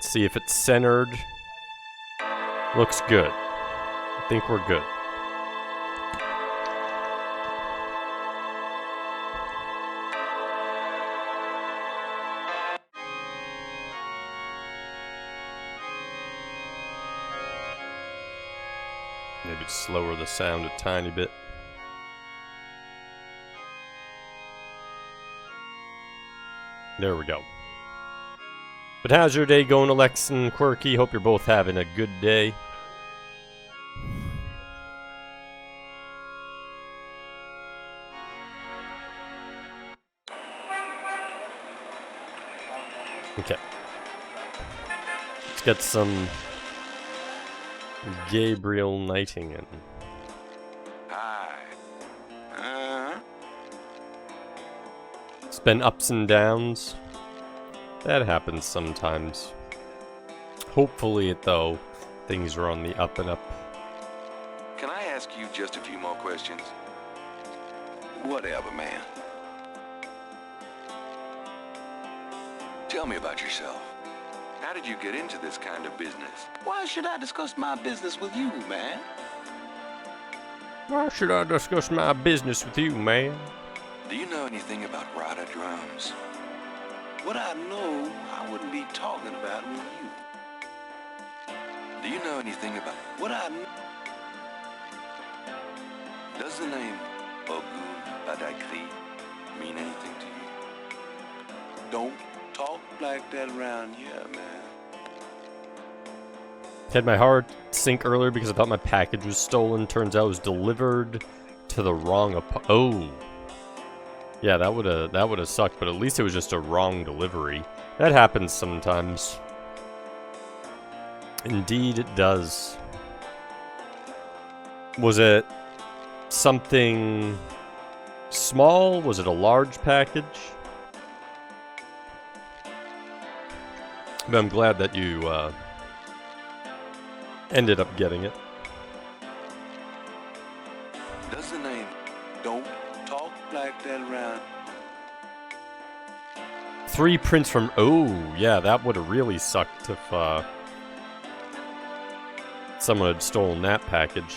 Let's see if it's centered. Looks good. I think we're good. Maybe just lower the sound a tiny bit. There we go. But how's your day going, Alex and Quirky? Hope you're both having a good day. Okay. Let's get some Gabriel Knighting in. Hi. It's been ups and downs. That happens sometimes. Hopefully, though, things are on the up and up. Can I ask you just a few more questions? Whatever, man. Tell me about yourself. How did you get into this kind of business? Why should I discuss my business with you, man? Why should I discuss my business with you, man? Do you know anything about rider drums? What I know, I wouldn't be talking about with you. Do you know anything about what I know? Does the name Ogun Badakri mean anything to you? Don't talk like that around here, man. Had my heart sink earlier because I thought my package was stolen. Turns out it was delivered to the wrong oh. Yeah, that would have sucked, but at least it was just a wrong delivery. That happens sometimes. Indeed it does. Was it something small? Was it a large package? But I'm glad that you ended up getting it. Does the name don't talk like that around? 3 prints from... Oh, yeah, that would have really sucked if someone had stolen that package.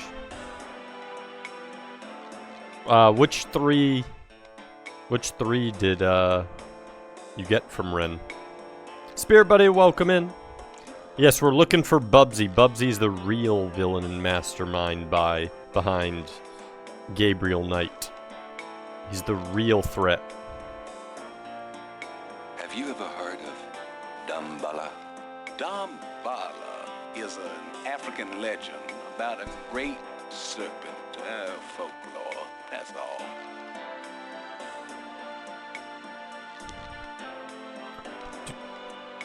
Which three did you get from Ren? Spirit Buddy, welcome in. Yes, we're looking for Bubsy. Bubsy's the real villain and mastermind behind Gabriel Knight. He's the real threat. Have you ever heard of Damballa? Damballa is an African legend about a great serpent. Folklore, that's all.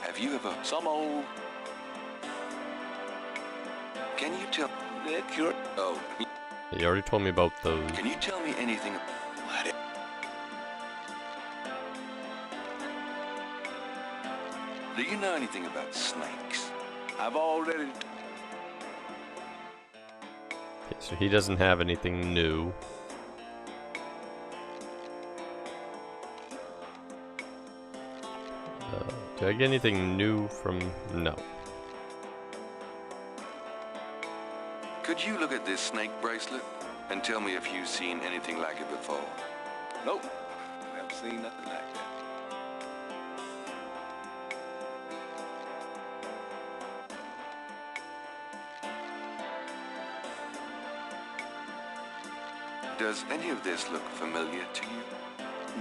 Have you ever... Some old... Can you tell... Oh. You already told me about those. Can you tell me anything... What? Do you know anything about snakes? I've already... Okay, so he doesn't have anything new. Did I get anything new from... No. Could you look at this snake bracelet and tell me if you've seen anything like it before? Nope. Never seen nothing like that. Does any of this look familiar to you?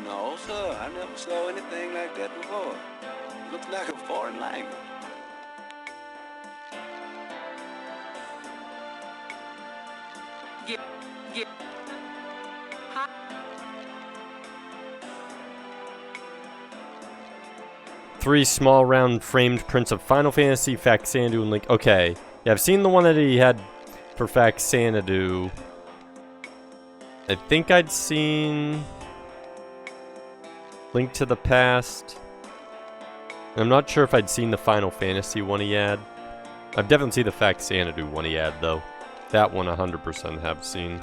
No, sir. I never saw anything like that before. Looks like a foreign language. Get. Huh? 3 small round framed prints of Final Fantasy, Faxanadu, and Link. Okay. Yeah, I've seen the one that he had for Faxanadu. I think I'd seen Link to the Past. I'm not sure if I'd seen the Final Fantasy one he had. I've definitely seen the Faxanadu one he had, though. That one 100% have seen.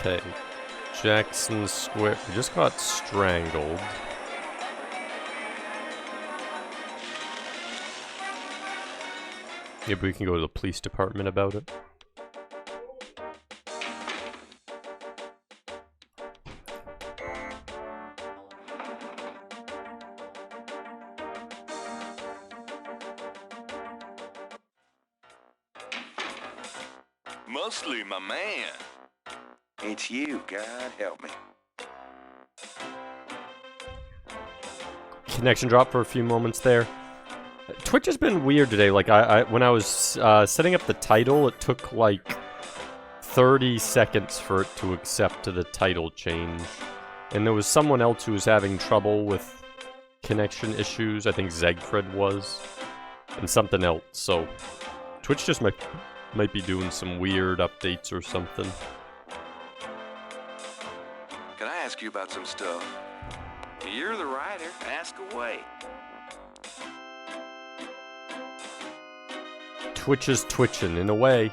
Okay. Jackson Square. We just got strangled. Maybe we can go to the police department about it. Mostly, my man. It's you, God help me. Connection dropped for a few moments there. Twitch has been weird today. Like, when I was setting up the title, it took like 30 seconds for it to accept the title change. And there was someone else who was having trouble with connection issues. I think Zegfred was. And something else. So, Twitch just might be doing some weird updates or something. Can I ask you about some stuff? You're the writer. Ask away. Twitch is twitching, in a way.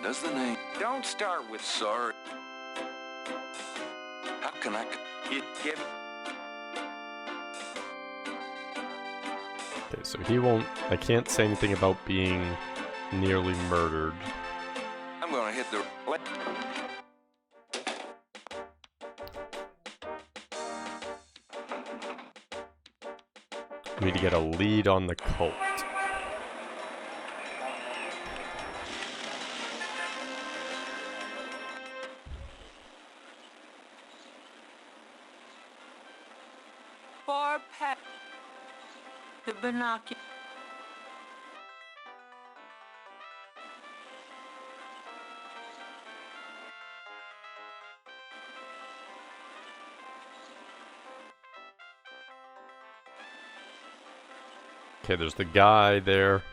Does the name... Don't start with sorry. How can I... Give... Okay, so he won't... I can't say anything about being nearly murdered. I'm gonna hit the... We need to get a lead on the cult. Far past the binocular. Okay, there's the guy there.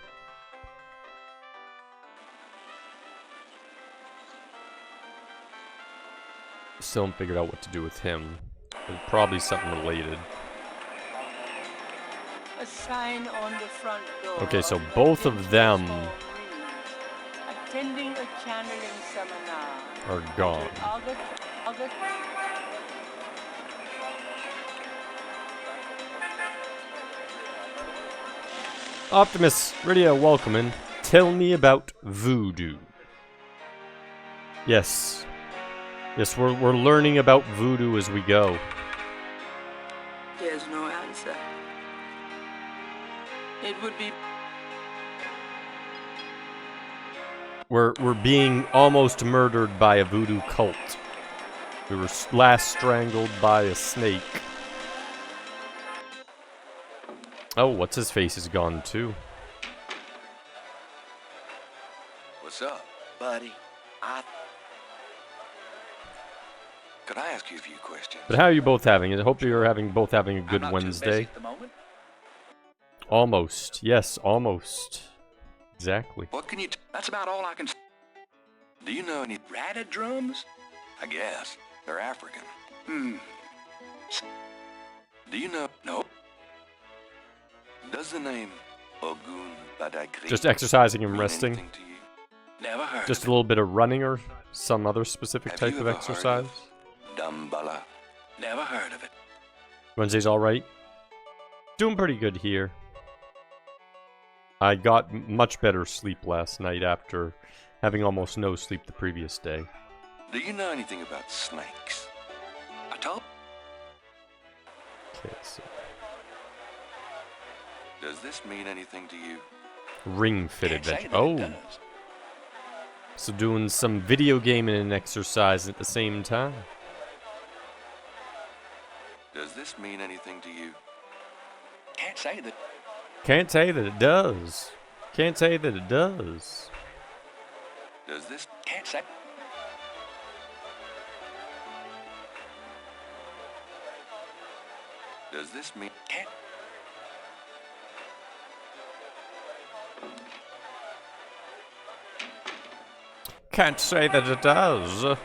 Still haven't figured out what to do with him. But probably something related. A sign on the front door. Okay, so both of them attending a channeling seminar. are gone. August. Optimus Radio, welcome in. Tell me about voodoo. Yes. Yes, we're learning about voodoo as we go. There's no answer. It would be... We're being almost murdered by a voodoo cult. We were last strangled by a snake. Oh, what's his face is gone too. What's up, buddy? Could I ask you a few questions? But how are you both having it? I hope you're both having a good I'm not too Wednesday. busy at the moment. Almost. Yes, almost. Exactly. What can you... That's about all I can... Do you know any ratted drums? I guess. They're African. Do you know... No. Does the name Ogun Badagri Just exercising and mean resting. anything to you? Never heard Just a of little bit of running or some other specific Have type you of ever heard exercise. it? Dambala. Never heard of it. Wednesday's alright. Doing pretty good here. I got much better sleep last night after having almost no sleep the previous day. Do you know anything about snakes? I told... Okay, so Does this mean anything to you? Ring Fit Can't say Adventure. that it Oh, does. so doing some video gaming and exercise at the same time. Does this mean anything to you? Can't say that. Can't say that it does. Can't say that it does. Does this... Can't say... Does this mean... Can't... Can't say that it does.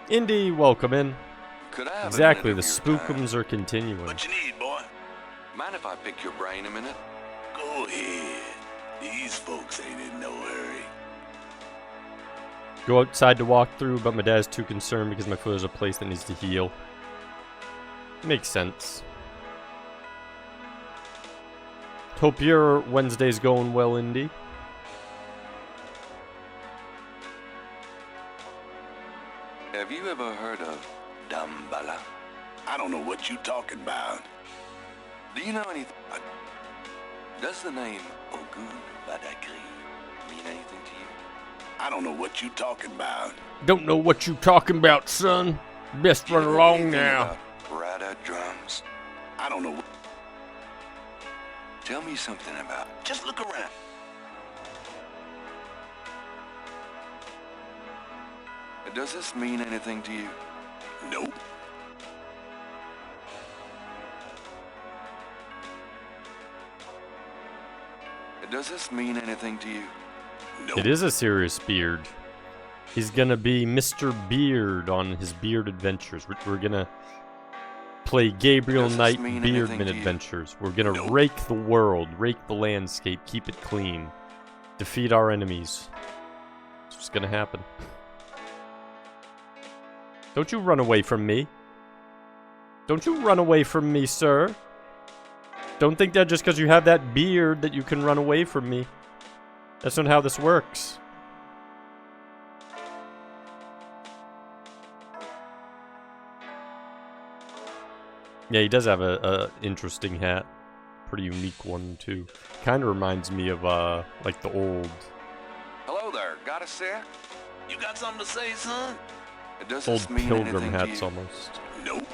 Indy, welcome in. Could I have Exactly, a the minute of your time? spookums are continuing. What you need, boy? Mind if I pick your brain a minute? Go ahead. These folks ain't in no hurry. Go outside to walk through, but my dad's too concerned because my foot is a place that needs to heal. Makes sense. Hope your Wednesday's going well, Indy. Have you ever heard of Damballa? I don't know what you talking about. Do you know anything? Does the name Ogun Badagri mean anything to you? I don't know what you talking about. Don't know what you talking about, son. Best Do you run know along anything now. about Rada drums? I don't know. Tell me something about. Just look around. Does this mean anything to you? Nope. Does this mean anything to you? Nope. It is a serious beard. He's gonna be Mr. Beard on his beard adventures. We're gonna play Gabriel Does this Knight mean Beardman anything to you? adventures. We're gonna Nope. rake the world, rake the landscape, keep it clean, defeat our enemies. It's just gonna happen. Don't you run away from me. Don't you run away from me, sir. Don't think that just because you have that beard that you can run away from me. That's not how this works. Yeah, he does have a interesting hat. Pretty unique one, too. Kind of reminds me of, like the old Hello there, got a sec? You got something to say, son? Does old this mean pilgrim anything to hats you? almost. Nope.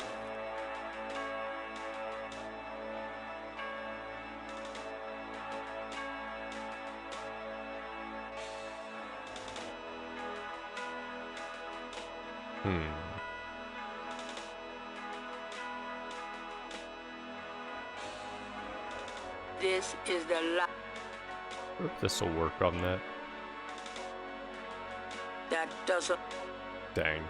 This is the last This will work on that. that doesn't. Dang.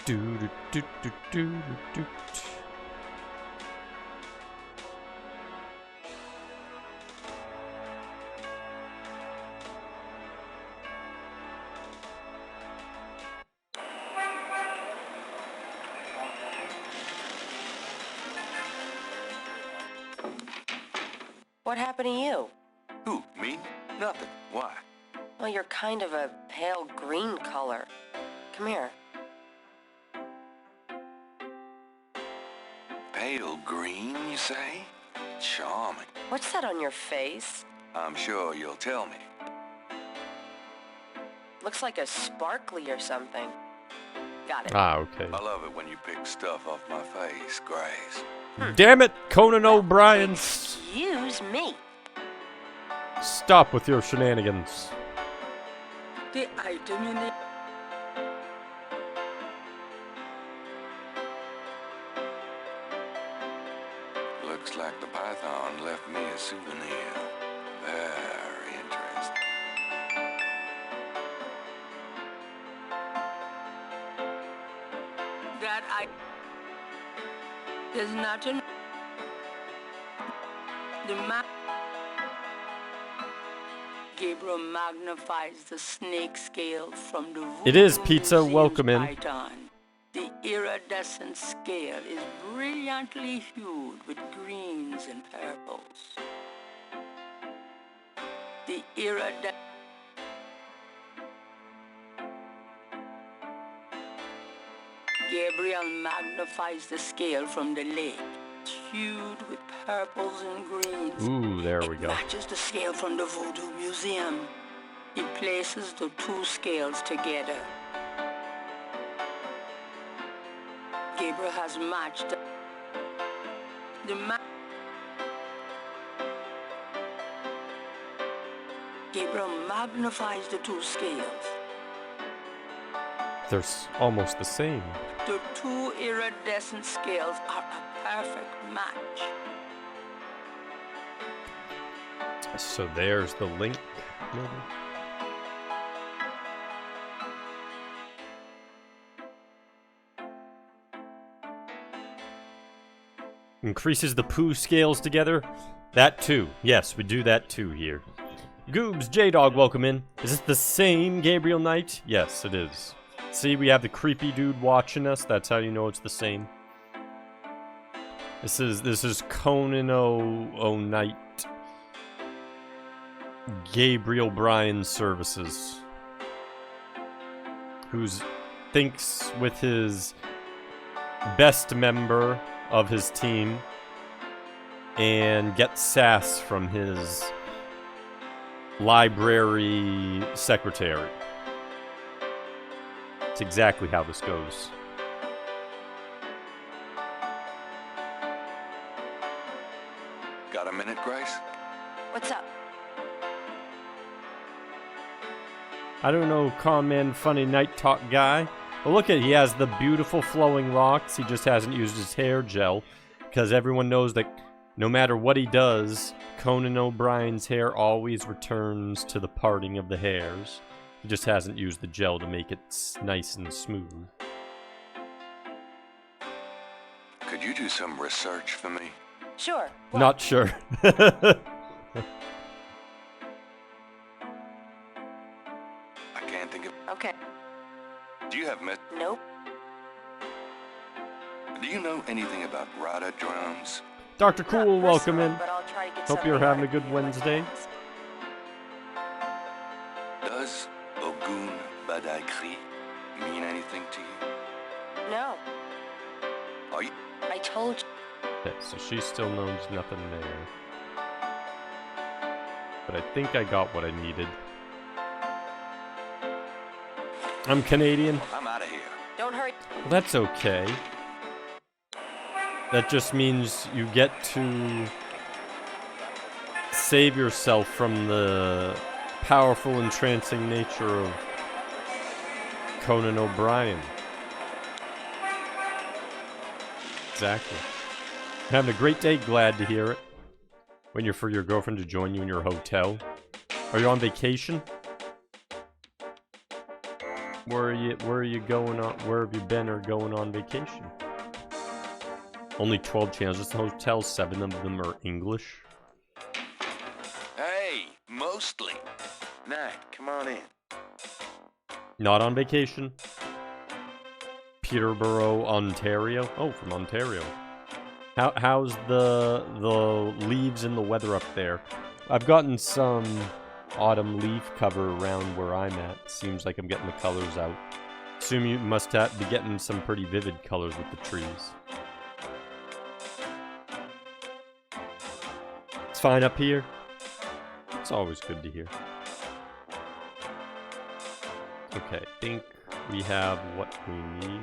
Do do do do do do. What happened to you? Who, me? Nothing. Why? Well, you're kind of a pale green color. Come here. Pale green, you say? Charming. What's that on your face? I'm sure you'll tell me. Looks like a sparkly or something. Got it. Ah, okay. I love it when you pick stuff off my face, Grace. Damn it, Conan O'Brien! Excuse me. Stop with your shenanigans. The item in it. Looks like the python left me a souvenir. Very interesting. That I. There's nothing. The Gabriel magnifies the snake scale from the It is voodoo pizza, museum's welcome in. python. The iridescent scale is brilliantly hued with greens and purples. The iridescent. Gabriel magnifies the scale from the lake. It's hued with purples and greens. Ooh, there we It go. matches the scale from the Voodoo Museum. He places the two scales together. Gabriel has matched the Gabriel magnifies the two scales. They're almost the same. The two iridescent scales are a perfect match. So there's the link, maybe? Increases the poo scales together. That too. Yes, we do that too here. Goobs, J-Dog, welcome in. Is this the same Gabriel Knight? Yes, it is. See, we have the creepy dude watching us. That's how you know it's the same. This is Conan O'Knight. Gabriel Bryan Services. Who thinks with his best member of his team and gets sass from his library secretary. It's exactly how this goes. Got a minute, Grace? What's up? I don't know, con man, funny night talk guy. But look at, he has the beautiful flowing locks. He just hasn't used his hair gel. Because everyone knows that no matter what he does, Conan O'Brien's hair always returns to the parting of the hairs. He just hasn't used the gel to make it nice and smooth. Could you do some research for me? Sure. What? Not sure. I can't think of... Okay. Do you have met... Nope. Do you know anything about Rada drums? Dr. Cool, Not welcome personal, in. but I'll try to get Hope you're something having a out good of you when I Wednesday. ask. Does Ogun Badaikri mean anything to you? No. Are you... I told you. Okay, so she still knows nothing there. But I think I got what I needed. I'm Canadian. I'm out of here. Don't hurry. Well, that's okay. That just means you get to save yourself from the powerful, entrancing nature of Conan O'Brien. Exactly. Having a great day, glad to hear it. Waiting for your girlfriend to join you in your hotel. Are you on vacation? Where are you going on? Where have you been or going on vacation? Only 12 channels. This hotel, 7 of them are English. Hey, mostly. Nah, come on in. Not on vacation. Peterborough, Ontario. Oh, from Ontario. How's the leaves and the weather up there? I've gotten some autumn leaf cover around where I'm at. Seems like I'm getting the colors out. Assume you must be getting some pretty vivid colors with the trees. It's fine up here. It's always good to hear. Okay, I think we have what we need.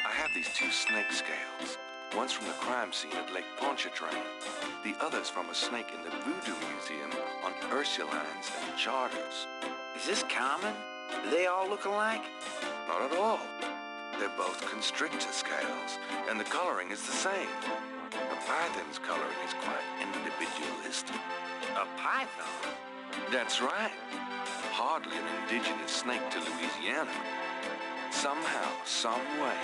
I have these 2 snake scales. One's from the crime scene at Lake Pontchartrain. The other's from a snake in the Voodoo Museum on Ursulines and Charters. Is this common? Do they all look alike? Not at all. They're both constrictor scales, and the coloring is the same. The python's coloring is quite individualistic. A python? That's right. Hardly an indigenous snake to Louisiana. Somehow, some way,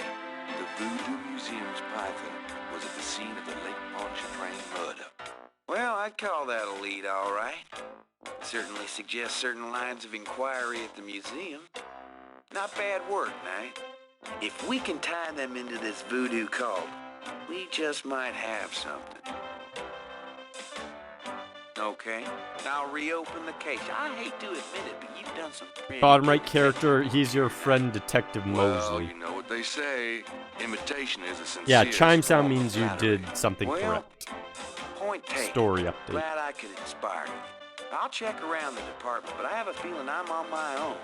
the Voodoo Museum's python was at the scene of the Lake Pontchartrain murder. Well, I'd call that a lead, all right. Certainly suggests certain lines of inquiry at the museum. Not bad work, Knight. If we can tie them into this voodoo cult, we just might have something. Okay, I'll reopen the case. I hate to admit it, but you've done some pretty... Bottom right character, he's your friend Detective Well, Mosley. you know what they say. Imitation is a sincere... Yeah, chime sound form of means you flattery. did something Well, correct. Point taken. Story update. Glad I could inspire you. I'll check around the department, but I have a feeling I'm on my own.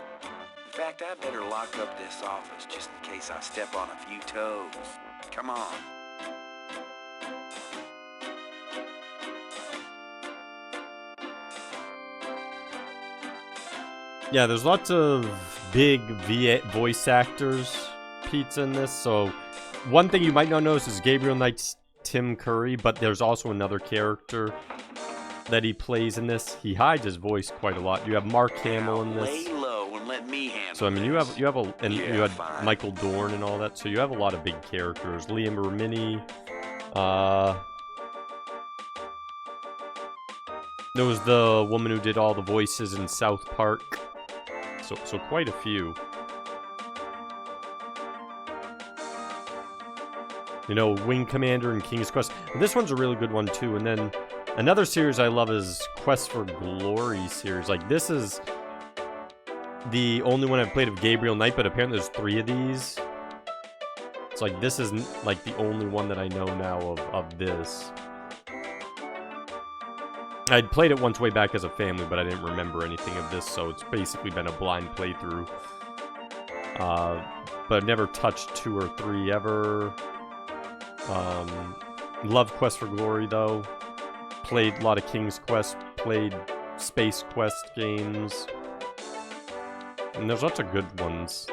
In fact, I better lock up this office just in case I step on a few toes. Come on. Yeah, there's lots of big voice actors, Pete's in this, so one thing you might not notice is Gabriel Knight's Tim Curry, but there's also another character that he plays in this. He hides his voice quite a lot. You have Mark Hamill in this. Lay low when and let me handle So I mean, you have and Yeah, you had fine. Michael Dorn and all that. So you have a lot of big characters. Liam Remini. There was the woman who did all the voices in South Park. So quite a few. You know, Wing Commander and King's Quest. This one's a really good one too. And then another series I love is Quest for Glory series. Like this is the only one I've played of Gabriel Knight, but apparently there's 3 of these. It's like this is like the only one that I know now of this. I'd played it once way back as a family, but I didn't remember anything of this, so it's basically been a blind playthrough. But I've never touched 2 or 3 ever. Love Quest for Glory though. Played a lot of King's Quest, played Space Quest games. And there's lots of good ones.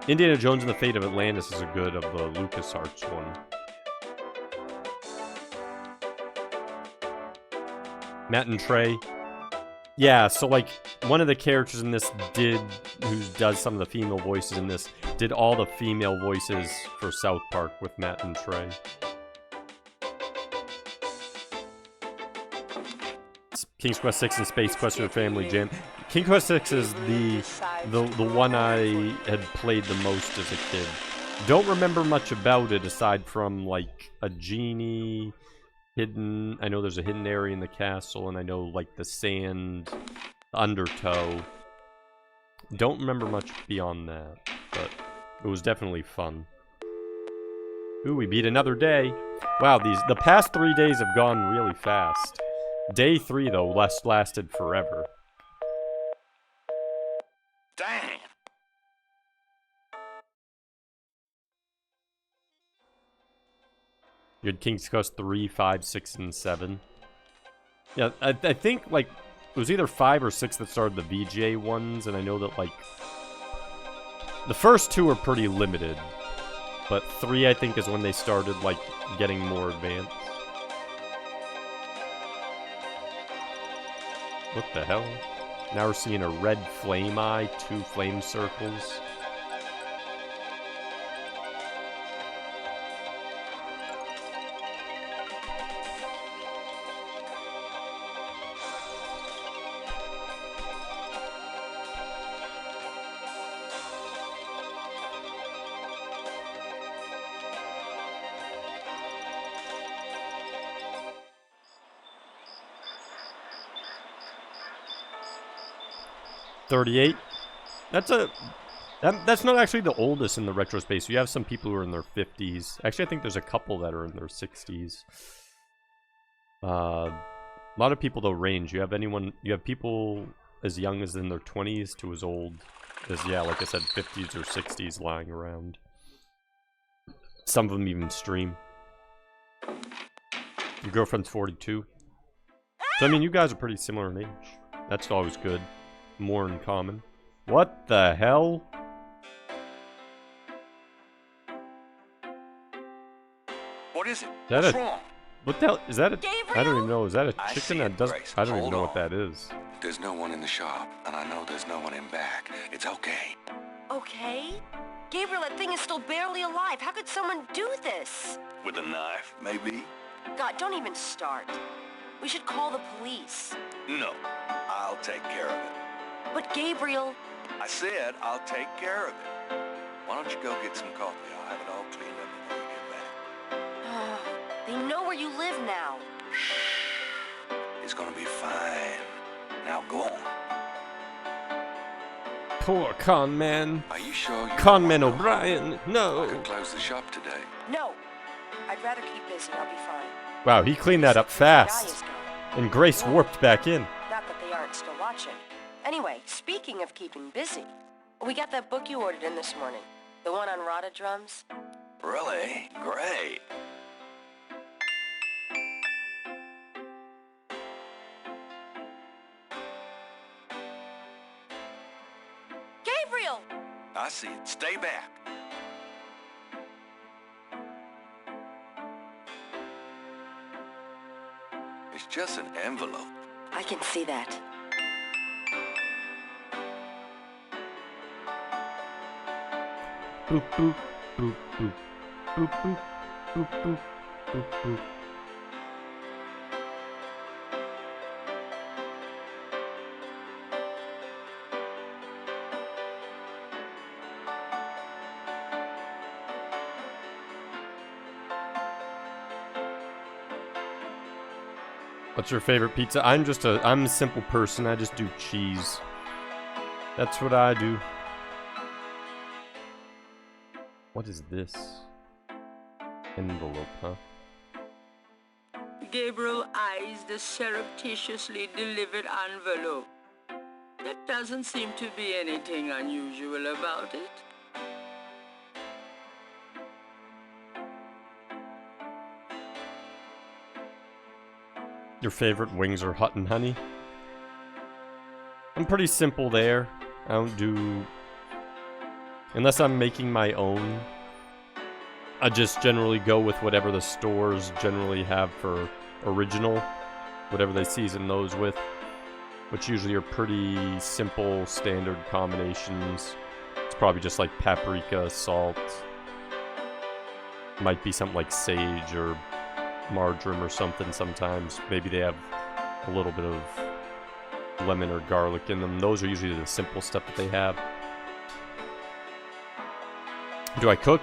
Indiana Jones and the Fate of Atlantis is a good of the LucasArts one. Matt and Trey. Yeah, so like one of the characters in this who does some of the female voices in this, did all the female voices for South Park with Matt and Trey. King's Quest 6 and Space Quest for Family Jam. King Quest 6 is the one I had played the most as a kid. Don't remember much about it aside from like a genie hidden. I know there's a hidden area in the castle, and I know like the sand undertow. Don't remember much beyond that, but it was definitely fun. Ooh, we beat another day. Wow, the past 3 days have gone really fast. Day 3 though lasted forever. Dang! You had King's Quest 3, 5, 6, and 7. Yeah, I think, like, it was either 5 or 6 that started the VGA ones, and I know that, like, the first 2 are pretty limited, but 3, I think, is when they started, like, getting more advanced. What the hell? Now we're seeing a red flame eye, 2 flame circles. $38. That's not actually the oldest in the retro space. You have some people who are in their 50s. Actually, I think there's a couple that are in their 60s. A lot of people though range. You have people as young as in their 20s to as old as, yeah, like I said, 50s or 60s lying around. Some of them even stream. Your girlfriend's 42. So I mean, you guys are pretty similar in age. That's always good. More in common. What the hell? What is it? That What's a- wrong? What the hell? Is that a... I don't even know. Is that a I chicken see that it, does... Grace. I don't even Hold know on. what that is. There's no one in the shop, and I know there's no one in back. It's okay. Okay? Gabriel, that thing is still barely alive. How could someone do this? With a knife, maybe? God, don't even start. We should call the police. No, I'll take care of it. But Gabriel... I said I'll take care of it. Why don't you go get some coffee? I'll have it all cleaned up before you get back. They know where you live now. It's gonna be fine. Now go on. Poor con man. Are you sure you Conman don't want to- O'Brien. I No. could close the shop today. No. I'd rather keep busy. I'll be fine. Wow, he cleaned that up The guy is fast. gone. And Grace warped back in. Not that they aren't still watching. Anyway, speaking of keeping busy, we got that book you ordered in this morning. The one on Rada drums. Really? Great. Gabriel! I see it. Stay back. It's just an envelope. I can see that. Boop, boop, boop, boop. Boop, boop, boop, boop, boop, boop. What's your favorite pizza? I'm a simple person. I just do cheese. That's what I do. What is this? Envelope, huh? Gabriel eyes the surreptitiously delivered envelope. There doesn't seem to be anything unusual about it. Your favorite wings are hot and honey? I'm pretty simple there. I don't do... Unless I'm making my own, I just generally go with whatever the stores generally have for original. Whatever they season those with. Which usually are pretty simple, standard combinations. It's probably just like paprika, salt. Might be something like sage or marjoram or something sometimes. Maybe they have a little bit of lemon or garlic in them. Those are usually the simple stuff that they have. Do I cook?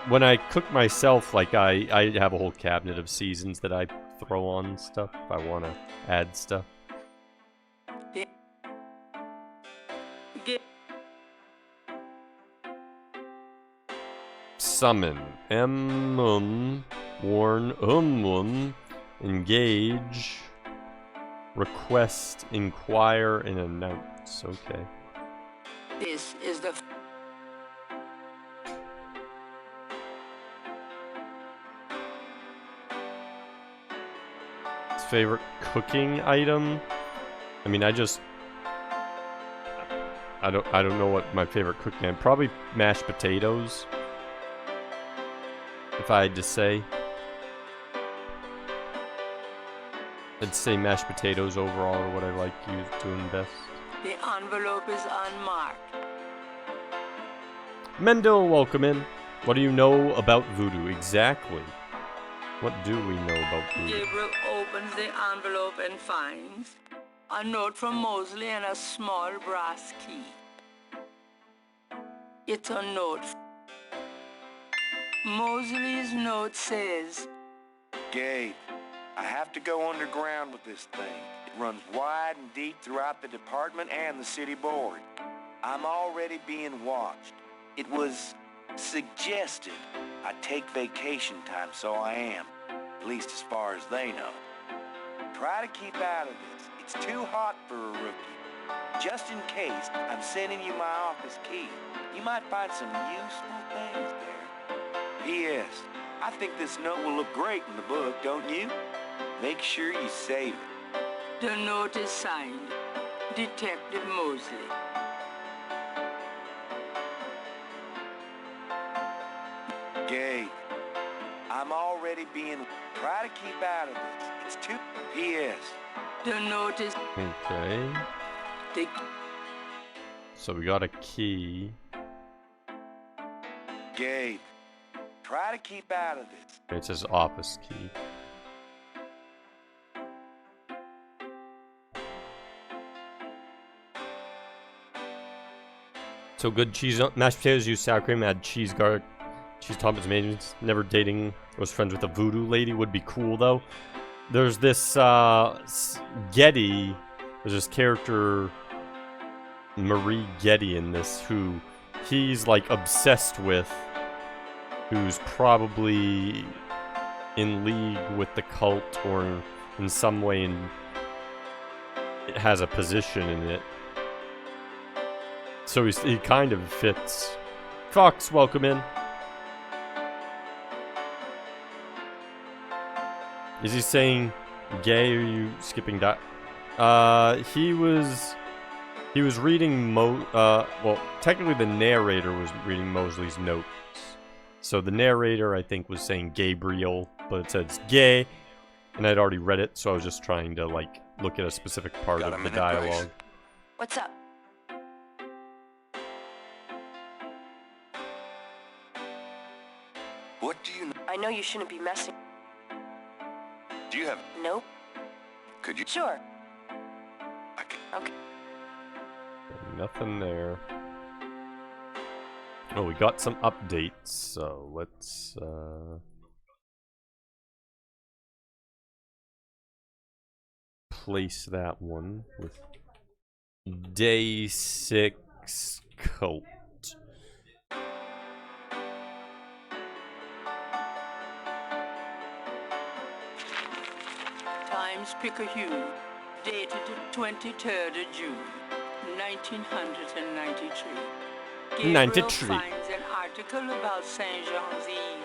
When I cook myself, like I have a whole cabinet of seasons that I throw on stuff if I want to add stuff. Summon. Warn. Engage. Request. Inquire and announce. Okay. This is the Favorite cooking item? I mean, I don't know what my favorite cooking item. Probably mashed potatoes. If I had to say. I'd say mashed potatoes overall are what I like doing best. The envelope is unmarked. Mendel, welcome in. What do you know about voodoo? Exactly. What do we know about voodoo? Gabriel opens the envelope and finds a note from Mosley and a small brass key. It's a note. Mosley's note says, Gabe, I have to go underground with this thing. It runs wide and deep throughout the department and the city board. I'm already being watched. It was suggested I take vacation time, so I am. At least as far as they know. Try to keep out of this. It's too hot for a rookie. Just in case, I'm sending you my office key. You might find some useful things there. P.S. I think this note will look great in the book, don't you? Make sure you save it. the note is signed, Detective Mosley. Gabe, I'm already being... Try to keep out of this. It's too... P.S. The note is... Okay. The... So we got a key. Gabe, try to keep out of this. It says office key. So good cheese, mashed potatoes, use sour cream, add cheese, garlic, cheese toppings, mayonnaise. Never dating, was friends with a voodoo lady would be cool though. There's this Getty, there's this character Marie Getty in this who he's like obsessed with, who's probably in league with the cult or in some way it has a position in it. So he kind of fits. Fox, welcome in. Is he saying gay or are you skipping that? He was reading well, technically the narrator was reading Mosley's notes. So the narrator, I think, was saying Gabriel, but it says gay, and I'd already read it, so I was just trying to, like, look at a specific part Got of a the minute, dialogue. Grace? What's up? know you shouldn't be messing. Do you have... Nope. Could you... Sure. I can... Okay. Nothing there. Oh, we got some updates, so let's place that one with Day 6 Cult. Times Picayune, dated 23rd of June, 1993. Gabriel 93. finds an article about Saint Jean's Eve.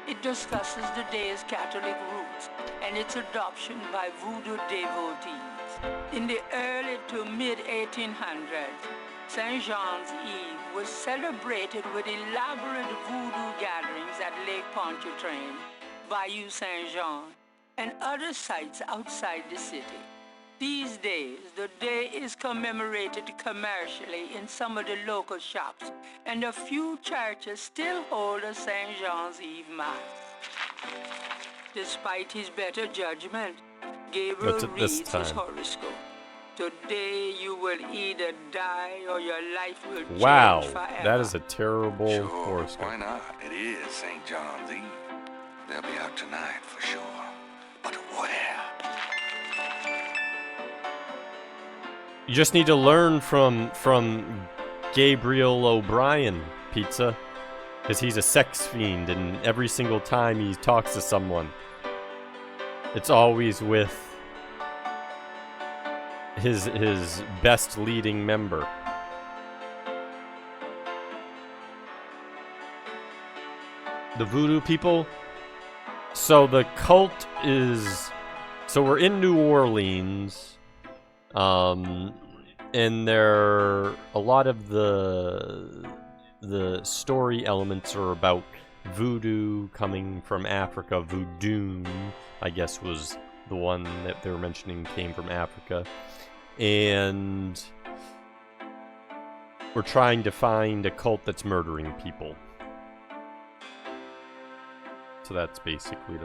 It discusses the day's Catholic roots and its adoption by voodoo devotees. In the early to mid-1800s, Saint Jean's Eve was celebrated with elaborate voodoo gatherings at Lake Pontchartrain, Bayou Saint-Jean, and other sites outside the city. These days, the day is commemorated commercially in some of the local shops, and a few churches still hold a St. Jean's Eve Mass. Despite his better judgment, Gabriel What's it this reads his time? horoscope. Today you will either die or your life will Wow, change forever. that is a terrible Sure, horoscope. why not? It is St. John's Eve. They'll be out tonight for sure. But where? You just need to learn from Gabriel O'Brien, Pizza, because he's a sex fiend, and every single time he talks to someone, it's always with his best leading member. The voodoo people. So the cult is... So we're in New Orleans. And there... A lot of the story elements are about voodoo coming from Africa. Voodoo, I guess, was the one that they were mentioning came from Africa. And we're trying to find a cult that's murdering people. So that's basically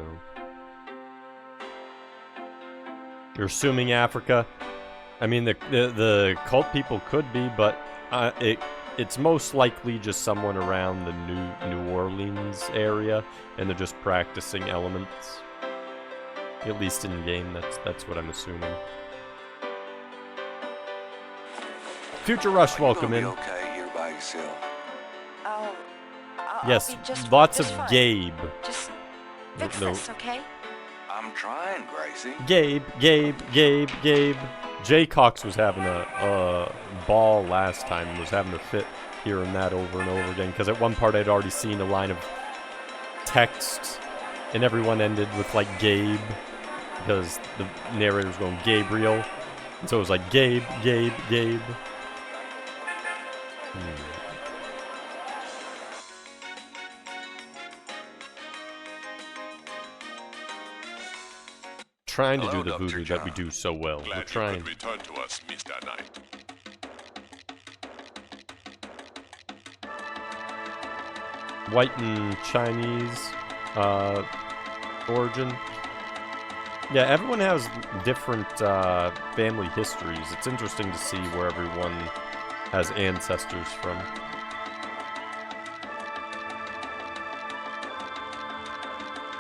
You're assuming Africa. I mean, the cult people could be, but it's most likely just someone around the New Orleans area, and they're just practicing elements. At least in game, that's what I'm assuming. Future Rush, welcome in. Okay, here by yourself. I'll Yes, be just lots of fine. Gabe. Just fix No. this, okay? I'm trying, Gracie. Gabe. Jay Cox was having a ball last time, was having a fit hearing that over and over again, because at one part I'd already seen a line of text, and everyone ended with, like, Gabe, because the narrator was going, Gabriel, and so it was like, Gabe. Trying to Hello, do the Dr. voodoo that we John. do so well. We're Glad you trying. could return to us, Mr. Knight. White and Chinese origin. Yeah, everyone has different family histories. It's interesting to see where everyone has ancestors from.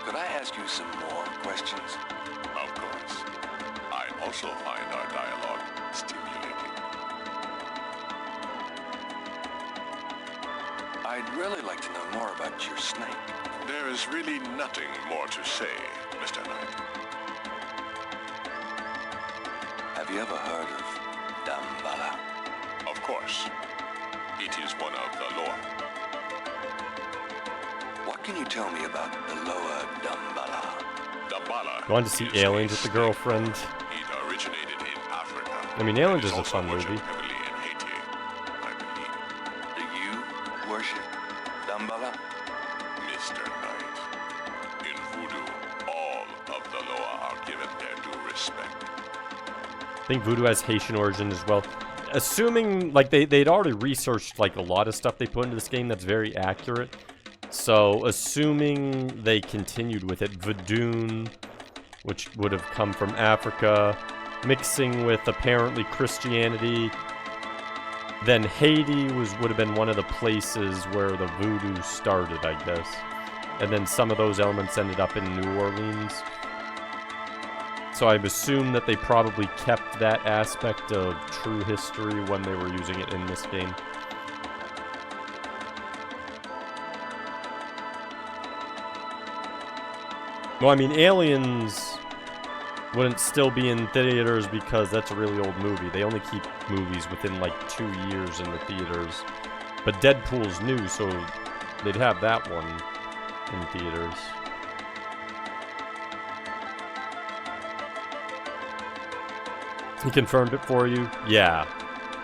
Could I ask you some more questions? Of course. I also find our dialogue stimulating. I'd really like to know more about your snake. There is really nothing more to say, Mr. Knight. Have you ever heard of Damballa? Of course. It is one of the lore. What can you tell me about the lower Damballa? Damballa. Wanted to see is Aliens a with the snake. girlfriend. It originated in Africa. I mean, Aliens It is a also fun worshipped movie. heavily in Haiti, I believe. Do you worship Damballa? Mr. Knight. In voodoo, all of the lore are given their due respect. I think voodoo has Haitian origin as well. Assuming, like, they'd already researched, like, a lot of stuff they put into this game that's very accurate. So, assuming they continued with it, Vadun, which would have come from Africa, mixing with apparently Christianity, then Haiti would have been one of the places where the voodoo started, I guess. And then some of those elements ended up in New Orleans. So I've assumed that they probably kept that aspect of true history when they were using it in this game. Well, I mean, Aliens wouldn't still be in theaters because that's a really old movie. They only keep movies within like 2 years in the theaters. But Deadpool's new, so they'd have that one in theaters. He confirmed it for you? Yeah.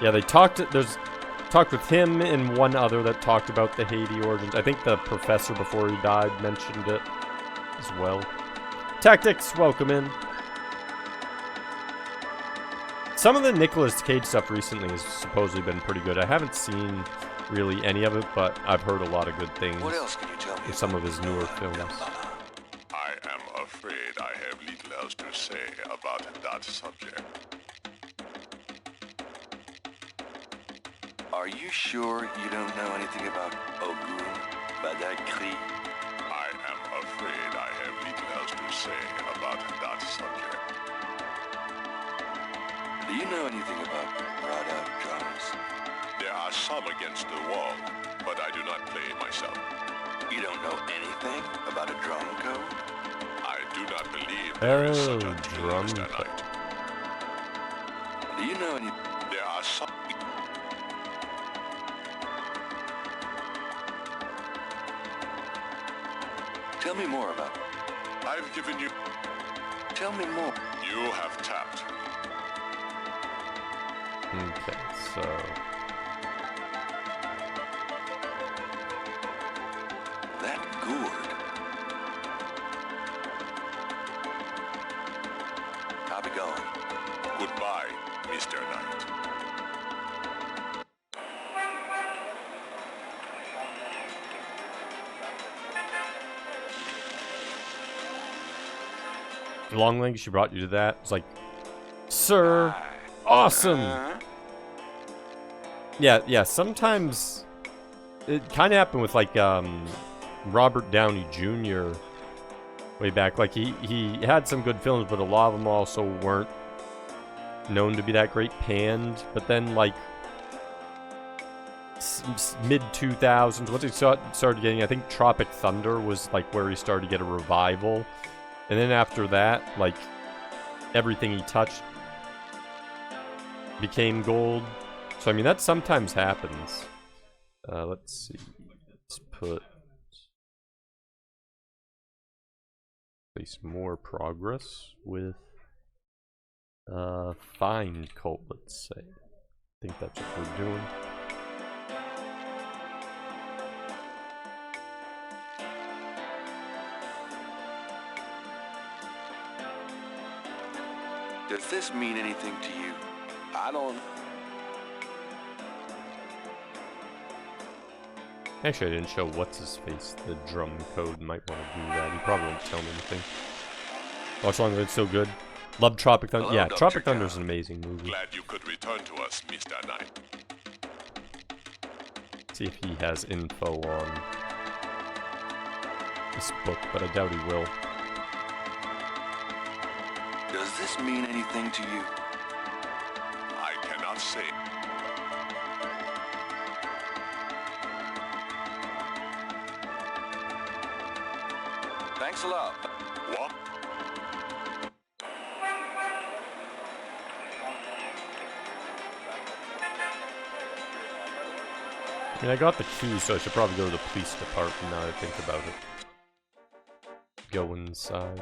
Yeah, they talked with him and one other that talked about the Haiti origins. I think the professor before he died mentioned it as well. Tactics, welcome in. Some of the Nicolas Cage stuff recently has supposedly been pretty good. I haven't seen really any of it, but I've heard a lot of good things What else can you tell me? with some of his newer films. I am afraid I have little else to say about that subject. Are you sure you don't know anything about Ogun Badakri? I am afraid I have little else to say about that subject. Do you know anything about Rada drums? There are some against the wall, but I do not play myself. You don't know anything about a drum code? I do not believe there is such a Oh, thing drum as code. tonight. Do you know any... There are some... Tell me more about it. I've given you... Tell me more. You have tapped. Okay, so... That gourd. I'll be going. Goodbye, Mr. Knight. Long Leg, she brought you to that. It's like, sir, awesome. Yeah, sometimes it kind of happened with like Robert Downey Jr. way back. Like he had some good films, but a lot of them also weren't known to be that great panned. But then like mid 2000s, once he started getting, I think Tropic Thunder was like where he started to get a revival. And then after that, like, everything he touched became gold. So, I mean, that sometimes happens. Let's see. Let's place more progress with Find Cult, let's say. I think that's what we're doing. Does this mean anything to you? I don't... Actually, I didn't show what's-his-face the drum code. Might want to do that. He probably won't tell me anything. Watch Long Live, so good. Love Tropic Thunder. Hello, Yeah, Dr. Tropic Thunder is Cow. an amazing movie. Glad you could return to us, Mr. Knight. See if he has info on this book, but I doubt he will. Does this mean anything to you? I cannot say. Thanks a lot. What? I mean, I got the key, so I should probably go to the police department now that I think about it. Go inside.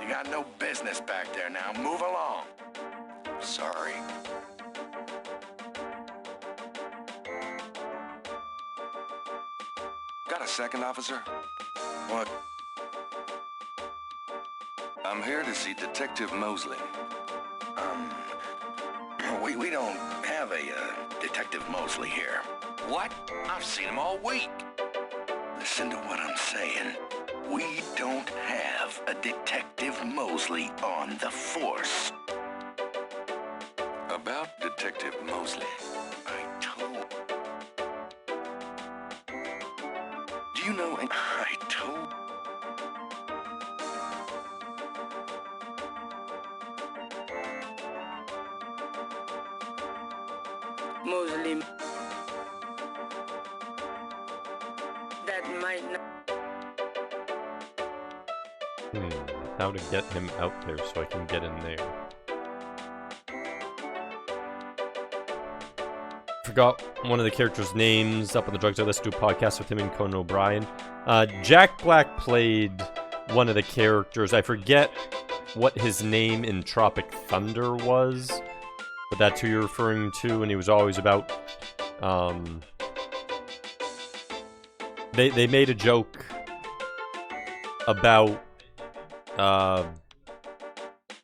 You got no business back there now. Move along. Sorry. Got a second, officer? What? I'm here to see Detective Mosley. We don't have a Detective Mosley here. What? I've seen him all week. Listen to what I'm saying. We don't have a Detective Mosley on the force. About Detective Mosley. I told... Do you know... I told... Mosley. That might not. How to get him out there so I can get in there. Forgot one of the characters' names up on the Drugs I Let's Do podcast with him and Conan O'Brien. Jack Black played one of the characters. I forget what his name in Tropic Thunder was, but that's who you're referring to, and he was always about... They made a joke about...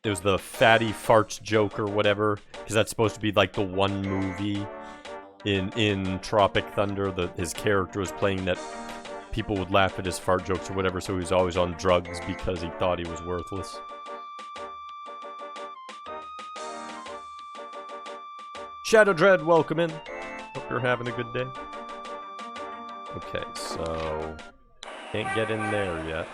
it was the fatty farts joke or whatever, because that's supposed to be like the one movie in Tropic Thunder that his character was playing that people would laugh at his fart jokes or whatever, so he was always on drugs because he thought he was worthless. Shadow Dread, welcome in. Hope you're having a good day. Okay, so... Can't get in there yet.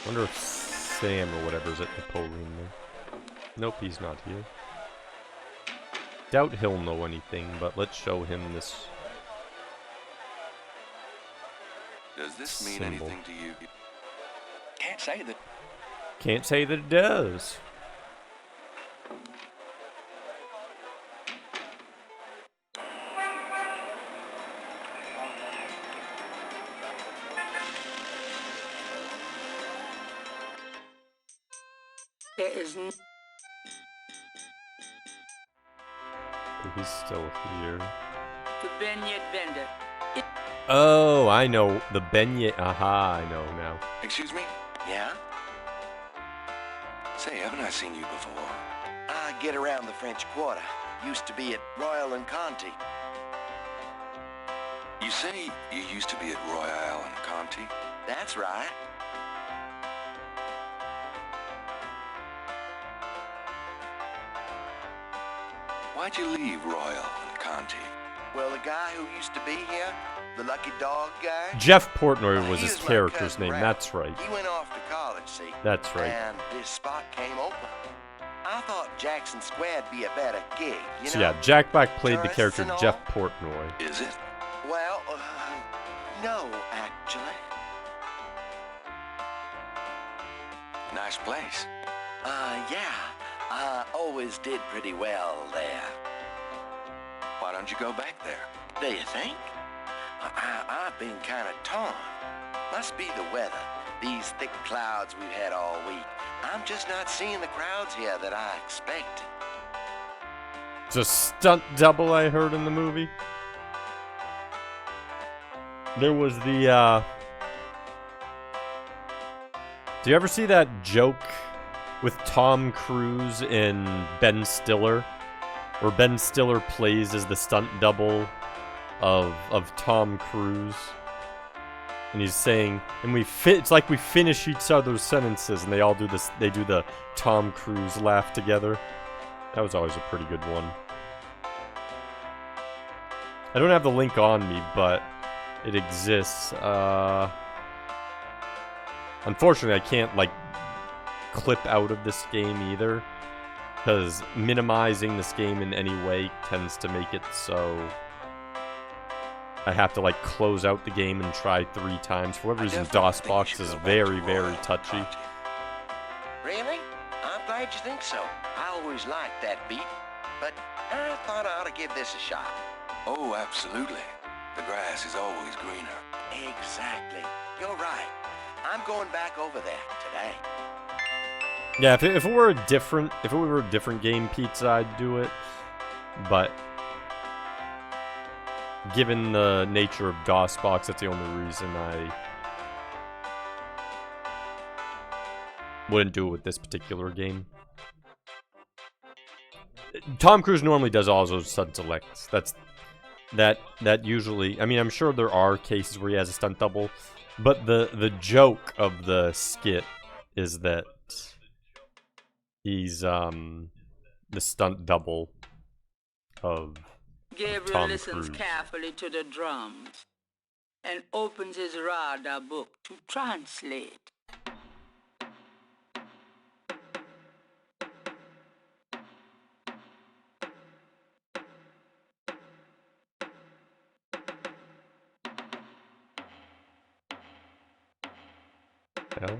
Wonder if Sam or whatever is at Napoleon there. Nope, he's not here. Doubt he'll know anything, but let's show him this. Does this mean symbol. anything to you? Can't say that... Can't say that it does. There is He's still here. to Benyet Bender. Oh, I know. The beignet. Aha, I know now. Excuse me? Yeah? Say, haven't I seen you before? I get around the French Quarter. Used to be at Royal and Conti. You say you used to be at Royale and Conti? That's right. Why'd you leave Royal and Conti? Well, the guy who used to be here, the lucky dog guy... Jeff Portnoy was he his my character's cousin name. Ralph. That's right. He went off to college, see? That's right. And this spot came open. I thought Jackson Square'd be a better gig, you So know? yeah, Jack Black played the Tourists character and all. Jeff Portnoy. Is it? Well, no, actually. Nice place. Yeah. I always did pretty well there. Why don't you go back there? Do you think? I've been kind of torn. Must be the weather. These thick clouds we've had all week. I'm just not seeing the crowds here that I expected. It's a stunt double I heard in the movie. There was the, Do you ever see that joke with Tom Cruise and Ben Stiller? Where Ben Stiller plays as the stunt double of Tom Cruise. And he's saying, and it's like we finish each other's sentences, and they all do this, they do the Tom Cruise laugh together. That was always a pretty good one. I don't have the link on me, but it exists. Unfortunately, I can't, like, clip out of this game either, because minimizing this game in any way tends to make it so I have to, like, close out the game and try 3 times. For whatever reason, DOSBox is very, very touchy. Really? I'm glad you think so. I always liked that beat, but I thought I ought to give this a shot. Oh, absolutely. The grass is always greener. Exactly. You're right. I'm going back over there today. Yeah, if it were a different game, Pizza, I'd do it. But given the nature of DOSBox, that's the only reason I wouldn't do it with this particular game. Tom Cruise normally does all those stunt selects. That usually. I mean, I'm sure there are cases where he has a stunt double, but the joke of the skit is that he's the stunt double of Gabriel Tom listens Cruise. carefully to the drums and opens his radar book to translate. Hell.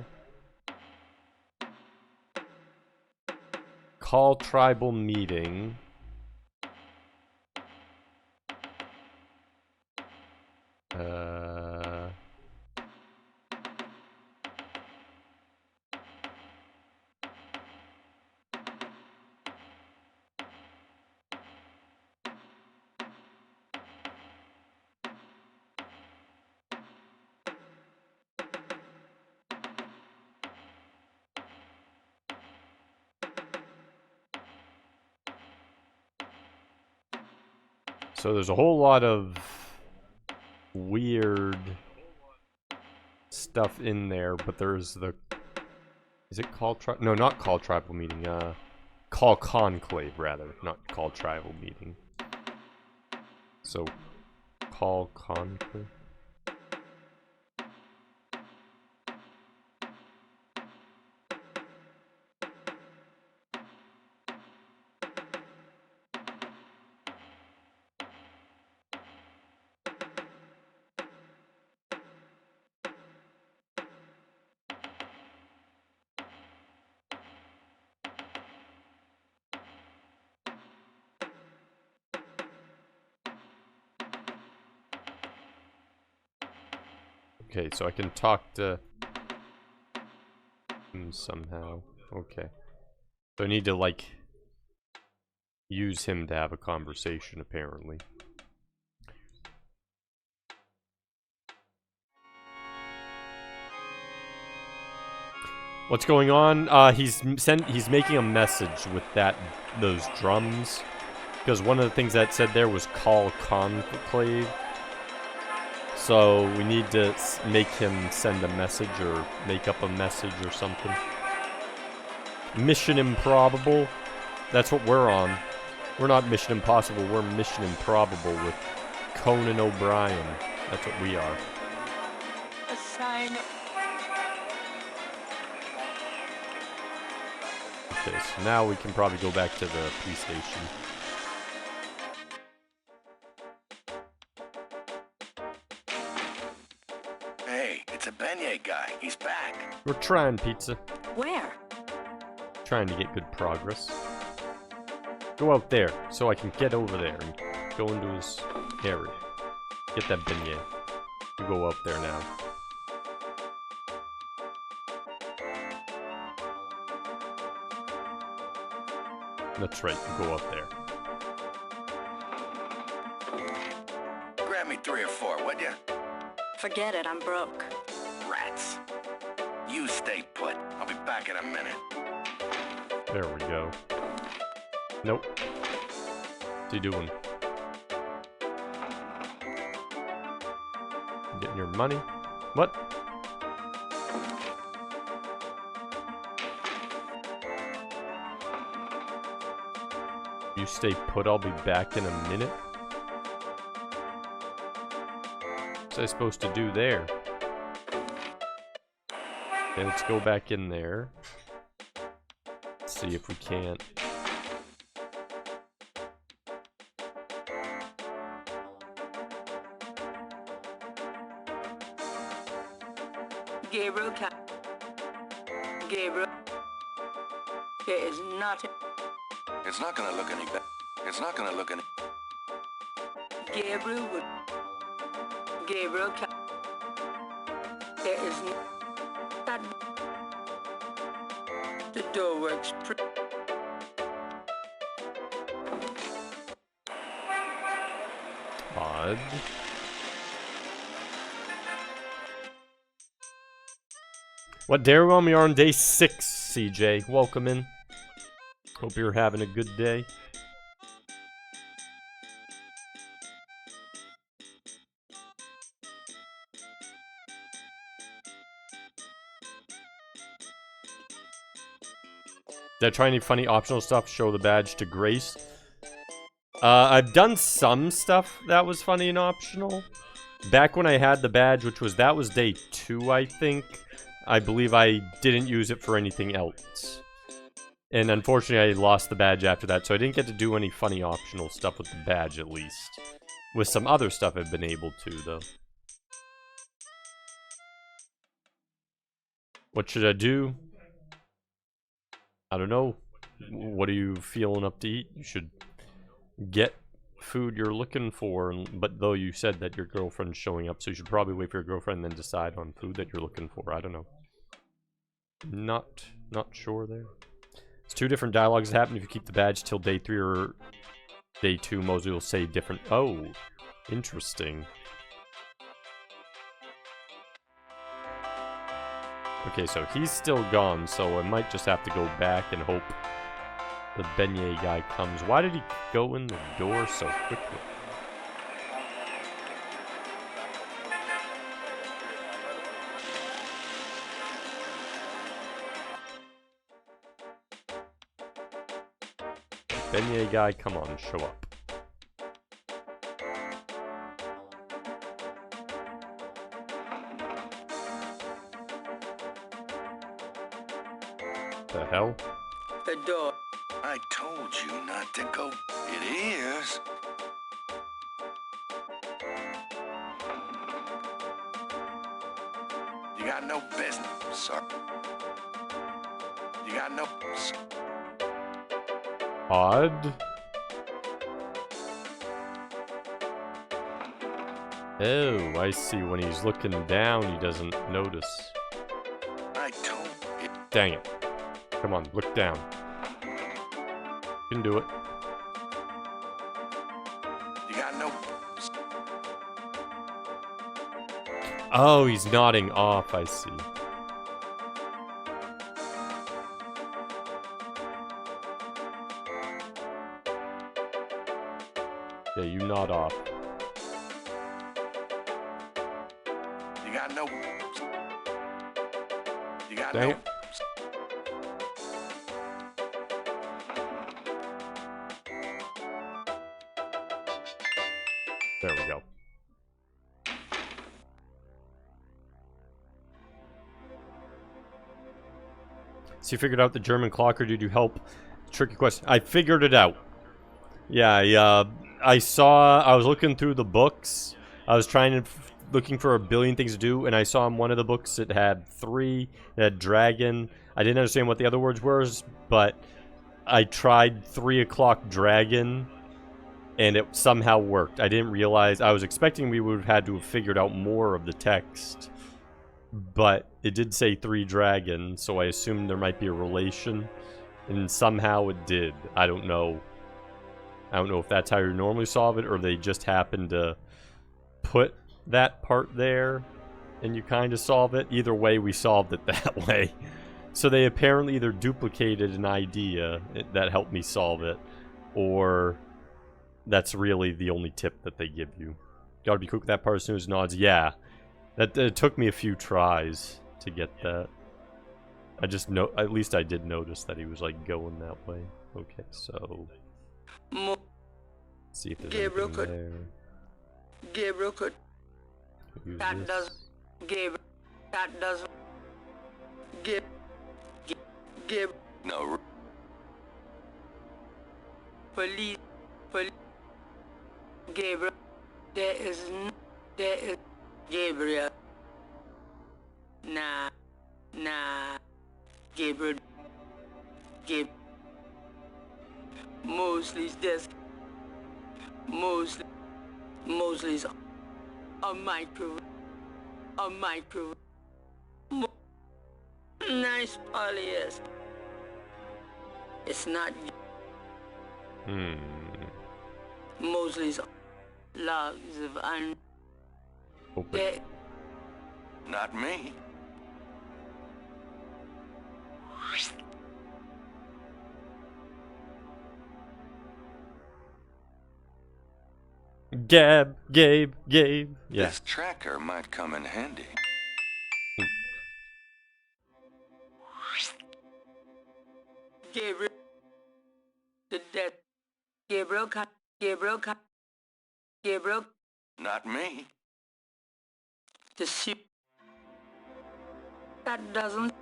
Call tribal meeting. So there's a whole lot of weird stuff in there, but there's the... Is it called No, not call tribal meeting. Call conclave, rather. Not call tribal meeting. So, call conclave? Okay, so I can talk to him somehow. Okay. So I need to, like, use him to have a conversation, apparently. What's going on? He's making a message with those drums. Because one of the things that said there was call conclave. So we need to make him send a message or make up a message or something. Mission Improbable. That's what we're on. We're not Mission Impossible, we're Mission Improbable with Conan O'Brien. That's what we are. A sign of... Okay, so now we can probably go back to the police station. Hey, it's a beignet guy. He's back. We're trying, Pizza. Where? Trying to get good progress. Go out there, so I can get over there and go into his area. Get that beignet. You go up there now. That's right, you go up there. Grab me 3 or 4, would ya? Forget it, I'm broke. Rats. You stay put. I'll be back in a minute. There we go. Nope. What's he doing? Getting your money? What? You stay put, I'll be back in a minute? What's I supposed to do there? Okay, let's go back in there. Let's see if we can't. Gabriel, Gabriel, there is nothing. It's not gonna look any better. It's not gonna look any... Gabriel would. Gabriel, there is that. The door works pretty. Odd. What day are we on? Day 6, CJ. Welcome in. Hope you're having a good day. Did I try any funny optional stuff? Show the badge to Grace. I've done some stuff that was funny and optional. Back when I had the badge, that was day 2, I think. I believe I didn't use it for anything else. And unfortunately, I lost the badge after that, so I didn't get to do any funny optional stuff with the badge, at least. With some other stuff I've been able to, though. What should I do? I don't know. What are you feeling up to eat? You should get food you're looking for, but though you said that your girlfriend's showing up, so you should probably wait for your girlfriend and then decide on food that you're looking for. I don't know. Not sure there. It's 2 different dialogues that happen if you keep the badge till day 3 or day 2. Mosley will say different. Oh, interesting. Okay, so he's still gone, so I might just have to go back and hope the beignet guy comes. Why did he go in the door so quickly? Beignet guy, come on, show up. The hell? The door. I told you not to go. It is. You got no business, sir. You got no... Odd. Oh, I see. When he's looking down, he doesn't notice. I told it. Dang it. Come on, look down. You can do it. You got no... Oh, he's nodding off, I see. Yeah, you nod off. You got no... You got Dang no... it. There we go. So you figured out the German clock, or did you help? Tricky question. I figured it out. Yeah, I was looking through the books. I was looking for a billion things to do, and I saw in one of the books it had 3, it had dragon. I didn't understand what the other words were, but I tried 3 o'clock dragon, and it somehow worked. I didn't realize, I was expecting we would have had to have figured out more of the text, but it did say 3 dragon, so I assumed there might be a relation, and somehow it did. I don't know. I don't know if that's how you normally solve it, or they just happened to put that part there, and you kind of solve it. Either way, we solved it that way. So they apparently either duplicated an idea that helped me solve it, or that's really the only tip that they give you. Gotta be quick with that part as soon as nods. Yeah. It took me a few tries to get that. I just know, at least I did notice that he was like going that way. Okay, so let's see if there's Gabriel anything could. there. Gabriel could. Use That this. does. Gabriel. That does. Gabriel. No. Police. Gabriel. There is. Gabriel. Nah. Gabriel. Mosley's desk. Mosley's a microwave. Nice polyester. It's not. Mosley's logs of Open. Not me. Gabe. Yeah. This tracker might come in handy. Gabriel, the death. Gabriel, Gabriel, Gabriel, Not me. the ship. That doesn't.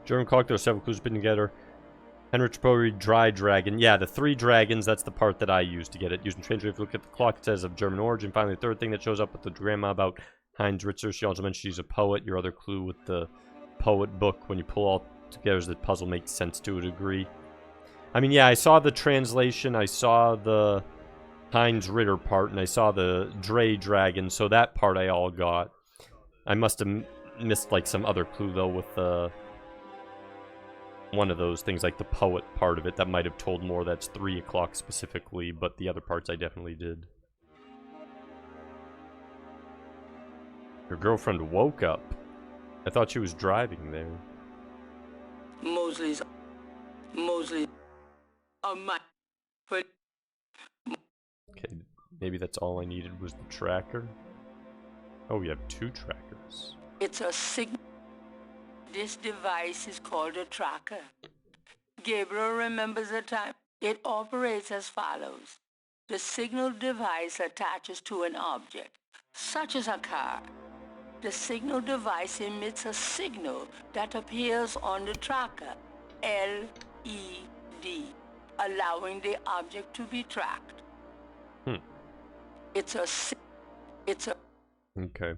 German clock, there are several clues put together. Henrich Poe, Dry Dragon. Yeah, the 3 dragons, that's the part that I used to get it. Using translate, if you look at the clock, it says of German origin. Finally, the third thing that shows up with the grandma about Heinz Ritter. She also mentioned she's a poet. Your other clue with the poet book, when you pull all together, the puzzle makes sense to a degree. I mean, yeah, I saw the translation, I saw the Heinz Ritter part, and I saw the Dre Dragon, so that part I all got. I must have missed, like, some other clue, though, with the... one of those things, like the poet part of it, that might have told more. That's 3 o'clock specifically, but the other parts I definitely did. Your girlfriend woke up. I thought she was driving there. Mosley's. Oh my. But Okay, maybe that's all I needed was the tracker. Oh, we have 2 trackers. it's a signal. This device is called a tracker. Gabriel remembers the time. It operates as follows. The signal device attaches to an object, such as a car. The signal device emits a signal that appears on the tracker, LED, allowing the object to be tracked. It's a... Okay.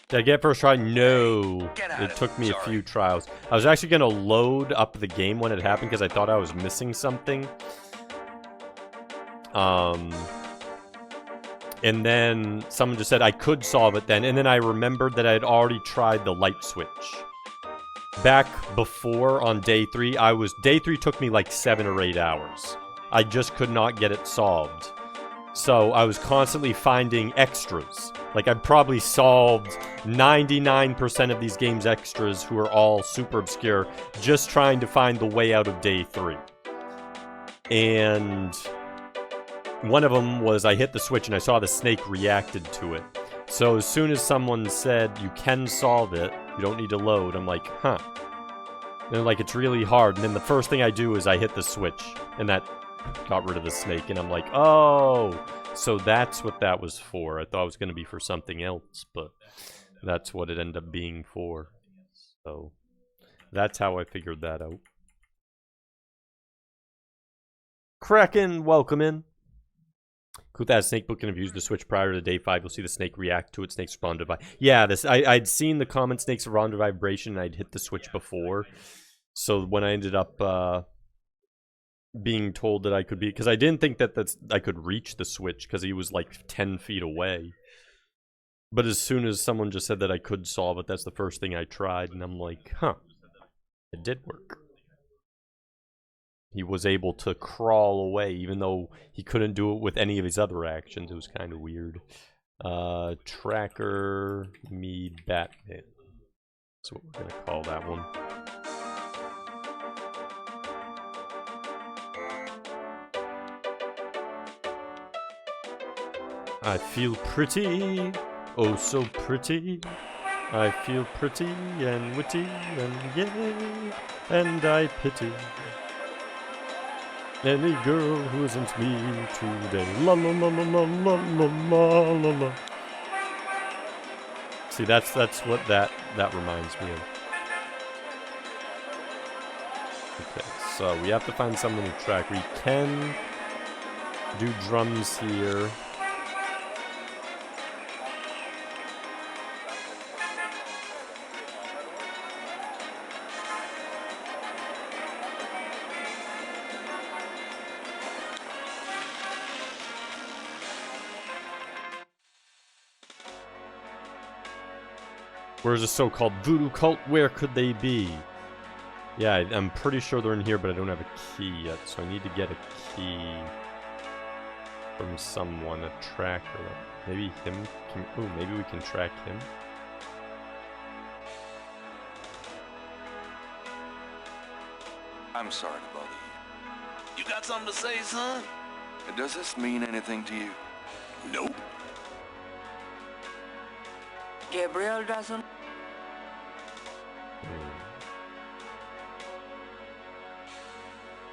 Did I get first try? No. It took me a few trials. I was actually going to load up the game when it happened because I thought I was missing something. And then someone just said I could solve it then. And then I remembered that I had already tried the light switch. Back before on day 3, day 3 took me like 7 or 8 hours. I just could not get it solved. So I was constantly finding extras. Like, I've probably solved 99% of these games' extras, who are all super obscure, just trying to find the way out of day 3. And one of them was I hit the switch and I saw the snake reacted to it. So as soon as someone said, you can solve it, you don't need to load, I'm like, huh. And they're like, it's really hard. And then the first thing I do is I hit the switch. And that got rid of the snake, and I'm like, oh, so that's what that was for. I thought it was going to be for something else, but that's what it ended up being for. So that's how I figured that out. Kraken, welcome in. With that snake book, and if you use the switch prior to day 5, you'll see the snake react to it. Snakes respond to vibration. Yeah, I'd seen the comment snakes respond to vibration, and I'd hit the switch before. So when I ended up being told that I could be, because I didn't think that I could reach the switch because he was like 10 feet away. But as soon as someone just said that I could solve it, that's the first thing I tried, and I'm like, huh, it did work. He was able to crawl away, even though he couldn't do it with any of his other actions. It was kind of weird. Tracker me Batman. That's what we're gonna call that one. I feel pretty, oh so pretty. I feel pretty and witty and gay, and I pity any girl who isn't me today. La la la la la la la la la. See, that's what that reminds me of. Okay, so we have to find someone to track. We can do drums here. Where's the so-called voodoo cult? Where could they be? Yeah, I'm pretty sure they're in here, but I don't have a key yet, so I need to get a key from someone, a tracker. Maybe him? Ooh, maybe we can track him. I'm sorry to bother you. You got something to say, son? Does this mean anything to you? Nope. Gabriel doesn't.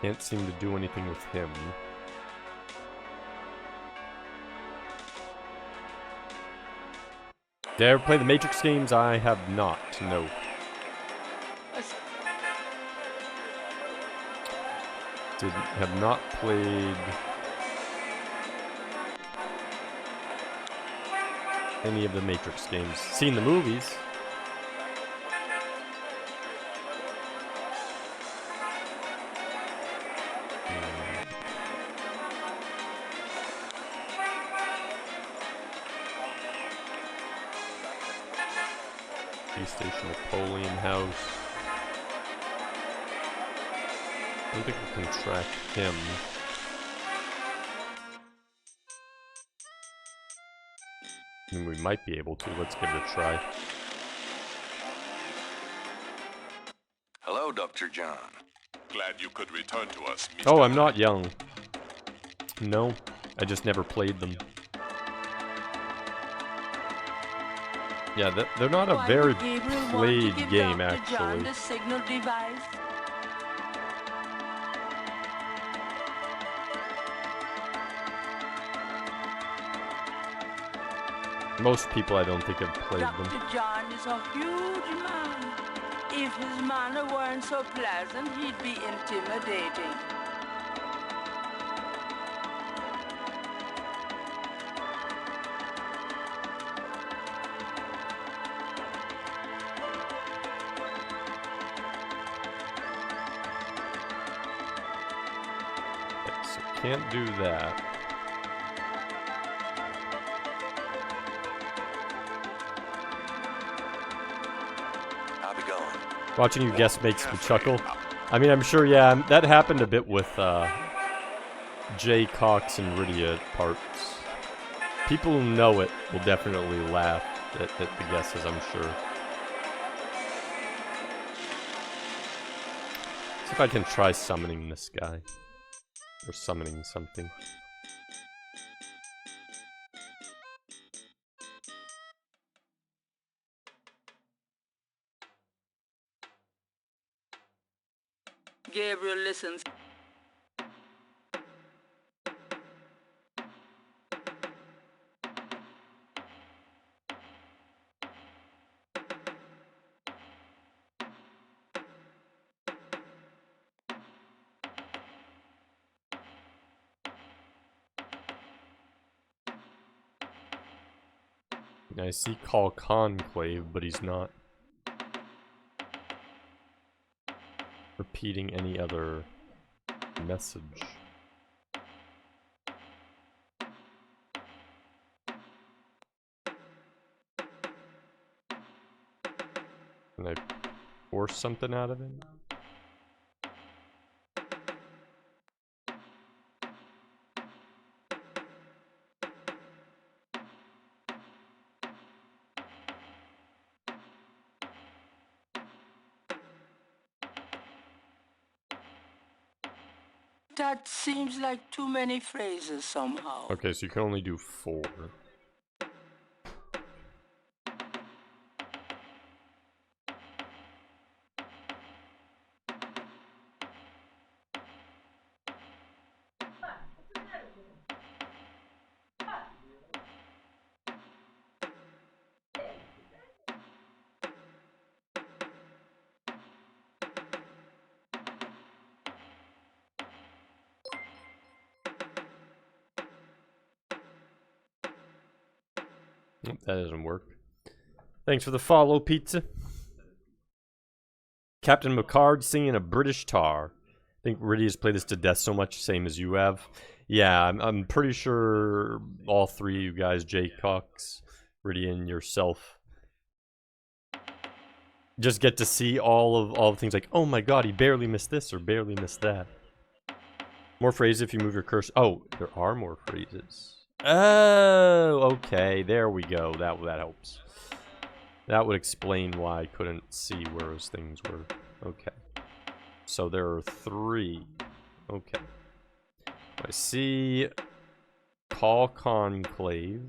Can't seem to do anything with him. Did I ever play the Matrix games? I have not, no. Have not played any of the Matrix games. Seen the movies. Station Napoleon House. I don't think we can track him. I mean, we might be able to. Let's give it a try. Hello, Dr. John. Glad you could return to us, Mr. Oh, I'm not young. No, I just never played them. Yeah, they're not a very played game, actually. The signal device? Most people, I don't think, have played them. Dr. John is a huge man. If his manner weren't so pleasant, he'd be intimidating. So can't do that. I'll be going. Watching you guess makes me chuckle. I mean, I'm sure, yeah, that happened a bit with Jay Cox and Rydia parts. People who know it will definitely laugh at the guesses, I'm sure. See if I can try summoning this guy. Or summoning something. Gabriel listens. I see call conclave, but he's not repeating any other message. Can I force something out of him? That seems like too many phrases somehow. Okay, so you can only do 4. Nope, that doesn't work. Thanks for the follow, pizza. Captain Picard singing a British tar. I think Rydia's played this to death so much, same as you have. Yeah, I'm pretty sure all 3 of you guys, Jay Cox, Rydia, and yourself, just get to see all the things like, oh my god, he barely missed this or barely missed that. More phrases if you move your cursor. Oh, there are more phrases. Oh, okay, there we go. That helps. That would explain why I couldn't see where those things were. Okay. So there are 3. Okay. I see Call Conclave.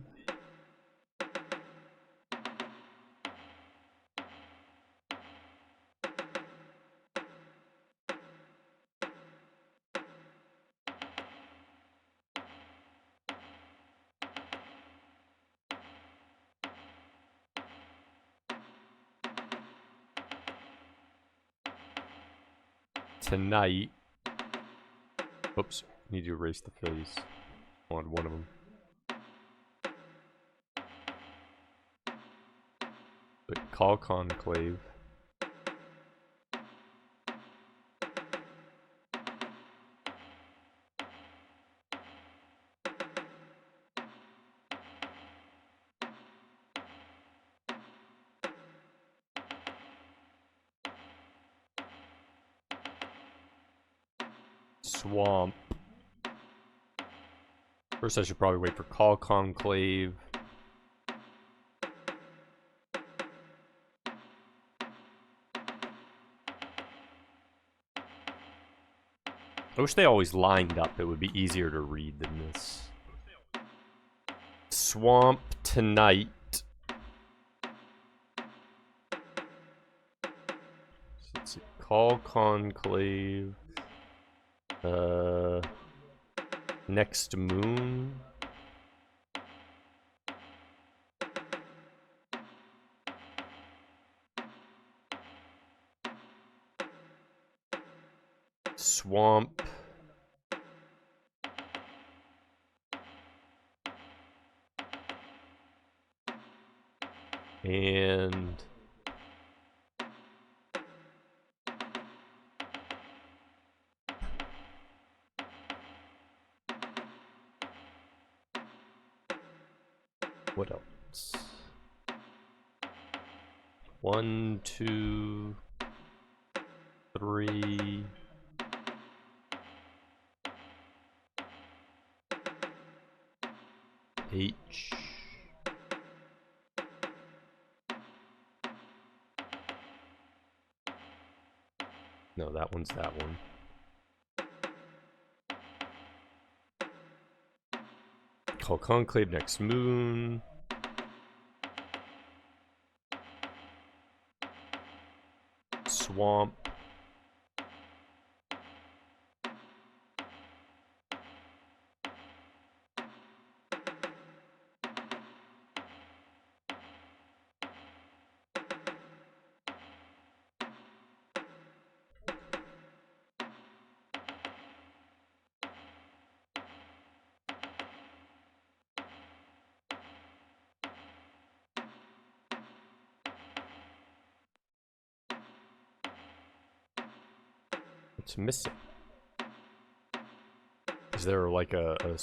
Tonight. Oops, need to erase the phase on one of them. But Call Conclave. Swamp. First, I should probably wait for Call Conclave. I wish they always lined up. It would be easier to read than this. Swamp tonight. So let's see. Call Conclave. Next moon. Swamp. And what else? 1, 2, 3. H. No, that one's that one. Call Conclave next moon. Swamp. What's missing? Is there like a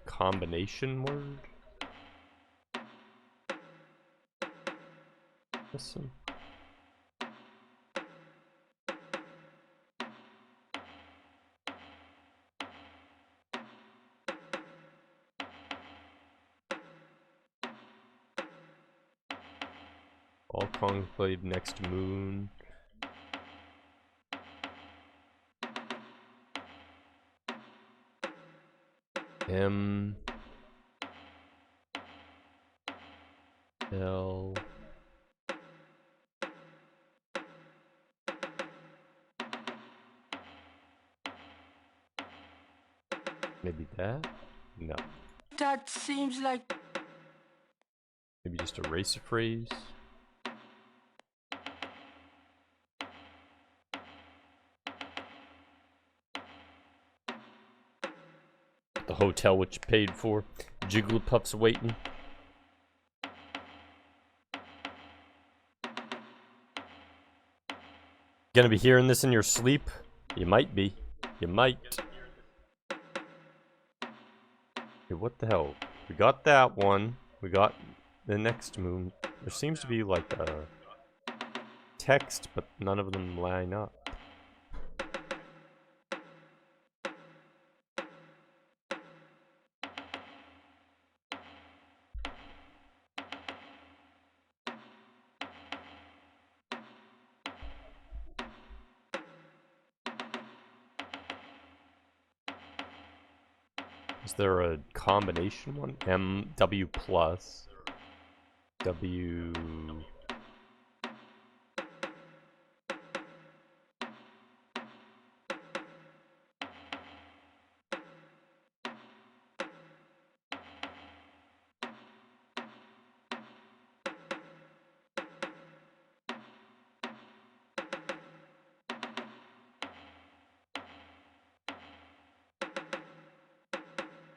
combination word? Missing? All Conclave next moon. M L maybe that? No. That seems like Maybe just erase a phrase. The hotel which you paid for. Jigglypuff's waiting. Gonna be hearing this in your sleep? You might be. You might. Okay, what the hell? We got that one. We got the next moon. There seems to be like a text, but none of them line up. Is there a combination one? MW plus W.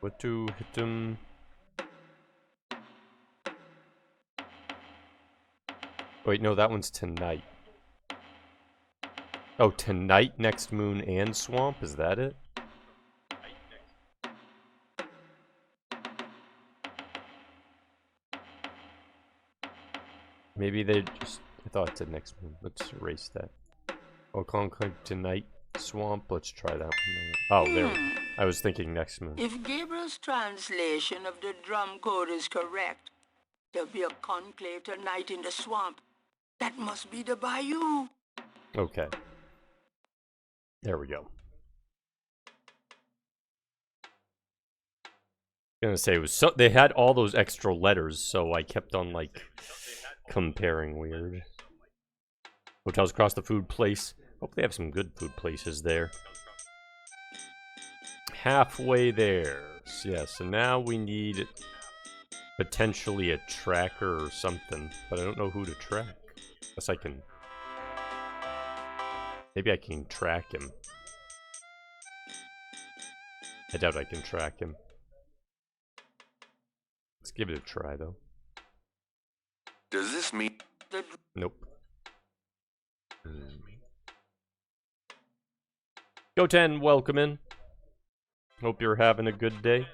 What to hit them? Wait, no, that one's tonight. Oh, tonight, next moon, and swamp? Is that it? Maybe they just... I thought it said next moon. Let's erase that. Oh, Conclave tonight, swamp. Let's try that one. Oh, there we go. I was thinking next moon. If Gabriel's translation of the drum code is correct, there'll be a conclave tonight in the swamp. That must be the bayou. Okay. There we go. Gonna say it was so they had all those extra letters, so I kept on like comparing weird. Hotels across the food place. Hope they have some good food places there. Halfway there. Yeah, so now we need potentially a tracker or something, but I don't know who to track. Unless I can... Maybe I can track him. I doubt I can track him. Let's give it a try, though. Does this mean... Nope. Go 10, welcome in. Hope you're having a good day.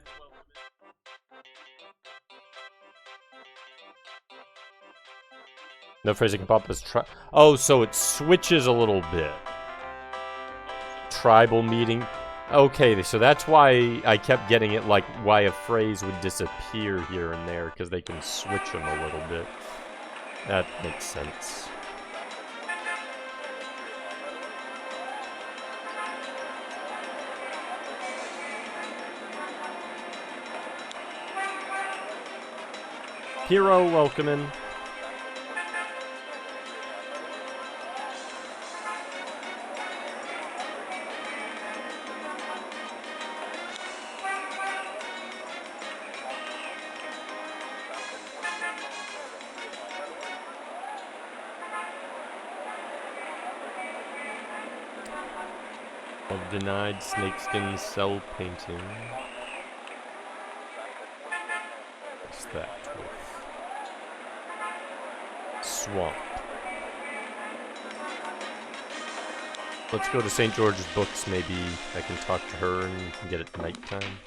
No phrase I can pop as tri- Oh, so it switches a little bit. Tribal meeting. Okay, so that's why I kept getting it, like, why a phrase would disappear here and there, because they can switch them a little bit. That makes sense. Hero, welcome in. Denied snakeskin cell painting. What's that? Swamp. Let's go to St. George's Books. Maybe I can talk to her and we can get it nighttime.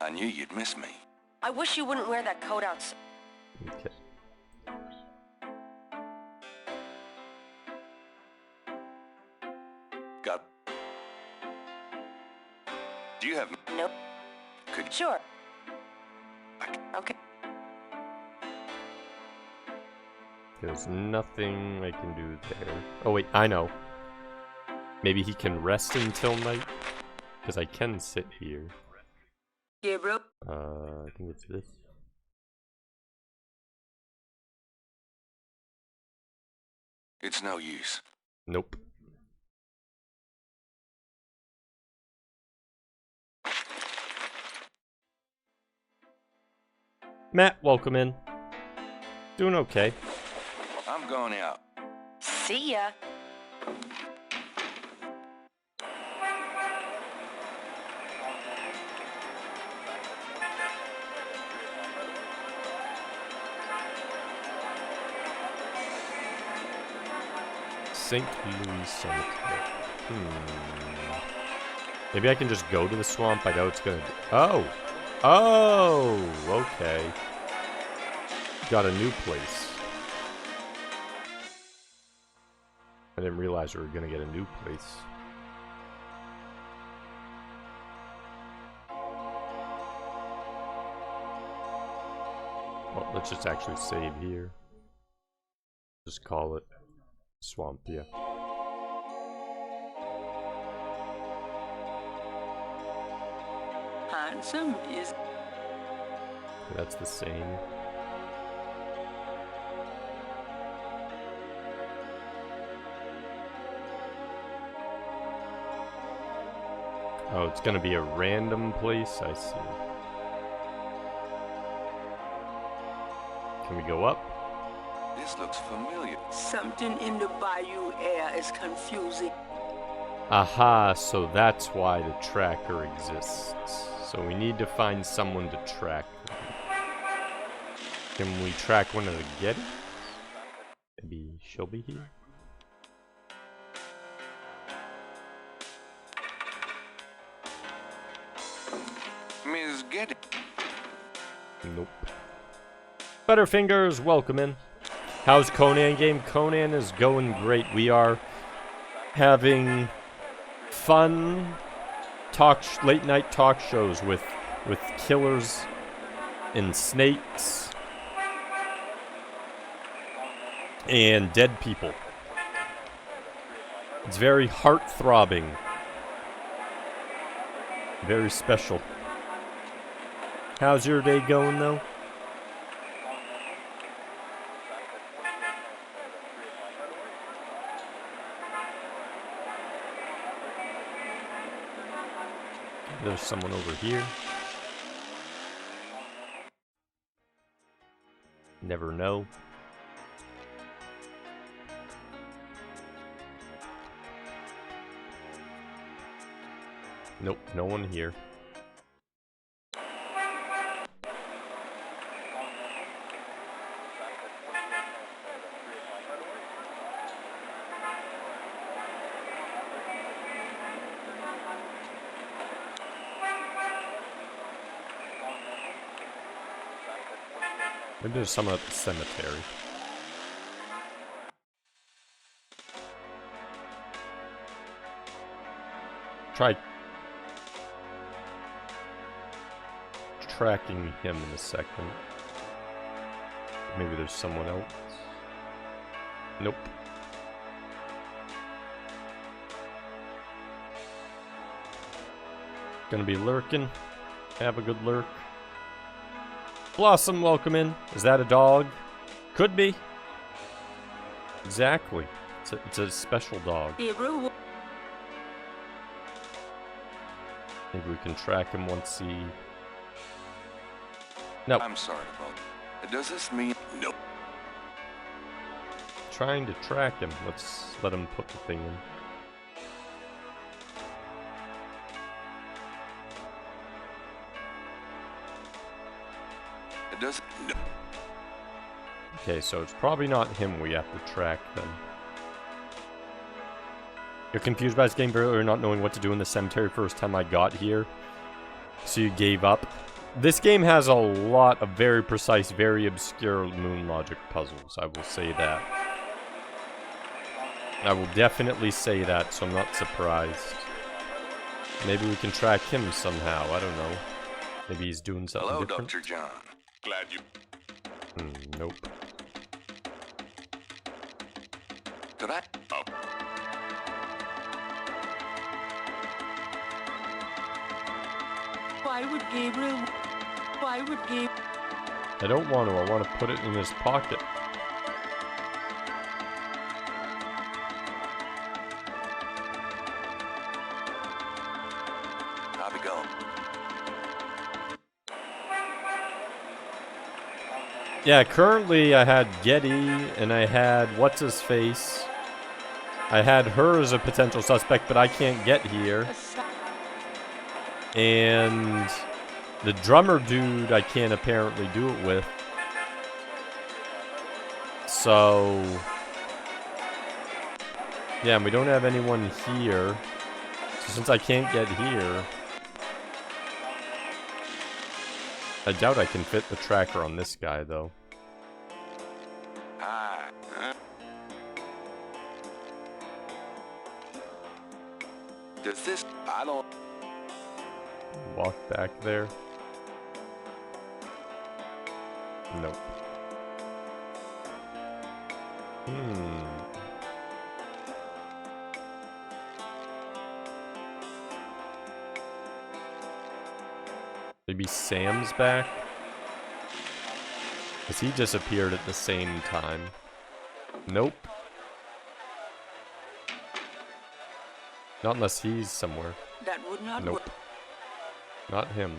I knew you'd miss me. I wish you wouldn't wear that coat outside. Okay. Got... Do you have... Nope. Could... Sure. Okay. There's nothing I can do there. Oh wait, I know. Maybe he can rest until night? Because I can sit here. Gabriel? I think it's this. It's no use. Nope. Matt, welcome in. Doing okay. I'm going out. See ya. St. Louis Cemetery. Maybe I can just go to the swamp. I know it's gonna... Oh! Oh! Okay. Got a new place. I didn't realize we were gonna get a new place. Well, let's just actually save here. Just call it Swampia. And handsome is... That's the same. Oh, it's gonna be a random place, I see. Can we go up? This looks familiar. Something in the bayou air is confusing. Aha, so that's why the tracker exists. So we need to find someone to track them. Can we track one of the Gettys? Maybe she'll be here? Ms. Getty. Nope. Butterfingers, welcome in. How's Conan game? Conan is going great. We are having fun late night talk shows with killers and snakes and dead people. It's very heart-throbbing. Very special. How's your day going, though? There's someone over here. Never know. Nope, no one here. Maybe there's someone at the cemetery. Try tracking him in a second. Maybe there's someone else. Nope. Gonna be lurking. Have a good lurk. Blossom, welcome in. Is that a dog? Could be. Exactly. It's a special dog. Gabriel, Maybe we can track him once he... Nope. I'm sorry about that. Does this mean... Nope. Trying to track him. Let's let him put the thing in. It does... No. Okay, so it's probably not him we have to track then. You're confused by this game or not knowing what to do in the cemetery first time I got here, so you gave up. This game has a lot of very precise, very obscure moon logic puzzles, I will say that. I will definitely say that, so I'm not surprised. Maybe we can track him somehow, I don't know. Maybe he's doing something Hello, different. Dr. John. Glad you... Nope. Could I... Oh, why would Gabriel... Why would Gabriel... I don't want to, I want to put it in his pocket. I'll be going. Yeah, currently I had Getty, and I had what's-his-face. I had her as a potential suspect, but I can't get here. And the drummer dude I can't apparently do it with. So... yeah, and we don't have anyone here. So since I can't get here... I doubt I can fit the tracker on this guy, though. Hi. Huh? Does this... I don't... Walk back there. Nope. Maybe Sam's back? Because he disappeared at the same time. Nope. Not unless he's somewhere. That would not Nope. work. Not him.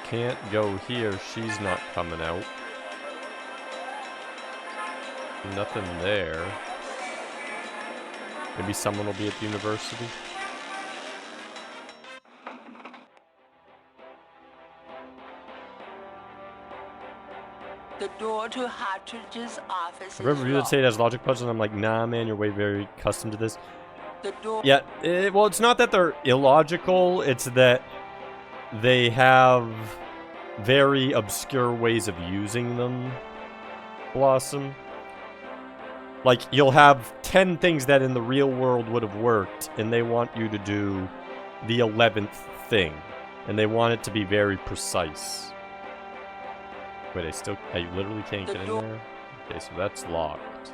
Can't go here. She's not coming out. Nothing there. Maybe someone will be at the university. The door to Hartridge's office I remember you would locked. say it has logic puzzles, and I'm like, nah, man, you're way very accustomed to this. The door. Yeah, well, it's not that they're illogical, it's that they have very obscure ways of using them, Blossom. Like, you'll have 10 things that in the real world would have worked, and they want you to do the 11th thing. And they want it to be very precise. Wait, I literally can't get in there? Okay, so that's locked.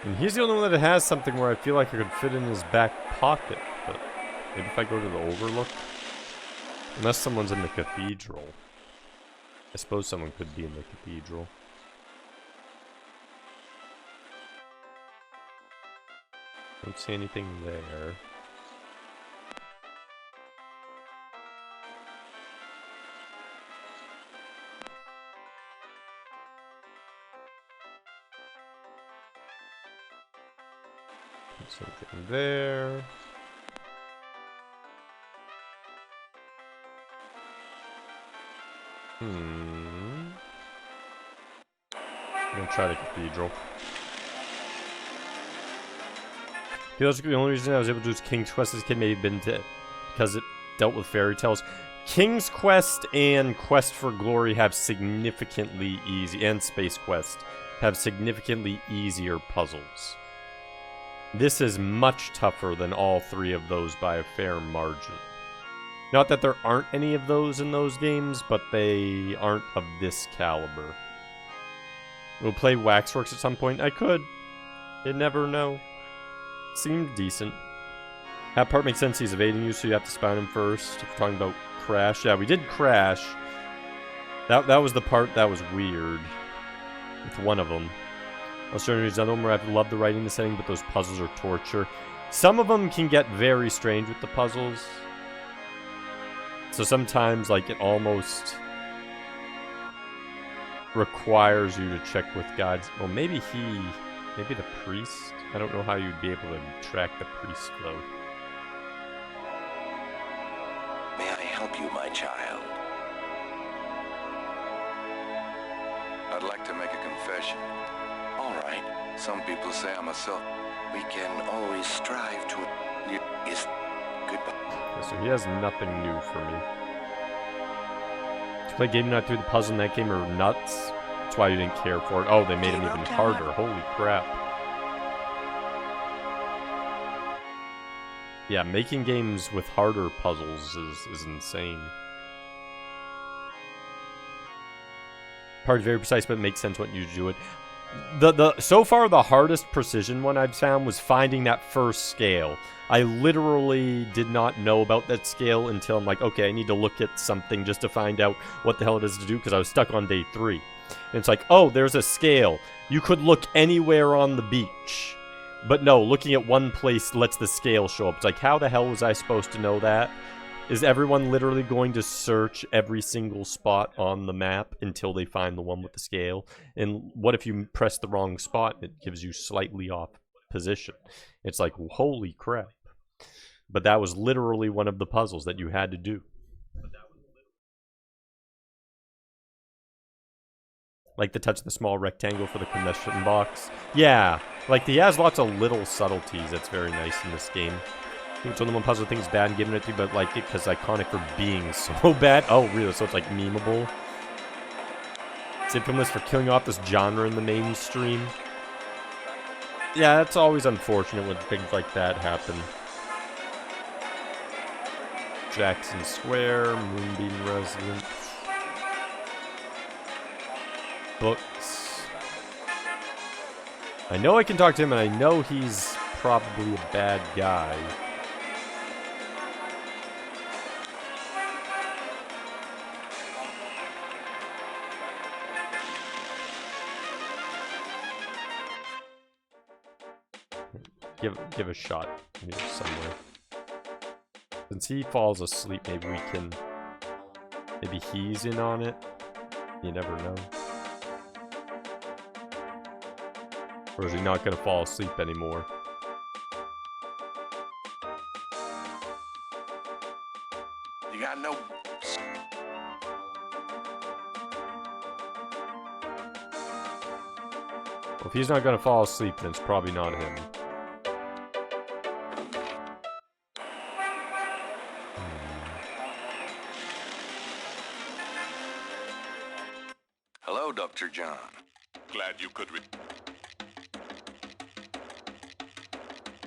And he's the only one that has something where I feel like I could fit in his back pocket, but maybe if I go to the Overlook? Unless someone's in the cathedral. I suppose someone could be in the cathedral. Don't see anything there. Something there. I'm gonna try the cathedral. Theoretically, the only reason I was able to do King's Quest as a kid may have been because it dealt with fairy tales. King's Quest and Quest for Glory have significantly easy, and Space Quest have significantly easier puzzles. This is much tougher than all three of those by a fair margin. Not that there aren't any of those in those games, but they aren't of this caliber. We'll play Waxworks at some point. I could. You'd never know. Seemed decent. That part makes sense. He's evading you, so you have to spawn him first. If you're talking about Crash. Yeah, we did Crash. That was the part that was weird. With one of them. I'll show you another one where I love the writing in the setting, but those puzzles are torture. Some of them can get very strange with the puzzles. So sometimes, like, it almost requires you to check with guides. Well, maybe maybe the priest? I don't know how you'd be able to track the priest, though. May I help you, my child? I'd like to make a confession. All right. Some people say I'm a self. We can always strive to... Is goodbye. Okay, so he has nothing new for me. To play Game Not through the puzzle in that game are nuts. That's why you didn't care for it. Oh, they made him even harder. Holy crap. Yeah, making games with harder puzzles is insane. Part is very precise, but it makes sense when you do it. So far, the hardest precision one I've found was finding that first scale. I literally did not know about that scale until I'm like, okay, I need to look at something just to find out what the hell it is to do, because I was stuck on day 3. And it's like, oh, there's a scale. You could look anywhere on the beach. But no, looking at one place lets the scale show up. It's like, how the hell was I supposed to know that? Is everyone literally going to search every single spot on the map until they find the one with the scale? And what if you press the wrong spot and it gives you slightly off position? It's like, holy crap. But that was literally one of the puzzles that you had to do. Like the touch of the small rectangle for the commission box. Yeah, like he has lots of little subtleties that's very nice in this game. It's one of the puzzle things bad and giving it to you, but like it because iconic for being so bad. Oh, really? So it's like memeable. It's infamous for killing off this genre in the mainstream. Yeah, that's always unfortunate when things like that happen. Jackson Square, Moonbeam Residence. Books. I know I can talk to him, and I know he's probably a bad guy. Give a shot here somewhere. Since he falls asleep, maybe we can... Maybe he's in on it. You never know. Or is he not gonna fall asleep anymore? You got no... Well, if he's not gonna fall asleep, then it's probably not him. Hello, Dr. John. Glad you could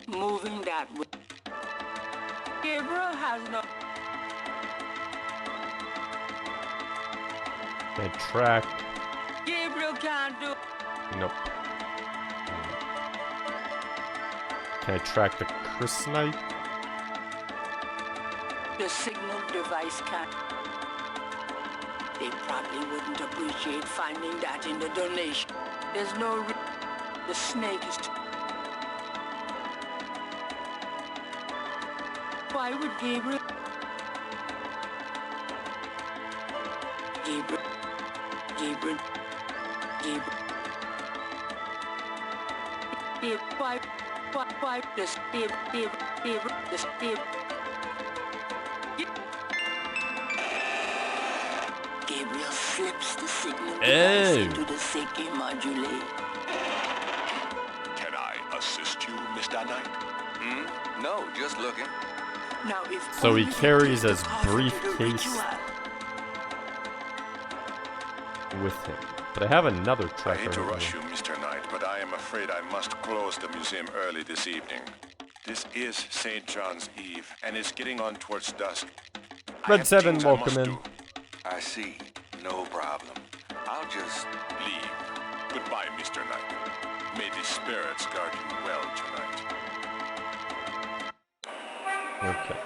Moving that way. Gabriel has no... Can I track? Gabriel can't do... Nope. Can I track the Chrysanite? The signal device can't... They probably wouldn't appreciate finding that in the donation. There's no... The snake is... Why would Gabriel... Gabriel... Gabriel... Why this... Gabriel slips the signal device into the Seiki modulator. Can I assist you, Mr. Knight? No, just looking. Now, if So he only carries the his coffee to the briefcase ritual. with him. But I have another I tracker. hate to right rush here. you, Mr. Knight, but I am afraid I must close the museum early this evening. This is St. John's Eve, and it's getting on towards dusk. I Red have 7, things I welcome must in. do. I see. No problem. I'll just... Leave. Goodbye, Mr. Knight. May the spirits guard you well tonight. Okay.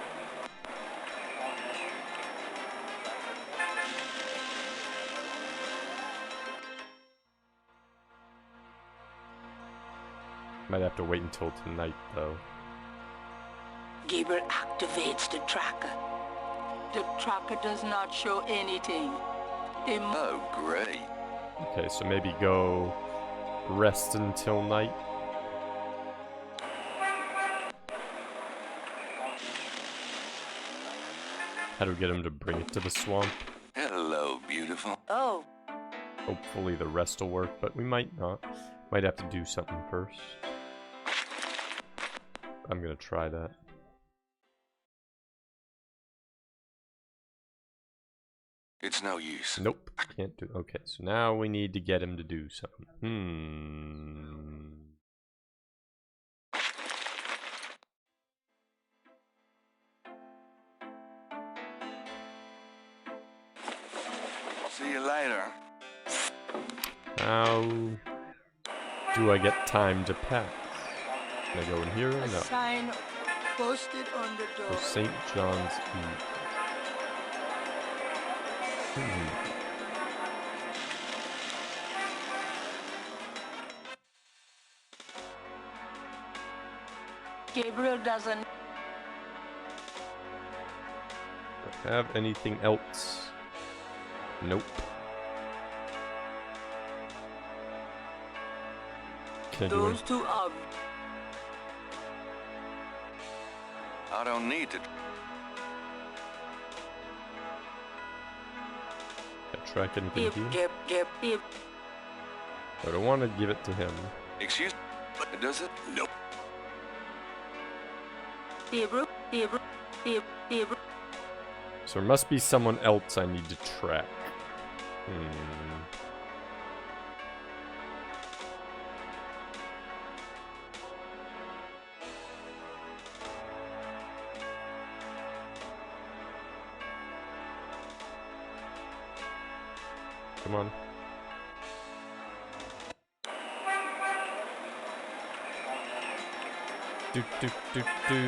Might have to wait until tonight, though. Gabriel activates the tracker. The tracker does not show anything. They Oh, great. Okay, so maybe go rest until night. How do we get him to bring it to the swamp? Hello, beautiful. Oh, Hopefully the rest will work, but we might not. Might have to do something first. I'm gonna try that. It's no use. Nope, can't do. Okay, so now we need to get him to do something. See you later. How do I get time to pass? Can I go in here or A no? sign posted on the door. For St. John's Eve. Gabriel doesn't. Do I have anything else? Nope. Can I do Those two are. I don't need to... track anything here? If I don't want to give it to him. Excuse... Does it? No. Gabriel, So there must be someone else I need to track. Come on. Do do do do.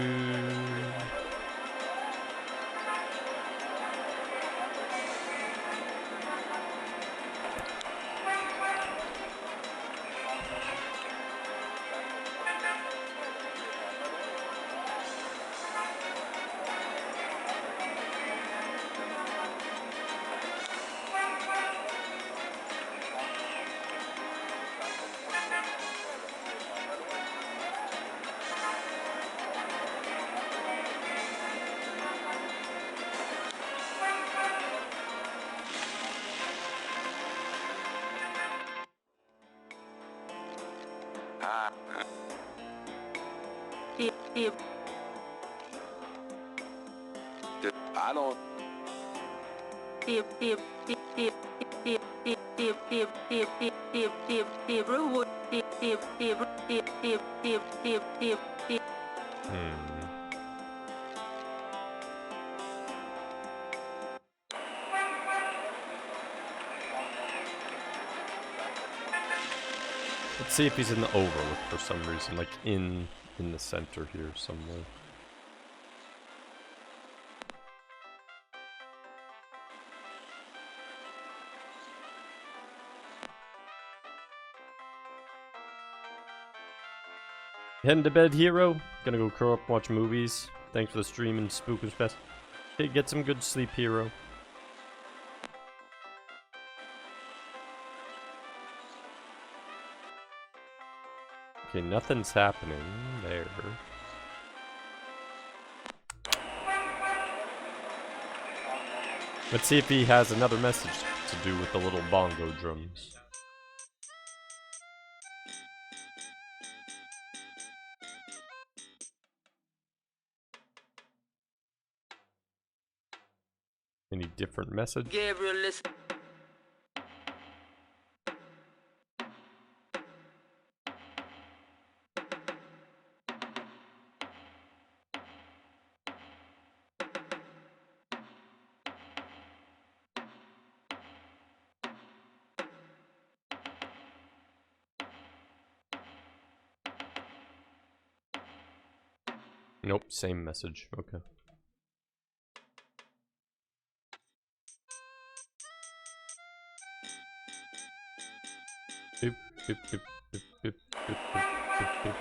I don't. Let's see if he's in the overlook for some reason, like in the center here somewhere. Heading to bed, hero? Gonna go curl up, watch movies. Thanks for the stream and Spookers Fest. Okay, get some good sleep, hero. Okay, nothing's happening there. Let's see if he has another message to do with the little bongo drums. Any different message? Gabriel, listen. Nope, same message. Okay. Boop, boop, boop, boop, boop, boop, boop, boop, boop.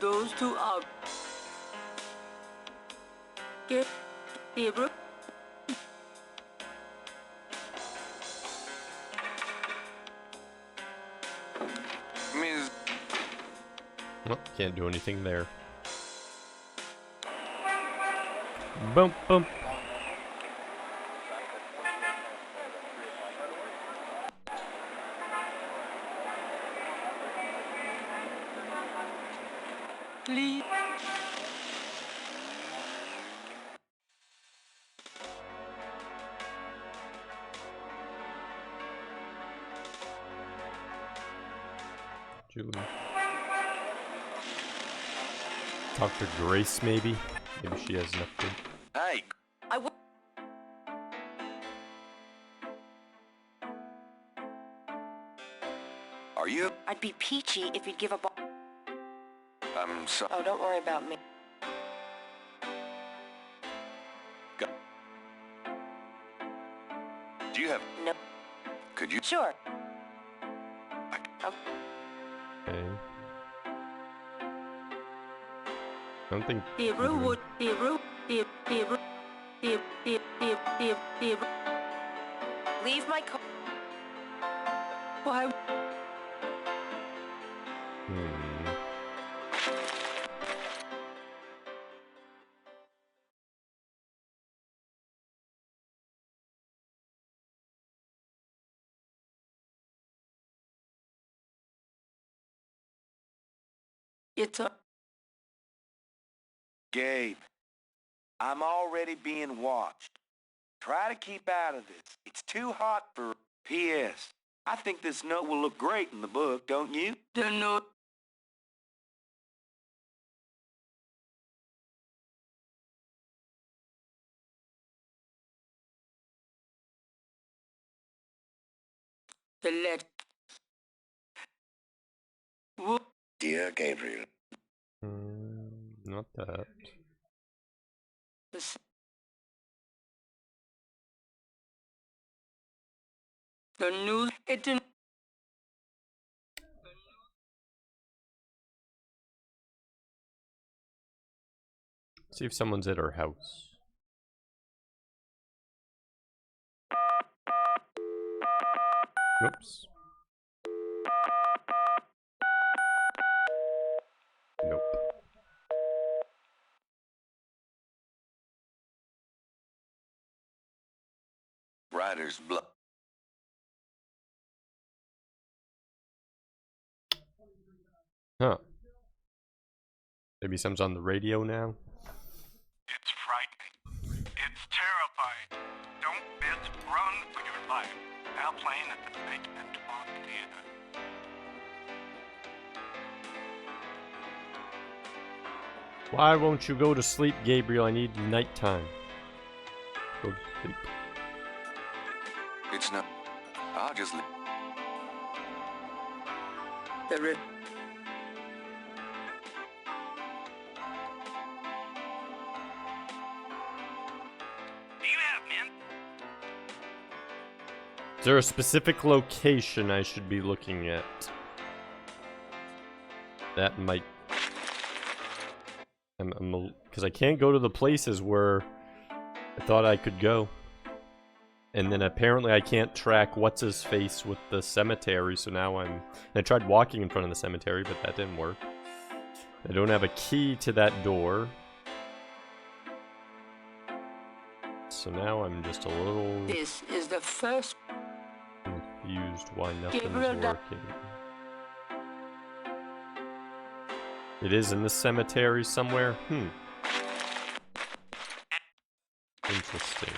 Those two are Gabriel. Ms. Well, can't do anything there. Bump, bump. Please. Julie. Talk to Grace, maybe? Maybe she has enough to... Hey, Are you? I'd be peachy if you'd give up all... I'm sorry. Oh, don't worry about me. Do you have? No. Could you? Sure. Okay. I don't think... Gabriel would. Gabriel. Leave my car. Why? Hmm. It's a... Gabe, I'm already being watched. Try to keep out of this. It's too hot for... P.S. I think this note will look great in the book, don't you? The note. The letter. Dear Gabriel, Not that. The news. It didn't. See if someone's at her house. Oops. Nope. writer's block. Huh. Maybe someone's on the radio now? It's frightening. It's terrifying. Don't miss. Run for your life. Now playing at the Big and Talk Theater. Why won't you go to sleep, Gabriel? I need nighttime. Go to sleep. It's not. I'll just leave. The rip. Do you have men? Is there a specific location I should be looking at? That might... Because I can't go to the places where I thought I could go. And then apparently I can't track what's-his-face with the cemetery, so now I'm... And I tried walking in front of the cemetery, but that didn't work. I don't have a key to that door. So now I'm just a little This is the first. confused why nothing's Gabriel, working. It is in the cemetery somewhere? Interesting.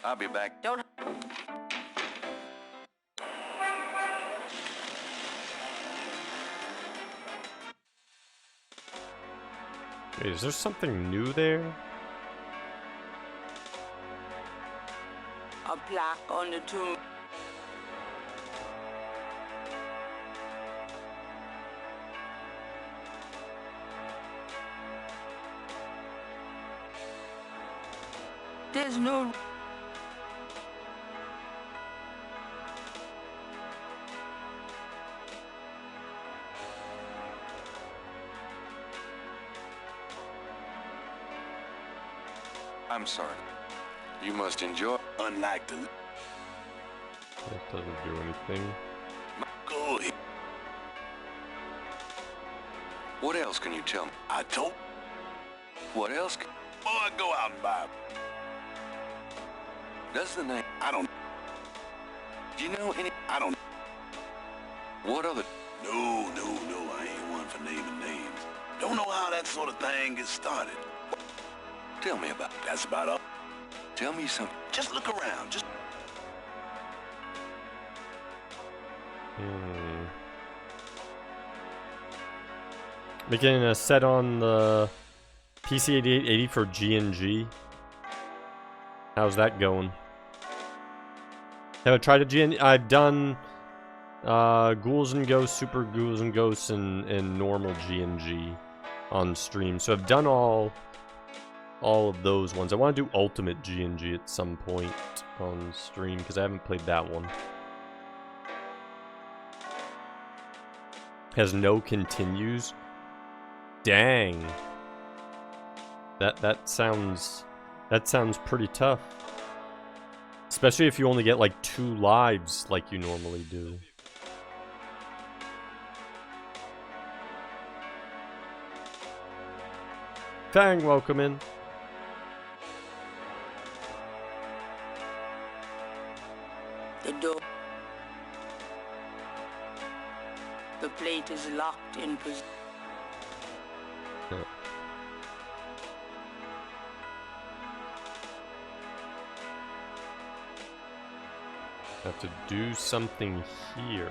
I'll be back. Don't. Wait, is there something new there? A plaque on the tomb. There's no... I'm sorry. You must enjoy. Unlike the... That doesn't do anything. Go ahead. What else can you tell me? I told... What else? Boy, go out and buy... Does the name? I don't... Do you know any? I don't... What other? No, I ain't one for naming names. Don't know how that sort of thing gets started. Tell me about. That's about all. Tell me something. Just look around, just... Making a set on the PC8880 for G&G. How's that going? Have I tried a G&G? I've done Ghouls and Ghosts, Super Ghouls and Ghosts, and normal G&G on stream. So I've done all of those ones. I want to do Ultimate G&G at some point on stream because I haven't played that one. Has no continues. Dang. That sounds pretty tough. Especially if you only get like 2 lives like you normally do. Fang, welcome in. The door. The plate is locked in position. Have to do something here.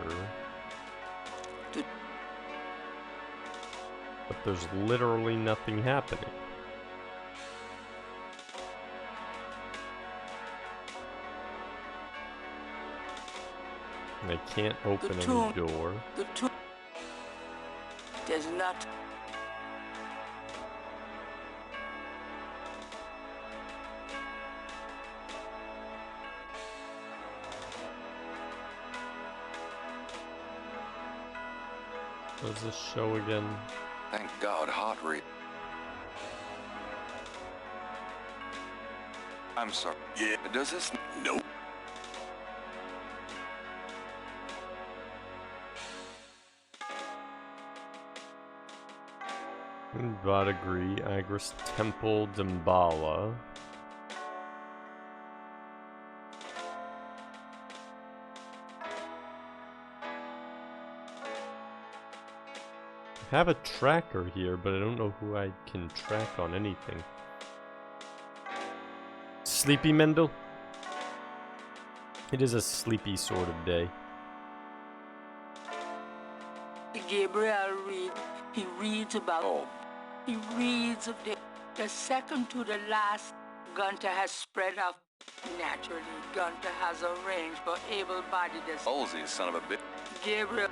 But there's literally nothing happening. And I can't open any door. The tomb. There's not. What does this show again? Thank God, heart rate. I'm sorry. Yeah, does this? Nope. Vadagri, Agris Temple, Dambala. I have a tracker here, but I don't know who I can track on anything. Sleepy Mendel? It is a sleepy sort of day. Gabriel reads about. He reads of the second to the last. Gunter has spread out. Naturally, Gunter has arranged for able-bodied. Halsey, son of a bitch. Gabriel.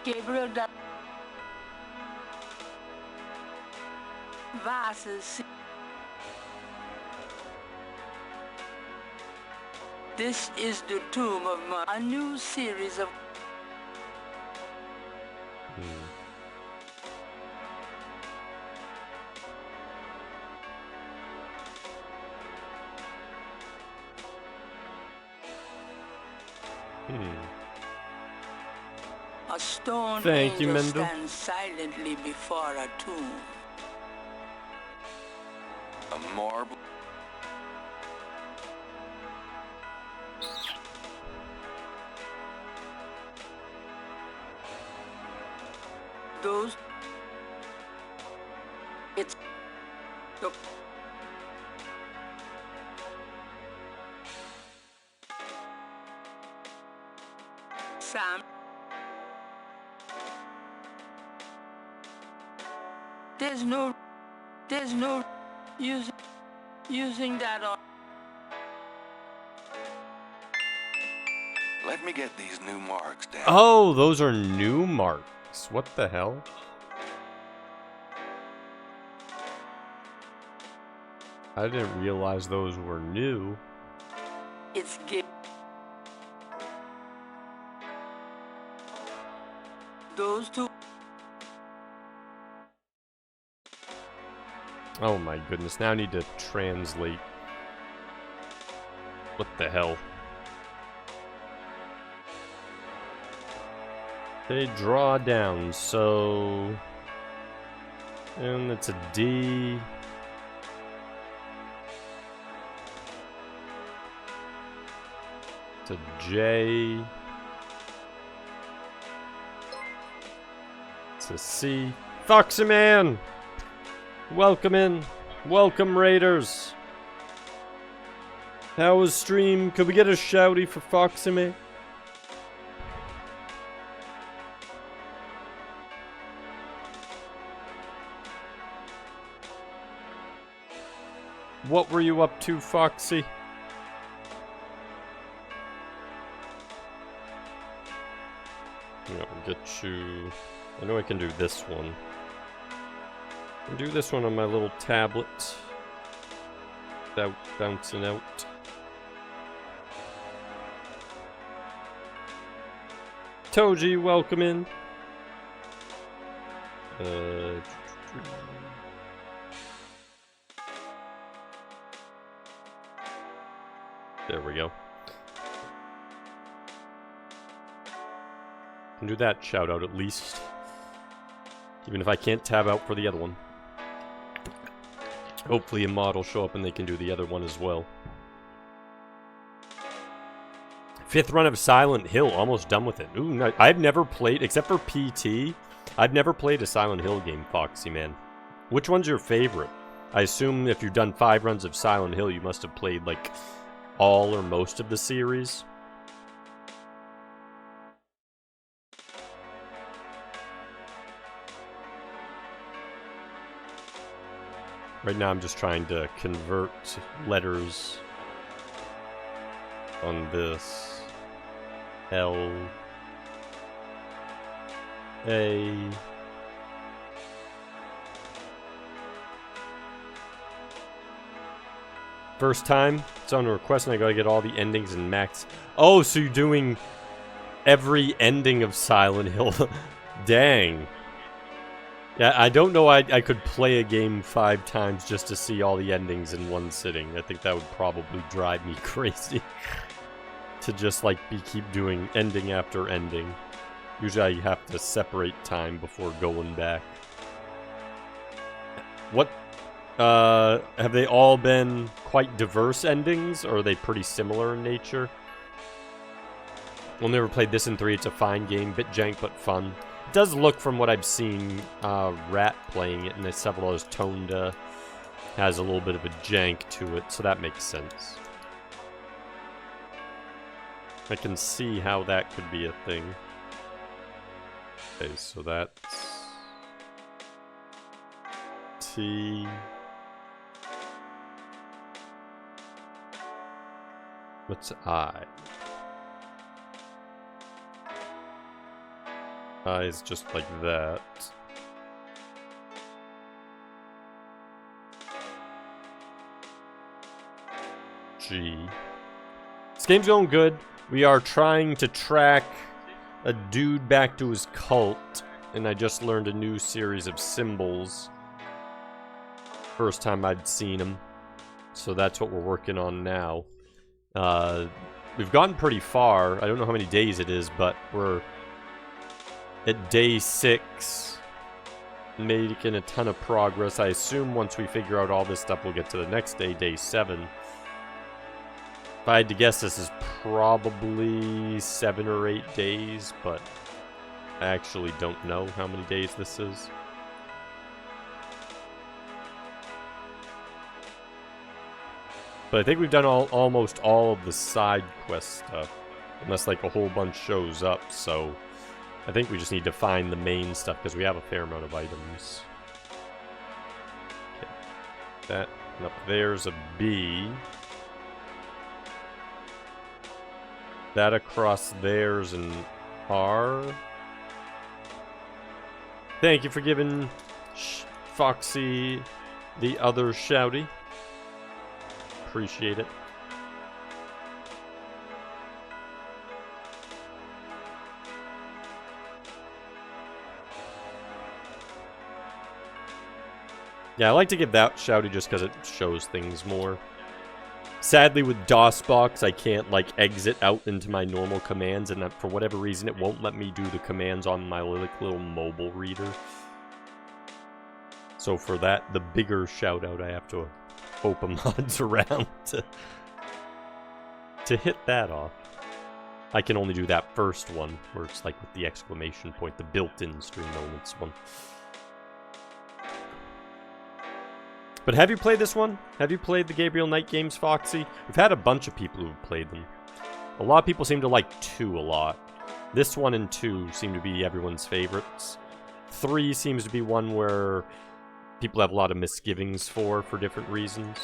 Gabriel does vases. This is the tomb of a new series of. A stone Thank you, angel Mendel. stands silently before a tomb. A marble. Those. It's. The. Sam. There's no using that on. Let me get these new marks down. Oh, those are new marks. What the hell? I didn't realize those were new. It's those two. Oh my goodness, now I need to translate. What the hell? They draw down, so... And it's a D. It's a J. It's a C. Foxy Man! Welcome in. Welcome, Raiders. How was stream? Could we get a shouty for Foxy Man? What were you up to, Foxy? I'll get you... I know I can do this one. I'll do this one on my little tablet. Without bouncing out. Toji, welcome in. There we go. Can do that shout out at least. Even if I can't tab out for the other one. Hopefully a mod will show up and they can do the other one as well. 5th run of Silent Hill, almost done with it. Ooh, no, I've never played, except for PT, I've never played a Silent Hill game, Foxy Man. Which one's your favorite? I assume if you've done 5 runs of Silent Hill, you must have played, like, all or most of the series. Right now I'm just trying to convert letters on this. L A First time, it's on a request and I gotta get all the endings and max. Oh, so you're doing every ending of Silent Hill. Dang. Yeah, I don't know I could play a game 5 times just to see all the endings in one sitting. I think that would probably drive me crazy. To just, like, keep doing ending after ending. Usually I have to separate time before going back. What, have they all been quite diverse endings, or are they pretty similar in nature? We'll never played this in 3, it's a fine game, bit jank but fun. It does look, from what I've seen, Rat playing it, and there's several others, Tonda has a little bit of a jank to it, so that makes sense. I can see how that could be a thing. Okay, so that's T. What's I? I is just like that. G. This game's going good. We are trying to track a dude back to his cult, and I just learned a new series of symbols. First time I'd seen them. So that's what we're working on now. We've gotten pretty far. I don't know how many days it is, but we're at day 6, making a ton of progress. I assume once we figure out all this stuff, we'll get to the next day, day 7. If I had to guess, this is probably 7 or 8 days, but I actually don't know how many days this is. But I think we've done almost all of the side quest stuff, unless like a whole bunch shows up, so I think we just need to find the main stuff, because we have a fair amount of items. Okay. That, and up there's a B. That across there's an R. Thank you for giving Foxy the other shouty. Appreciate it. Yeah, I like to give that shouty just because it shows things more. Sadly, with DOSBox, I can't, like, exit out into my normal commands, and for whatever reason, it won't let me do the commands on my little mobile reader. So for that, the bigger shout-out, I have to hope a mod's around to hit that off. I can only do that first one, where it's, like, with the exclamation point, the built-in stream moments one. But have you played this one? Have you played the Gabriel Knight games, Foxy? We've had a bunch of people who've played them. A lot of people seem to like 2 a lot. This one and 2 seem to be everyone's favorites. 3 seems to be one where people have a lot of misgivings for different reasons.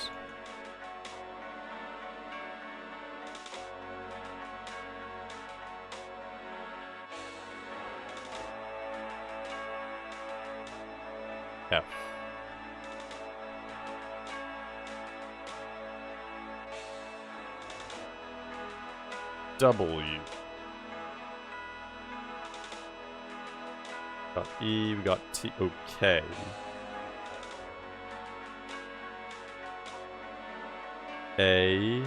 F. W. Got E, we got T. Okay. A.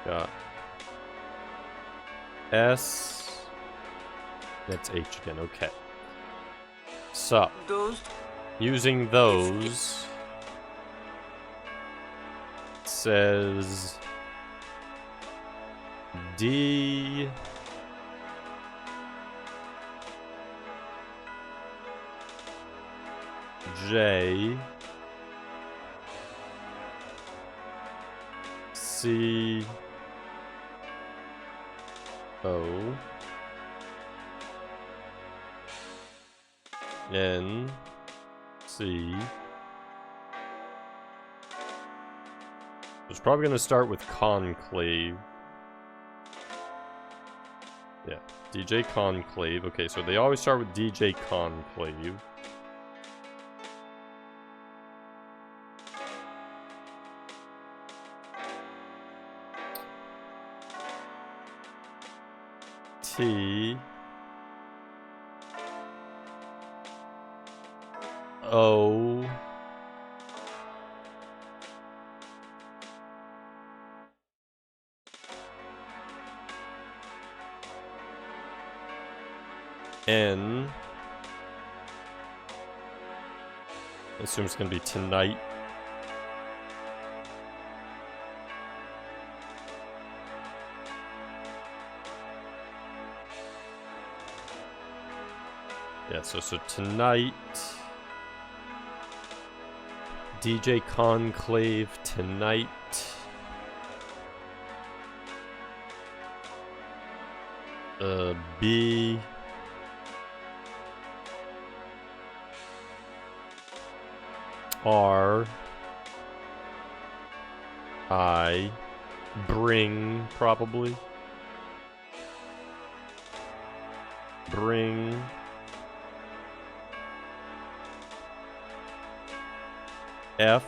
Got S. That's H again, okay. So, Those using those, it says D. J. C. O. N. C. It's probably going to start with Conclave. Yeah, DJ Conclave. Okay, so they always start with DJ Conclave. T. O. N. I assume it's gonna be tonight. Yeah, so tonight. DJ Conclave tonight. B. R. I. Bring, probably. Bring. F.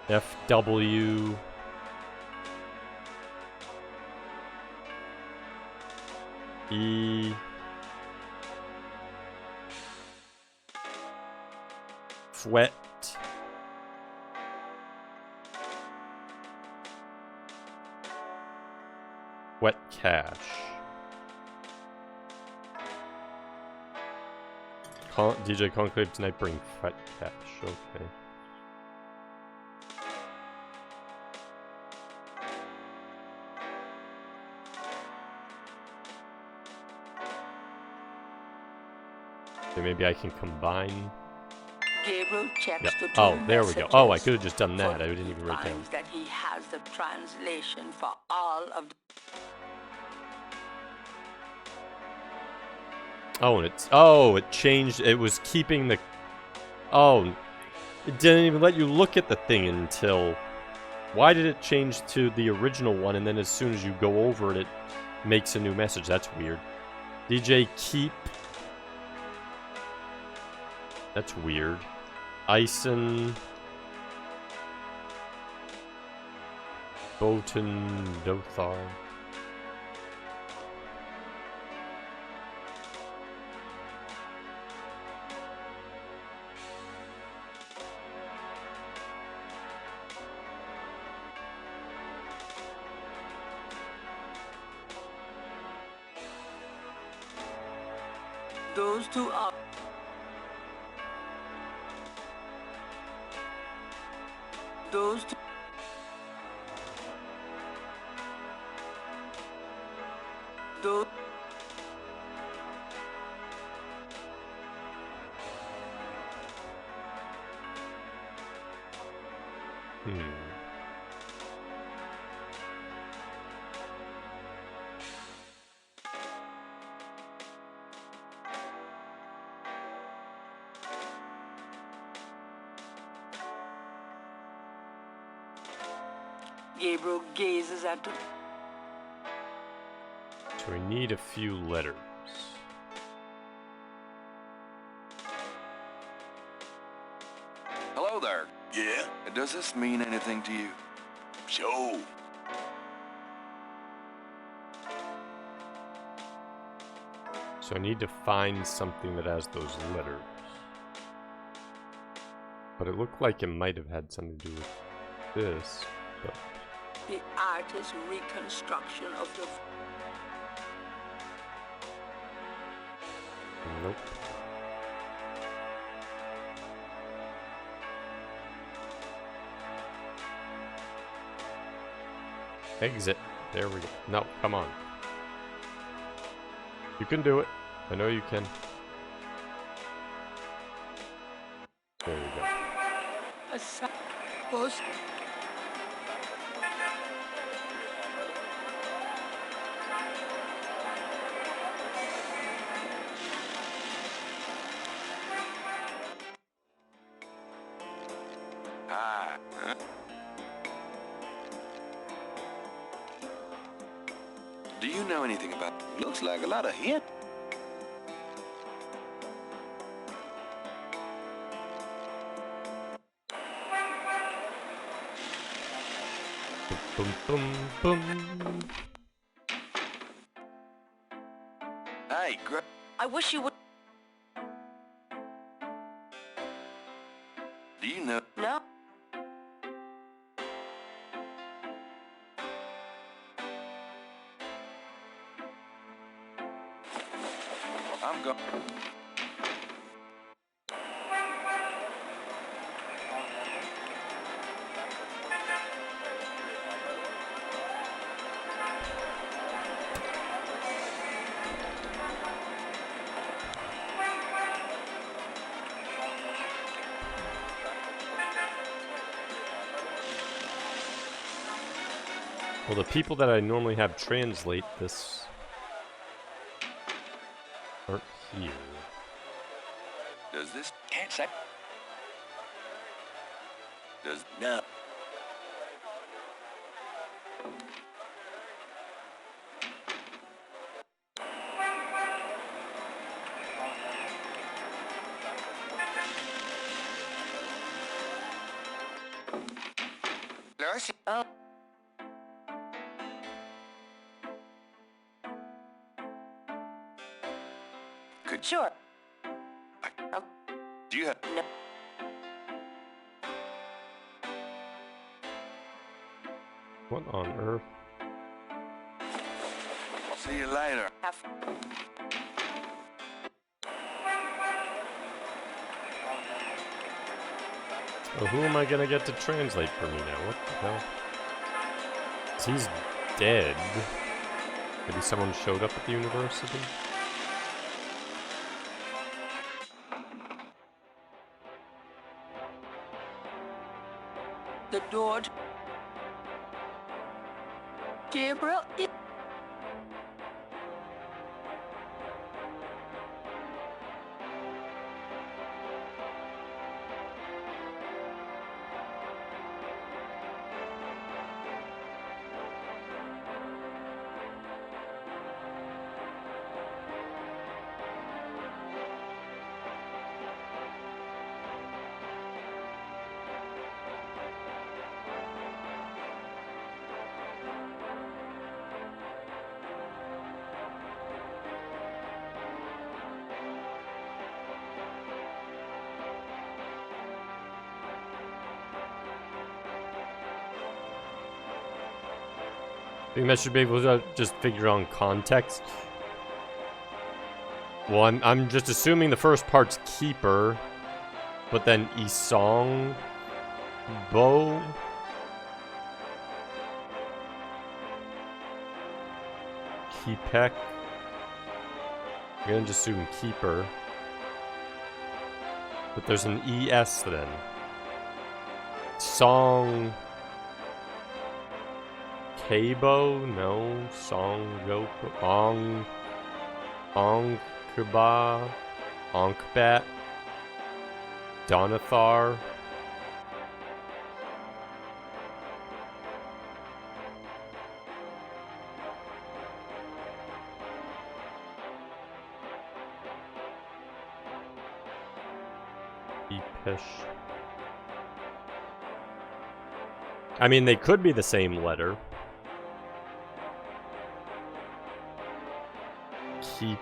FW. E. Fwet. Wet cash. DJ Conclave tonight bring wet cash. Okay. So maybe I can combine. Gabriel checks Yep. the two Oh, there we go. Oh, I messages, could have just done that. for I didn't he even write down. finds that he has the translation for all of the Oh, and it's... Oh, it changed. It was keeping the... Oh, it didn't even let you look at the thing until... Why did it change to the original one, and then as soon as you go over it, it makes a new message? That's weird. DJ Keep. That's weird. Ison. Botan Dothar. those two are those two those Gabriel gazes at the we need a few letters. Hello there. Yeah? Does this mean anything to you? Sure. So I need to find something that has those letters. But it looked like it might have had something to do with this. But The artist's reconstruction of the nope. Exit. There we go. No, come on. You can do it. I know you can. There you go. a post. Hi. Huh? Do you know anything about... Looks like a lot of hint. Boom, boom, boom. Hey, I wish you would... do you know... No? I'm going... Well, the people that I normally have translate this aren't here. Does this... Can't say. Does... No. Oh. Could... Sure. Do you have... No. What on earth? See you later. Have... Well, who am I gonna get to translate for me now? What the hell? 'Cause he's dead. Maybe someone showed up at the university? The door. Gabriel, I think that should be able to just figure on context. Well, I'm just assuming the first part's keeper, but then Isong, Bo, Keepek. I'm gonna just assume keeper, but there's an ES then. Song. Kabo? No. Song Goku? Onkba? Onkbat? Donathar? Keepish. I mean, they could be the same letter. Keep.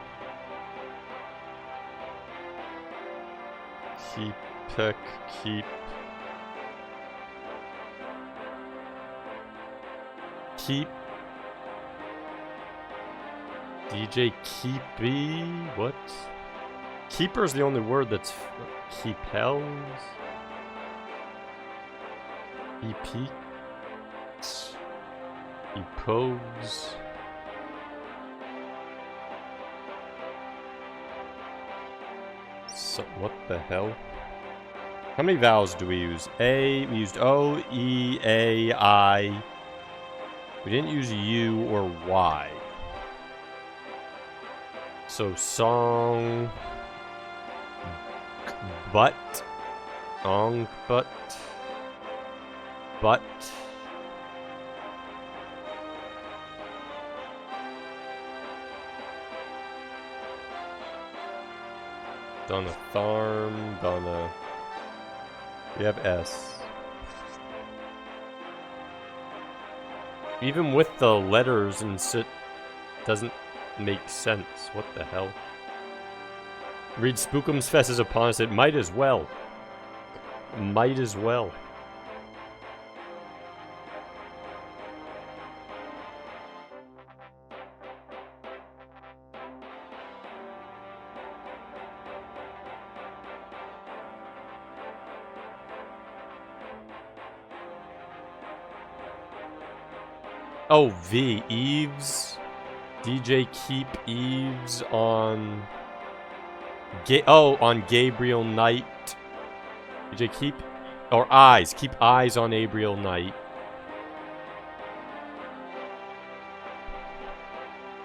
Keepick. Keep. Keep. DJ Keepy? What? Keeper's the only word that's keepels. He peeks. He pose. So, what the hell? How many vowels do we use? A, we used O, E, A, I. We didn't use U or Y. So, song. But. Ong, but. But. Donna Tharm, Donna. We have S. Even with the letters and sit doesn't make sense. What the hell? Read Spookums Fest is upon us. It might as well. Might as well. Oh, V. Eves. DJ Keep Eves on... on Gabriel Knight. DJ Keep... Or Eyes. Keep eyes on Gabriel Knight.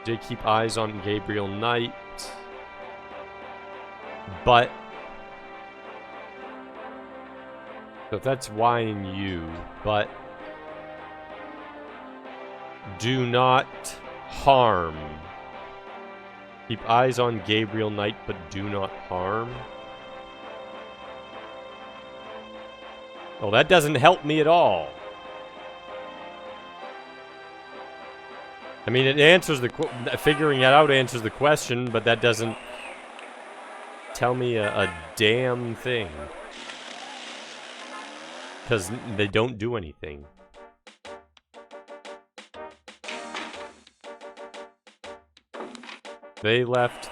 DJ Keep eyes on Gabriel Knight. But... So if that's Y and U, but... Do not harm. Keep eyes on Gabriel Knight, but do not harm. Oh, that doesn't help me at all. I mean, it answers the... Figuring it out answers the question, but that doesn't tell me a damn thing. Because they don't do anything. They left,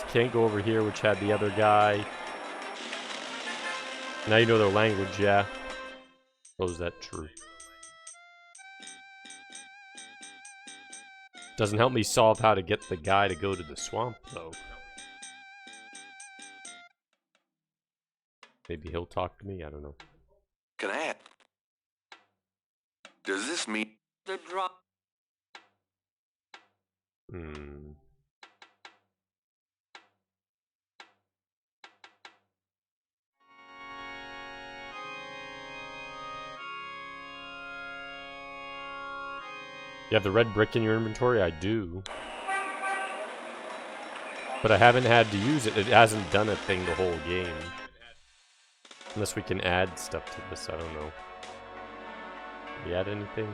can't go over here, which had the other guy. Now you know their language, yeah. Oh, is that true? Doesn't help me solve how to get the guy to go to the swamp, though. Maybe he'll talk to me, I don't know. Can I ask? Does this mean... The drop. You have the red brick in your inventory? I do. But I haven't had to use it. It hasn't done a thing the whole game. Unless we can add stuff to this, I don't know. Can we add anything?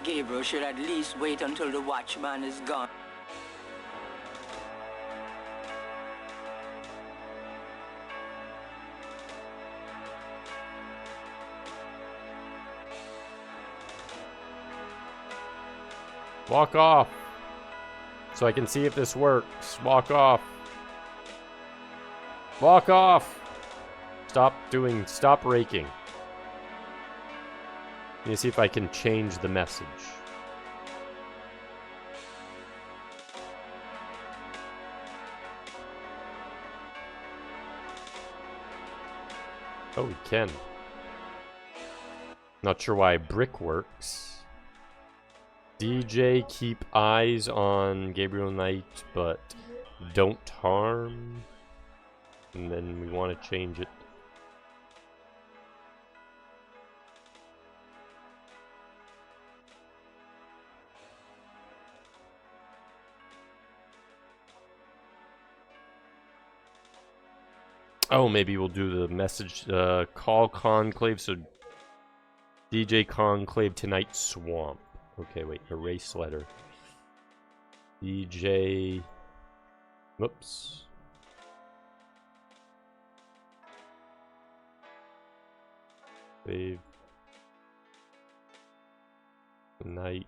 Gabriel should at least wait until the watchman is gone. Walk off! So I can see if this works. Walk off. Walk off! Stop raking. Let me see if I can change the message. Oh, we can. Not sure why brick works. DJ, keep eyes on Gabriel Knight, but don't harm. And then we want to change it. Oh, maybe we'll do the message, call conclave, so DJ conclave tonight swamp. Okay, wait, erase letter. DJ... Whoops. Save. Tonight.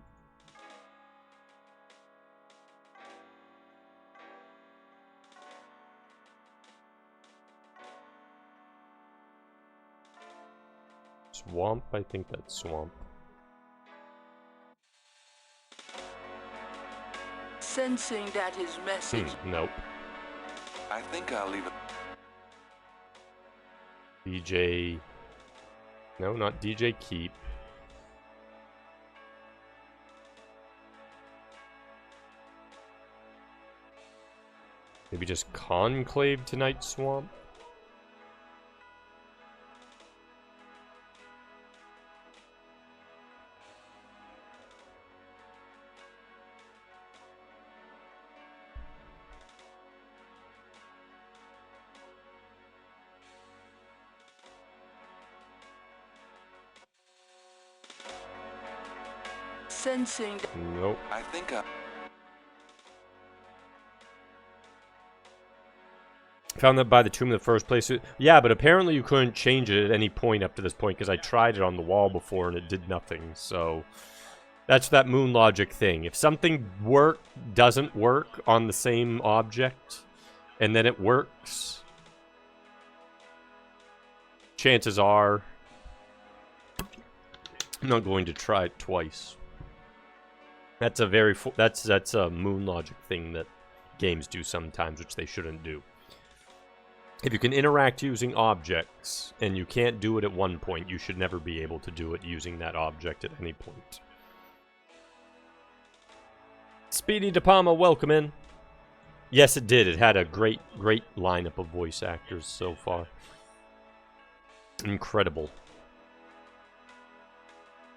Swamp? I think that's swamp. Sensing that his message... Nope. I think I'll leave it. DJ... No, not DJ keep. Maybe just conclave tonight swamp? Sensing that... Nope. I think Found that by the tomb in the first place. Yeah, but apparently you couldn't change it at any point up to this point because I tried it on the wall before and it did nothing. So that's that moon logic thing. If something doesn't work on the same object and then it works, chances are I'm not going to try it twice. That's a very that's a moon logic thing that games do sometimes, which they shouldn't do. If you can interact using objects, and you can't do it at one point, you should never be able to do it using that object at any point. Speedy De Palma, welcome in. Yes, it did. It had a great lineup of voice actors so far. Incredible.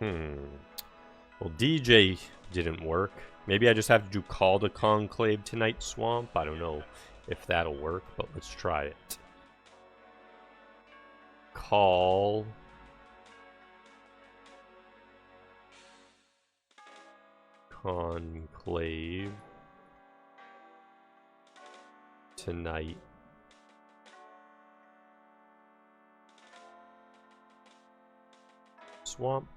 Well, DJ didn't work. Maybe I just have to do Call to Conclave Tonight Swamp. I don't know if that'll work, but let's try it. Call Conclave Tonight Swamp.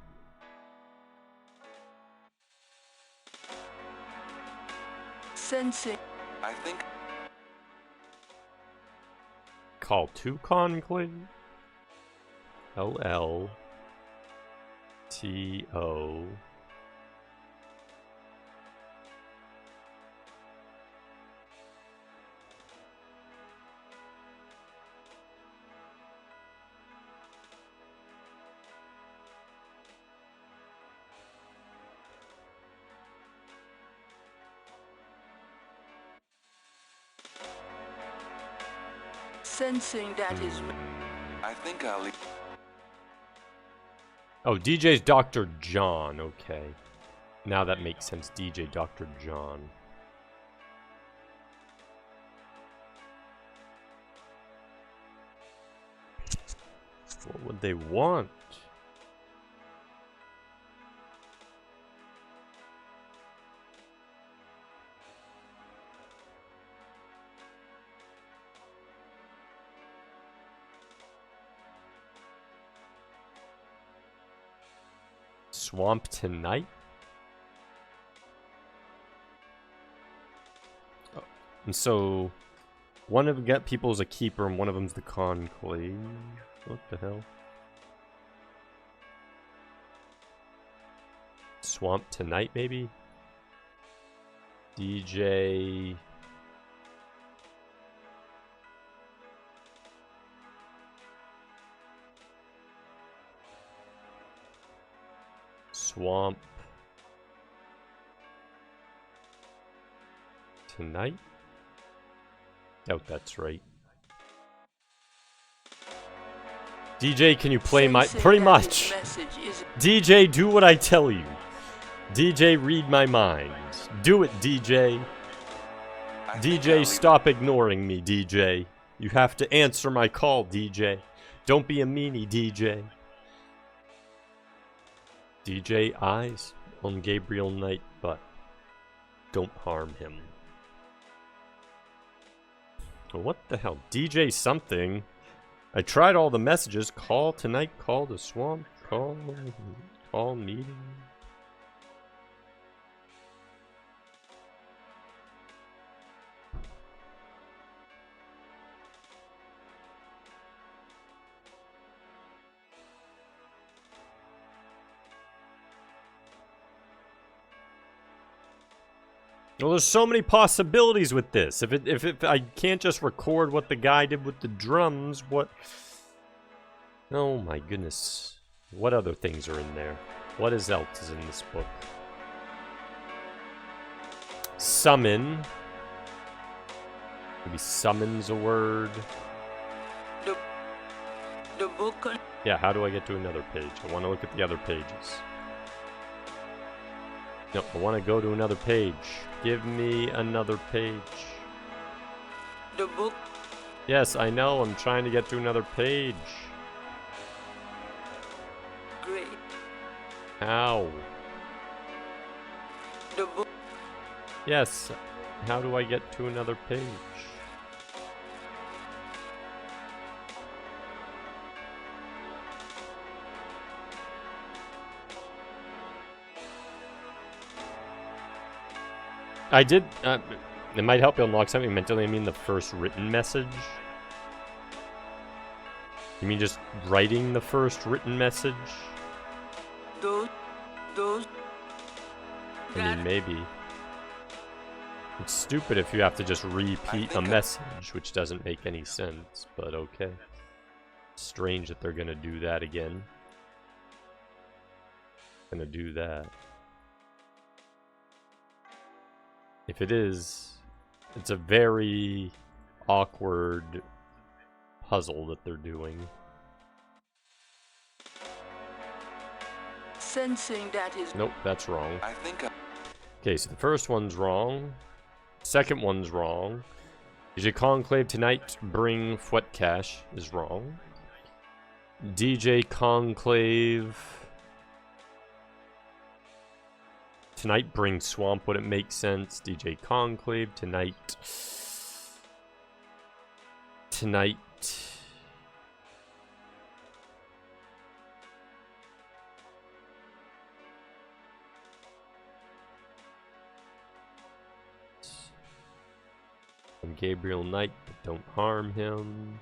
Sensing... I think... Call to Conclave. LLTO. Sensing that his... I think I'll leave. Oh, DJ's Dr. John. Okay. Now that makes sense. DJ Dr. John. What would they want? Swamp Tonight? Oh. And so, one of the people's a keeper and one of them's the conclave. What the hell? Swamp Tonight, maybe? DJ... Swamp Tonight? Doubt that's right. DJ, can you play my... Pretty much! DJ, do what I tell you. DJ, read my mind. Do it, DJ. DJ, stop ignoring me, DJ. You have to answer my call, DJ. Don't be a meanie, DJ. DJ eyes on Gabriel Knight, but don't harm him. What the hell? DJ something. I tried all the messages. Call tonight, call the swamp, call meeting. Well, there's so many possibilities with this. If I can't just record what the guy did with the drums, what? Oh my goodness. What other things are in there? What else is in this book? Summon. Maybe summon's a word. The book. Yeah, how do I get to another page? I want to look at the other pages. No, I want to go to another page. Give me another page. The book. Yes, I know. I'm trying to get to another page. Great. How? The book. Yes. How do I get to another page? I did, it might help you unlock something mentally. I mean the first written message. You mean just writing the first written message? Those. I mean, maybe. It's stupid if you have to just repeat a message, which doesn't make any sense, but okay. Strange that they're gonna do that again. Gonna do that. If it is, it's a very awkward puzzle that they're doing. Sensing that is. Nope, that's wrong. I think Okay, so the first one's wrong. Second one's wrong. DJ Conclave tonight bring Fwet Cash is wrong. DJ Conclave tonight bring Swamp wouldn't make sense. DJ Conclave tonight. I'm Gabriel Knight, but don't harm him.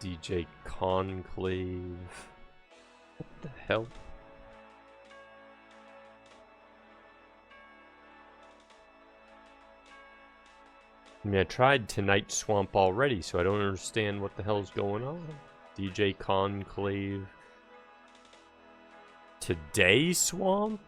DJ Conclave. What the hell? I mean, I tried Tonight Swamp already, so I don't understand what the hell's going on. DJ Conclave. Today Swamp?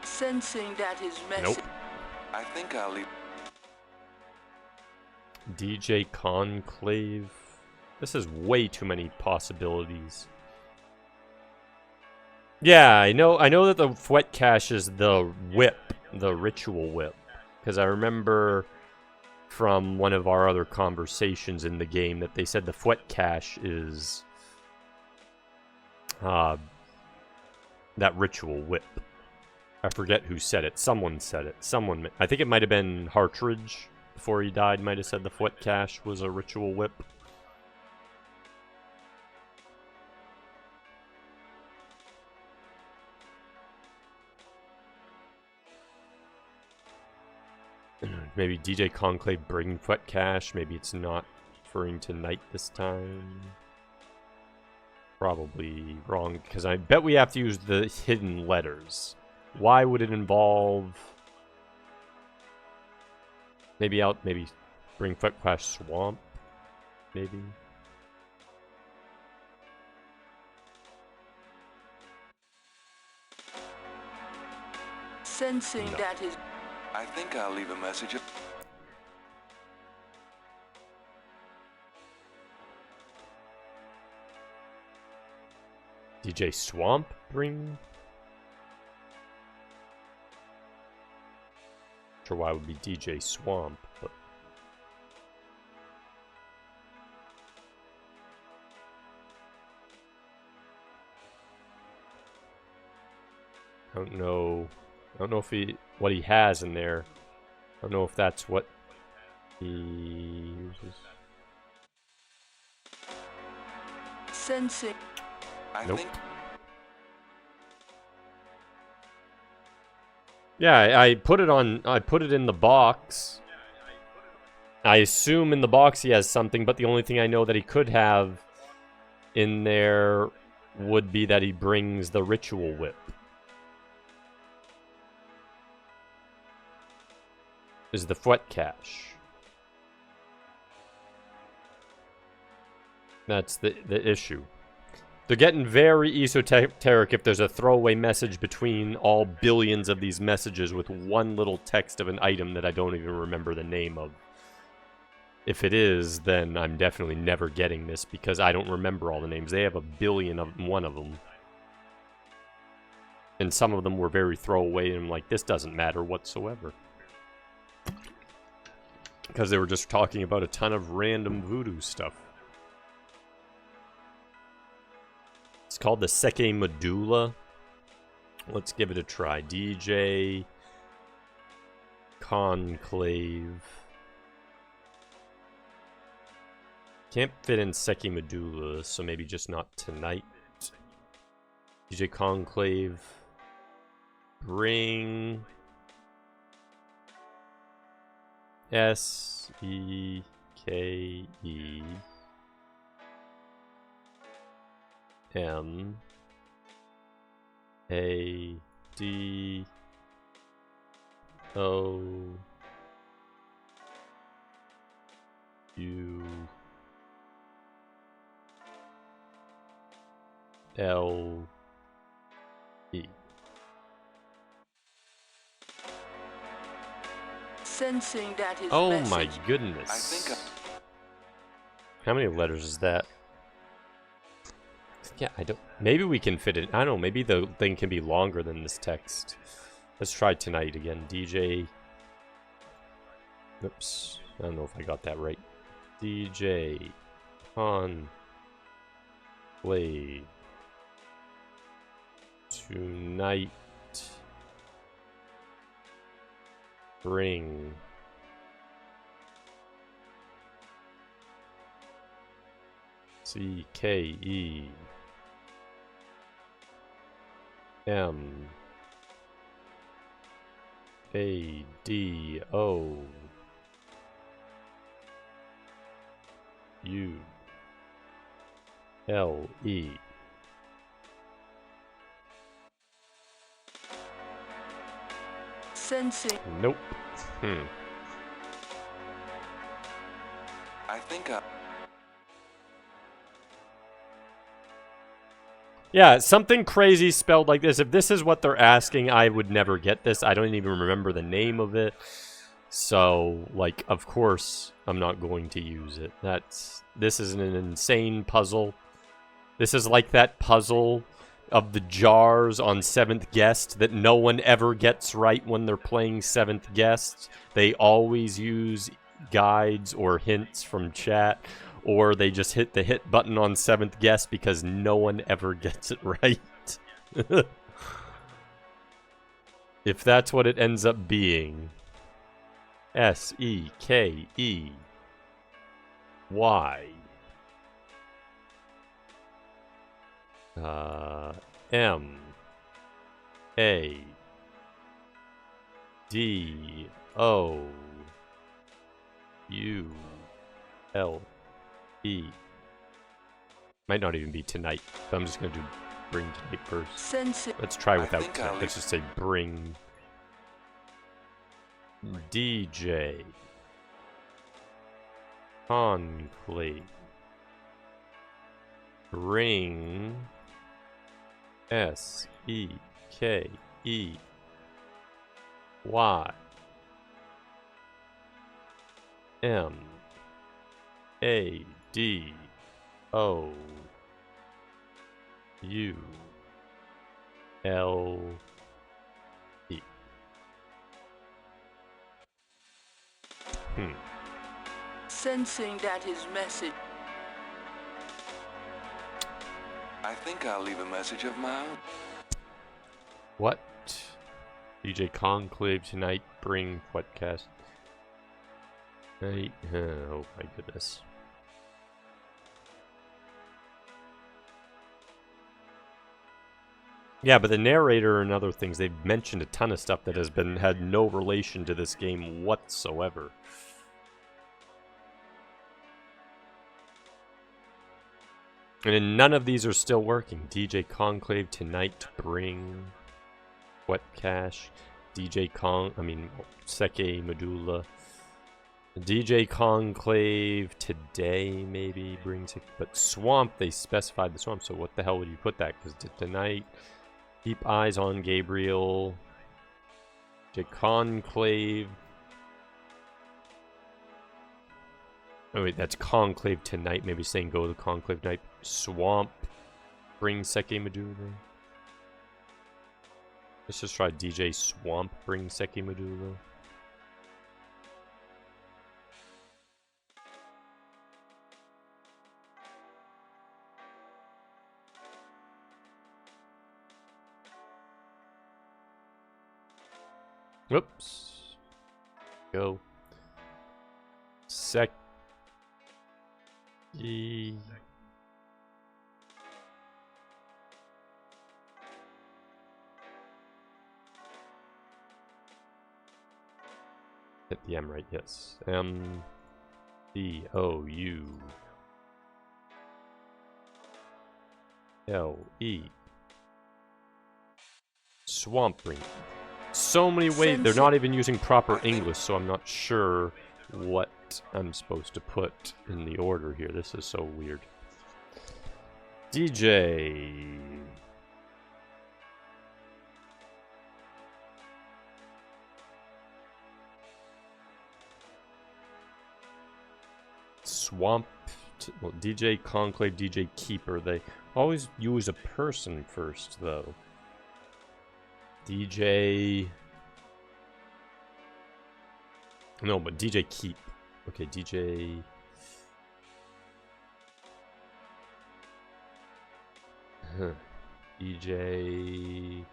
Sensing that his message. Nope. I think I'll leave. DJ Conclave. This is way too many possibilities. Yeah, I know that the Fwet Cash is the whip, the ritual whip. Because I remember from one of our other conversations in the game that they said the Fwet Cash is that ritual whip. I forget who said it. Someone said it. I think it might have been Hartridge before he died. Might have said the Fwet Cash was a ritual whip. Maybe DJ Conclave bring Fwet Cash. Maybe it's not referring to night this time. Probably wrong, because I bet we have to use the hidden letters. Why would it involve... Maybe bring Fwet Cash Swamp? Maybe? Sensing that his I think I'll leave a message. DJ Swamp bring? Not sure why it would be DJ Swamp, but I don't know if what he has in there. I don't know if that's what he uses. sensing. Nope. Yeah, I put it in the box. I assume in the box he has something, but the only thing I know that he could have in there would be that he brings the ritual whip. Is the Fwet cache. That's the issue. They're getting very esoteric if there's a throwaway message between all billions of these messages with one little text of an item that I don't even remember the name of. If it is, then I'm definitely never getting this because I don't remember all the names. They have a billion of one of them. And some of them were very throwaway, and I'm like, this doesn't matter whatsoever. Because they were just talking about a ton of random voodoo stuff. It's called the Seke Medulla. Let's give it a try. DJ Conclave. Can't fit in Seke Medulla, so maybe just not tonight. DJ Conclave. Bring Seke Medulle. Sensing that his Oh message. my goodness. I think How many letters is that? Yeah, I don't... Maybe we can fit it... I don't know, maybe the thing can be longer than this text. Let's try tonight again. DJ... Oops. I don't know if I got that right. DJ... Play... Tonight... Bring... CKE... M A D O U L E. Sensing. Nope. I think Yeah, something crazy spelled like this. If this is what they're asking, I would never get this. I don't even remember the name of it. So, like, of course, I'm not going to use it. This is an insane puzzle. This is like that puzzle of the jars on 7th Guest that no one ever gets right when they're playing 7th Guest. They always use guides or hints from chat. Or they just hit the hit button on 7th Guest because no one ever gets it right. If that's what it ends up being. S-E-K-E-Y. M-A-D-O-U-L-E. Might not even be tonight, but I'm just going to do bring tonight first. Sensing. Let's try I without think tonight. I'll Let's just say bring DJ Conclave. Bring S-E-K-E Y M A D O U L E. Sensing that his message. I think I'll leave a message of my own. What? DJ Conclave tonight, bring podcast. Night. Oh my goodness. Yeah, but the narrator and other things, they've mentioned a ton of stuff that has had no relation to this game whatsoever. And then none of these are still working. DJ Conclave tonight, bring Wet Cache, Seke Medulla. DJ Conclave today maybe brings it, but Swamp, they specified the Swamp, so what the hell would you put that? Because tonight, keep eyes on Gabriel. DJ Conclave. Oh wait, that's Conclave tonight, maybe saying go to Conclave tonight. Swamp, bring Seke Medulla. Let's just try DJ Swamp, bring Seke Medulla. Whoops. Go. Seki. Hit the M right, yes. M D O U L E. Swamp Ring. So many ways. They're not even using proper English, so I'm not sure what I'm supposed to put in the order here. This is so weird. DJ. Swamp. Well, DJ Conclave, DJ Keeper. They always use a person first, though. DJ... No, but DJ Keep. Okay, DJ... DJ...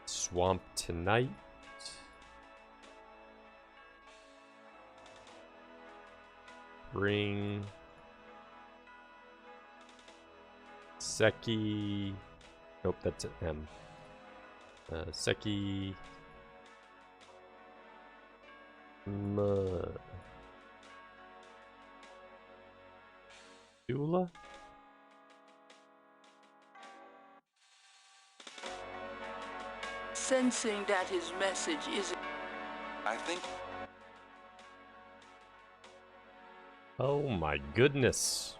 Swamp Tonight. Bring Seki. Nope, that's an M. Seki Medulla? Sensing that his message is... I think... Oh my goodness.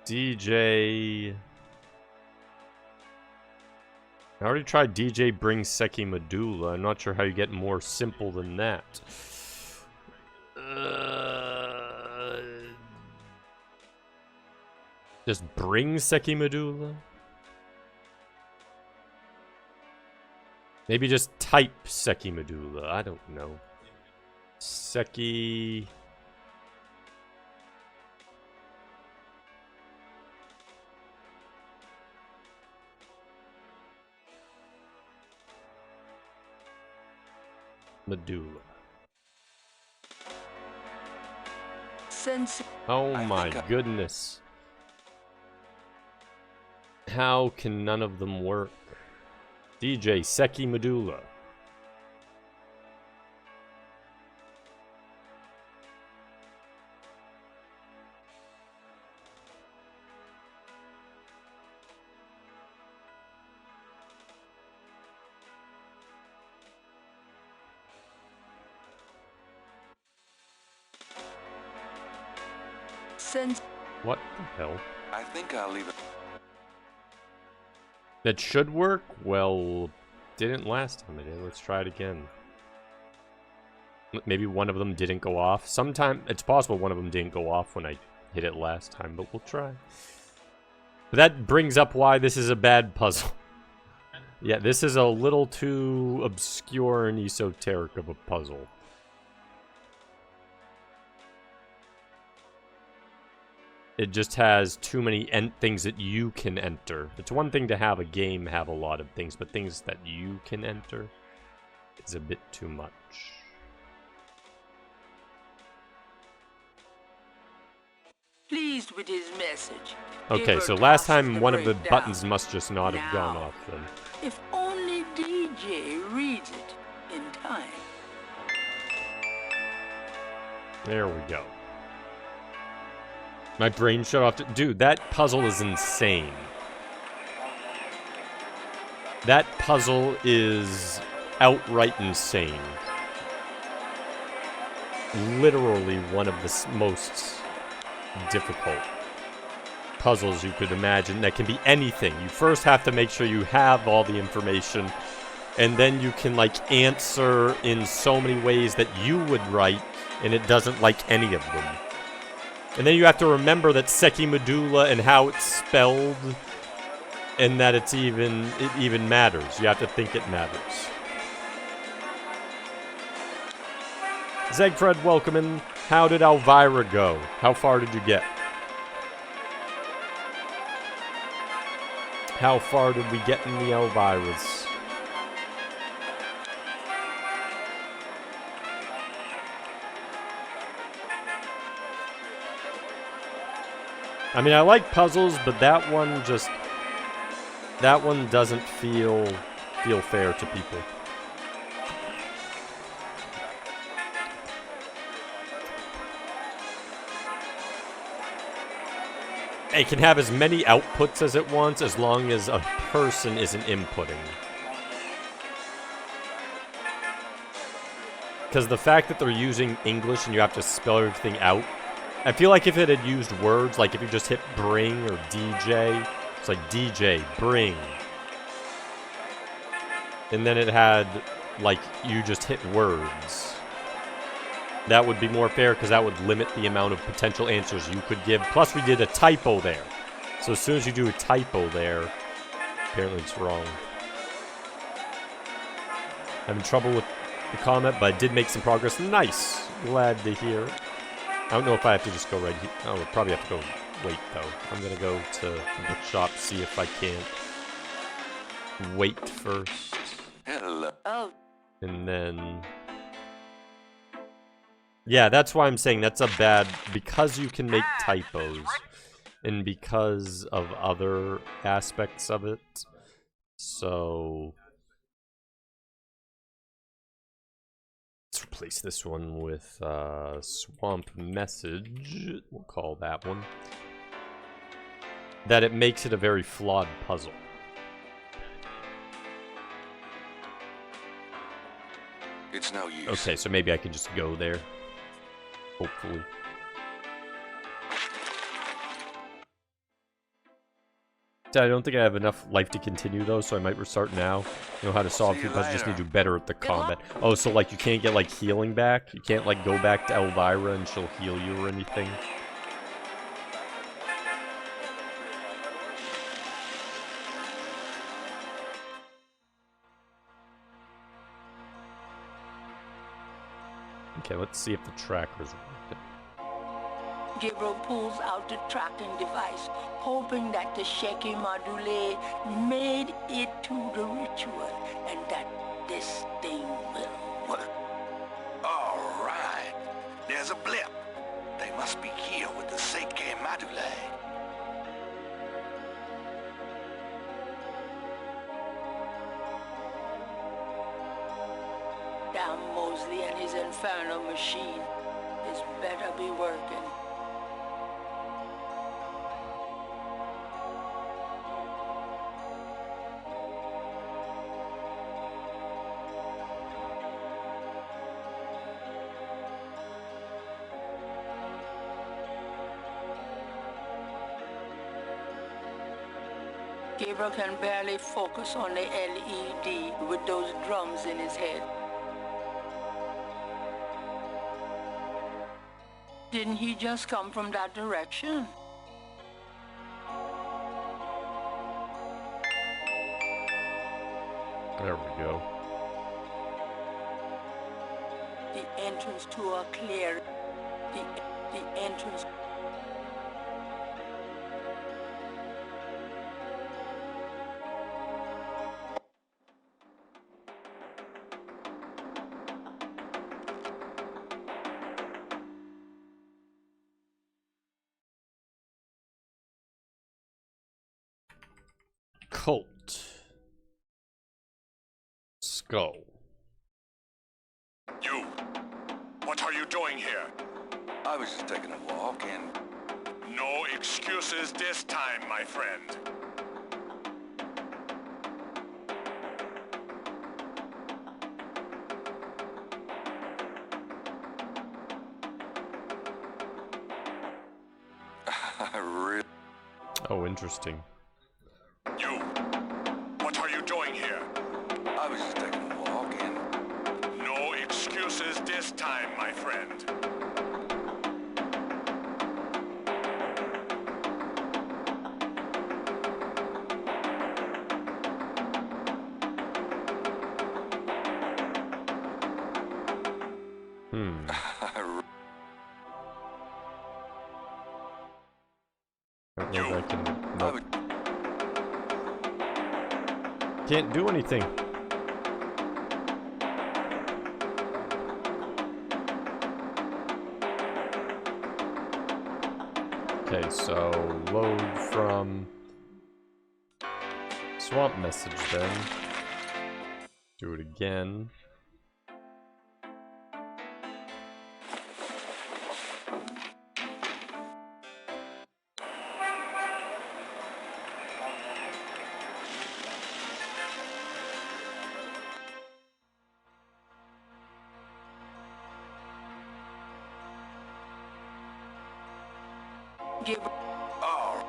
DJ... I already tried DJ Bring Seki Medulla. I'm not sure how you get more simple than that. Just bring Seki Medulla? Maybe just type Seki Medulla. I don't know. Seki... Medulla. Oh my goodness. How can none of them work? DJ Seki Medulla. Since What the hell? I think I'll leave it. That should work? Well, didn't last time it did. Let's try it again. Maybe one of them didn't go off. Sometime it's possible one of them didn't go off when I hit it last time, but we'll try. But that brings up why this is a bad puzzle. Yeah, this is a little too obscure and esoteric of a puzzle. It just has too many things that you can enter. It's one thing to have a game have a lot of things, but things that you can enter is a bit too much. pleased with his message. Okay, Gabriel so last tosses time the one of the break buttons down. must just not have gone Now, off then. If only DJ reads it in time. There we go. My brain shut off. Dude, that puzzle is insane. That puzzle is outright insane. Literally one of the most difficult puzzles you could imagine that can be anything. You first have to make sure you have all the information, and then you can like answer in so many ways that you would write, and it doesn't like any of them. And then you have to remember that Seki Medulla and how it's spelled, and that it even matters. You have to think it matters. Zegfred, welcome in. How did Elvira go? How far did you get? How far did we get in the Elviras? I mean, I like puzzles, but that one doesn't feel fair to people. It can have as many outputs as it wants, as long as a person isn't inputting. Because the fact that they're using English and you have to spell everything out, I feel like if it had used words, like if you just hit bring or DJ, it's like DJ, bring. And then it had, like, you just hit words. That would be more fair, because that would limit the amount of potential answers you could give. Plus, we did a typo there. So as soon as you do a typo there, apparently it's wrong. Having trouble with the comment, but I did make some progress. Nice! Glad to hear. I don't know if I have to just go right here. Oh, I'll probably have to go wait, though. I'm going to go to the bookshop, see if I can't wait first. Hello. Oh, And then... Yeah, that's why I'm saying that's a bad... Because you can make typos, and because of other aspects of it. So... Let's replace this one with Swamp Message. We'll call that one. That it makes it a very flawed puzzle. It's no use. Okay, so maybe I can just go there. Hopefully. I don't think I have enough life to continue, though, so I might restart now. Know how to solve few puzzles, just need to do better at the combat. Oh, so, like, you can't get, like, healing back? You can't, like, go back to Elvira and she'll heal you or anything? Okay, let's see if the tracker's working. Gabriel pulls out the tracking device, hoping that the shaky module made it to the ritual and that this thing will work. All right. There's a blip. They must be here with the Seike Madule. Damn Mosley and his infernal machine. This better be working. Gabriel can barely focus on the LED with those drums in his head. Didn't he just come from that direction? There we go. The entrance to a clear. The entrance. Cult. Skull. You! What are you doing here? I was just taking a walk and... No excuses this time, my friend. I really... Oh, interesting. You! What are you doing here? I was just taking a walk and... No excuses this time, my friend. I don't know if I can. I Nope. would... Can't do anything. Okay, so load from swamp message then. Do it again. Gabriel. Oh,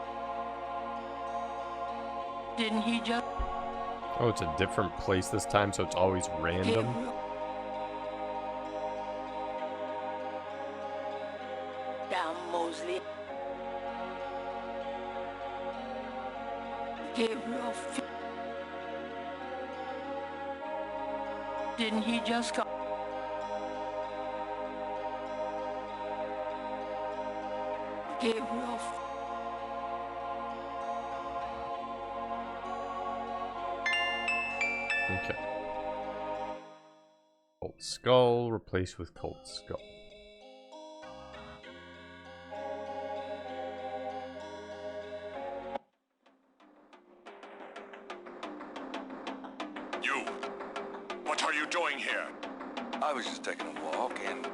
Didn't he just... Oh, it's a different place this time, so it's always random. Gabriel. Damn Mosley. Gabriel. Didn't he just come? Gabriel. Okay. Colt Skull replaced with Colt Skull. You! What are you doing here? I was just taking a walk and...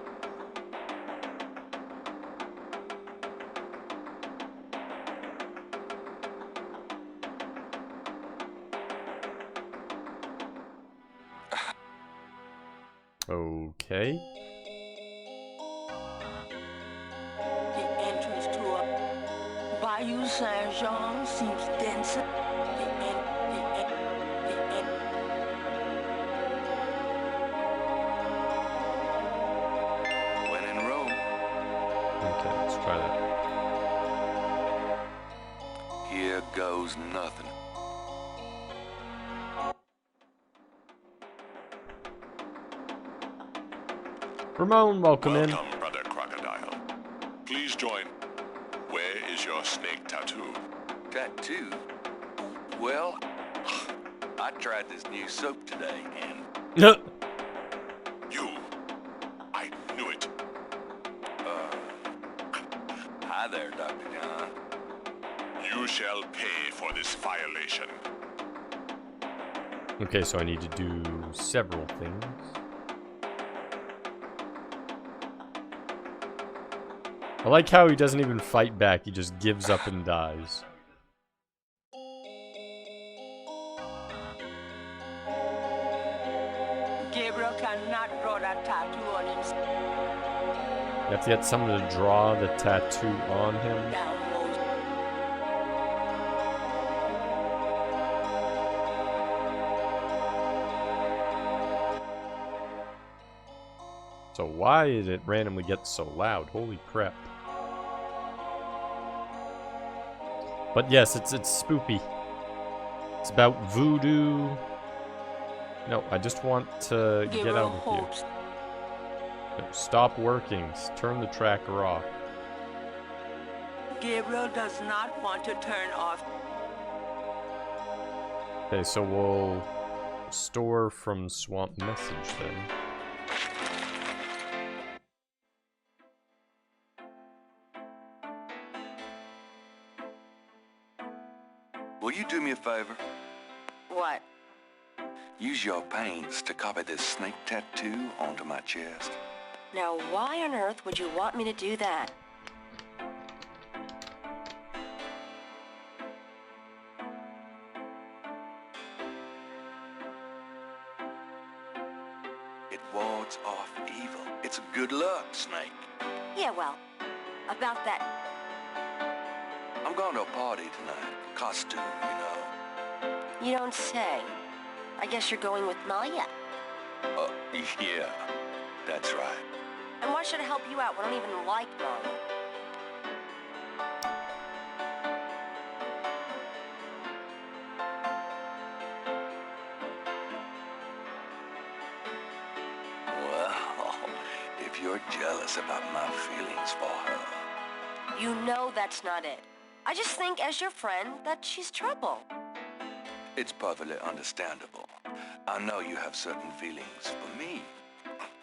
Okay. The entrance to a Bayou Saint-Jean seems denser. When in Rome. Okay, let's try that. Here goes nothing. Ramon, welcome in. Welcome, Brother Crocodile. Please join. Where is your snake tattoo? Tattoo? Well, I tried this new soap today and... You! I knew it. Hi there, Dr. John. You shall pay for this violation. Okay, so I need to do several things. I like how he doesn't even fight back, he just gives up and dies. Gabriel cannot draw that tattoo on himself. You have to get someone to draw the tattoo on him. Damn Mosley. So why did it randomly get so loud? Holy crap. But yes, it's spoopy. It's about voodoo. No, I just want to get Gabriel out of here. hopes No, stop working. Turn the tracker off. Gabriel does not want to turn off. Okay, so we'll store from swamp message then. Will you do me a favor? What? Use your paints to copy this snake tattoo onto my chest. Now, why on earth would you want me to do that? It wards off evil. It's good luck, Snake. Yeah, well, about that. I'm going to a party tonight. Costume, you know. You don't say. I guess you're going with Maya. Yeah, that's right. And why should I help you out? We don't even like Maya. Well, if you're jealous about my feelings for her. You know that's not it. I just think, as your friend, that she's trouble. It's perfectly understandable. I know you have certain feelings for me.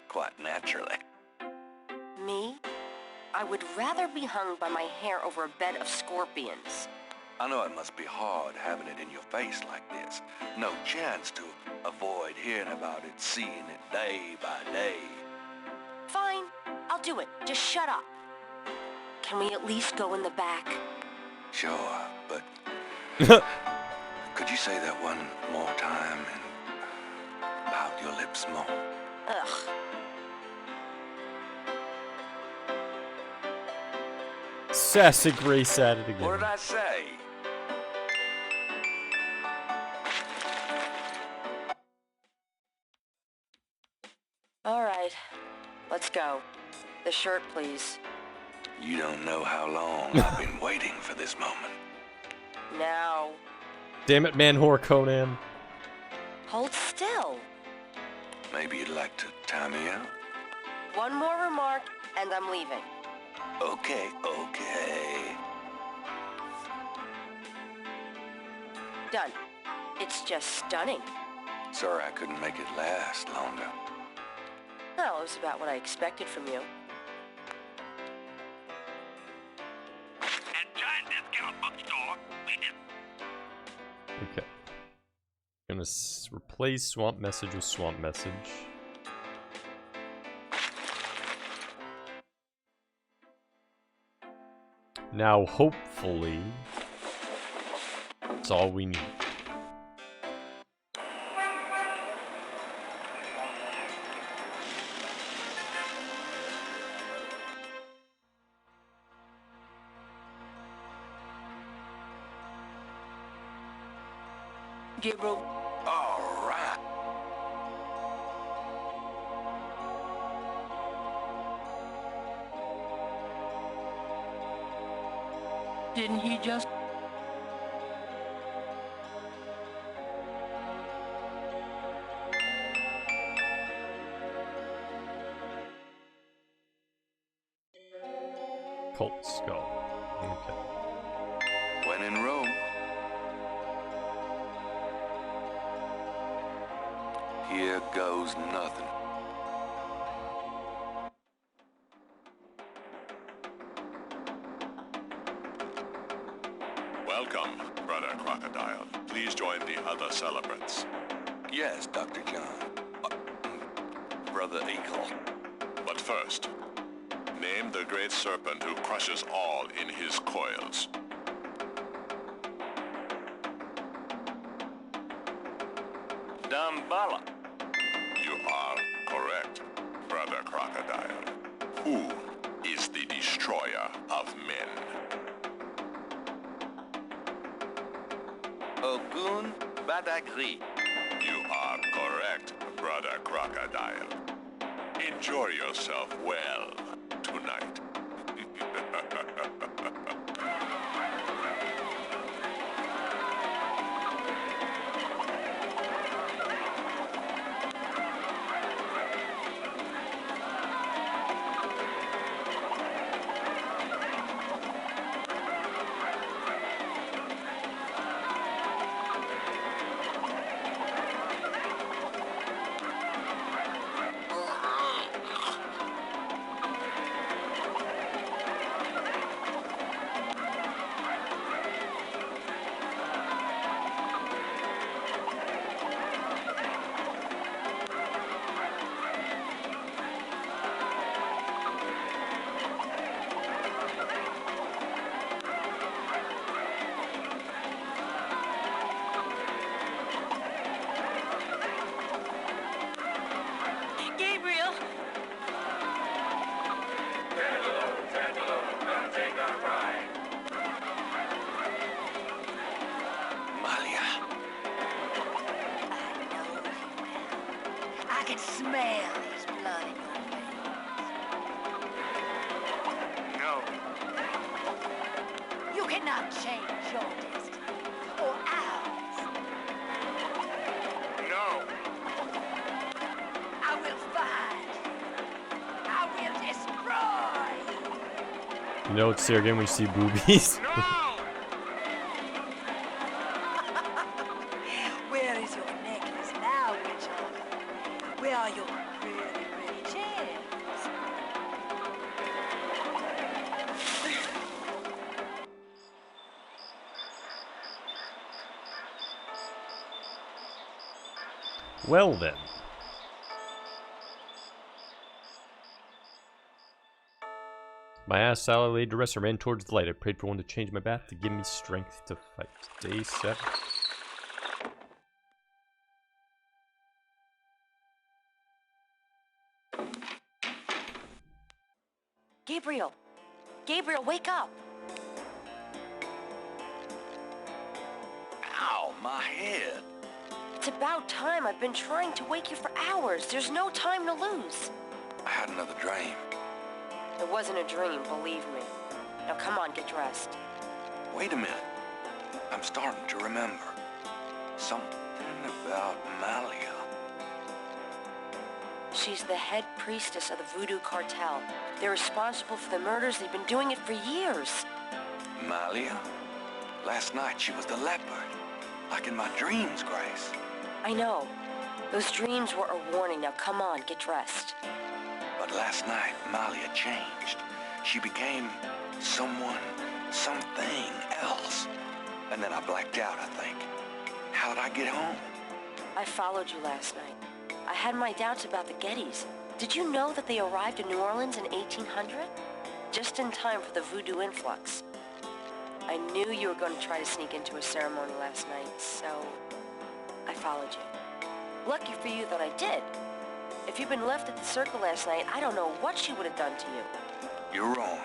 Quite naturally. Me? I would rather be hung by my hair over a bed of scorpions. I know it must be hard having it in your face like this. No chance to avoid hearing about it, seeing it day by day. Fine, I'll do it. Just shut up. Can we at least go in the back? Sure, but could you say that one more time and pout your lips more? Ugh. Sassy Grace at it again. What did I say? All right, let's go. The shirt, please. You don't know how long I've been waiting for this moment. Now. Damn it, man whore Conan. Hold still. Maybe you'd like to tie me out? One more remark, and I'm leaving. Okay. Done. It's just stunning. Sorry I couldn't make it last longer. Well, it was about what I expected from you. At giant discount bookstore, we just Okay. Gonna replace swamp message with swamp message. Now, hopefully, that's all we need. Gabriel, All right. didn't he just... Cult skull. Okay. When in Rome. Here goes nothing. Welcome, Brother Crocodile. Please join the other celebrants. Yes, Dr. John. Brother Eagle. But first, name the great serpent who crushes all in his coils. Damballa. You are correct, Brother Crocodile. Who is the destroyer of men? Ogun Badagri. You are correct, Brother Crocodile. Enjoy yourself well tonight. Gabriel! Malia. I know you will. I can smell his blood in your veins. No. You cannot change your destiny or ours. No. I will find you. I will destroy you. You know it's serious again when you see boobies. Where is your necklace now, witch hunter? Where are your pretty, pretty chains? Well then. My ass salad laid to rest. I ran towards the light. I prayed for one to change my bath to give me strength to fight. Day 7. Gabriel! Gabriel, wake up! Ow, my head. It's about time. I've been trying to wake you for hours. There's no time to lose. I had another dream. It wasn't a dream, believe me. Now come on, get dressed. Wait a minute. I'm starting to remember. Something about Malia. She's the head priestess of the Voodoo Cartel. They're responsible for the murders. They've been doing it for years. Malia? Last night she was the leopard. Like in my dreams, Grace. I know. Those dreams were a warning. Now come on, get dressed. But last night, Malia changed. She became someone, something else. And then I blacked out, I think. How'd I get home? I followed you last night. I had my doubts about the Gettys. Did you know that they arrived in New Orleans in 1800? Just in time for the voodoo influx. I knew you were going to try to sneak into a ceremony last night, so I followed you. Lucky for you that I did. If you'd been left at the circle last night, I don't know what she would have done to you. You're wrong.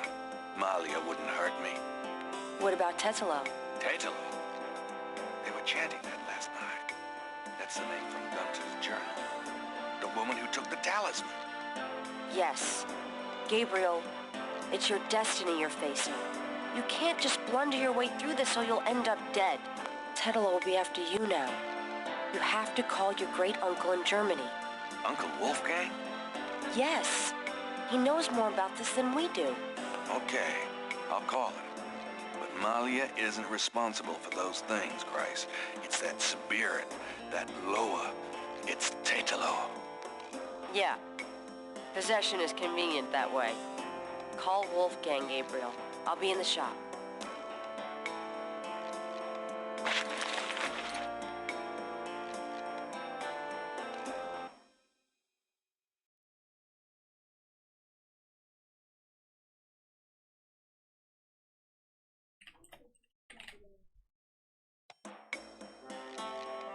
Malia wouldn't hurt me. What about Tetelo? Tatalo. They were chanting that last night. That's the name from Gunter's journal. The woman who took the talisman. Yes. Gabriel, it's your destiny you're facing. You can't just blunder your way through this or you'll end up dead. Tetelo will be after you now. You have to call your great uncle in Germany. Uncle Wolfgang? Yes. He knows more about this than we do. Okay, I'll call him. But Malia isn't responsible for those things, Grace. It's that spirit, that Loa. It's Tatalo. Yeah. Possession is convenient that way. Call Wolfgang, Gabriel. I'll be in the shop.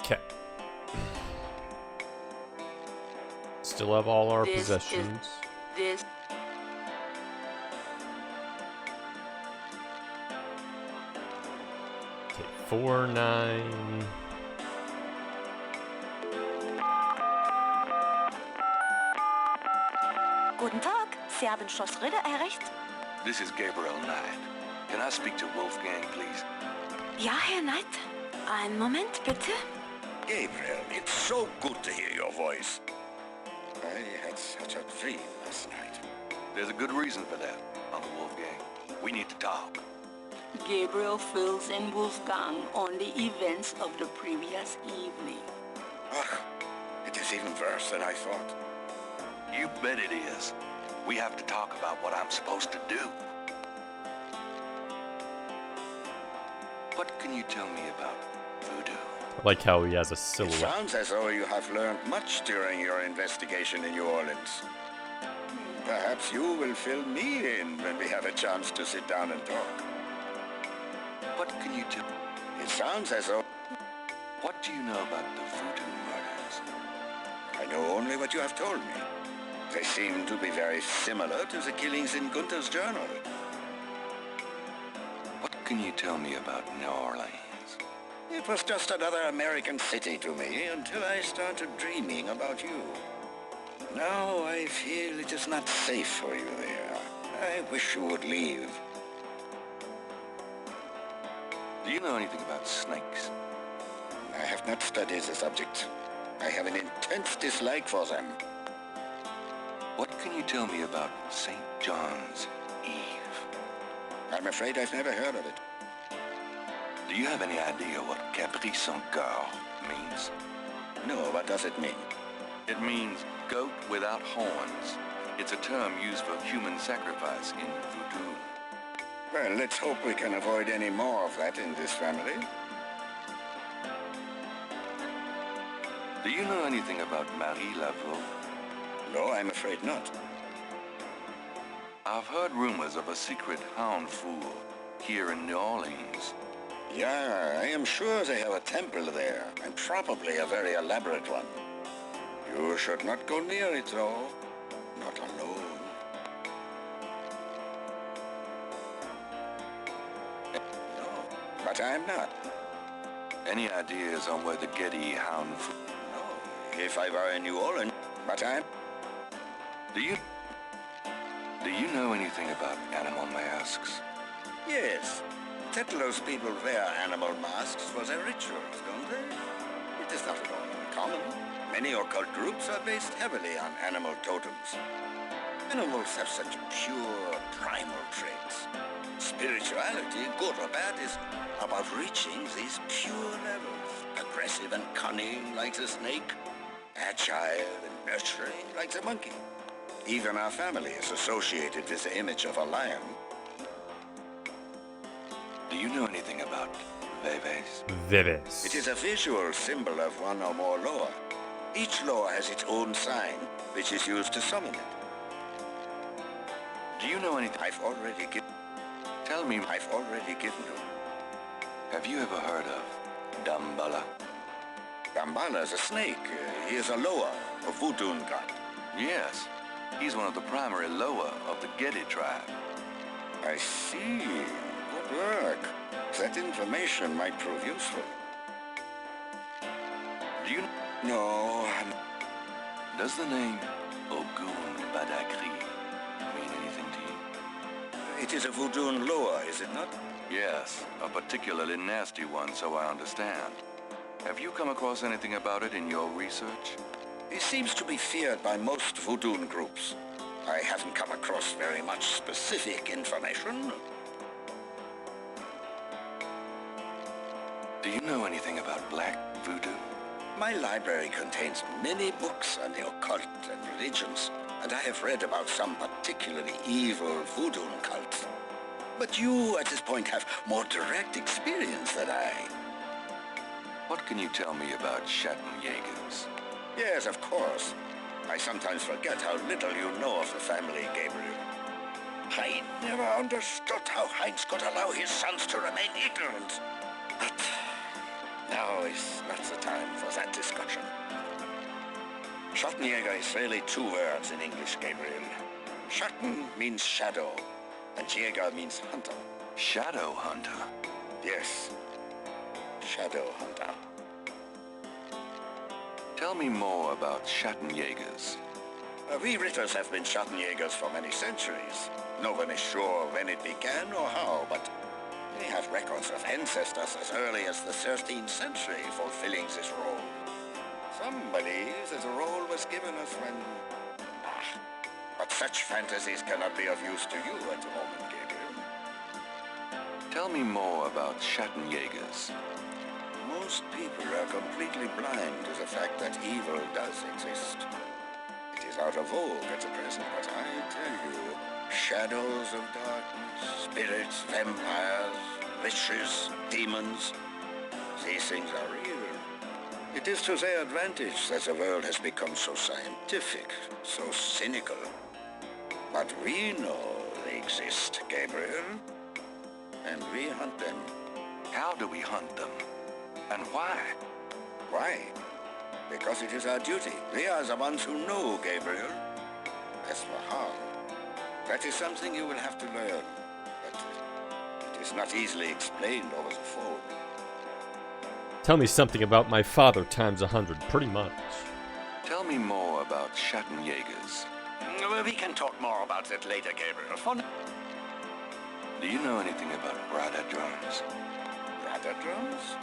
Okay. Still have all our This is- possessions. This Okay, 4, 9. Guten Tag. Sie haben Schloss Ritter erreicht? This is Gabriel Knight. Can I speak to Wolfgang, please? Ja, Herr Knight. Einen Moment, bitte. Gabriel, it's so good to hear your voice. I had such a dream last night. There's a good reason for that, Uncle Wolfgang. We need to talk. Gabriel fills in Wolfgang on the events of the previous evening. Ugh, it is even worse than I thought. You bet it is. We have to talk about what I'm supposed to do. What can you tell me about voodoo? I like how he has a It silhouette. sounds as though you have learned much during your investigation in New Orleans. Perhaps you will fill me in when we have a chance to sit down and talk. What can you tell? It sounds as though What do you know about the voodoo murders? I know only what you have told me. They seem to be very similar to the killings in Gunther's journal. What can you tell me about New Orleans? It was just another American city to me until I started dreaming about you. Now I feel it is not safe for you there. I wish you would leave. Do you know anything about snakes? I have not studied the subject. I have an intense dislike for them. What can you tell me about St. John's Eve? I'm afraid I've never heard of it. Do you have any idea what Capri Sans Coeur means? No, what does it mean? It means goat without horns. It's a term used for human sacrifice in voodoo. Well, let's hope we can avoid any more of that in this family. Do you know anything about Marie Laveau? No, I'm afraid not. I've heard rumors of a secret hound fool here in New Orleans. Yeah, I am sure they have a temple there, and probably a very elaborate one. You should not go near it, though. Not alone. No, but I'm not. Any ideas on where the Getty hound fool... No, if I were in New Orleans, but I'm... Do you know anything about animal masks? Yes. Settlers people wear animal masks for their rituals, don't they? It is not at all uncommon. Many occult groups are based heavily on animal totems. Animals have such pure, primal traits. Spirituality, good or bad, is about reaching these pure levels. Aggressive and cunning like the snake. Agile and nurturing like the monkey. Even our family is associated with the image of a lion. Do you know anything about Veves? Vivis. It is a visual symbol of one or more loa. Each loa has its own sign, which is used to summon it. Do you know anything? I've already given you. Have you ever heard of Damballa? Damballa is a snake. He is a loa, a voodoo god. Yes. He's one of the primary Loa of the Getty tribe. I see. Good work. That information might prove useful. Do you... No, Does the name Ogun Badakri mean anything to you? it is a voodoo loa, is it not? Yes, a particularly nasty one, so I understand. Have you come across anything about it in your research? It seems to be feared by most voodoo groups. I haven't come across very much specific information. Do you know anything about black voodoo? My library contains many books on the occult and religions, and I have read about some particularly evil voodoo cults. But you, at this point, have more direct experience than I. What can you tell me about Schattenjägers? Yes, of course. I sometimes forget how little you know of the family, Gabriel. I never understood how Heinz could allow his sons to remain ignorant. But now is not the time for that discussion. Schattenjäger is really two words in English, Gabriel. Schatten means shadow, and Jäger means hunter. Shadow hunter? Yes, shadow hunter. Tell me more about Schattenjägers. We Ritters have been Schattenjägers for many centuries. No one is sure when it began or how, but we have records of ancestors as early as the 13th century fulfilling this role. Some believe that the role was given us when... But such fantasies cannot be of use to you at the moment, Gabriel. Tell me more about Schattenjägers. Most people are completely blind to the fact that evil does exist. It is out of vogue at the present, but I tell you, shadows of darkness, spirits, vampires, witches, demons, these things are real. It is to their advantage that the world has become so scientific, so cynical. But we know they exist, Gabriel, and we hunt them. How do we hunt them? And why? Why? Because it is our duty. We are the ones who know, Gabriel. As for how, that is something you will have to learn. But it is not easily explained over the phone. Tell me something about my father times 100, pretty much. Tell me more about Schattenjägers. Well, we can talk more about that later, Gabriel. Do you know anything about Rada drums? Rada drums?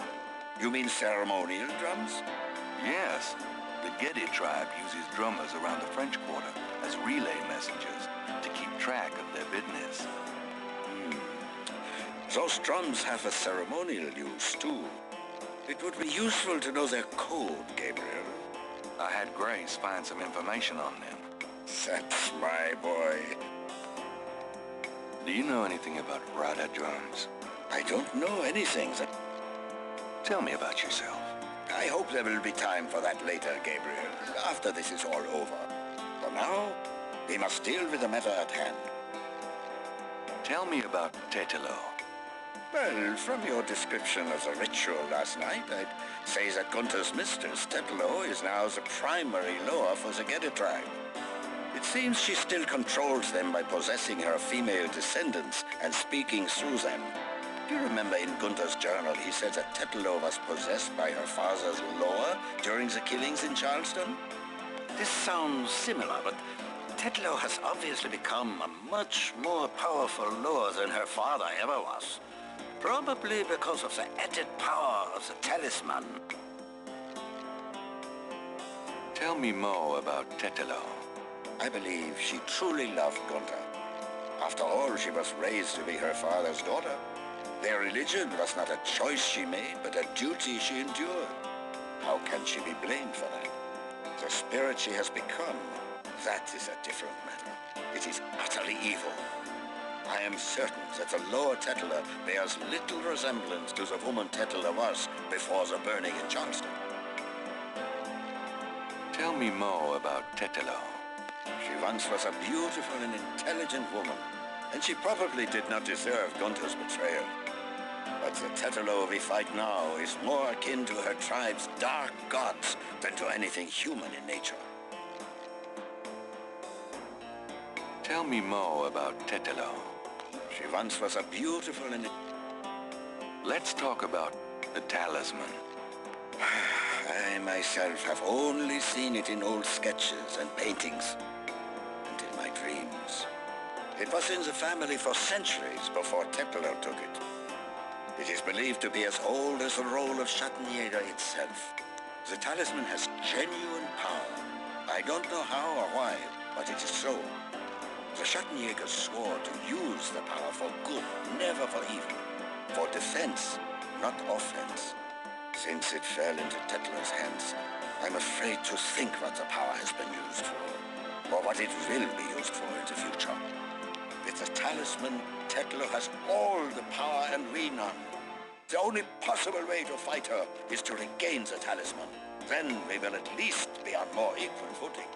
You mean ceremonial drums? Yes. The Geddy tribe uses drummers around the French Quarter as relay messengers to keep track of their business. Those drums have a ceremonial use, too. It would be useful to know their code, Gabriel. I had Grace find some information on them. That's my boy. Do you know anything about Rada drums? I don't know anything that... Tell me about yourself. I hope there will be time for that later, Gabriel, after this is all over. For now, we must deal with the matter at hand. Tell me about Tetelo. Well, from your description of the ritual last night, I'd say that Gunther's mistress, Tetelo, is now the primary lure for the Geddy tribe. It seems she still controls them by possessing her female descendants and speaking through them. Do you remember in Gunther's journal he said that Tetelo was possessed by her father's lore during the killings in Charleston? This sounds similar, but Tetelo has obviously become a much more powerful lore than her father ever was. Probably because of the added power of the talisman. Tell me more about Tetelo. I believe she truly loved Gunther. After all, she was raised to be her father's daughter. Their religion was not a choice she made, but a duty she endured. How can she be blamed for that? The spirit she has become, that is a different matter. It is utterly evil. I am certain that the lower Tetela bears little resemblance to the woman Tetela was before the burning in Charleston. Tell me more about Tetelo. She once was a beautiful and intelligent woman, and she probably did not deserve Gunther's betrayal. But the Tetelo we fight now is more akin to her tribe's dark gods than to anything human in nature. Tell me more about Tetelo. She once was a beautiful and... Let's talk about the talisman. I myself have only seen it in old sketches and paintings, and in my dreams. It was in the family for centuries before Tetelo took it. It is believed to be as old as the role of Schattenjäger itself. The talisman has genuine power. I don't know how or why, but it is so. The Schattenjägers swore to use the power for good, never for evil. For defense, not offense. Since it fell into Tetlo's hands, I'm afraid to think what the power has been used for, or what it will be used for in the future. With the talisman, Tetlo has all the power and we none. The only possible way to fight her is to regain the talisman. Then we will at least be on more equal footing.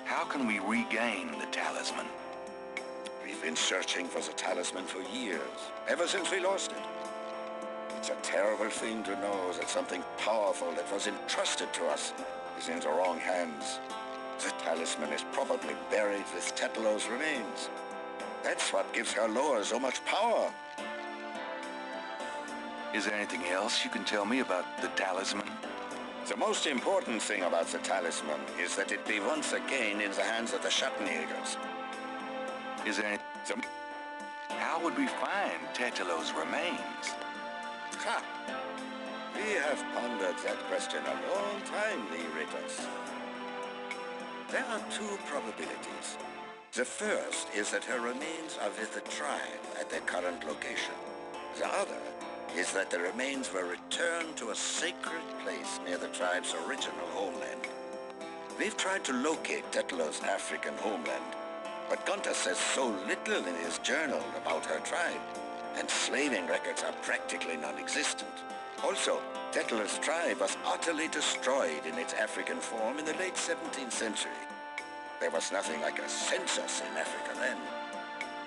How can we regain the talisman? We've been searching for the talisman for years, ever since we lost it. It's a terrible thing to know that something powerful that was entrusted to us is in the wrong hands. The talisman is probably buried with Tetlo's remains. That's what gives her lore so much power. Is there anything else you can tell me about the talisman? The most important thing about the talisman is that it be once again in the hands of the Schattenjägers. Is there any... How would we find Tetelo's remains? Ha! We have pondered that question a long time, Veritas. There are two probabilities. The first is that her remains are with the tribe at their current location. The other is that the remains were returned to a sacred place near the tribe's original homeland. We've tried to locate Tetelo's African homeland, but Gunter says so little in his journal about her tribe, and slaving records are practically non-existent. Also, Tetelo's tribe was utterly destroyed in its African form in the late 17th century. There was nothing like a census in Africa then.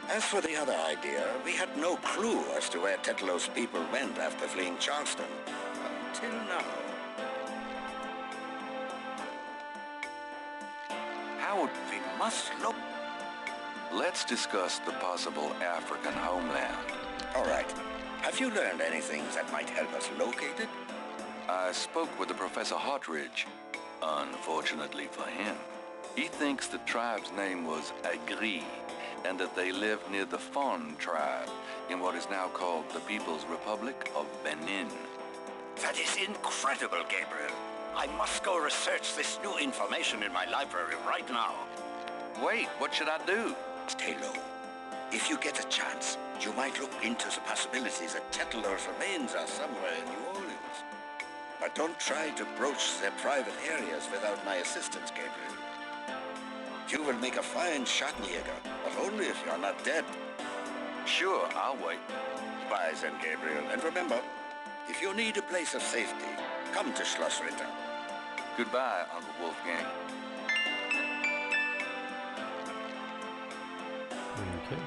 As for the other idea, we had no clue as to where Tetelo's people went after fleeing Charleston. Until now. Howard, we must look. Let's discuss the possible African homeland. All right. Have you learned anything that might help us locate it? I spoke with the Professor Hartridge. Unfortunately for him, he thinks the tribe's name was Agri, and that they lived near the Fon tribe in what is now called the People's Republic of Benin. That is incredible, Gabriel. I must go research this new information in my library right now. Wait, what should I do? Stay low. If you get a chance, you might look into the possibility that Tetelo's remains are somewhere in New Orleans. But don't try to broach their private areas without my assistance, Gabriel. You will make a fine Schattenjäger, but only if you are not dead. Sure, I'll wait. Bye then, Gabriel. And remember, if you need a place of safety, come to Schloss Ritter. Goodbye, Uncle Wolfgang. Okay.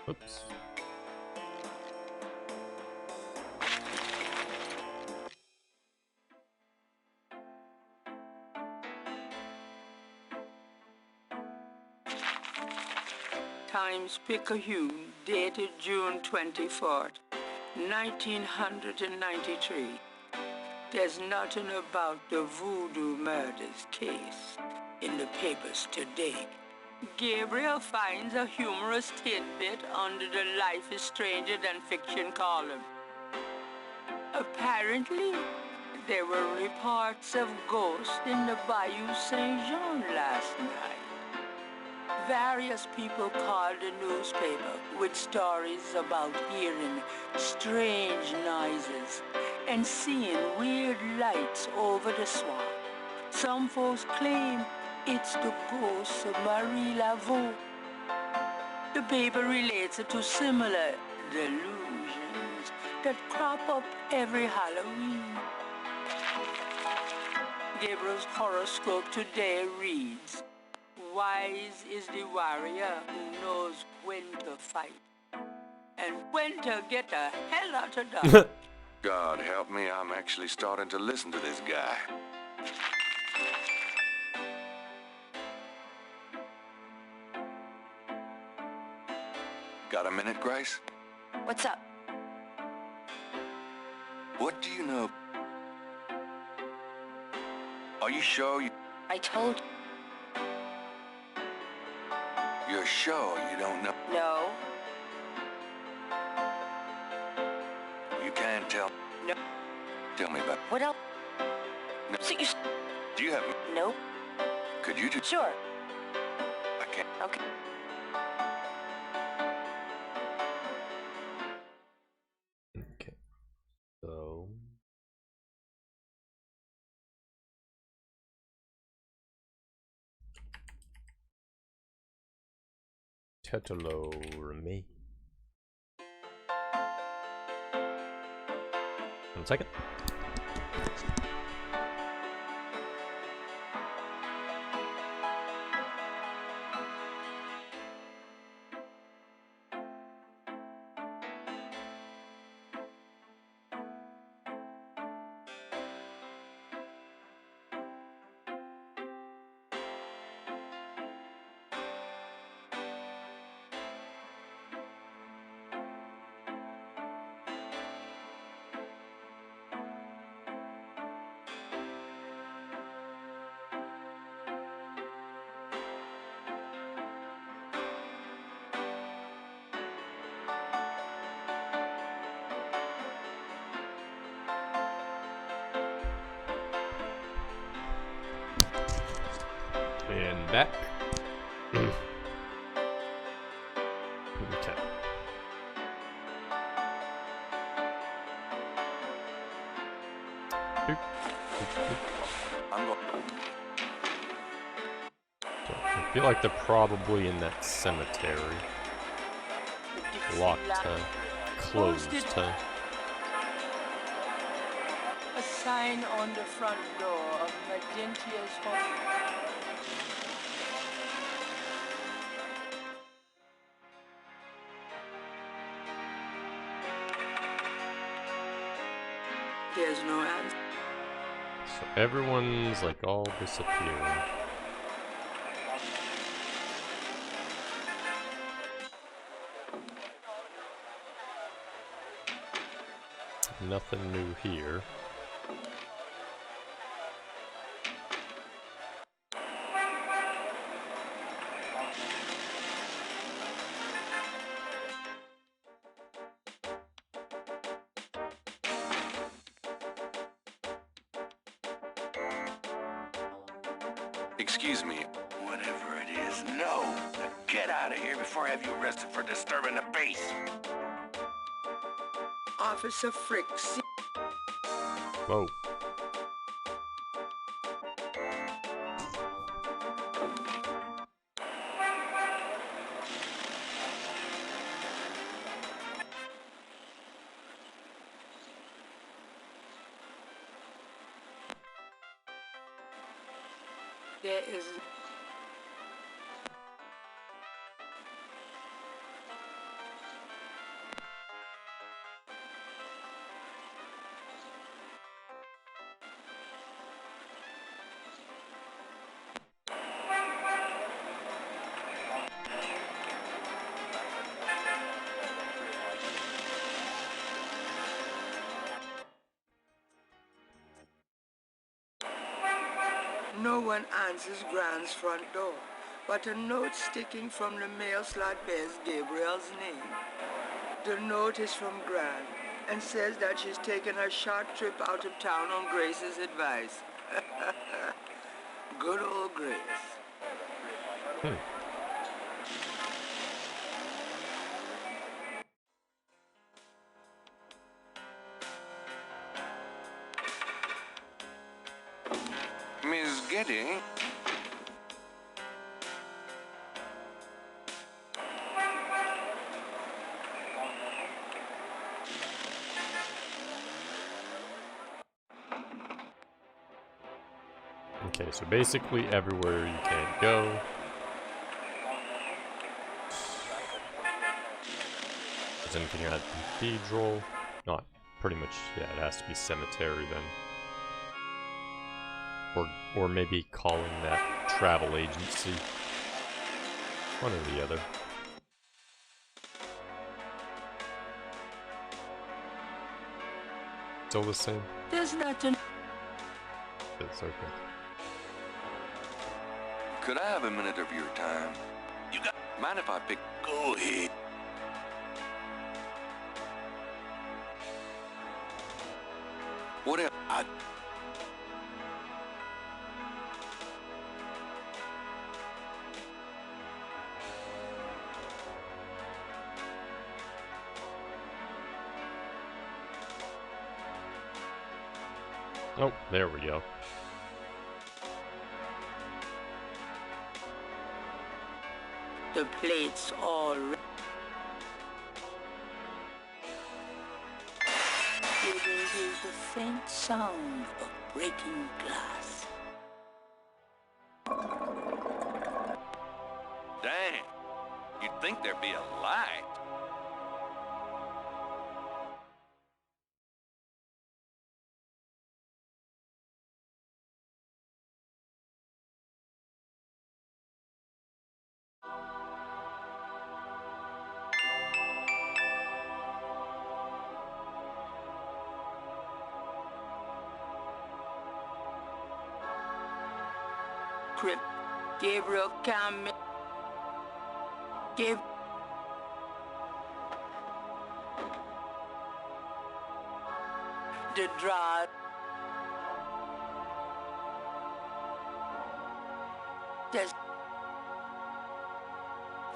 Oops. Times-Picayune, dated June 24th, 1993. There's nothing about the Voodoo murders case in the papers today. Gabriel finds a humorous tidbit under the Life is Stranger Than Fiction column. Apparently, there were reports of ghosts in the Bayou Saint-Jean last night. Various people called the newspaper with stories about hearing strange noises and seeing weird lights over the swamp. Some folks claim it's the ghost of Marie Laveau. The paper relates it to similar delusions that crop up every Halloween. Gabriel's horoscope today reads, "Wise is the warrior who knows when to fight and when to get the hell out of Dodge." God help me, I'm actually starting to listen to this guy. Got a minute, Grace? What's up? What do you know? Are you sure I told you. you're sure you don't know? No. You can't tell. No. Tell me about. What else? No. So you... Do you have? Nope. Could you do? Sure. I can't. Okay. Okay. So. Tetelo remain. 1 second. And back. Okay. Boop. I'm going. So I feel like they're probably in that cemetery. Locked, closed, A sign on the front door of Magentia's home. There's no answer. So everyone's like all disappearing. Nothing new here. Excuse me. Whatever it is, no. Get out of here before I have you arrested for disturbing the peace. Officer Fricks. Whoa. There is. No one answers Grant's front door, but a note sticking from the mail slot bears Gabriel's name. The note is from Grant and says that she's taken a short trip out of town on Grace's advice. Good old Grace. Miss Getty? Okay, so basically everywhere you can't go. Is anything at the cathedral? Not pretty much, yeah, it has to be cemetery then. Or maybe calling that travel agency. One or the other. Still the same? There's nothing. It's okay. Could I have a minute of your time? You got. Mind if I pick? Go ahead. What if I. Oh, there we go. The plates all. It is the faint sound of breaking glass. Dang. You'd think there'd be a light. Crypt. Gabriel can't make. The draw. There's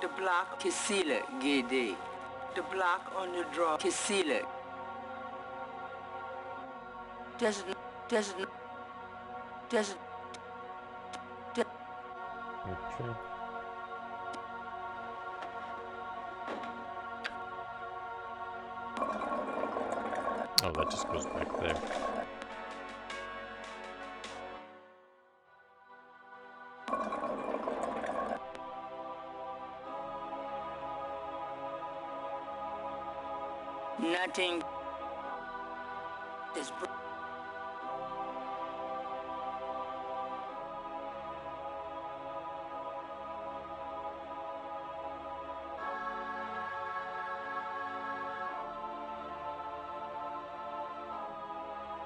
the block Kisila Gede. The block on the draw Kisila. There's Okay. Oh, that just goes back there. nothing. There's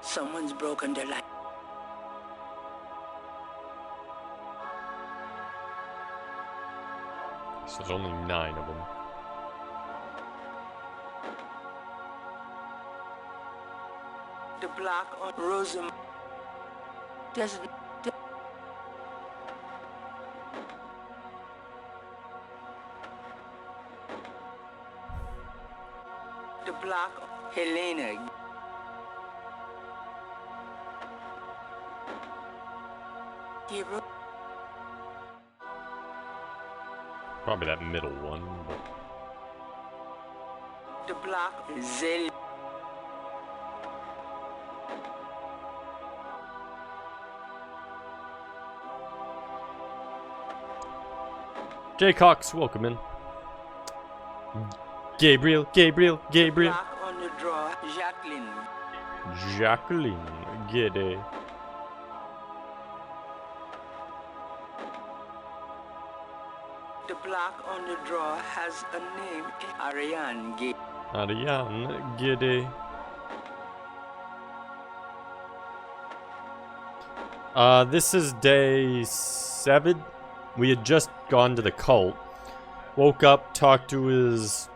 someone's broken the light. So there's only 9 of them. The block on Rosam. There's the block Helena. Gabriel. Probably that middle one, but... The block Zel. Jay Cox, welcome in. Gabriel. The block on the draw Jacqueline. Jacqueline, giddy. The block on the draw has a name, Ariane Gay. Ariane, giddy. This is day 7. We had just gone to the cult. Woke up, talked to his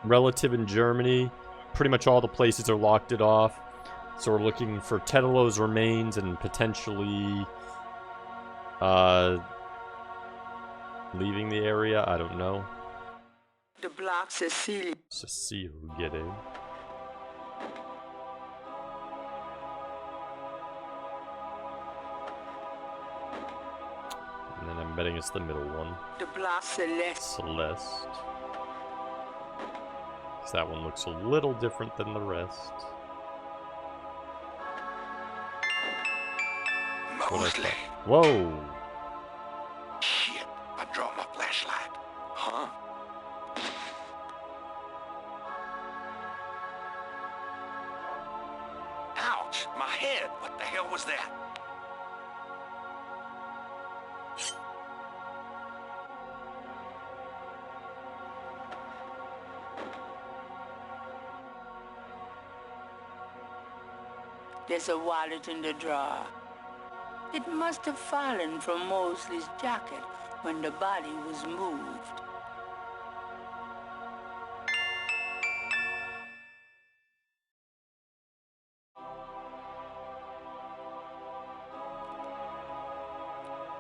relative in Germany. Pretty much all the places are locked it off. So we're looking for Tetelo's remains and potentially leaving the area. I don't know. The block Cecilia. Cecile, get it. And then I'm betting it's the middle one. The block Celeste. Celeste. 'Cause that one looks a little different than the rest. Mosley. Whoa! Shit, I dropped my flashlight. Huh? Ouch, my head. What the hell was that? There's a wallet in the drawer. It must have fallen from Mosley's jacket when the body was moved.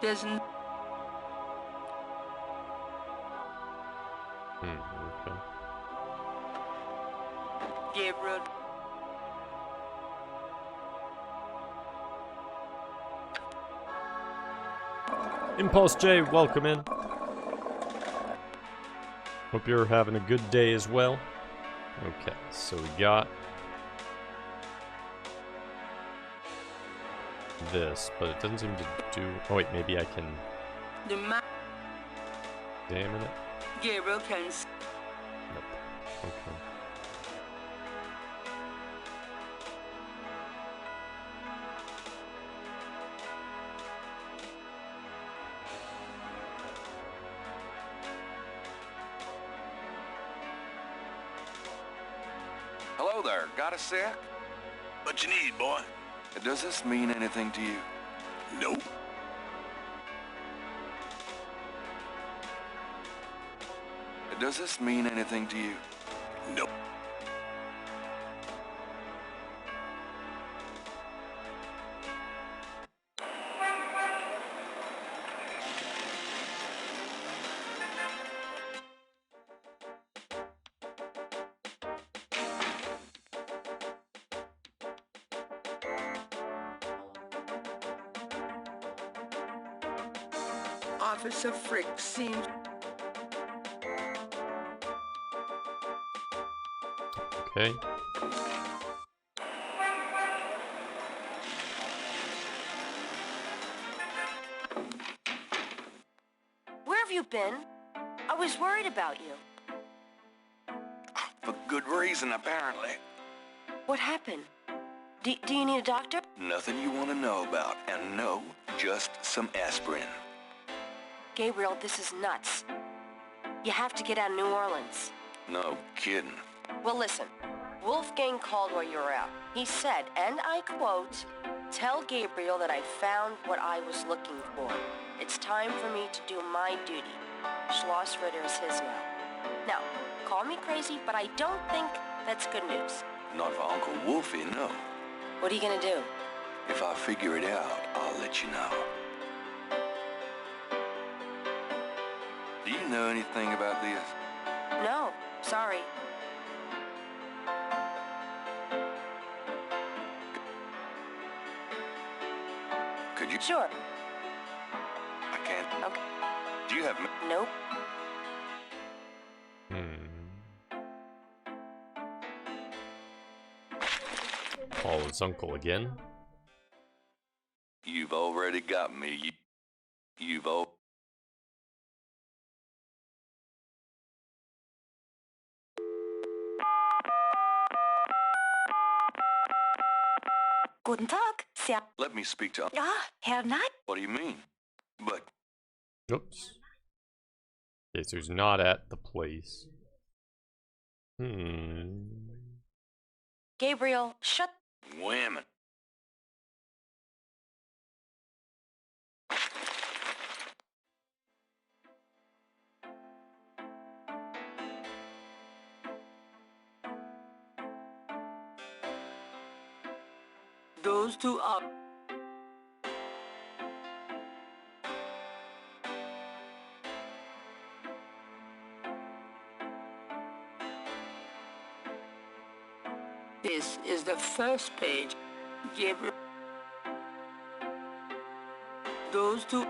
There's Okay. Gabriel. Impulse J, welcome in. Hope you're having a good day as well. Okay, so we got this, but it doesn't seem to do... Oh wait, maybe I can The man examine it? Gabriel can Nope. Okay. Hello there, got a sec? What you need, boy? Does this mean anything to you? Nope. Does this mean anything to you? Nope. Officer Frick seems... Okay. Where have you been? I was worried about you. For good reason, apparently. What happened? Do you need a doctor? Nothing you want to know about, and no, just some aspirin. Gabriel, this is nuts. You have to get out of New Orleans. No kidding. Well, listen. Wolfgang called while you were out. He said, and I quote, "Tell Gabriel that I found what I was looking for. It's time for me to do my duty. Schlossritter is his now." Now, call me crazy, but I don't think that's good news. Not for Uncle Wolfie, no. What are you gonna do? If I figure it out, I'll let you know. Do you know anything about this? No, sorry. Could you? Sure. I can't. Okay. Do you have... Nope. Call his uncle again. You've already got me. You've all... Guten Tag, Sehr. Let me speak to... Herr Knight. What do you mean? But... Oops. Okay, so he's not at the place. Gabriel, shut... Women. Those two are... This is the first page. Gabriel. Those two...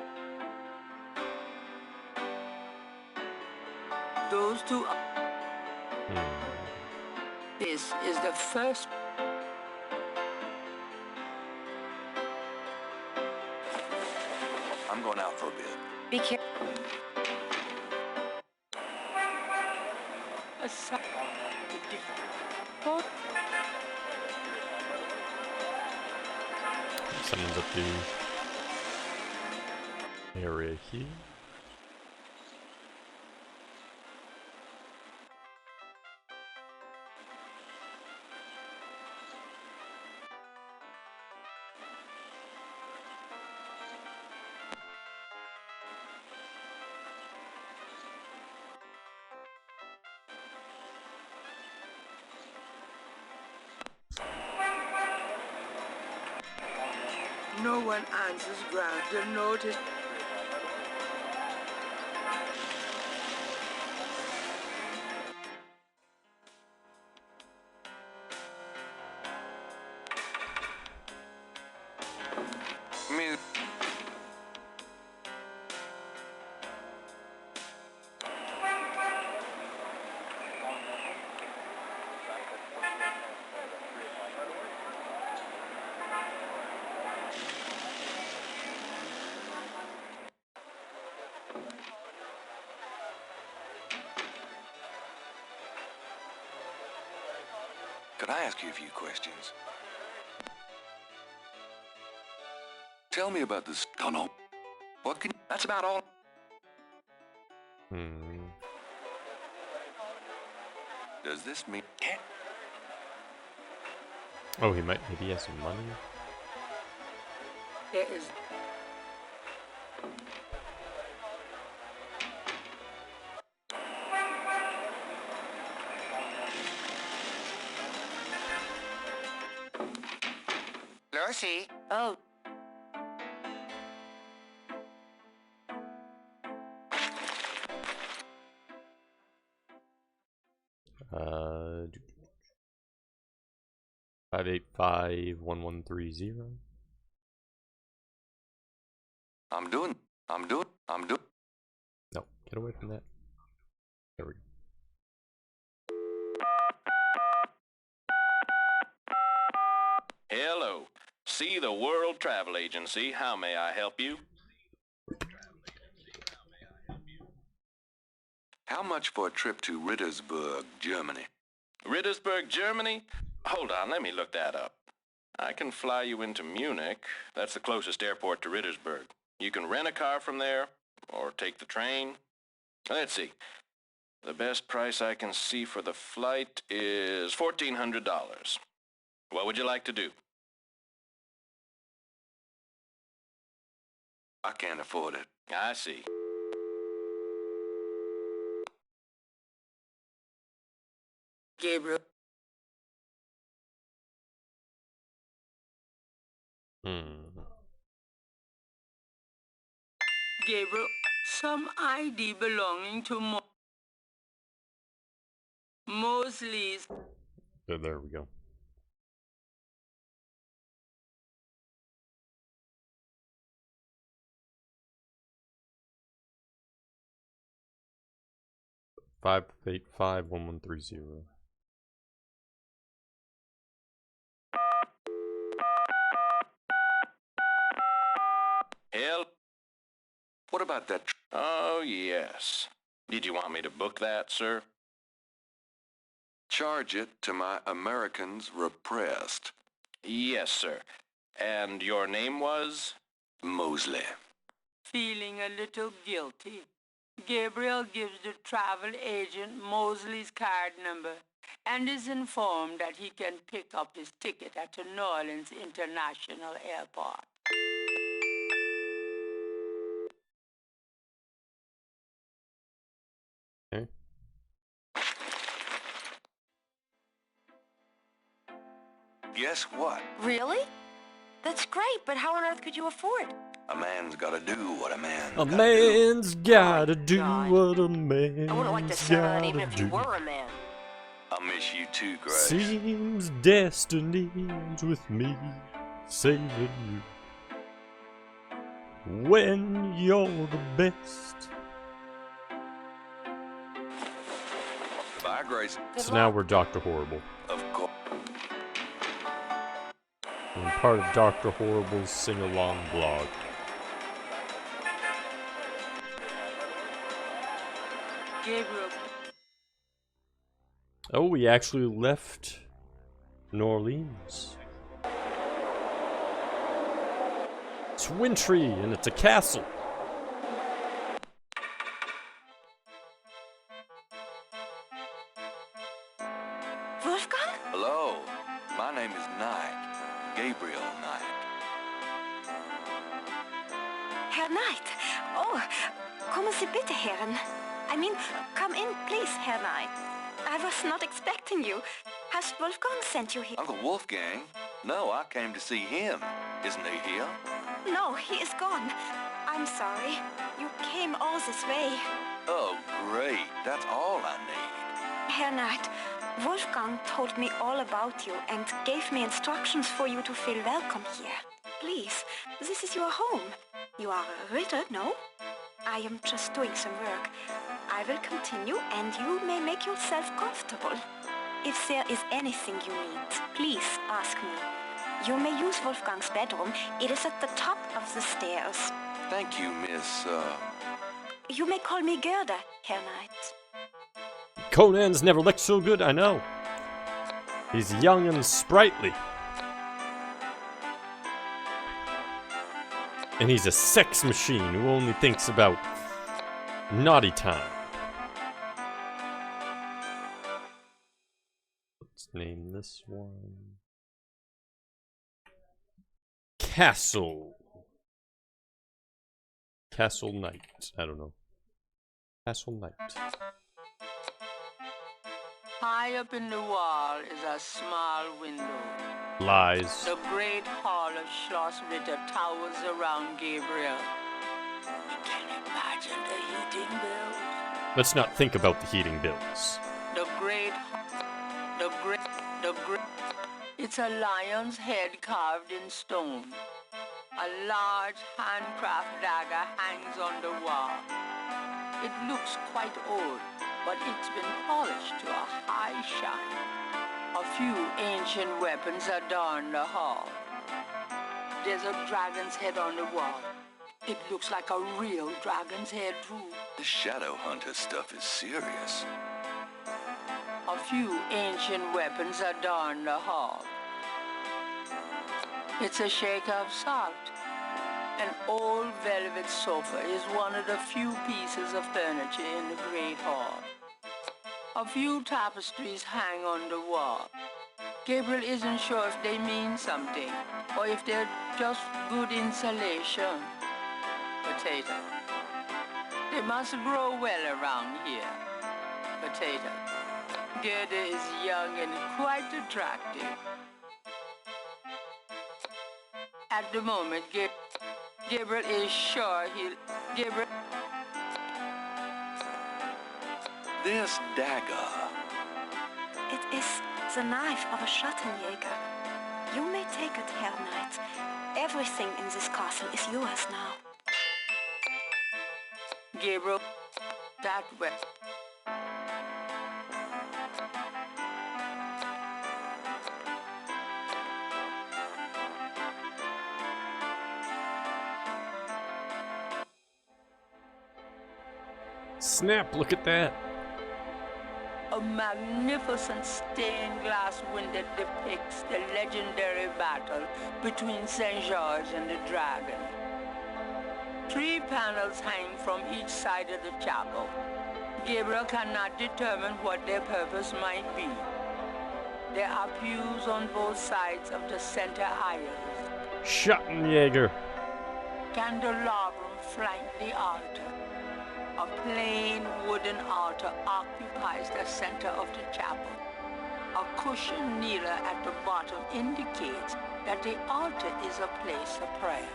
Those two are... This is the first... I'm going out for a bit. Be careful. Someone's up the area here. No one answers ground. The notice... Me... Could I ask you a few questions? Tell me about this tunnel. What can... That's about all. Does this mean... Oh, maybe he has some money. There is... Lucy. Oh. Uh, 585-1130. I'm doing... I'm doing. No, get away from that. There we go. Hello. See the World Travel Agency. How may I help you? How much for a trip to Rittersburg, Germany? Rittersburg, Germany? Hold on, let me look that up. I can fly you into Munich. That's the closest airport to Rittersburg. You can rent a car from there, or take the train. Let's see. The best price I can see for the flight is $1,400. What would you like to do? I can't afford it. I see. Gabriel. Gabriel, some ID belonging to Mosley's. There we go. Five 585-1130. Hell? What about that? Oh, yes. Did you want me to book that, sir? Charge it to my Americans Repressed. Yes, sir. And your name was? Mosley. Feeling a little guilty, Gabriel gives the travel agent Mosley's card number and is informed that he can pick up his ticket at the New Orleans International Airport. Okay. Guess what? Really? That's great, but how on earth could you afford? A man's gotta do what a man. A man's gotta do God. what a man's I wouldn't like to settle that even gotta if you do. were a man. I miss you too, Grace. Seems destiny's with me, saving you. When you're the best. Bye, Grace. So now we're Dr. Horrible. Of course. I'm part of Dr. Horrible's sing-along blog. Gabriel. Oh, we actually left New Orleans. It's wintry and it's a castle. Wolfgang? Hello. My name is Knight. Gabriel Knight. Herr Knight. Oh, kommen Sie bitte, Herren. I mean, come in, please, Herr Knight. I was not expecting you. Has Wolfgang sent you here? Uncle Wolfgang? No, I came to see him. Isn't he here? No, he is gone. I'm sorry. You came all this way. Oh, great. That's all I need. Herr Knight, Wolfgang told me all about you and gave me instructions for you to feel welcome here. Please, this is your home. You are a Ritter, no? I am just doing some work. I will continue and you may make yourself comfortable. If there is anything you need, please ask me. You may use Wolfgang's bedroom. It is at the top of the stairs. Thank you, Miss, You may call me Gerda, Herr Knight. Conan's never looked so good, I know. He's young and sprightly. And he's a sex machine who only thinks about naughty time. Let's name this one Castle. Castle Knight. I don't know. Castle Knight. High up in the wall is a small window. Lies. The great hall of Schloss Ritter towers around Gabriel. You can imagine the heating bills. Let's not think about the heating bills. It's a lion's head carved in stone. A large handcraft dagger hangs on the wall. It looks quite old, but it's been polished to a high shine. A few ancient weapons adorn the hall. There's a dragon's head on the wall. It looks like a real dragon's head, too. The Shadow Hunter stuff is serious. A few ancient weapons adorn the hall. It's a shaker of salt. An old velvet sofa is one of the few pieces of furniture in the great hall. A few tapestries hang on the wall. Gabriel isn't sure if they mean something or if they're just good insulation. Potato. They must grow well around here. Potato. Gerda is young and quite attractive. At the moment, Gabriel is sure Gabriel... This dagger. It is the knife of a Schattenjäger. You may take it, Herr Knight. Everything in this castle is yours now. Gabriel, that way. Snap, look at that. A magnificent stained glass window depicts the legendary battle between St. George and the dragon. 3 panels hang from each side of the chapel. Gabriel cannot determine what their purpose might be. There are pews on both sides of the center aisles. Schattenjäger. Candelabrum flank the altar. A plain wooden altar occupies the center of the chapel. A cushioned kneeler at the bottom indicates that the altar is a place of prayer.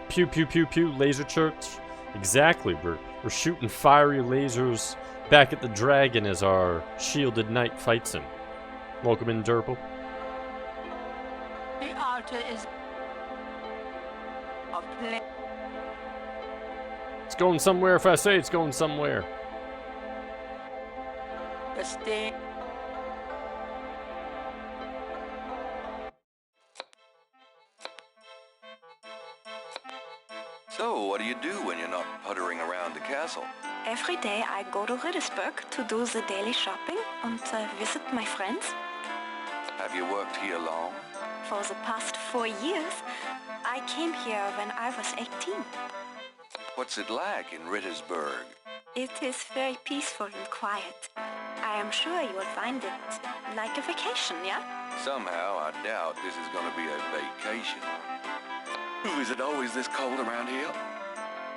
Pew pew pew pew, laser church. Exactly, we're shooting fiery lasers back at the dragon as our shielded knight fights him. Welcome in, Derple. The altar is a plain... It's going somewhere if I say it's going somewhere. The stain... So, what do you do when you're not puttering around the castle? Every day I go to Riddersburg to do the daily shopping and visit my friends. Have you worked here long? For the past 4 years, I came here when I was 18. What's it like in Rittersburg? It is very peaceful and quiet. I am sure you will find it like a vacation, yeah? Somehow, I doubt this is going to be a vacation. Is it always this cold around here?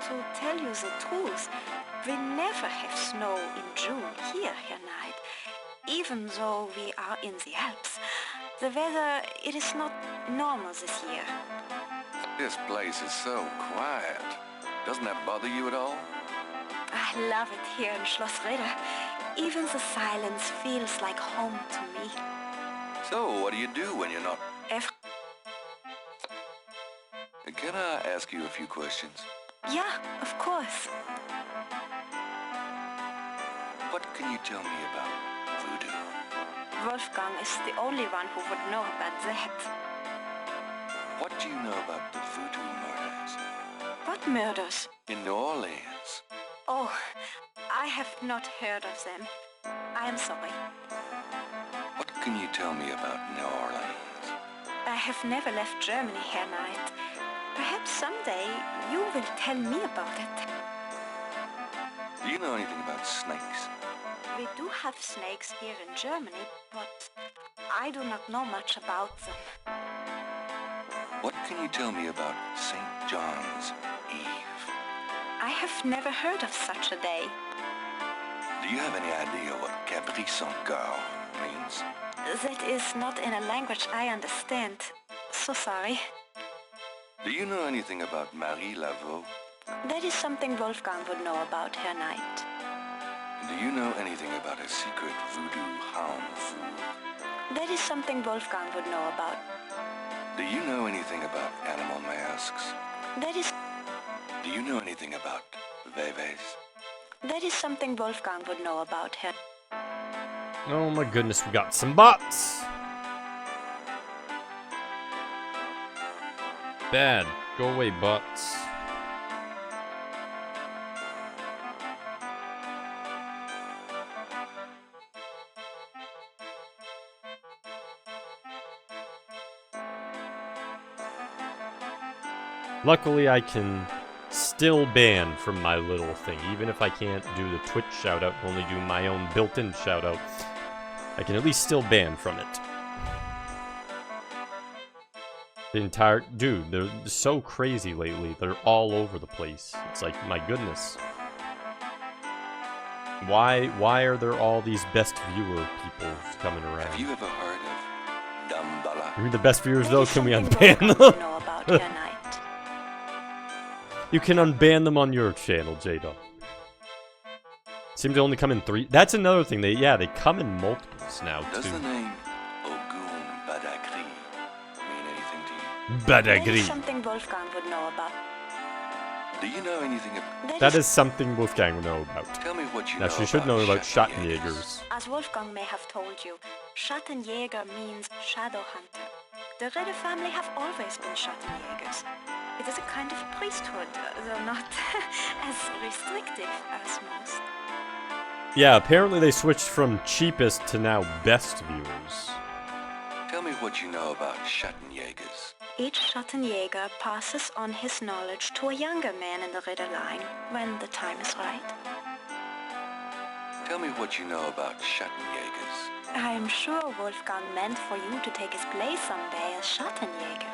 To tell you the truth, we never have snow in June here, Herr Knight. Even though we are in the Alps, the weather, it is not normal this year. This place is so quiet. Doesn't that bother you at all? I love it here in Schloss Ritter. Even the silence feels like home to me. So, what do you do when you're not... Can I ask you a few questions? Yeah, of course. What can you tell me about voodoo? Wolfgang is the only one who would know about that. What do you know about the voodoo murders? What murders? In New Orleans. Oh, I have not heard of them. I am sorry. What can you tell me about New Orleans? I have never left Germany, Herr Knight. Perhaps someday you will tell me about it. Do you know anything about snakes? We do have snakes here in Germany, but I do not know much about them. What can you tell me about St. John's Eve? I have never heard of such a day. Do you have any idea what Capri Saint-Gare means? That is not in a language I understand. So sorry. Do you know anything about Marie Laveau? That is something Wolfgang would know about, Herr Knight. Do you know anything about a secret voodoo hound fool? That is something Wolfgang would know about. Do you know anything about animal masks? That is Do you know anything about Veves? that is something Wolfgang would know about, Herr. Oh my goodness, we got some bots. Bad. Go away, bots. Luckily, I can still ban from my little thing. Even if I can't do the Twitch shoutout, only do my own built-in shoutout, I can at least still ban from it. The entire... Dude, they're so crazy lately. They're all over the place. It's like, my goodness. Why are there all these best viewer people coming around? Have you ever heard of Dumbala? We're the best viewers, though. Can we Something unban Wolfgang them? would know about, Herr Knight. You can unban them on your channel, Jada. Seem to only come in 3. That's another thing. They come in multiples now, Does too. the name Ogun Badagri mean anything to you? That Badagri. is something Wolfgang would know about. Do you know anything about... That is something Wolfgang will know about. Tell me what you Now, know she should know about Schattenjägers. Schattenjägers. As Wolfgang may have told you, Schattenjäger means shadow hunter. The Ritter family have always been Schattenjägers. It is a kind of priesthood, though not as restrictive as most. Yeah, apparently they switched from cheapest to now best viewers. Tell me what you know about Schattenjägers. Each Schattenjäger passes on his knowledge to a younger man in the Ritter line when the time is right. Tell me what you know about Schattenjägers. I am sure Wolfgang meant for you to take his place someday as Schattenjäger.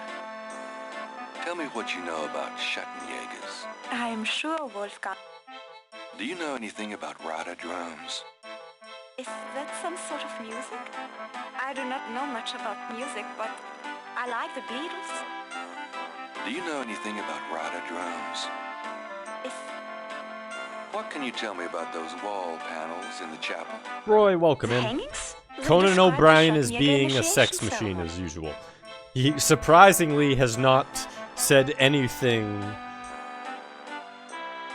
Tell me what you know about Schattenjägers. I am sure Wolfgang... Do you know anything about rider drums? Is that some sort of music? I do not know much about music, but I like the Beatles. Do you know anything about rider drums? Is... What can you tell me about those wall panels in the chapel? Roy, welcome the in. hangings? They Conan describe the O'Brien is Schattenjäger being a initiation sex machine ceremony. as usual. He surprisingly has not said anything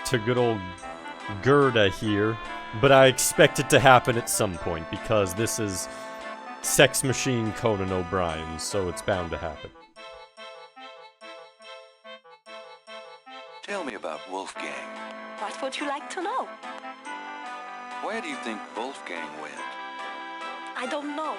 to good old Gerda here, but I expect it to happen at some point because this is sex machine Conan O'Brien, so it's bound to happen. Tell me about Wolfgang. What would you like to know? Where do you think Wolfgang went? I don't know,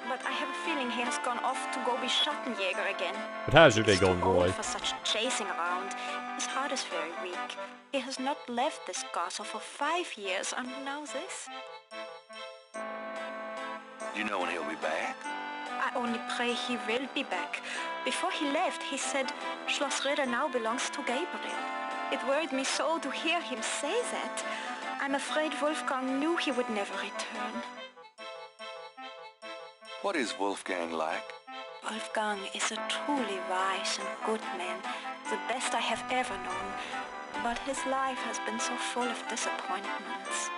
but I have a feeling he has gone off to go be Schattenjäger again. But how's your day He's too going, old Roy? for such chasing around. His heart is very weak. He has not left this castle for 5 years, and now this. Do you know when he'll be back? I only pray he will be back. Before he left, he said Schloss Ritter now belongs to Gabriel. It worried me so to hear him say that. I'm afraid Wolfgang knew he would never return. What is Wolfgang like? Wolfgang is a truly wise and good man, the best I have ever known. But his life has been so full of disappointments.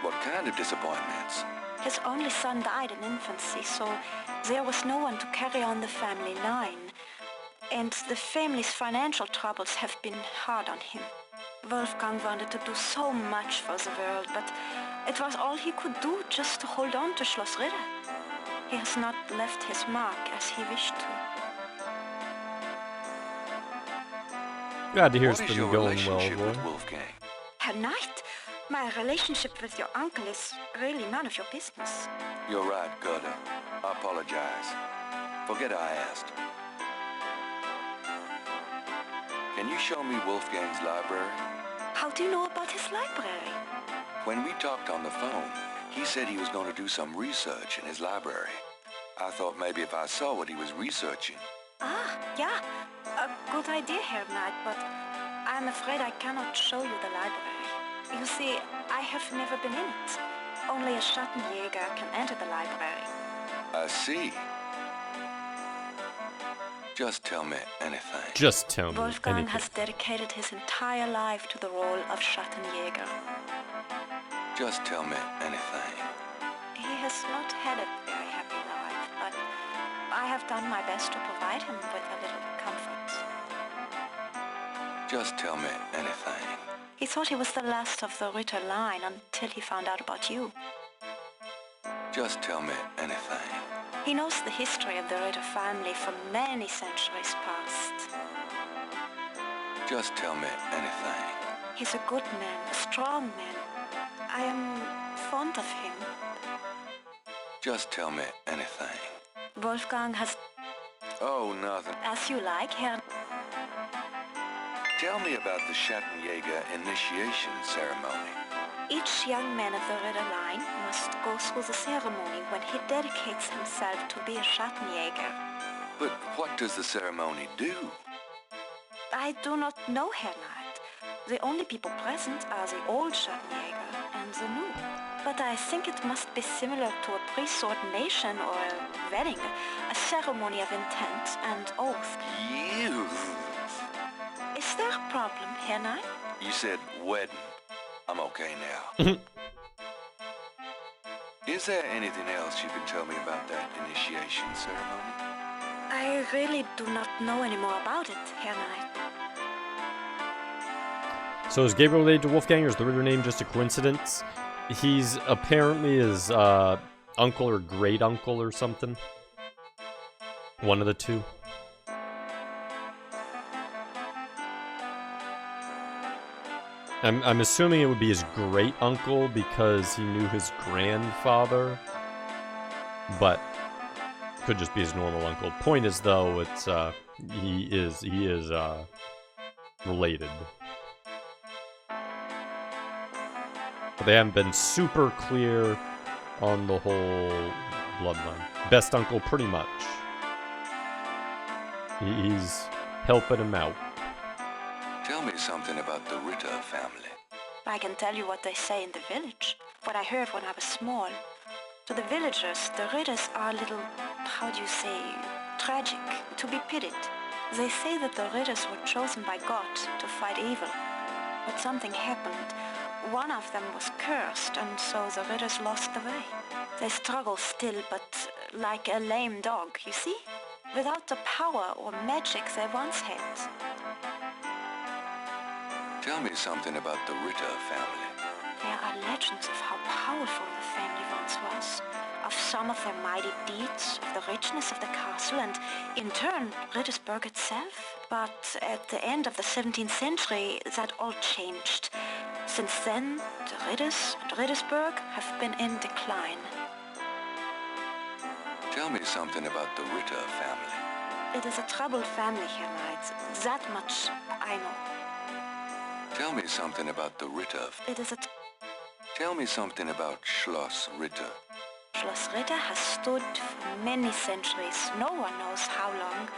What kind of disappointments? His only son died in infancy, so there was no one to carry on the family line. And the family's financial troubles have been hard on him. Wolfgang wanted to do so much for the world, but it was all he could do just to hold on to Schloss Ritter. He has not left his mark as he wished to. Glad to hear What it's is been your going well, relationship Roy. with Wolfgang? Herr Knight, my relationship with your uncle is really none of your business. You're right, Gerda. I apologize. Forget I asked. Can you show me Wolfgang's library? How do you know about his library? When we talked on the phone, he said he was going to do some research in his library. I thought maybe if I saw what he was researching. Ah, yeah, a good idea, Herr Knight, but I'm afraid I cannot show you the library. You see, I have never been in it. Only a Schattenjäger can enter the library. I see. Just tell me anything. Just tell me Wolfgang anything. has dedicated his entire life to the role of Schattenjäger. Just tell me anything. He has not had a very happy life, but I have done my best to provide him with a little comfort. Just tell me anything. He thought he was the last of the Ritter line until he found out about you. Just tell me anything. He knows the history of the Ritter family for many centuries past. Just tell me anything. He's a good man, a strong man. I am fond of him. Just tell me anything. Wolfgang has... Oh, nothing. As you like, Herr... Tell me about the Schattenjäger initiation ceremony. Each young man of the Ritter line must go through the ceremony when he dedicates himself to be a Schattenjäger. But what does the ceremony do? I do not know, Herr Knight. The only people present are the old Schattenjäger and the new. But I think it must be similar to a priest's ordination or a wedding, a ceremony of intent and oath. You. Is there a problem, Herr Knight? You said wedding. I'm okay now. Is there anything else you can tell me about that initiation ceremony? I really do not know any more about it, Herr Knight. So is Gabriel related to Wolfgang, or is the Ritter name just a coincidence? He's apparently his uncle or great uncle or something. One of the two. I'm assuming it would be his great uncle because he knew his grandfather, but could just be his normal uncle. Point is though, it's he is related. But they haven't been super clear on the whole bloodline. Best uncle, pretty much. He's helping him out. Tell me something about the Ritter family. I can tell you what they say in the village, what I heard when I was small. To the villagers, the Ritters are a little, how do you say, tragic, to be pitied. They say that the Ritters were chosen by God to fight evil. But something happened. One of them was cursed, and so the Ritters lost the way. They struggle still, but like a lame dog, you see? Without the power or magic they once had. Tell me something about the Ritter family. There are legends of how powerful the family once was, of some of their mighty deeds, of the richness of the castle, and in turn, Rittersburg itself. But at the end of the 17th century, that all changed. Since then, the Ritters and Rittersburg have been in decline. Tell me something about the Ritter family. It is a troubled family, Herr Knight. That much I know. Tell me something about the Ritter. It is a... Tell me something about Schloss Ritter. Schloss Ritter has stood for many centuries. No one knows how long.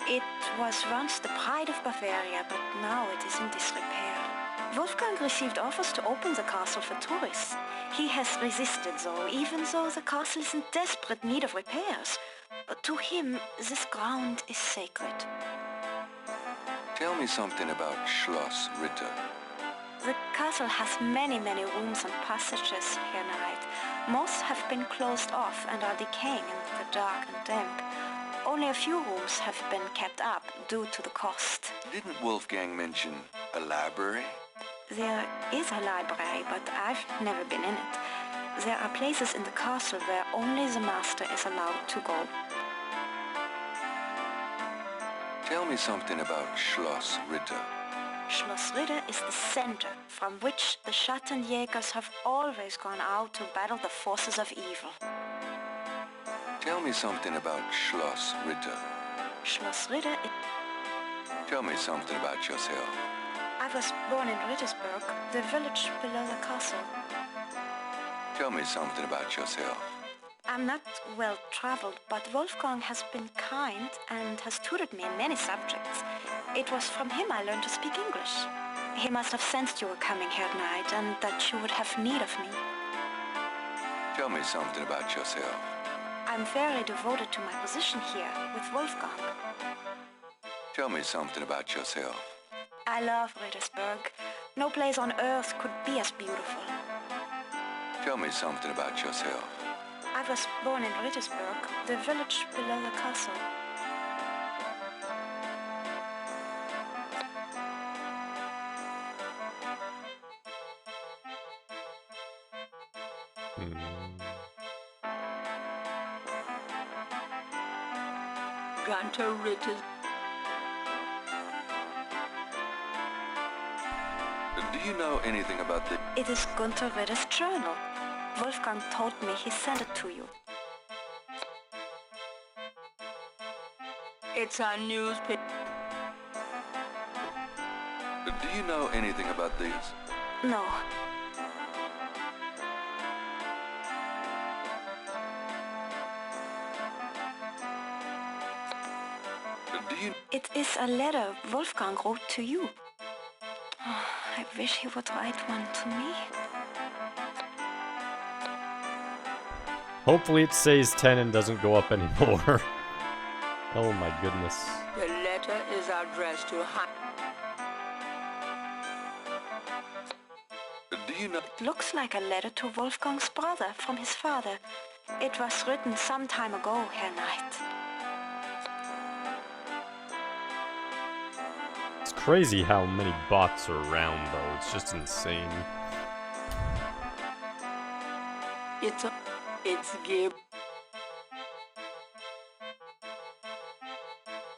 It was once the pride of Bavaria, but now it is in disrepair. Wolfgang received offers to open the castle for tourists. He has resisted, though, even though the castle is in desperate need of repairs. To him, this ground is sacred. Tell me something about Schloss Ritter. The castle has many rooms and passages, Herr Knight. Most have been closed off and are decaying in the dark and damp. Only a few rooms have been kept up due to the cost. Didn't Wolfgang mention a library? There is a library, but I've never been in it. There are places in the castle where only the master is allowed to go. Tell me something about Schloss Ritter. Schloss Ritter is the center from which the Schattenjägers have always gone out to battle the forces of evil. Tell me something about Schloss Ritter. Schloss Ritter, Tell me something about yourself. I was born in Rittersburg, the village below the castle. Tell me something about yourself. I'm not well-traveled, but Wolfgang has been kind and has tutored me in many subjects. It was from him I learned to speak English. He must have sensed you were coming, Herr Knight, and that you would have need of me. Tell me something about yourself. I'm very devoted to my position here with Wolfgang. Tell me something about yourself. I love Rittersburg. No place on earth could be as beautiful. Tell me something about yourself. I was born in Rittersburg, the village below the castle. Gunter Ritter. Do you know anything about the... It is Gunther Ritter's journal. Wolfgang told me he sent it to you. It's a newspaper. Do you know anything about these? No. Do you... It is a letter Wolfgang wrote to you. Oh, I wish he would write one to me. Hopefully it says 10 and doesn't go up anymore. Oh my goodness. The letter is addressed to Do you know... It looks like a letter to Wolfgang's brother from his father. It was written some time ago, Herr Knight. It's crazy how many bots are around, though. It's just insane. It's Gabe.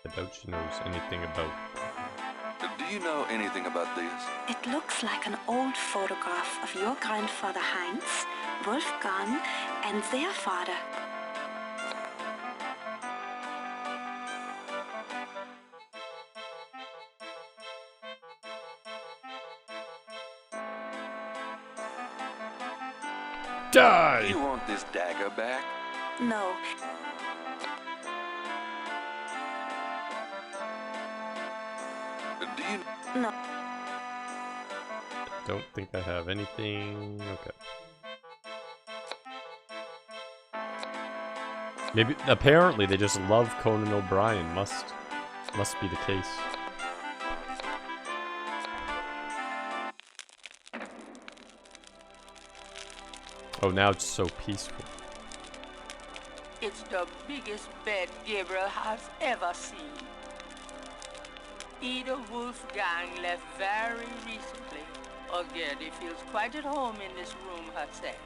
I doubt she knows anything about... Do you know anything about this? It looks like an old photograph of your grandfather Heinz, Wolfgang, and their father. Die! You want this dagger back? No. Do you... No. Don't think I have anything... Okay. Maybe... Apparently they just love Conan O'Brien. Must be the case. Oh, now it's so peaceful. It's the biggest bed Gabriel has ever seen. Ida Wolfgang left very recently. Again, he feels quite at home in this room herself.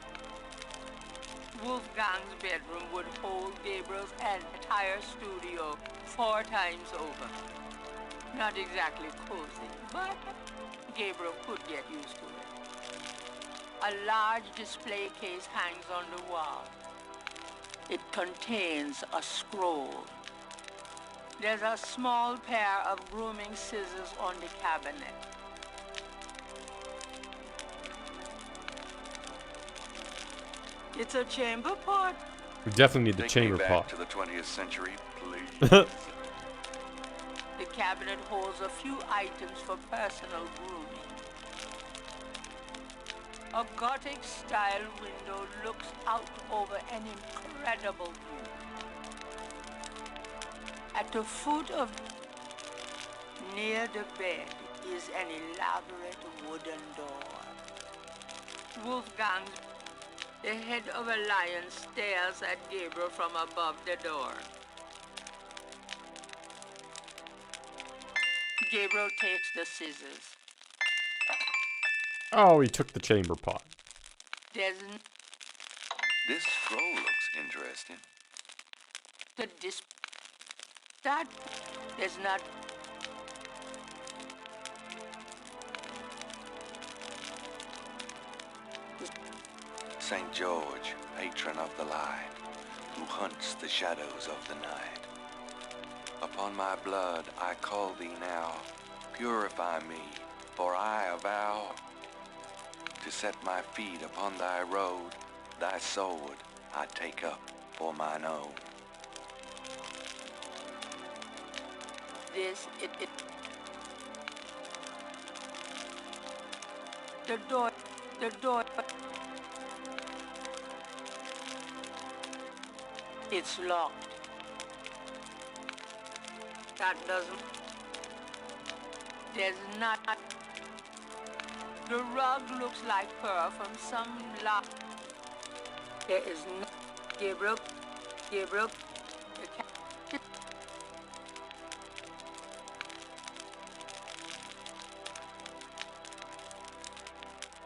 Wolfgang's bedroom would hold Gabriel's entire studio 4 times over. Not exactly cozy, but Gabriel could get used to it. A large display case hangs on the wall. It contains a scroll. There's a small pair of grooming scissors on the cabinet. It's a chamber pot. We definitely need the chamber Take me pot. back to the 20th century, please. The cabinet holds a few items for personal grooming. A Gothic-style window looks out over an incredible view. At the foot of, near the bed, is an elaborate wooden door. Wolfgang's, the head of a lion, stares at Gabriel from above the door. Gabriel takes the scissors. Oh, he took the chamber pot. There's This scroll looks interesting. there's not. St. George, patron of the light, who hunts the shadows of the night. Upon my blood I call thee now, purify me, for I avow to set my feet upon thy road, thy sword I take up for mine own. The door. It's locked. That doesn't. There's not. The rug looks like fur from some lock. There is no. Gabriel, Gabriel,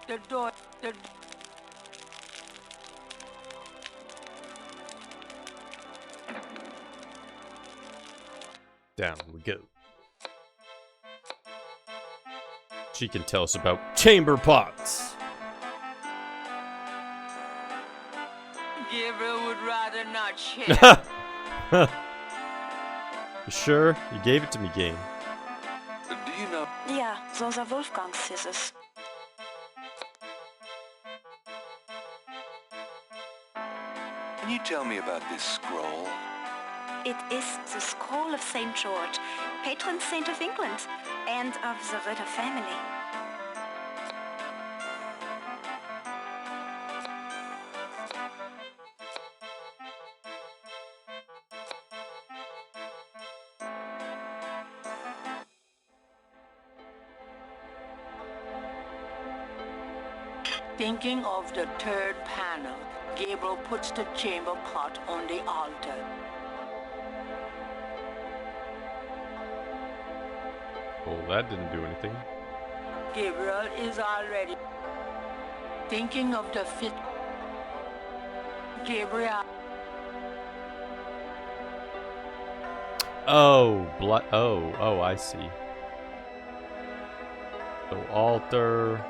the door, the Down we go. She can tell us about chamber pots. Gabriel would rather not share. You sure? You gave it to me, game. Do you know? Yeah, those are Wolfgang's scissors. Can you tell me about this scroll? It is the scroll of St. George, patron saint of England and of the Ritter family. Thinking of the third panel, Gabriel puts the chamber pot on the altar. Well, that didn't do anything. Gabriel is already thinking of the fifth. Gabriel. Oh, oh, I see. So altar.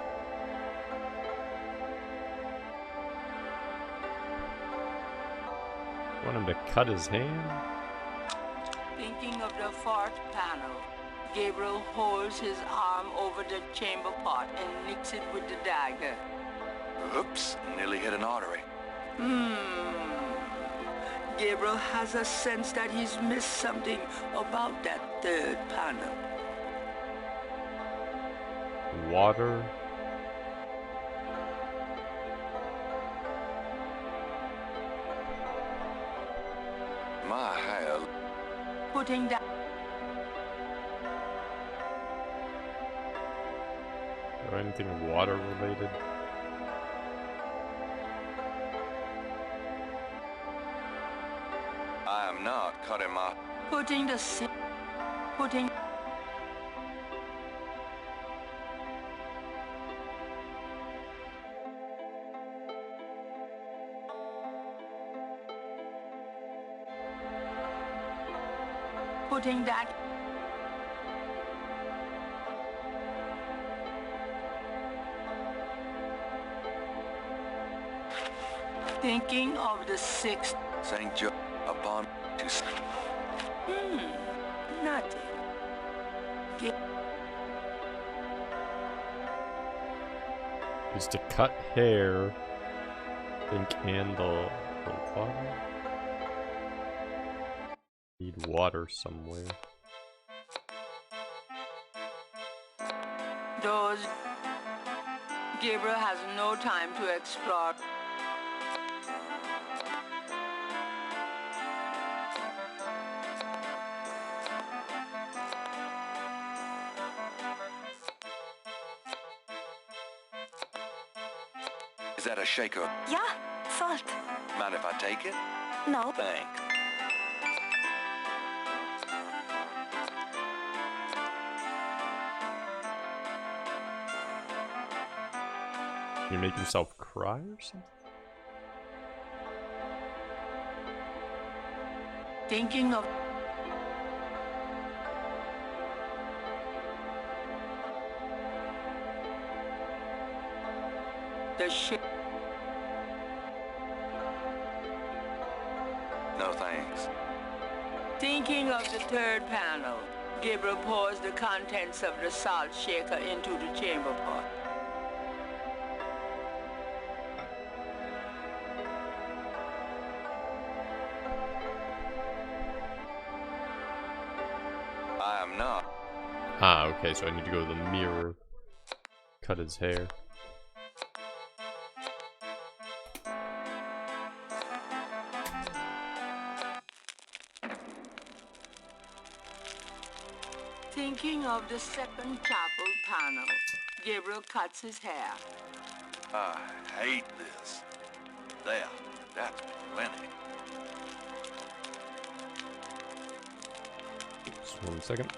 Want him to cut his hand? Thinking of the fourth panel, Gabriel holds his arm over the chamber pot and nicks it with the dagger. Oops, nearly hit an artery. Gabriel has a sense that he's missed something about that third panel. Water. My hell. Putting that. Or anything water related? I am not cutting my... Putting the putting. Putting that. Thinking of the sixth. St. George upon to... Nothing. Is to cut hair. Think and the water. Need water somewhere. Those. Gabriel has no time to explore. Is that a shaker? Yeah, salt. Mind if I take it? No. Thanks. Can you make himself cry or something? Thinking of. The ship. No thanks. Thinking of the third panel, Gabriel pours the contents of the salt shaker into the chamber pot. I am not. Ah, okay, so I need to go to the mirror. Cut his hair. Thinking of the second chapel panel, Gabriel cuts his hair. I hate this. There. That's plenty. Just 1 second.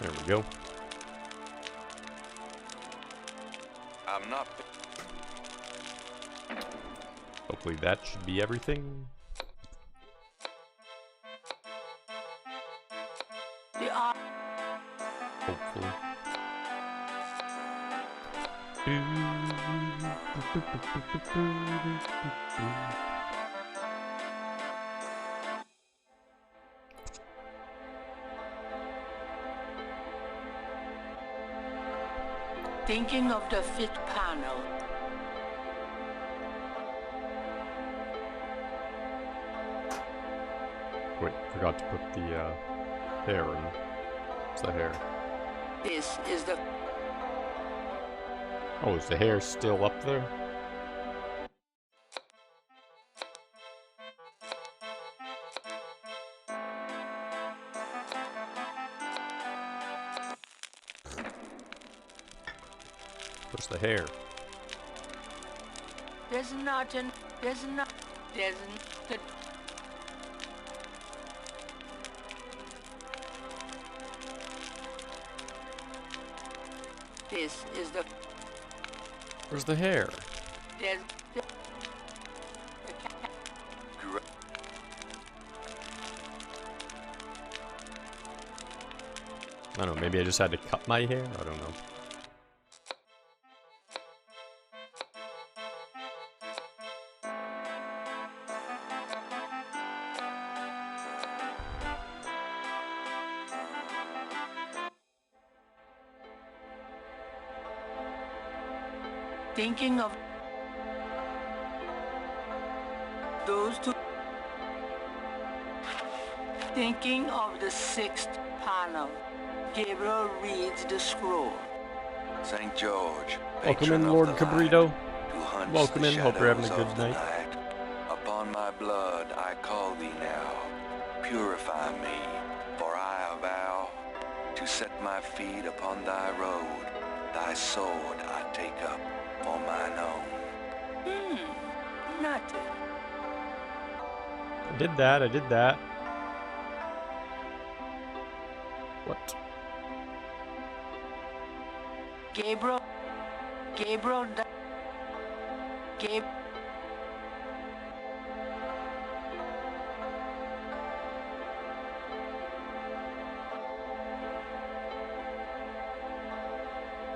There we go. I'm not... Hopefully that should be everything. Hopefully. Thinking of the fifth panel. Wait, forgot to put the hair in. What's the hair? This is the... Oh, is the hair still up there? Where's the hair? There's nothing. There's not. There's the... This is the... Where's the hair? There's the... I don't know, maybe I just had to cut my hair? I don't know. Thinking of those two. Thinking of the sixth panel. Gabriel reads the scroll. St. George, Welcome patron in, of Lord the Cabrito. light, who hunts Welcome the in, hope you're having a shadows good of the night. Upon my blood I call thee now. Purify me, for I vow to set my feet upon thy road. Thy sword I take up for mine own. Nothing. I did that, I did that. What? Gabriel. Gabriel.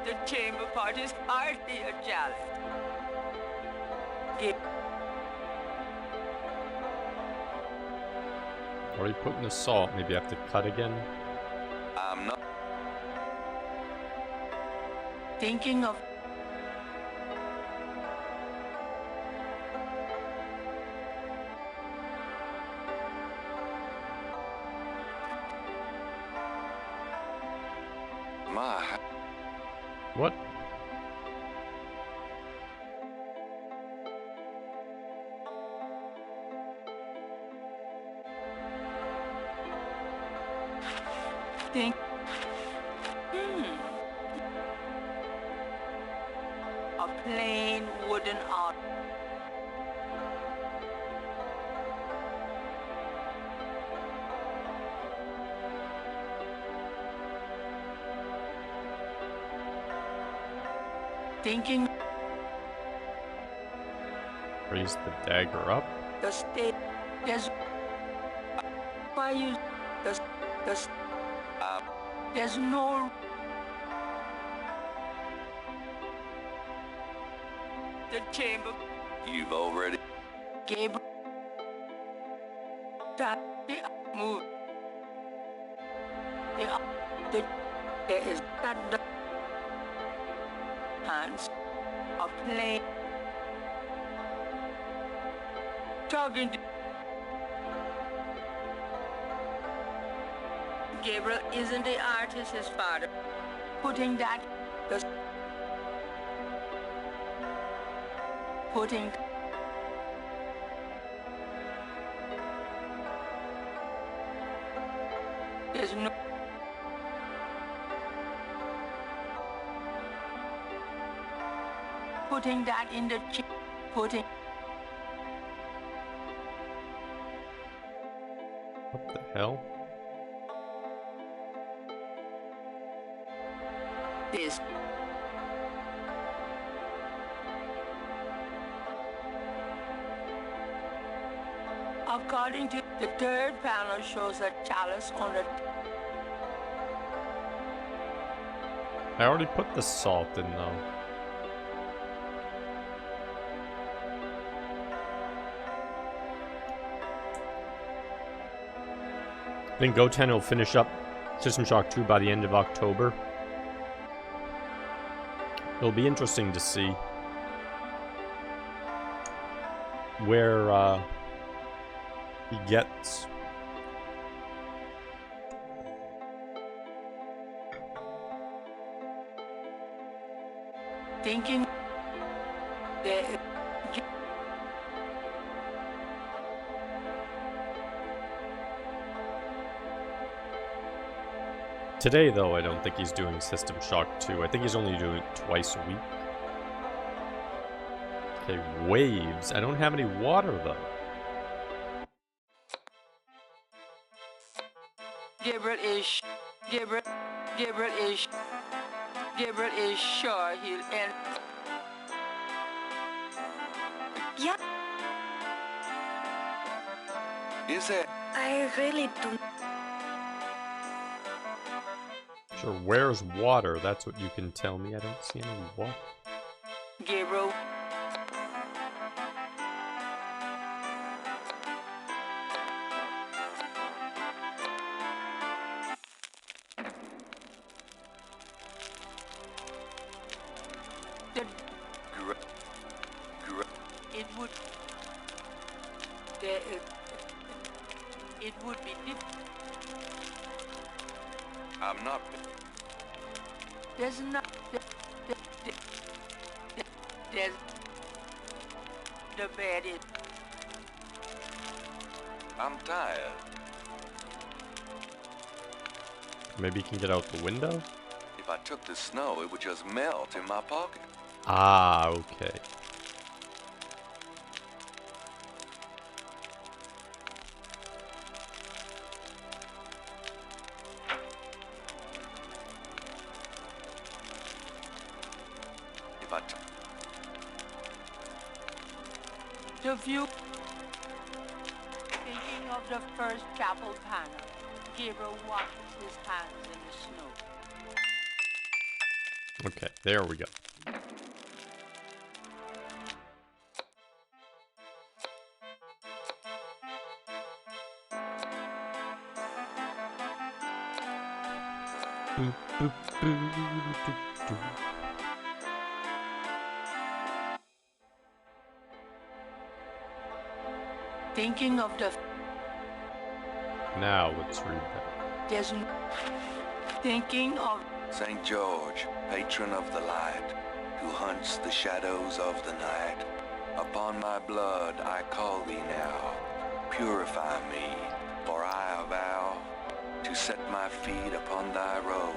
The chamber part is hardly a challenge. Already put in the salt, maybe I have to cut again? I'm not Thinking of my... What? think. A plain wooden art. Thinking Raise the dagger up? the state. There's why you the there's no the chamber. You've already... Gabriel. That the move. The there is that the hands are playing. Talking to Gabriel isn't the artist his father. Putting that the putting there's no putting that in the putting. What the hell? This. According to the third panel shows a chalice on the. I already put the salt in though. I think Goten will finish up System Shock 2 by the end of October. It'll be interesting to see where he gets. Thinking that Today, though, I don't think he's doing System Shock 2. I think he's only doing it twice a week. Okay, waves. I don't have any water, though. Gabriel is sure he'll end. Yeah, Is that? I really do. Sure, where's water? That's what you can tell me. I don't see any water. Gabriel. It would. It would be different. I'm not. There's not. There's the bed is. I'm tired. Maybe you can get out the window? If I took the snow, it would just melt in my pocket. Ah, okay. If I took. The view. Thinking of the first chapel panel, Gabriel washes his hands in the snow. Okay, there we go. Boop, boop, boop, doop, doop. Thinking of the. Now let's read that. There's. Thinking of. St. George, patron of the light, who hunts the shadows of the night. Upon my blood I call thee now. Purify me, for I avow to set my feet upon thy road.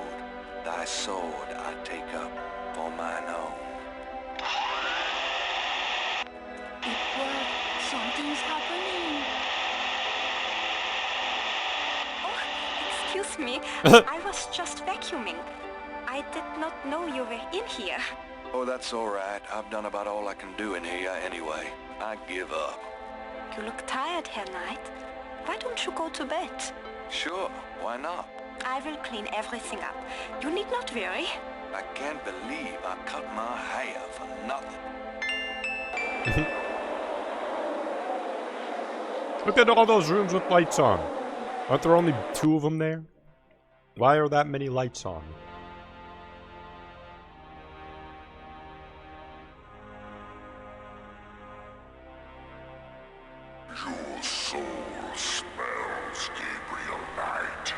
Thy sword I take up for mine own. It worked. Something's happening. Oh, excuse me. I was just vacuuming. I did not know you were in here. Oh, that's all right. I've done about all I can do in here anyway. I give up. You look tired, Herr Knight. Why don't you go to bed? Sure, why not? I will clean everything up. You need not worry. I can't believe I cut my hair for nothing. Look at all those rooms with lights on. Aren't there only 2 of them there? Why are that many lights on? Your soul smells, Gabriel Knight.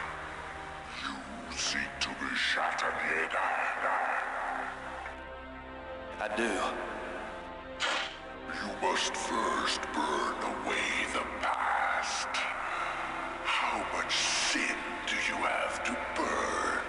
You seek to be shattered head. I do. You must first burn away the past. How much sin do you have to burn?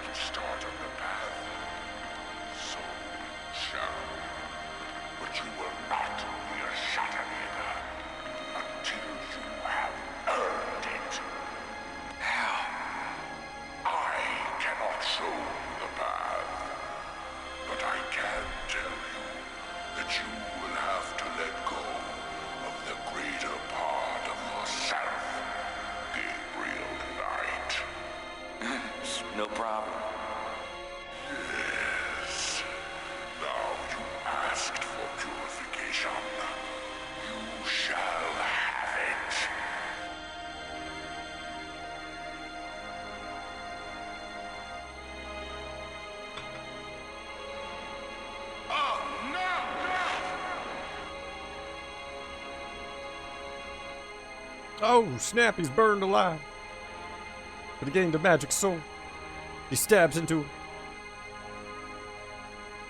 to start on the path, so you shall. But you will not be a Shatterleader until you have earned it. How? I cannot show the path, but I can tell you that you will have to let go of the greater part of yourself, Gabriel Knight. No problem. Yes. Now you asked for purification. You shall have it. Oh, no! Oh, snap, he's burned alive. But he gained a magic sword. He stabs into him.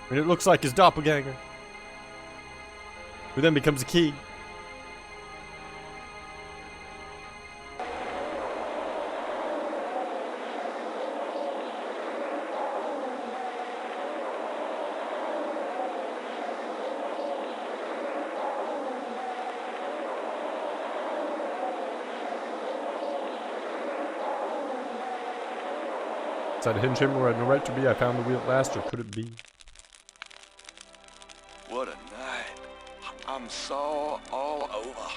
And it looks like his doppelganger. Who then becomes a key. Inside a hinge chamber where I had no right to be, I found the wheel at last, or could it be? What a night. I'm sore all over.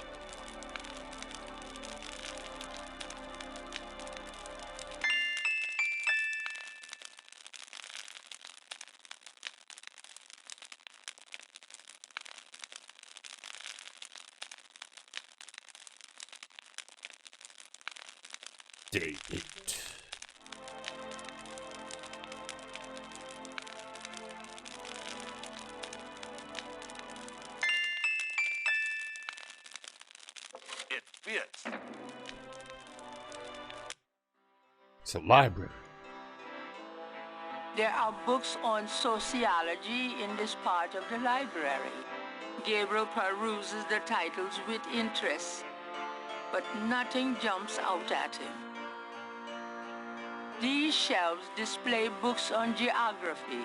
Day 8. It fits. It's a library. There are books on sociology in this part of the library. Gabriel peruses the titles with interest, but nothing jumps out at him. These shelves display books on geography.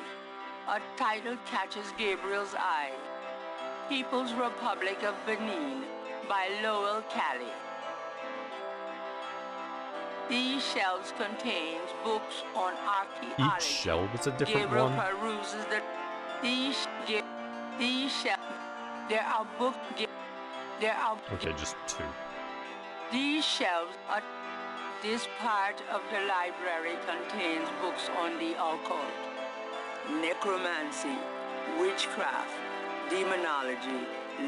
A title catches Gabriel's eye. People's Republic of Benin by Lowell Cali. These shelves contain books on archaeology. Each shelf is a different Gabriel one. peruses the these shelves. There are books. There are Okay, just 2. these shelves are. This part of the library contains books on the occult, necromancy, witchcraft, demonology,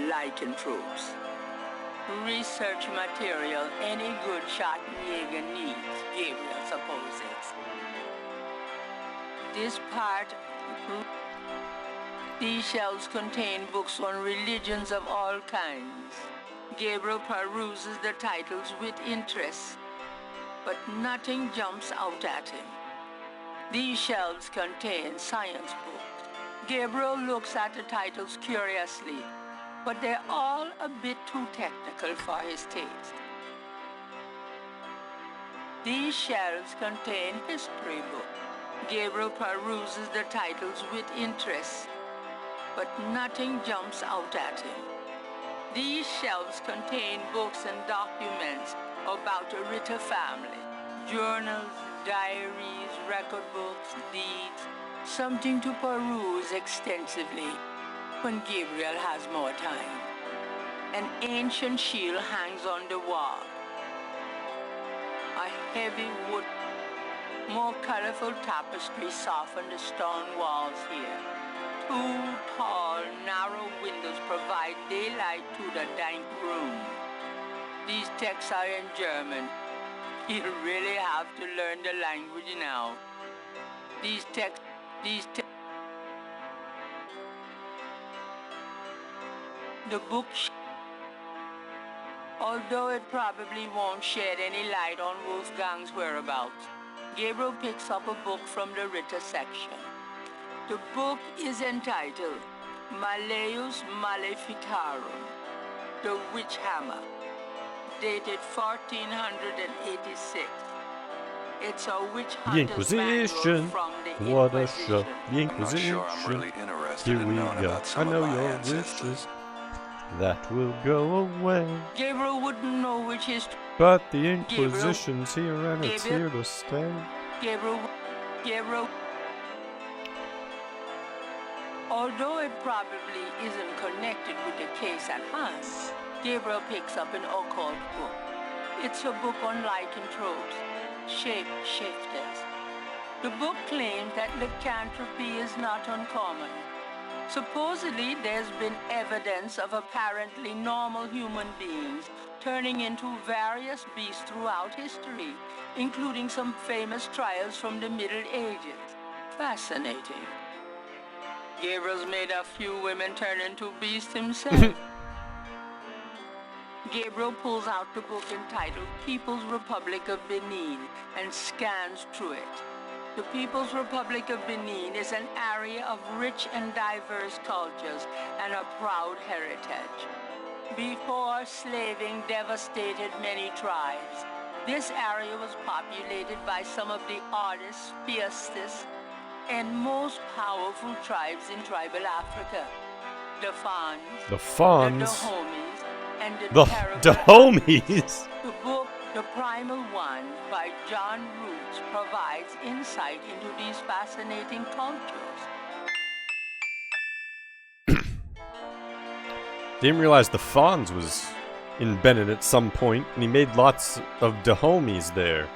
lycanthropes. Research material any good Schwarzenegger needs, Gabriel supposes. This part, these shelves contain books on religions of all kinds. Gabriel peruses the titles with interest, but nothing jumps out at him. These shelves contain science books. Gabriel looks at the titles curiously, but they're all a bit too technical for his taste. These shelves contain history books. Gabriel peruses the titles with interest, but nothing jumps out at him. These shelves contain books and documents about the Ritter family. Journals, diaries, record books, deeds, something to peruse extensively when Gabriel has more time. An ancient shield hangs on the wall. A heavy wood, more colorful tapestry soften the stone walls here. 2 tall, narrow windows provide daylight to the dank room. These texts are in German. You really have to learn the language now. These texts, the book, although it probably won't shed any light on Wolfgang's whereabouts, Gabriel picks up a book from the Ritter section. The book is entitled Malleus Maleficarum, The Witch Hammer, dated 1486. It's a witch The hunter's manual Inquisition. from the What a Inquisition. show. The I'm not Inquisition. sure I'm really interested Here in we knowing go. about I some know of my your ancestors. wishes. That will go away. Gabriel wouldn't know which history. But the Inquisition's here and it's Gabriel. here to stay. Gabriel. Although it probably isn't connected with the case at hand, Gabriel picks up an occult book. It's a book on lycanthropes, shape-shifters. The book claims that lycanthropy is not uncommon. Supposedly, there's been evidence of apparently normal human beings turning into various beasts throughout history, including some famous trials from the Middle Ages. Fascinating. Gabriel's made a few women turn into beasts himself. Gabriel pulls out the book entitled People's Republic of Benin and scans through it. The People's Republic of Benin is an area of rich and diverse cultures and a proud heritage. Before slaving devastated many tribes, this area was populated by some of the oddest, fiercest, and most powerful tribes in tribal Africa. The Fans, The Fawns. the Dahomies, and the The terrible Dahomies. The book, The Primal One, by John Roots, provides insight into these fascinating cultures. Didn't realize the Fawns was in Benin at some point, and he made lots of Dahomies there.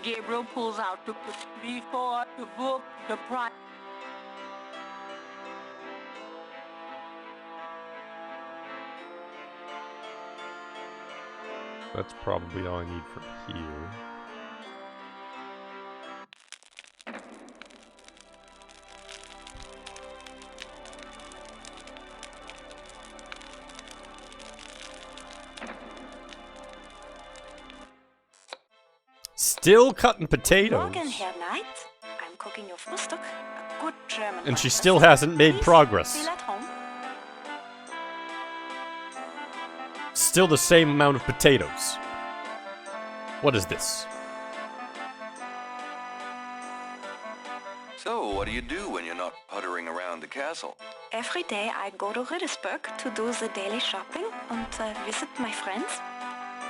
Gabriel pulls out the book before the book, The Primal. That's probably all I need from here. Still cutting potatoes. Morgen, Herr Knight. I'm cooking your Frühstück. A good German And she breakfast. still hasn't made Please progress. feel at home. Still the same amount of potatoes. What is this? So, what do you do when you're not puttering around the castle? Every day I go to Riddersburg to do the daily shopping and visit my friends.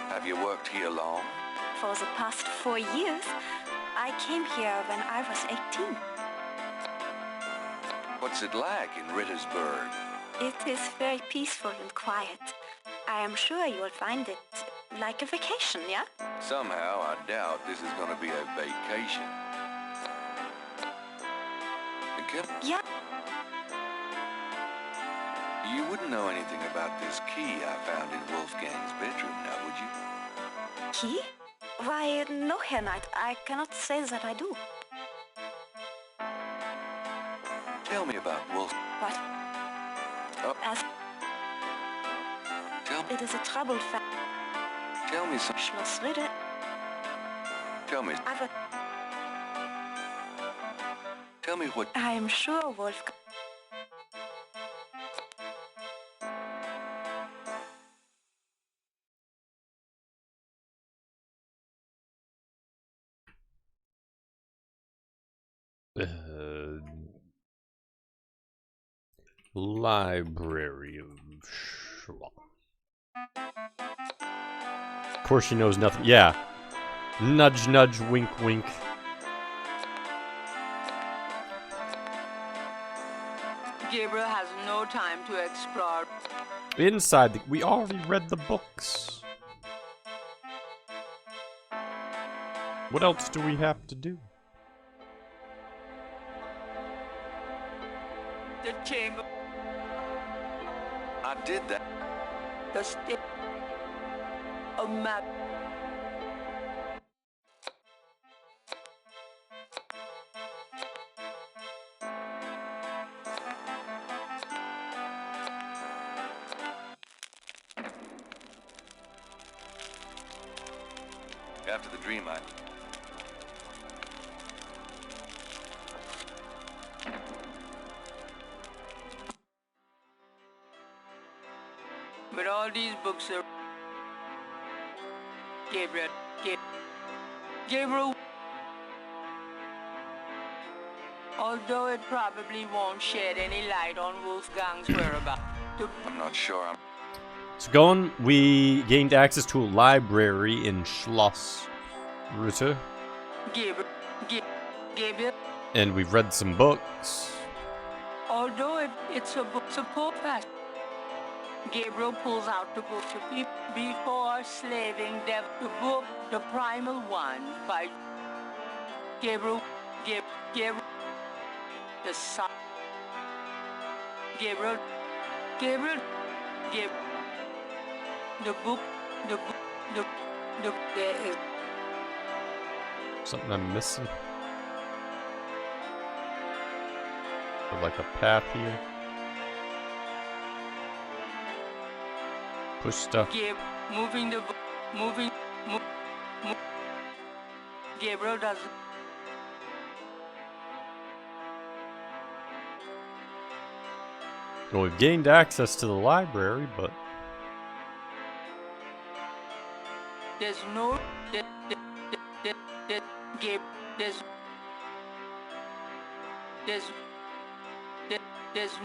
Have you worked here long? For the past 4 years, I came here when I was 18. What's it like in Rittersburg? It is very peaceful and quiet. I am sure you will find it like a vacation, yeah? Somehow, I doubt this is going to be a vacation. Yeah. You wouldn't know anything about this key I found in Wolfgang's bedroom, now would you? Key? Why, no, Herr Knight. I cannot say that I do. Tell me about Wolf. What? Oh. As it is a troubled family. Tell me some. Schloss Ridder. Tell me. Tell me what. I am sure Wolfgang. Library of Schloss. Of course she knows nothing. Yeah. Nudge, nudge, wink, wink. Gabriel has no time to explore. Inside, we already read the books. What else do we have to do? The chamber. I did that. The stick. A map. After the dream, I... But all these books are... Gabriel. Gabriel. Although it probably won't shed any light on Wolfgang's whereabouts. I'm not sure I'm... So we gained access to a library in Schloss Ritter. Gabriel. And we've read some books. Although it's a book support fast. Gabriel pulls out the book to before slaving the book, The Primal One by Gabriel, the son. Gabriel, the book, there is Something I'm missing. Or like a path here. Push stuff. moving the book, moving. Gabriel doesn't. Well, we've gained access to the library, but There's no. There's.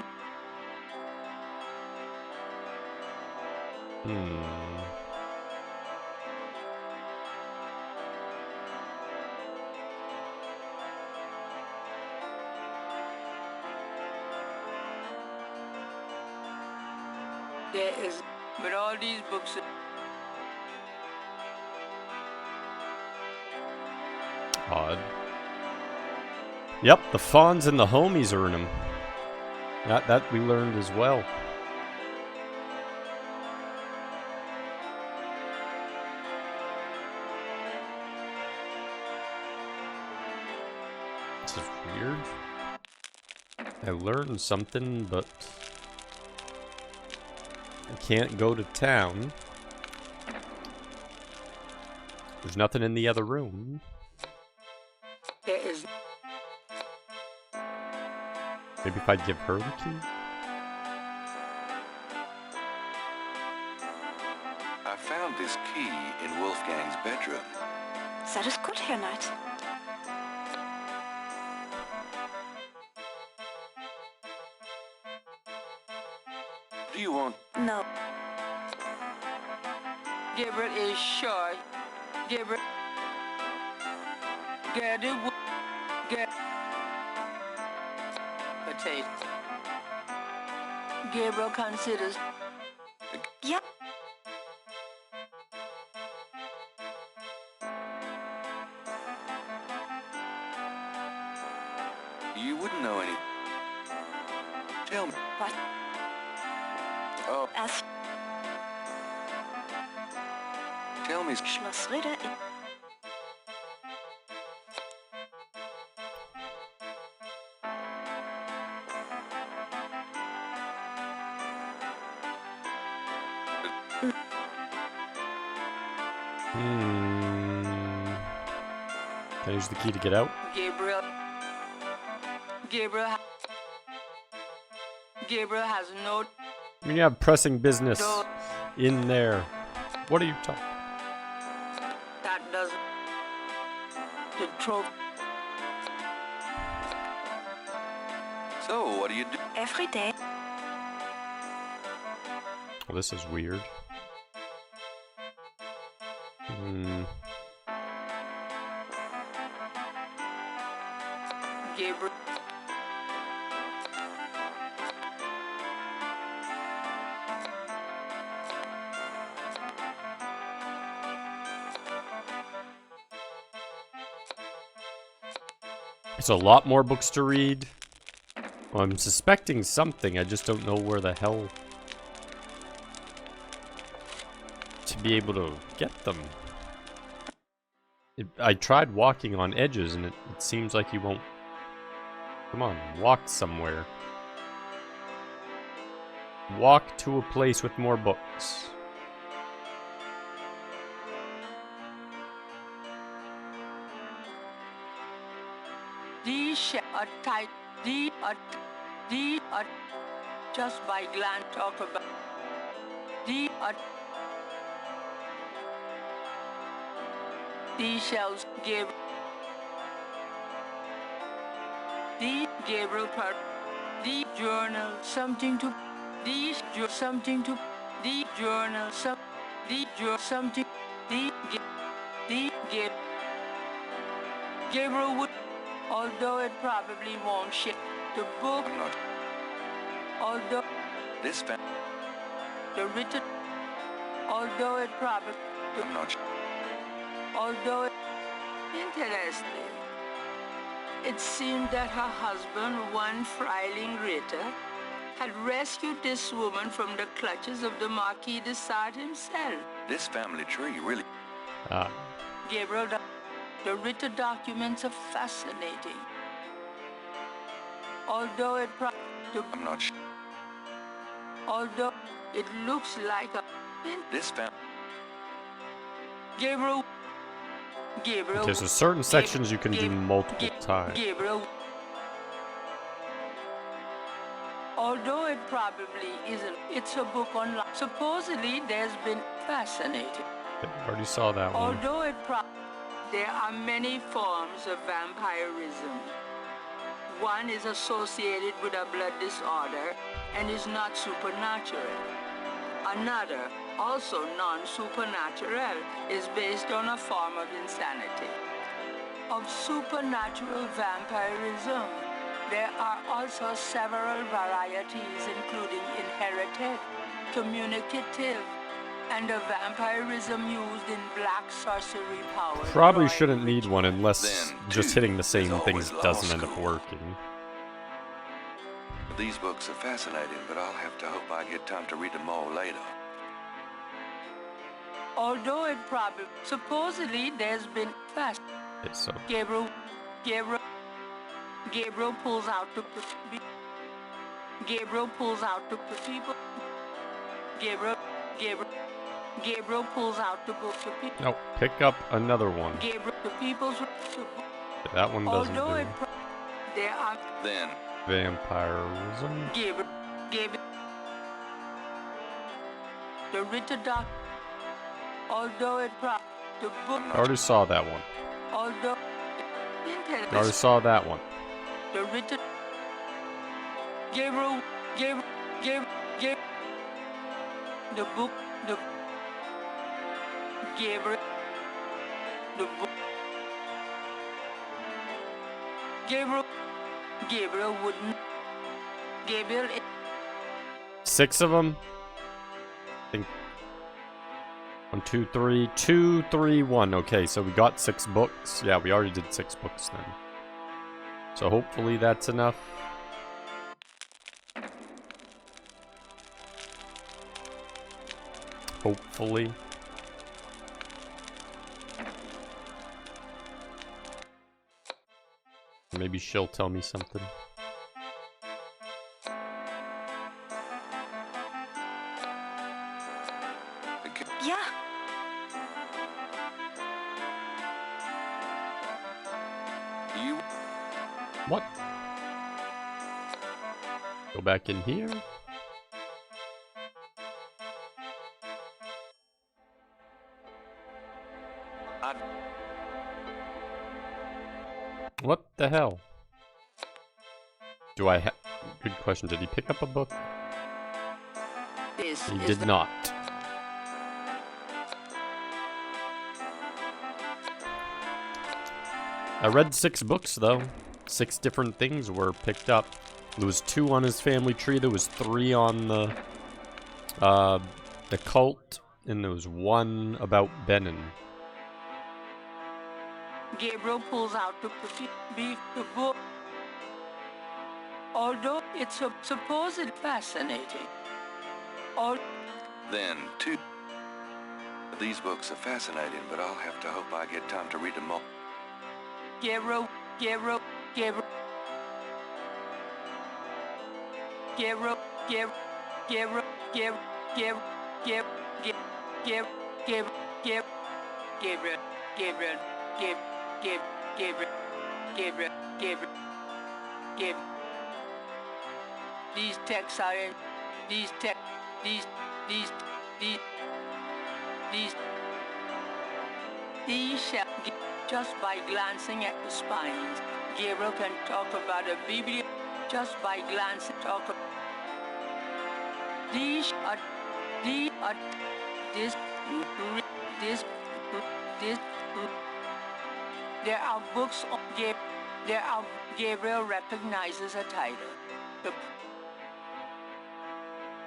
There is, but all these books. odd. Yep, the fawns and the homies are in them. That we learned as well. This is weird. I learned something, but I can't go to town. There's nothing in the other room. There is. Maybe if I give her the key? I found this key in Wolfgang's bedroom. That is good, Herr Knight. Do you want... No. Gabriel is sure. Gabriel. Potato. Gabriel considers. Yep. You wouldn't know any... Tell me. What? Oh, As tell me... Schloss Ritter. Can I use the key to get out? Gabriel has no. I mean, you have pressing business in there. What are you talking? That doesn't. The trophy. So, what do you do? Every day. Well, this is weird. Gabriel. It's a lot more books to read. Well, I'm suspecting something, I just don't know where the hell to be able to get them. I tried walking on edges and it seems like you won't. Come on, walk somewhere. Walk to a place with more books. These are tight. These are just by glance talk about. These are. These shells gave the Gabriel part. The journal something to something to the journal something the Gabriel would, although it probably won't ship the book. I'm not. Although This family. the written, although it probably. I'm not. Although it, interesting. It seemed that her husband, one Freiling Ritter, had rescued this woman from the clutches of the Marquis de Sade himself. This family tree really. Gabriel, the Ritter documents are fascinating. Although it I'm not. Although it looks like a. This family. Gabriel. Okay, so certain sections you can do multiple times. Gabriel. Although it probably isn't, it's a book on life. Supposedly, there's been fascinating. I already saw that one. Although there are many forms of vampirism. One is associated with a blood disorder and is not supernatural. Another, also non-supernatural, is based on a form of insanity. Of supernatural vampirism, there are also several varieties, including inherited, communicative, and a vampirism used in black sorcery powers. Probably shouldn't need one unless just hitting the same things doesn't end up working. These books are fascinating, but I'll have to hope I get time to read them all later. Although it probably, supposedly there's been fast. So Gabriel pulls out the Gabriel pulls out the people. Gabriel pulls out the book to people. no, pick up another one. Gabriel, the people's. That one doesn't Although do. there are. Then. Vampirism. Gabriel. The Ritter doc. Although it the book. I already saw that one. Although. I already saw that one. The Ritter. Gabriel. The book. Gabriel. The book. Gabriel wouldn't. Gabriel. 6 of them. I think 1, 2, 3, 2, 3, 1. Okay, so we got 6 books. Yeah, we already did 6 books then. So hopefully that's enough. Hopefully. Maybe she'll tell me something. Yeah. You. What? Go back in here. What the hell? Do I have... Good question. Did he pick up a book? He did not. I read 6 books, though. 6 different things were picked up. There was 2 on his family tree. There was 3 on the cult. And there was 1 about Benin. Gabriel pulls out the book. Although it's supposedly fascinating. Then, 2. These books are fascinating, but I'll have to hope I get time to read them all. Gabriel. These texts are in these These shall just by glancing at the spines. Gabriel can talk about a Biblia just by glancing. These are this this this. There are books on Gabriel recognizes a title.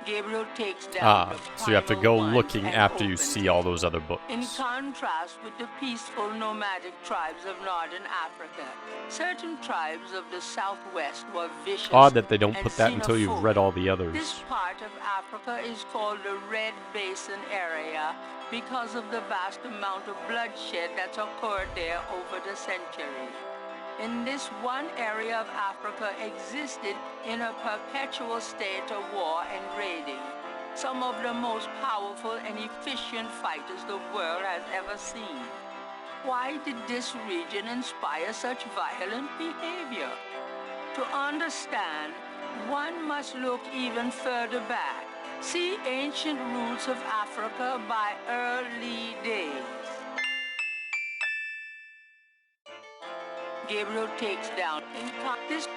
Gabriel takes down the so you have to primal go ones looking and after you opens see it. all those other books. In contrast with the peaceful nomadic tribes of northern Africa, certain tribes of the southwest were vicious Odd that they don't and put that until you've read xenophobic. all the others. This part of Africa is called the Red Basin area because of the vast amount of bloodshed that's occurred there over the centuries. In this one area of Africa existed in a perpetual state of war and raiding. Some of the most powerful and efficient fighters the world has ever seen. Why did this region inspire such violent behavior? To understand, one must look even further back. See Ancient Roots of Africa by Early Days. Gabriel takes down this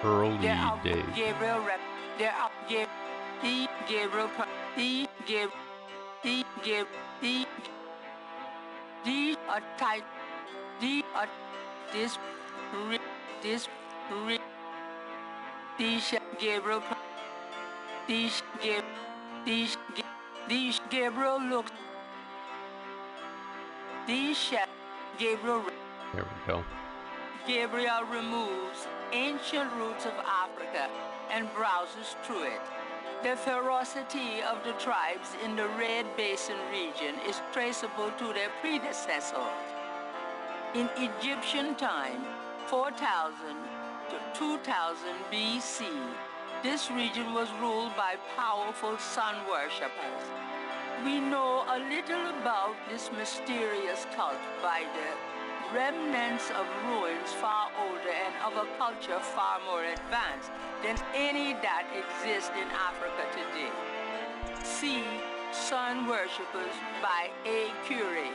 Early days. Gabriel rep. There are Gabriel. These are tight. These are this these Gabriel. These Gabriel looks. Gabriel. There we go. Gabriel removes ancient roots of Africa and browses through it. The ferocity of the tribes in the Red Basin region is traceable to their predecessors. In Egyptian time, 4000 to 2000 BC, this region was ruled by powerful sun worshippers. We know a little about this mysterious cult by the remnants of ruins far older and of a culture far more advanced than any that exists in Africa today. See Sun Worshippers by A. Curie.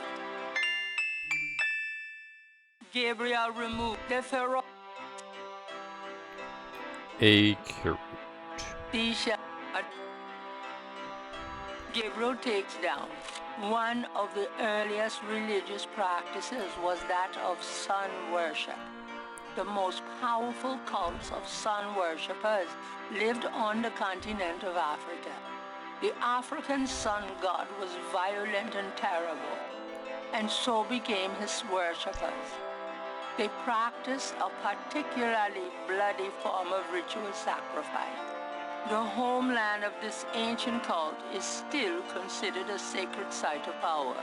Gabriel removed the pharaoh. A Curie. Gabriel takes down. One of the earliest religious practices was that of sun worship. The most powerful cults of sun worshippers lived on the continent of Africa. The African sun god was violent and terrible, and so became his worshippers. They practiced a particularly bloody form of ritual sacrifice. The homeland of this ancient cult is still considered a sacred site of power.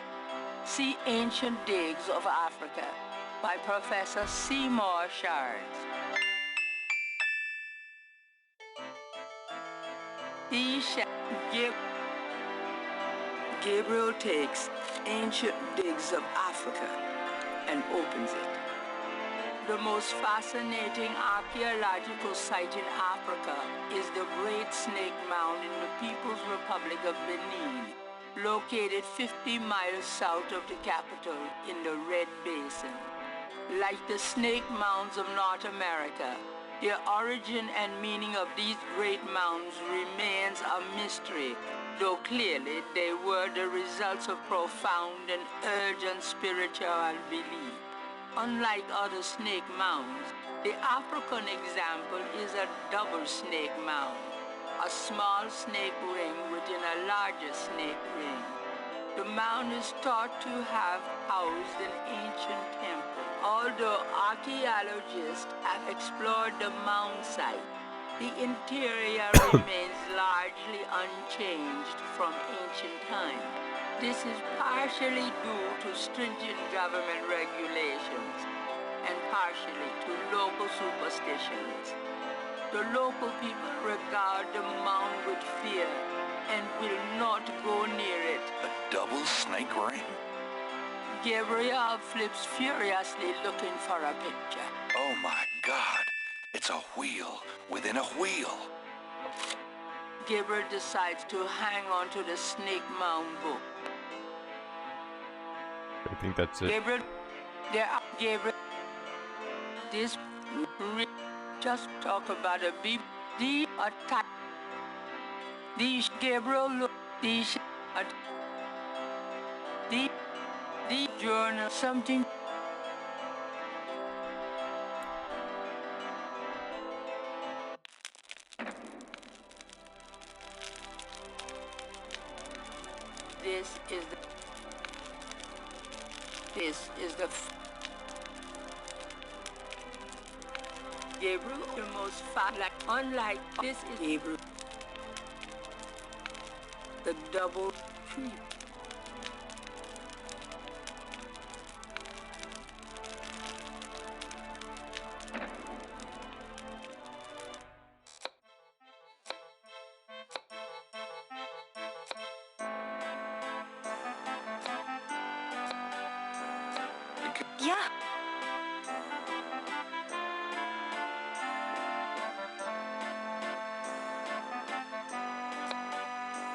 See Ancient Digs of Africa by Professor Seymour Shards. Gabriel takes Ancient Digs of Africa and opens it. The most fascinating archaeological site in Africa is the Great Snake Mound in the People's Republic of Benin, located 50 miles south of the capital in the Red Basin. Like the snake mounds of North America, the origin and meaning of these great mounds remains a mystery, though clearly they were the results of profound and urgent spiritual belief. Unlike other snake mounds, the African example is a double snake mound, a small snake ring within a larger snake ring. The mound is thought to have housed an ancient temple. Although archaeologists have explored the mound site, the interior remains largely unchanged from ancient times. This is partially due to stringent government regulations and partially to local superstitions. The local people regard the mound with fear and will not go near it. A double snake ring? Gabriel flips furiously looking for a picture. Oh my God! It's a wheel within a wheel. Gabriel decides to hang on to the Snake Mound book. I think that's it. Gabriel, Gabriel, this just talk about a the attack. These Gabriel, look, these the journal something. This is the Gabriel, the most like unlike this is Gabriel, the double tree. Yeah.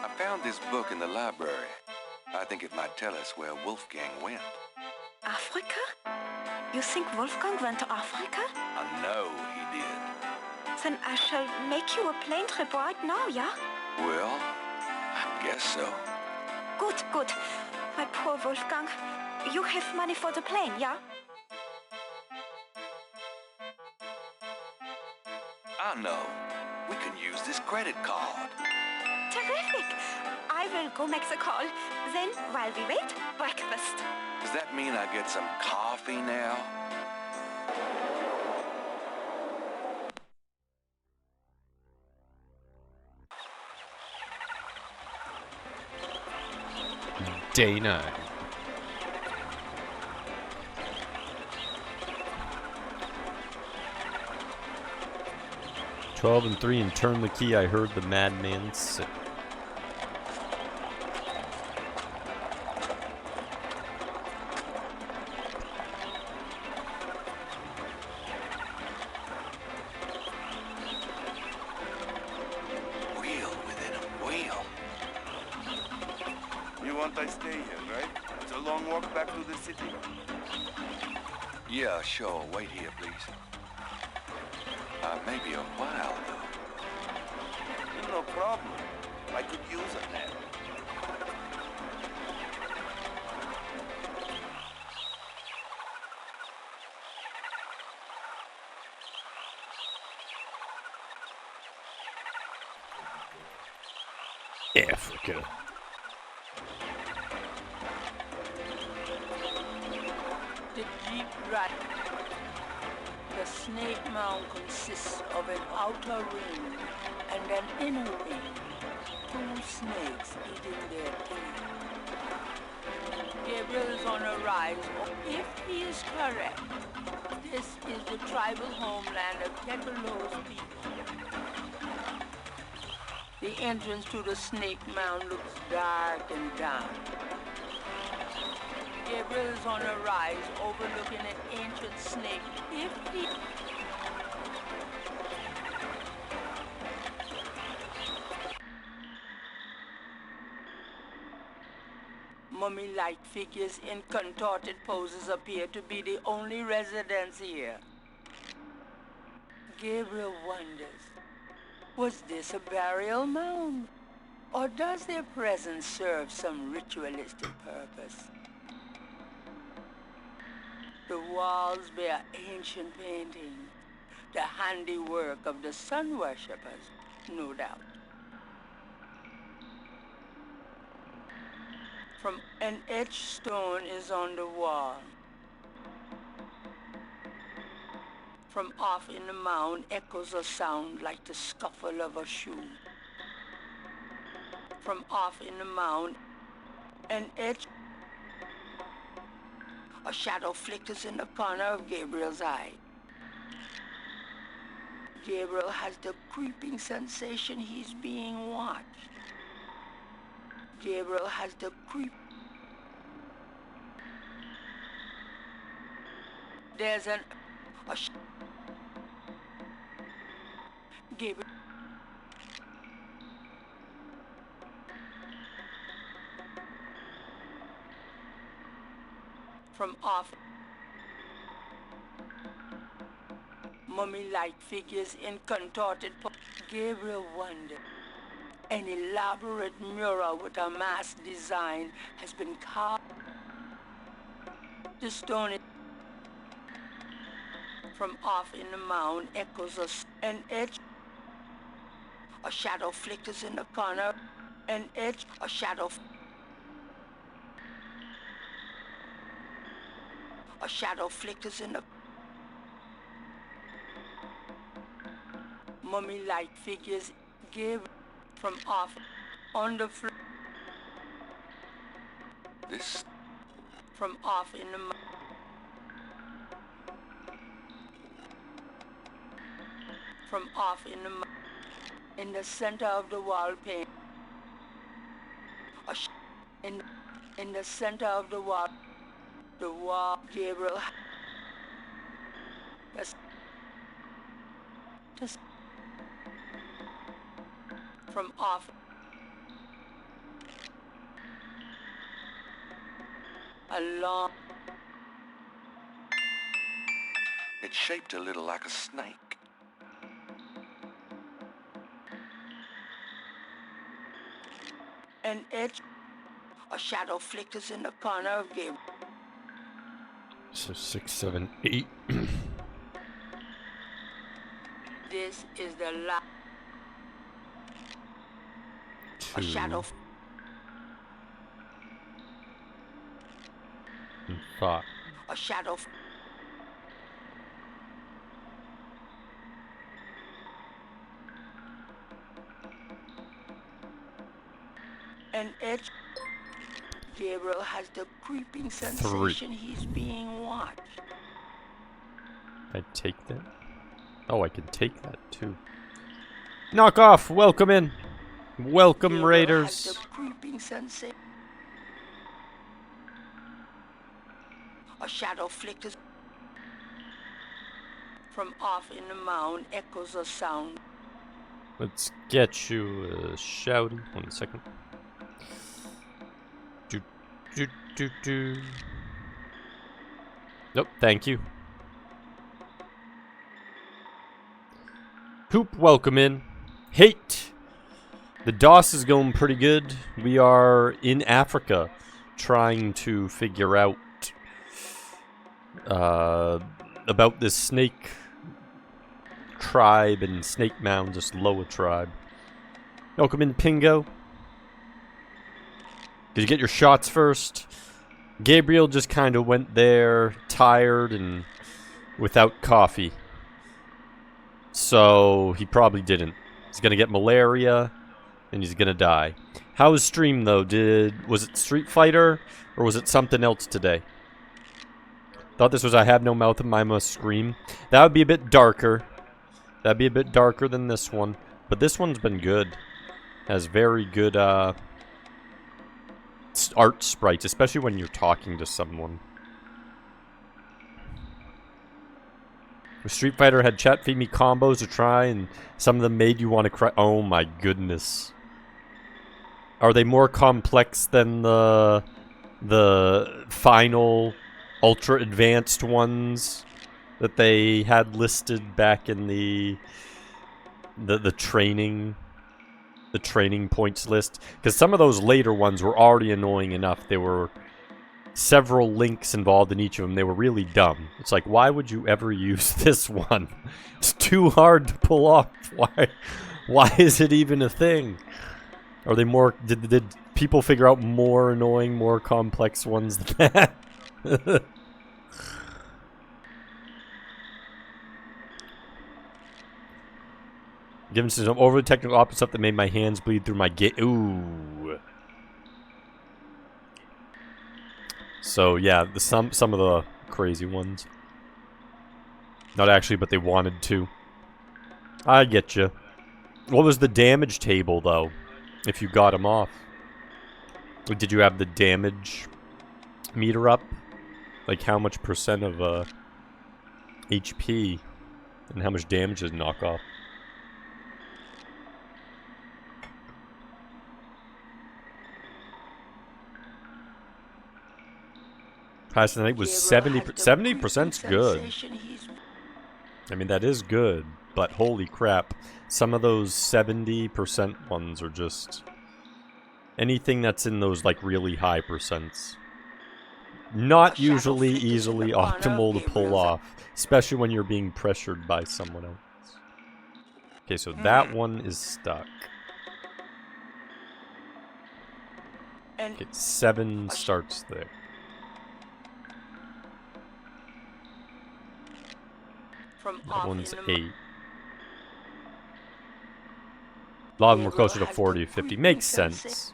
I found this book in the library. I think it might tell us where Wolfgang went. Africa? You think Wolfgang went to Africa? I know he did. Then I shall make you a plane trip right now, yeah? Well, I guess so. Good, good. My poor Wolfgang. You have money for the plane, yeah? I know. We can use this credit card. Terrific. I will go make the call. Then, while we wait, breakfast. Does that mean I get some coffee now? Day 9. "12 and 3 and turn the key," I heard the madman say. Wheel within a wheel. You want I stay here, right? It's a long walk back to the city. Yeah, sure. Wait here, please. Maybe a while, though. No problem. I could use a nap. Africa. The Jeep ride. The Snake Mound consists of an outer ring and an inner ring. Two snakes eating their tail. Gabriel is on a rise. If he is correct, this is the tribal homeland of Ketelo's people. The entrance to the Snake Mound looks dark and damp. Gabriel is on a rise overlooking an ancient snake. If he... Mummy-like figures in contorted poses appear to be the only residents here. Gabriel wonders, was this a burial mound? Or does their presence serve some ritualistic purpose? The walls bear ancient paintings, the handiwork of the sun worshippers, no doubt. From an etched stone is on the wall. From off in the mound echoes a sound like the scuffle of a shoe. From off in the mound, an etched... A shadow flickers in the corner of Gabriel's eye. Gabriel has the creeping sensation he's being watched. Gabriel has the creep. There's an... Gabriel... from off. Mummy-like figures in contorted Gabriel wondered. An elaborate mural with a mass design has been carved. The stone from off in the mound echoes an edge. A shadow flickers in the corner. An edge, a shadow. A shadow flickers in the mummy-like figures give from off on the floor. This from off in the from off in the center of the wall pane. In the center of the wall Gabriel. Just from off. Along. it's shaped a little like a snake. An edge. A shadow flickers in the corner of Gabriel. So 6, 7, 8. This is the last. A 2. shadow. And 5. A shadow. An edge. Gabriel has the creeping sensation he's being watched. I take that? Oh, I can take that too. Knock off! Welcome in! Welcome, Gabriel Raiders! has the creeping sensation. A shadow flickers from off in the mound, echoes a sound. Let's get you a shouty. 1 second. Do. Nope, thank you. Hoop, welcome in. Hate! The DOS is going pretty good. We are in Africa trying to figure out about this snake tribe and snake mound, this Loa tribe. Welcome in, Pingo. Did you get your shots first? Gabriel just kind of went there, tired and without coffee. So, he probably didn't. He's gonna get malaria, and he's gonna die. How was stream, though? Was it Street Fighter, or was it something else today? Thought this was I Have No Mouth and I Must Scream. That would be a bit darker. That'd be a bit darker than this one. But this one's been good. Has very good, art sprites, especially when you're talking to someone. Street Fighter had chat feed me combos to try, and some of them made you want to cry. Oh my goodness. Are they more complex than the final ultra advanced ones that they had listed back in the training points list? Because some of those later ones were already annoying enough. There were several links involved in each of them. They were really dumb. It's like, why would you ever use this one? It's too hard to pull off. Why is it even a thing? Are they more... Did people figure out more annoying, more complex ones than that? Given some overly technical opera stuff that made my hands bleed through my Ooh. So yeah, some of the crazy ones. Not actually, but they wanted to. I get you. What was the damage table though? If you got him off, did you have the damage meter up? Like how much percent of HP and how much damage does knock off? Highest of the night was 70%'s good. I mean, that is good, but holy crap. Some of those 70% ones are just... anything that's in those, like, really high percents. Not usually easily optimal to pull off. Especially when you're being pressured by someone else. Okay, so that one is stuck. Okay, 7 starts there. That one's 8. A lot of them were closer to 40 to 50. Makes sense.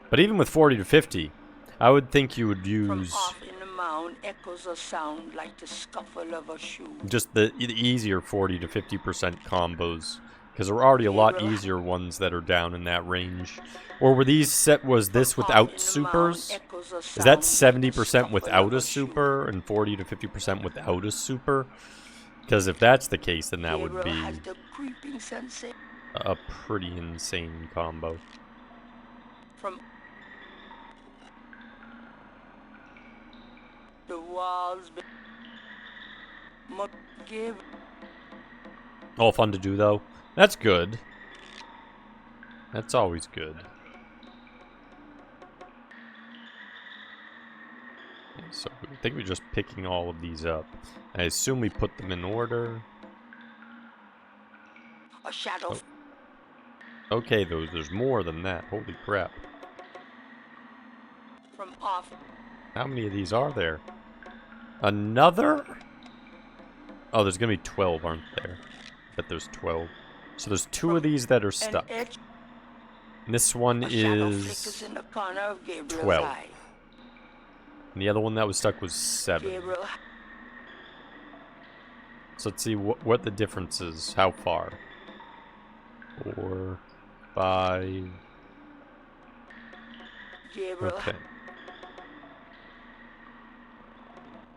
But even with 40 to 50, I would think you would use just the easier 40 to 50% combos. Because there are already a lot easier ones that are down in that range. Or were these set? Was this without supers? Is that 70% without a super and 40 to 50% without a super? Because if that's the case, then that would be a pretty insane combo. The walls. All fun to do though. That's good. That's always good. So I think we're just picking all of these up. I assume we put them in order. A shadow. Oh. Okay, there's more than that. Holy crap. From off. How many of these are there? Another? Oh, there's gonna be 12, aren't there? But there's 12. So there's 2 of these that are stuck. And this one is 12. And the other one that was stuck was 7. So let's see what the difference is. How far? 4, 5. Okay.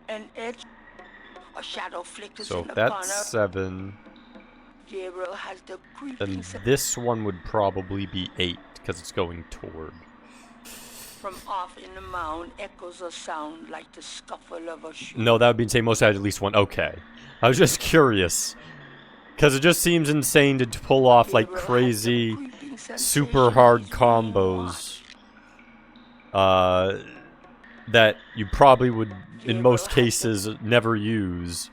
An edge, a shadow flickers so in the that's corner. 7. Gabriel has the Then this one would probably be 8 because it's going toward. From off in the mound echoes a sound like the scuffle of a shoe. No, that would be saying most had at least one. Okay, I was just curious because it just seems insane to pull off like crazy, super hard combos. That you probably would, in most cases, never use.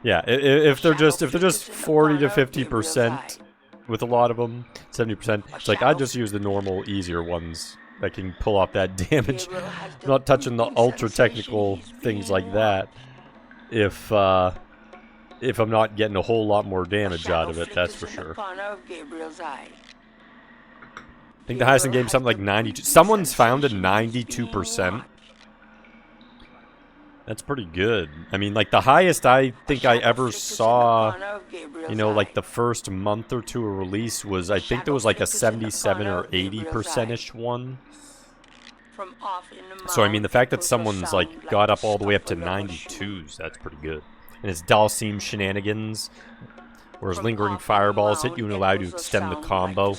Yeah, if they're just 40 to 50% with a lot of them, 70%. It's like I just use the normal, easier ones that can pull off that damage. I'm not touching the ultra technical things like that. If I'm not getting a whole lot more damage out of it, that's for sure. I think the highest in game is something like 92. Someone's found a 92%. That's pretty good. I mean, like, the highest I think I ever saw, you know, like, the first month or two of release was, I think there was, like, a 77 or 80%-ish one. So, I mean, the fact that someone's, like, got up all the way up to 92s, that's pretty good. And it's Dalsim shenanigans, whereas Lingering Fireballs hit you and allow you to extend the combo.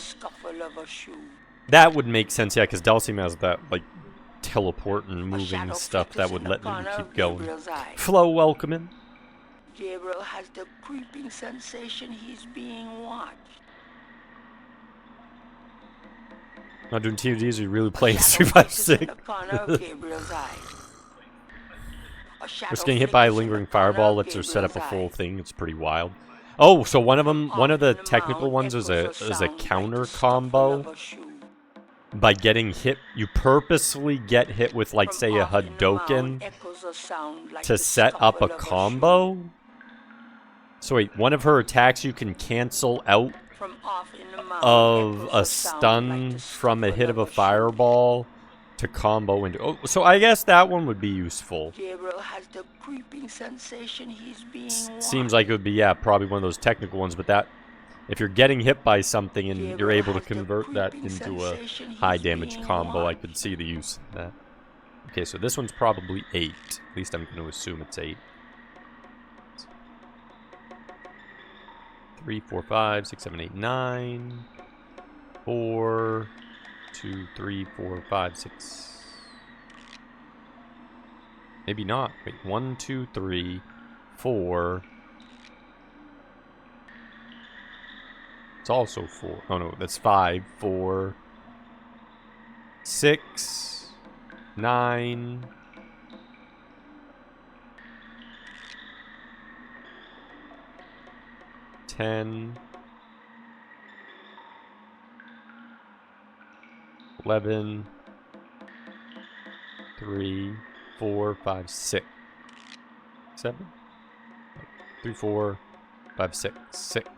That would make sense, yeah, because Dalsim has that, like, teleport and moving stuff that would let me keep going. Flo, welcome in. Gabriel has the creeping sensation he's being watched. Not doing TODs, are you really playing 356? Just getting hit by a Lingering Fireball lets her set up a full thing. It's pretty wild. Oh, so one of the technical ones is a counter combo. By getting hit, you purposely get hit with, like, say, a Hadouken to set up a combo? So wait, one of her attacks you can cancel out of a stun from a hit of a fireball to combo into... Oh, so I guess that one would be useful. Seems like it would be, yeah, probably one of those technical ones, but that... If you're getting hit by something and you're able to convert that into a high damage combo, I could see the use of that. Okay, so this one's probably 8. At least I'm going to assume it's 8. 3, 4, 5, 6, 7, 8, 9. 4, 2, 3, 4, 5, 6. Maybe not. Wait, 1, 2, 3, 4. It's also 4. Oh no, that's 5, 4, 6, 9. 10, 11, 3, 4, 5, 6, 7, 3, 4, 5, 6, 6.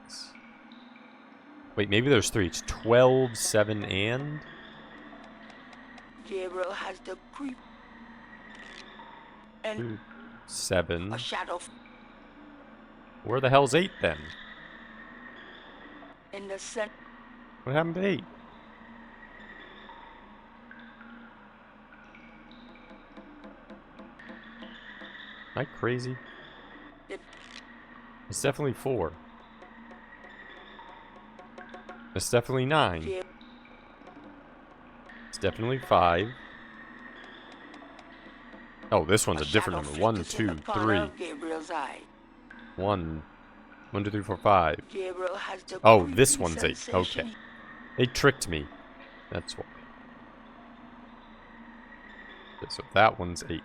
Wait, maybe there's 3. It's 12, 7, and... Gabriel has the creep. And 2, 7. a shadow Where the hell's 8 then? in the center. What happened to 8? Am I crazy? It's definitely 4. It's definitely 9. It's definitely 5. Oh, this one's a different number. 1, 2, 3. 1, 1, 2, 3, 4, 5. Gabriel has the Oh, this one's 8. sensation. Okay. They tricked me. That's why. Okay, so that one's 8.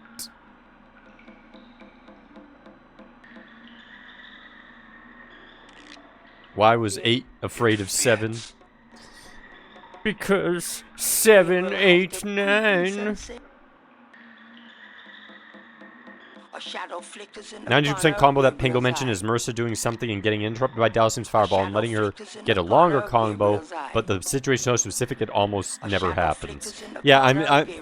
Why was 8 afraid of 7? Because 7, 8, 9. A shadow flickers in the 92% corner combo of that Pingo Gabriel's mentioned eye. is Marissa doing something and getting interrupted by Dalsim's fireball and letting her get a longer combo, but the situation is so specific it almost never happens. Yeah, I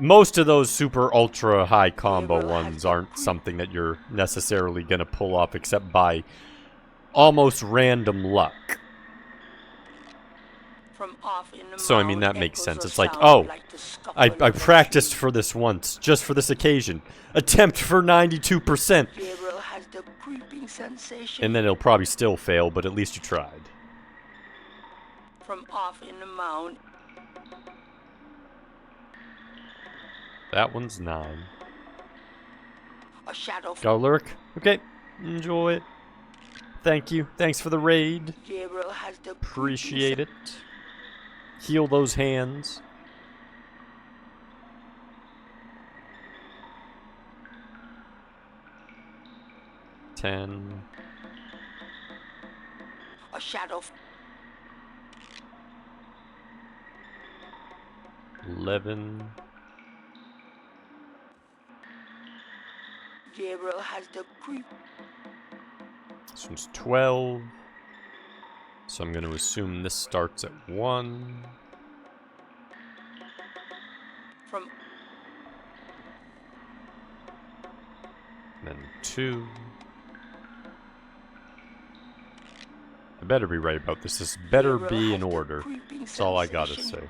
most of those super ultra high combo ones aren't something that you're necessarily gonna pull off except by almost random luck. From off in the So I mean mound that makes echoes sense. a It's like, sound oh, like the scuffle I of a practiced for this once, just for this occasion. Attempt for 92%. Gabriel has the creeping sensation. And then it'll probably still fail, but at least you tried. From off in the mound. That one's 9. A shadow. Got a lyric? Okay, enjoy it. Thank you. Thanks for the raid. Gabriel has the Appreciate it. Heal those hands. Ten. A shadow. 11. Gabriel has the creep. This one's 12. So I'm going to assume this starts at 1. From Then 2. I better be right about this. This better be in order. That's all I gotta say.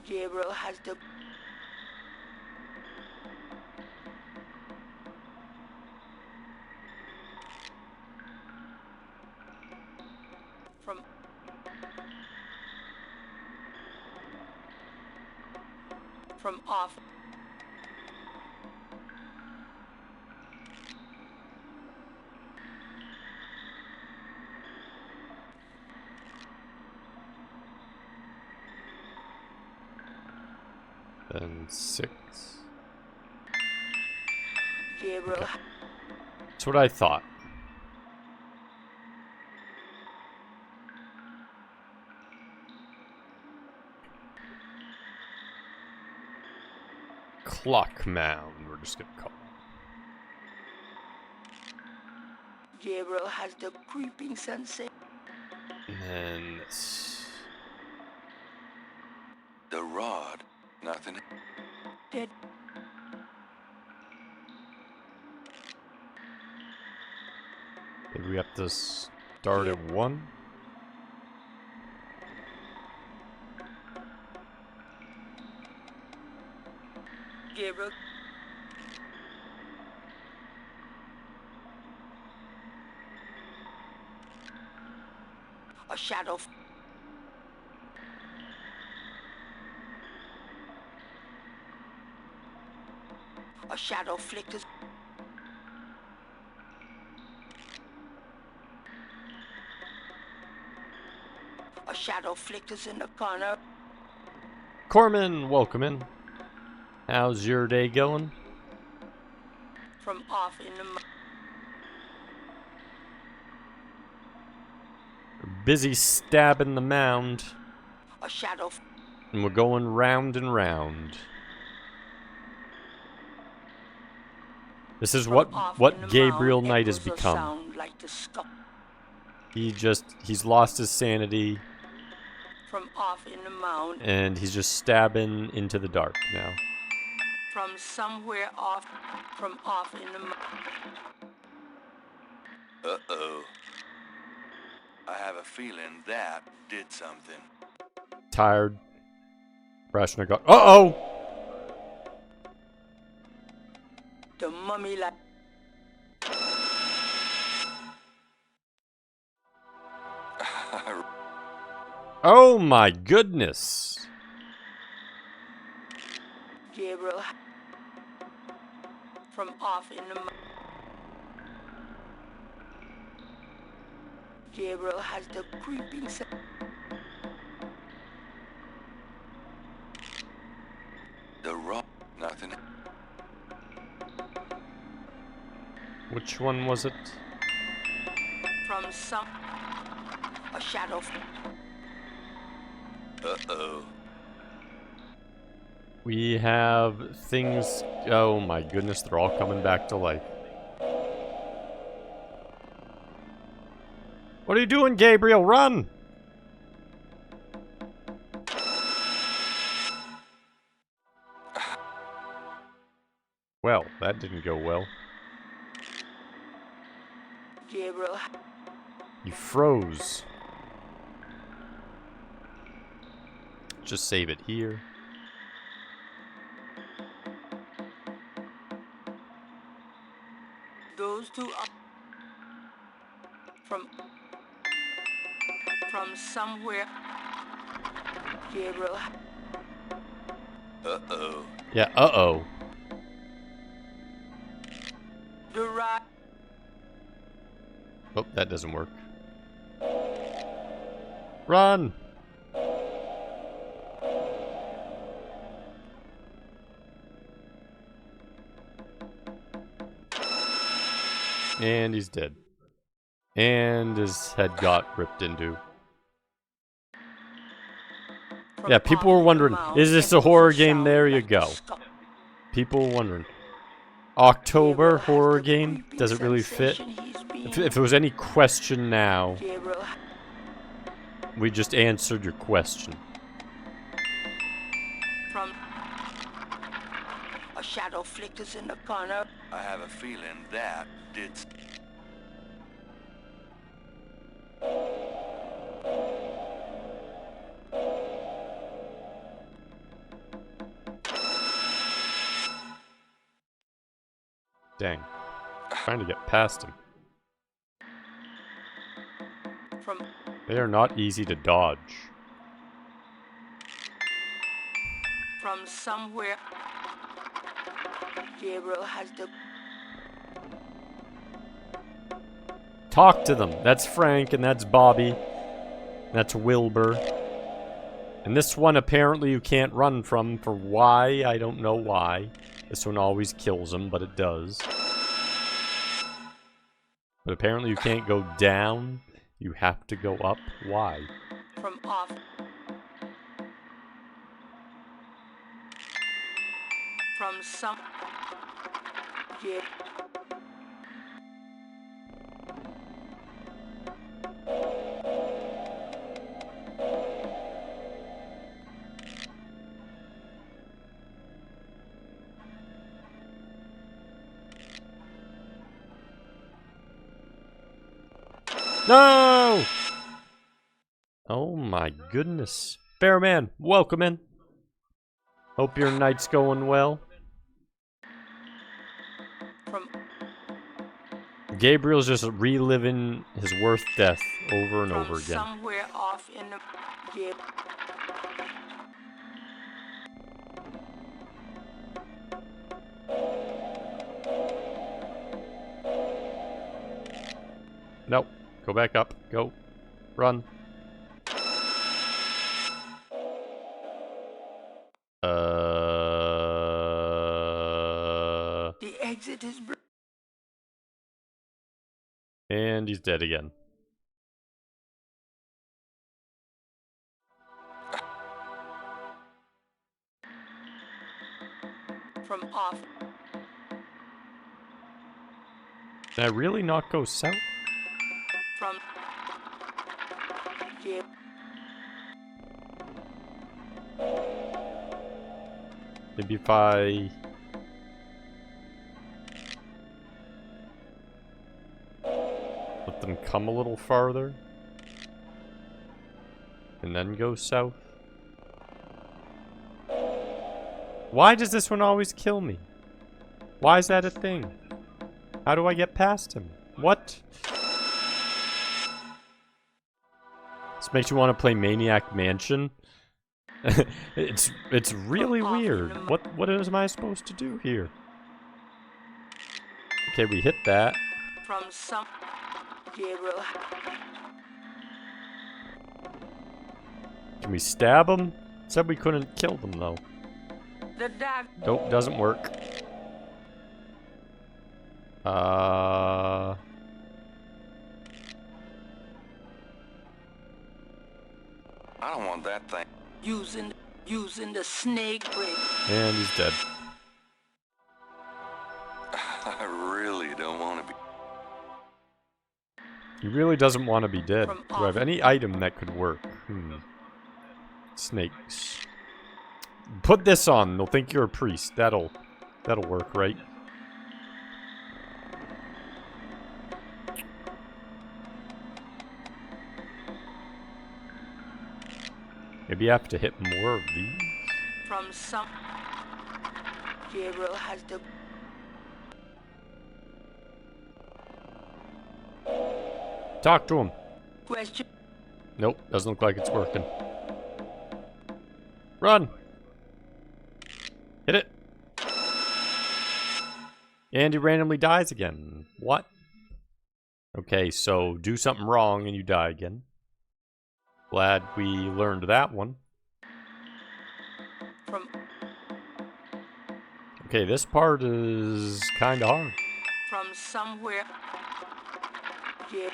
Gabriel has the from off. Then 6. Gabriel. Okay. That's what I thought. Clock mound, we're just gonna call it. Gabriel has the creeping sensation. And then this. The rod, nothing. Dead. Maybe we have to start at 1? Gabriel. A shadow. A shadow flickers. A shadow flickers in the corner. Corman, welcome in. How's your day going? From off in the Busy stabbing the mound. a shadow. And we're going round and round. This is what Gabriel Knight has become. Like He's lost his sanity. From off in the mound. And he's just stabbing into the dark now. From somewhere off. From off in the mound. Uh-oh. I have a feeling that did something. Tired. Brushing a Uh-oh! The mummy like. Oh my goodness! Gabriel. From off in the. Gabriel has the creeping. The rock. Nothing. Which one was it? From some. A shadow. Uh-oh. We have things. Oh my goodness, they're all coming back to life. What are you doing, Gabriel? Run! Well, that didn't go well. Gabriel. You froze. Just save it here. Those two are from somewhere. Gabriel. Uh-oh. Yeah, uh-oh. The right. Oh, that doesn't work. Run! And he's dead. And his head got ripped into. Yeah, people were wondering, is this a horror game? There you go. People were wondering. October horror game? Does it really fit? If there was any question now, we just answered your question. From a shadow flickers in the corner. I have a feeling that did. Dang. Trying to get past him. They are not easy to dodge. From somewhere. Gabriel has the. Talk to them. That's Frank and that's Bobby. That's Wilbur. And this one apparently you can't run from for why? I don't know why. This one always kills him, but it does. But apparently you can't go down. You have to go up. Why? From off. From some. Yeah. No! Oh my goodness. Bearman, welcome in. Hope your night's going well. Gabriel's just reliving his worst death over and over again. Somewhere off in the. Yeah. Nope. Go back up. Go. Run. The exit is And he's dead again. from off. Did I really not go south? From yeah. Maybe if I... let them come a little farther? And then go south? Why does this one always kill me? Why is that a thing? How do I get past him? What? This makes you want to play Maniac Mansion? It's really weird. What am I supposed to do here? Okay, we hit that. From some Gabriel. Can we stab him? Said we couldn't kill them though. The dog. Nope, doesn't work. I don't want that thing. Using the snake break. And he's dead. I really don't want to be. He really doesn't want to be dead. From Do I have any item that could work? Snakes. Put this on. They'll think you're a priest. That'll work, right? Maybe I have to hit more of these. From some Gabriel has the Talk to him. question. Nope, doesn't look like it's working. Run! Hit it! And he randomly dies again. What? Okay, so do something wrong and you die again. Glad we learned that one. From Okay, this part is kind of hard. from somewhere. Yeah.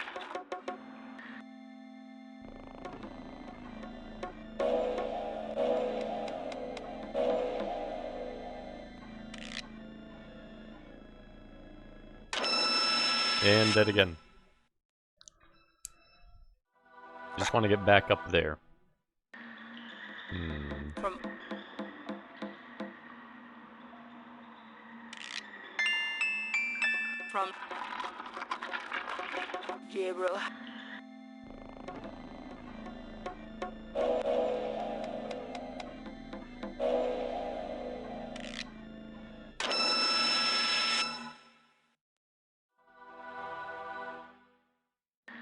And dead again. Just want to get back up there. From Gabriel.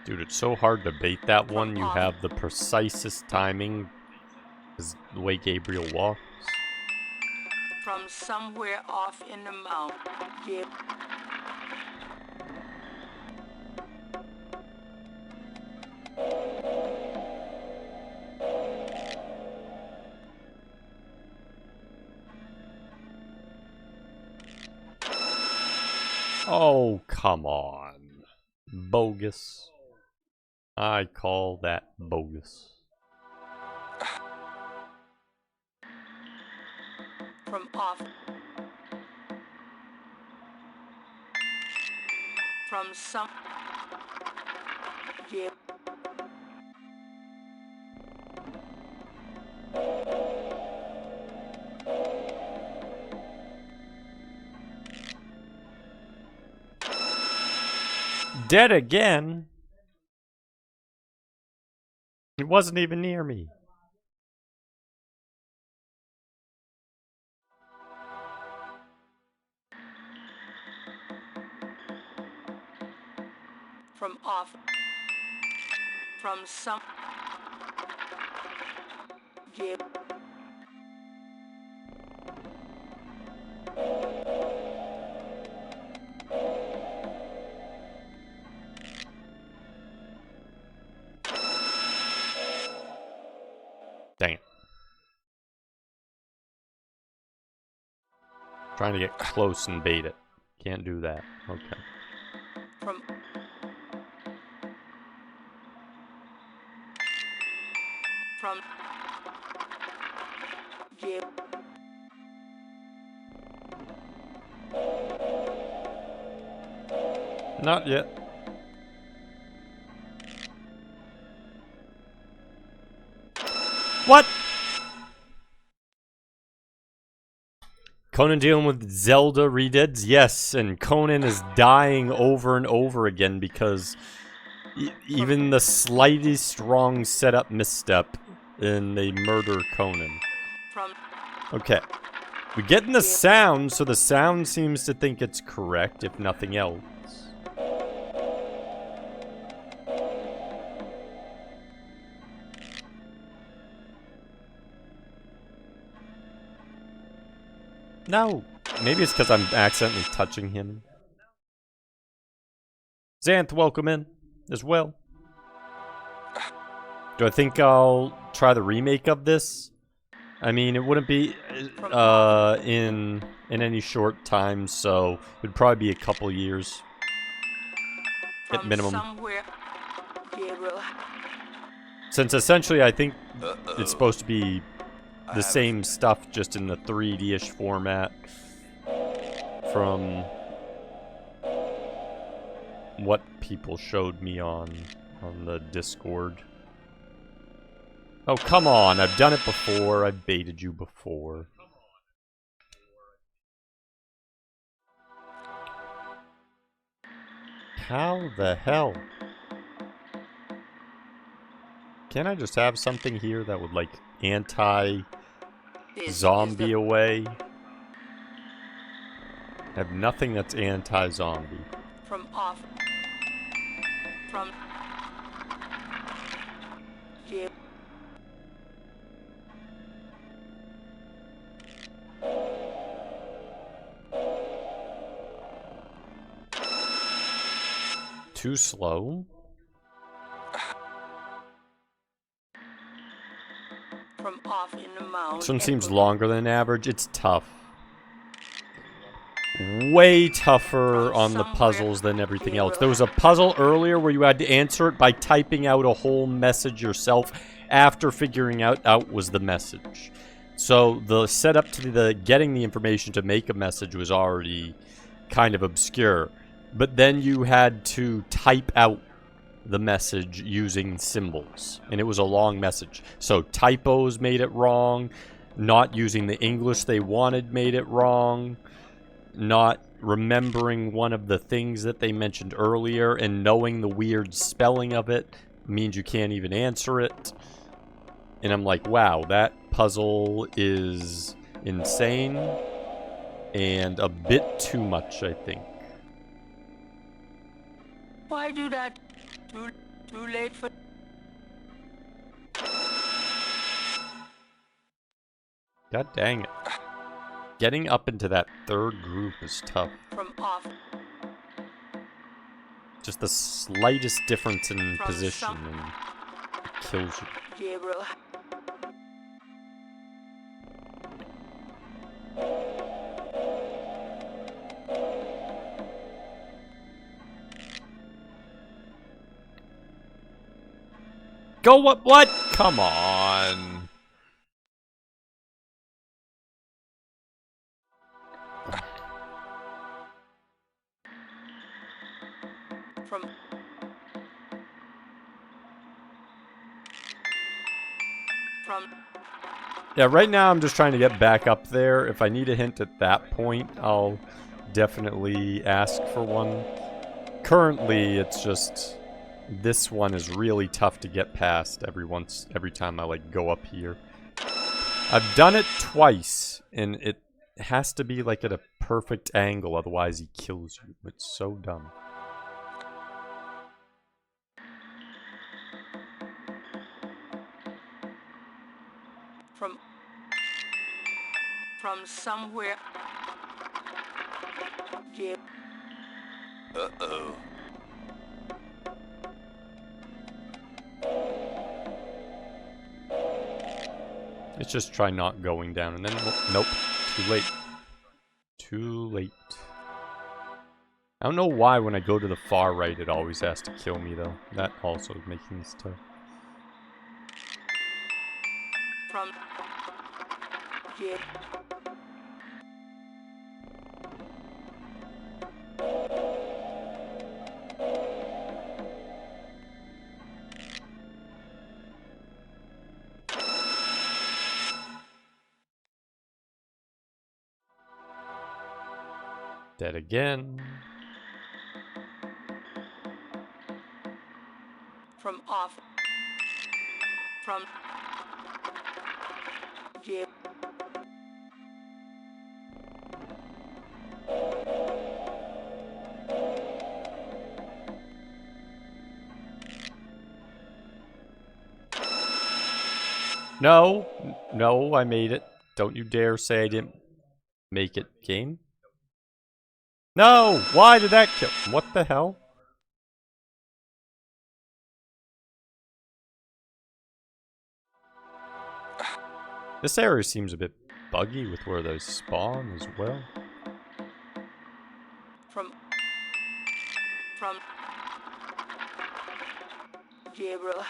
Dude, it's so hard to bait that one. You have the precisest timing. Is the way Gabriel walks. From somewhere off in the mountain. Yeah. Oh, come on. Bogus. I call that bogus. From off. From some. Yeah. Dead again? It wasn't even near me. From off. From some. Yeah. Trying to get close and bait it. Can't do that. Okay. From Gabriel. Not yet. What? Conan dealing with Zelda redeads? Yes, and Conan is dying over and over again because even the slightest wrong setup misstep and they murder Conan. Okay. We're getting the sound, so the sound seems to think it's correct, if nothing else. No. Maybe it's because I'm accidentally touching him. Xanth, welcome in as well. Do I think I'll try the remake of this? I mean, it wouldn't be in any short time, so it'd probably be a couple years at minimum. Somewhere, Gabriel. Since essentially I think it's supposed to be the same stuff, just in the 3D-ish format from what people showed me on the Discord. Oh, come on. I've done it before. I've baited you before. How the hell? Can't I just have something here that would, like, anti-zombie away? I have nothing that's anti-zombie. From off. From Gabriel. Too slow? From off in the mound. This one seems longer than average. It's tough. Way tougher on the puzzles than everything else. There was a puzzle earlier where you had to answer it by typing out a whole message yourself after figuring out was the message. So the setup to the getting the information to make a message was already kind of obscure. But then you had to type out the message using symbols. And it was a long message. So typos made it wrong. Not using the English they wanted made it wrong. Not remembering one of the things that they mentioned earlier and knowing the weird spelling of it means you can't even answer it. And I'm like, wow, that puzzle is insane and a bit too much, I think. Why do that? Too late for. God dang it. Getting up into that third group is tough. From off. Just the slightest difference in position and it kills you. Gabriel. Go what? Come on. Yeah, right now I'm just trying to get back up there. If I need a hint at that point, I'll definitely ask for one. Currently, it's just this one is really tough to get past every time I like go up here. I've done it twice, and it has to be like at a perfect angle, otherwise he kills you. It's so dumb. From somewhere. Uh-oh. Let's just try not going down, and then nope, too late. Too late. I don't know why when I go to the far right it always has to kill me though. That also is making this tough. From yeah. Dead again. From off. From yeah. No. No, I made it. Don't you dare say I didn't make it, game. No! Why did that kill? What the hell? This area seems a bit buggy with where those spawn as well. From Gabriel.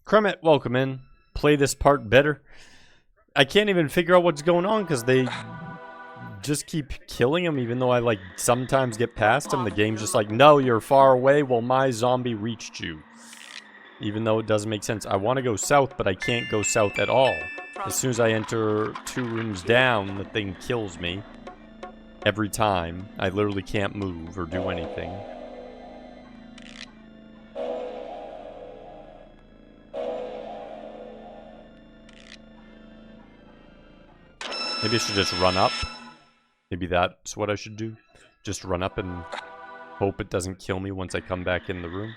Kremit, welcome in. Play this part better. I can't even figure out what's going on because they just keep killing him even though I like sometimes get past him. The game's just like, no, you're far away. Well, my zombie reached you. Even though it doesn't make sense. I want to go south, but I can't go south at all. As soon as I enter 2 rooms down, the thing kills me. Every time. I literally can't move or do anything. Maybe I should just run up. Maybe that's what I should do. Just run up and hope it doesn't kill me once I come back in the room.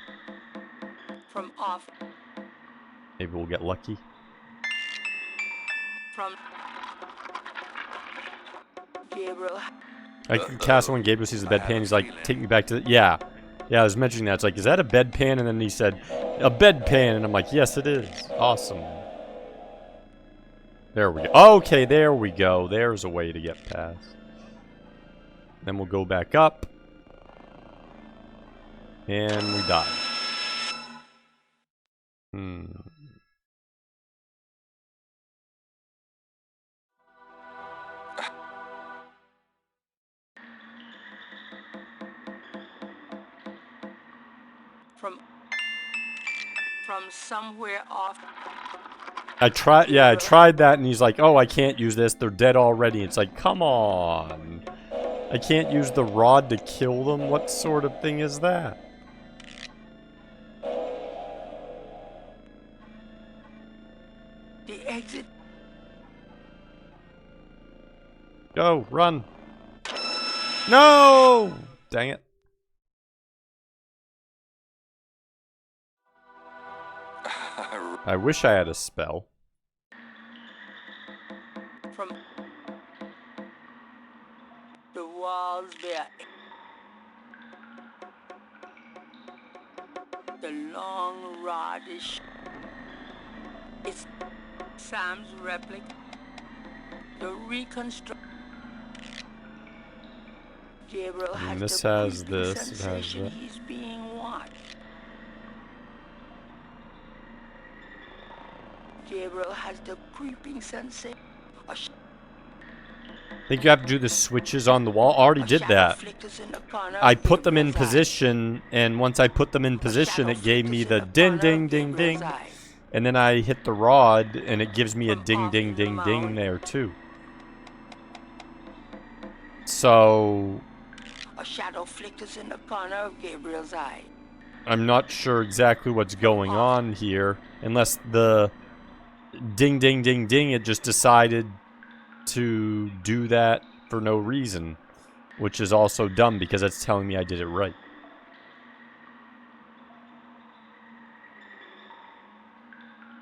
From off. Maybe we'll get lucky. From Gabriel. I can cast when Gabriel sees the bedpan. He's like, take me back to the... Yeah. Yeah, I was mentioning that. It's like, is that a bedpan? And then he said, a bedpan. And I'm like, yes, it is. Awesome. There we go. Okay, there we go. There's a way to get past. Then we'll go back up. And we die. From somewhere off. I tried that and he's like, oh, I can't use this. They're dead already. It's like, come on. I can't use the rod to kill them? What sort of thing is that? The exit. Go, run. No! Dang it. I wish I had a spell. From the walls bare. The long rod is. It's Sam's replica. The reconstruct. Gabriel has this the has creeping this, it has sensation that. he's being watched. Gabriel has the creeping sensation. I think you have to do the switches on the wall. I already did that. I put them in position, and once I put them in position, it gave me the ding, ding, ding, ding. And then I hit the rod, and it gives me a ding, ding, ding, ding there, too. So... A shadow flickers in the corner of Gabriel's eye. I'm not sure exactly what's going on here, unless the ding, ding, ding, ding, it just decided to do that for no reason, which is also dumb because it's telling me I did it right.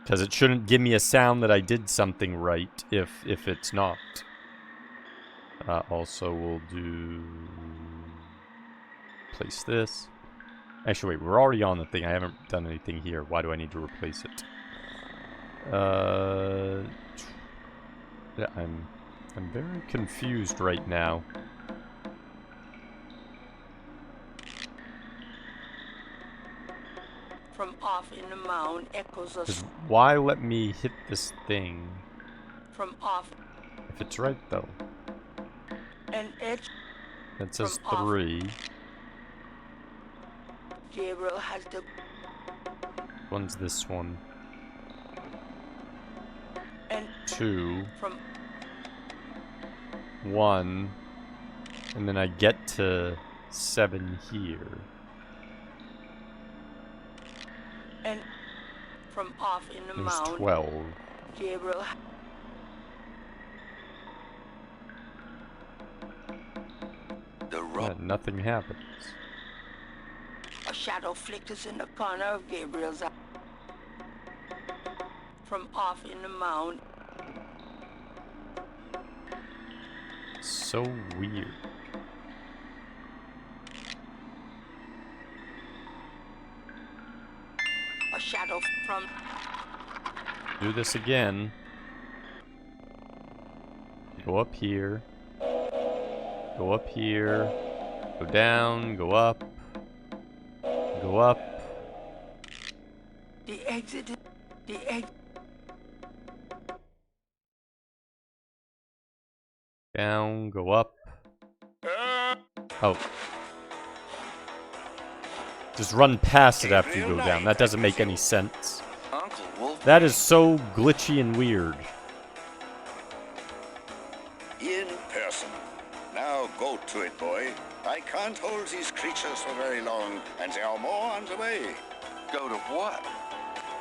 Because it shouldn't give me a sound that I did something right if it's not. Also, we'll do... Place this. Actually, wait, we're already on the thing. I haven't done anything here. Why do I need to replace it? Yeah, I'm very confused right now. From off in the mound echoes a... Why let me hit this thing? From off... If it's right, though. And it... That says 3. Gabriel has the... One's this one. And 2. from... 1. And then I get to 7 here. And from off in the There's mound... 12. Gabriel... Yeah, nothing happens. A shadow flickers in the corner of Gabriel's eye. From off in the mound... So weird. A shadow from... Do this again. Go up here. Go up here. Go down. Go up. Go up. The exit... The exit... Down. Go up. Oh. Just run past it after you go down. That doesn't make any sense. Uncle Wolf. That is so glitchy and weird. In person. Now go to it, boy. I can't hold these creatures for very long, and there are more on the way. Go to what?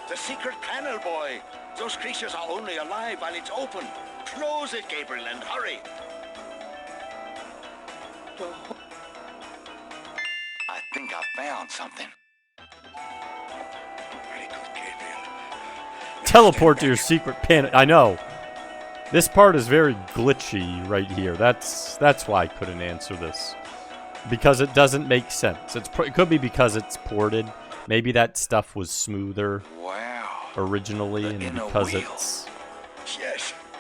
The secret panel, boy. Those creatures are only alive while it's open. Close it, Gabriel, and hurry. I think I found something. Very good, Gabriel. Teleport to your secret panel. I know. This part is very glitchy right here. That's why I couldn't answer this. Because it doesn't make sense. It could be because it's ported. Maybe that stuff was smoother originally, and because it's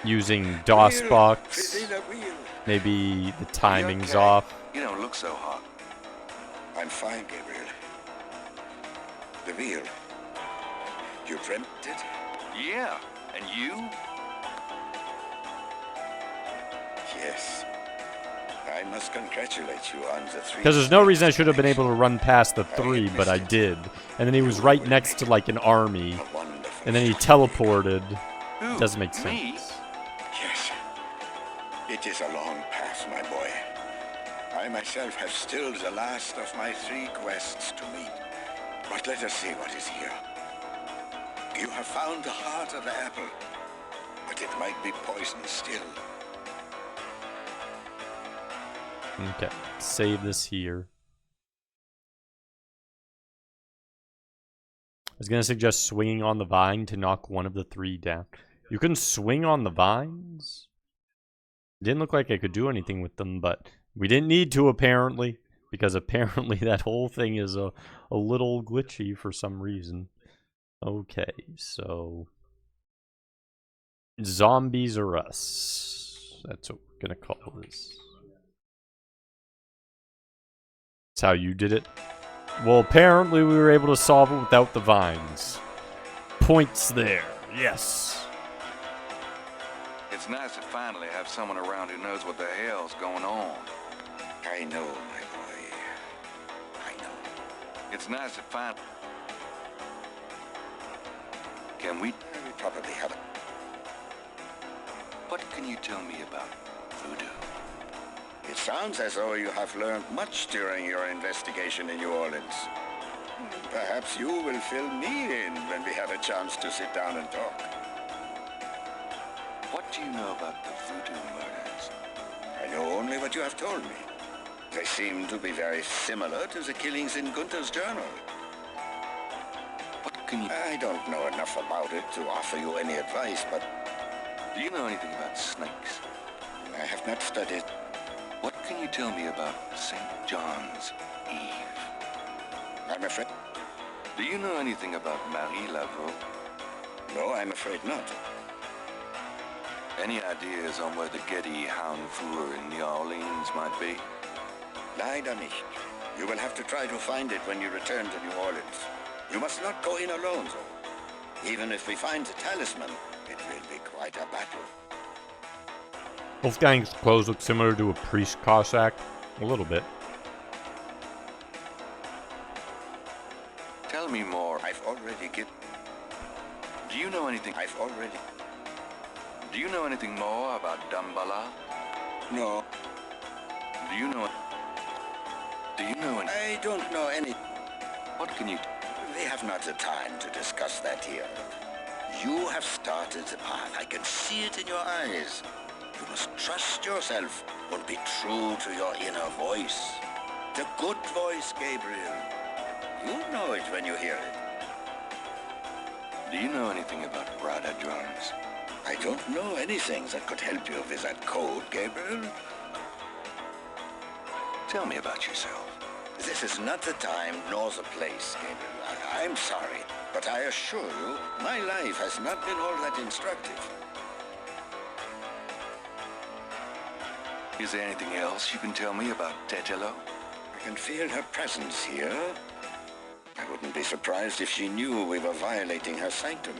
using DOSBox, maybe the timing's off. You don't look so hot. I'm fine, Gabriel. The wheel. You dreamt it? Yeah, and you? Yes. I must congratulate you on the 3. Because there's no reason I should have been able to run past the 3, but I did. And then he was right next to like an army. And then he teleported. Doesn't make sense. Yes. It is a long path, my boy. I myself have still the last of my 3 quests to meet. But let us see what is here. You have found the heart of the apple, but it might be poison still. Okay, save this here. I was going to suggest swinging on the vine to knock one of the 3 down. You can swing on the vines? Didn't look like I could do anything with them, but we didn't need to apparently, because apparently that whole thing is a little glitchy for some reason. Okay, so zombies are us. That's what we're going to call this. That's how you did it? Well, apparently we were able to solve it without the vines. Points there. Yes. It's nice to finally have someone around who knows what the hell's going on. I know, my boy. I know. It's nice to find... Can we... We probably have... What can you tell me about voodoo? It sounds as though you have learned much during your investigation in New Orleans. Perhaps you will fill me in when we have a chance to sit down and talk. What do you know about the voodoo murders? I know only what you have told me. They seem to be very similar to the killings in Gunther's journal. What can you... I don't know enough about it to offer you any advice, but... Do you know anything about snakes? I have not studied can you tell me about St. John's Eve? I'm afraid... Do you know anything about Marie Laveau? No, I'm afraid not. Any ideas on where the Getty Hound Four in New Orleans might be? Leider nicht. You will have to try to find it when you return to New Orleans. You must not go in alone, though. Even if we find the talisman, it will be quite a battle. Wolfgang's clothes look similar to a priest Cossack. A little bit. Tell me more. I've already given... Do you know anything? I've already... Do you know anything more about Damballa? No. Do you know... Do you know... I don't know any... What can you... We have not the time to discuss that here. You have started the path. I can see it in your eyes. You must trust yourself and be true to your inner voice. The good voice, Gabriel. You know it when you hear it. Do you know anything about Rada drums? I don't know anything that could help you with that code, Gabriel. Tell me about yourself. This is not the time nor the place, Gabriel. I'm sorry, but I assure you, my life has not been all that instructive. Is there anything else you can tell me about Tetelo? I can feel her presence here. I wouldn't be surprised if she knew we were violating her sanctum.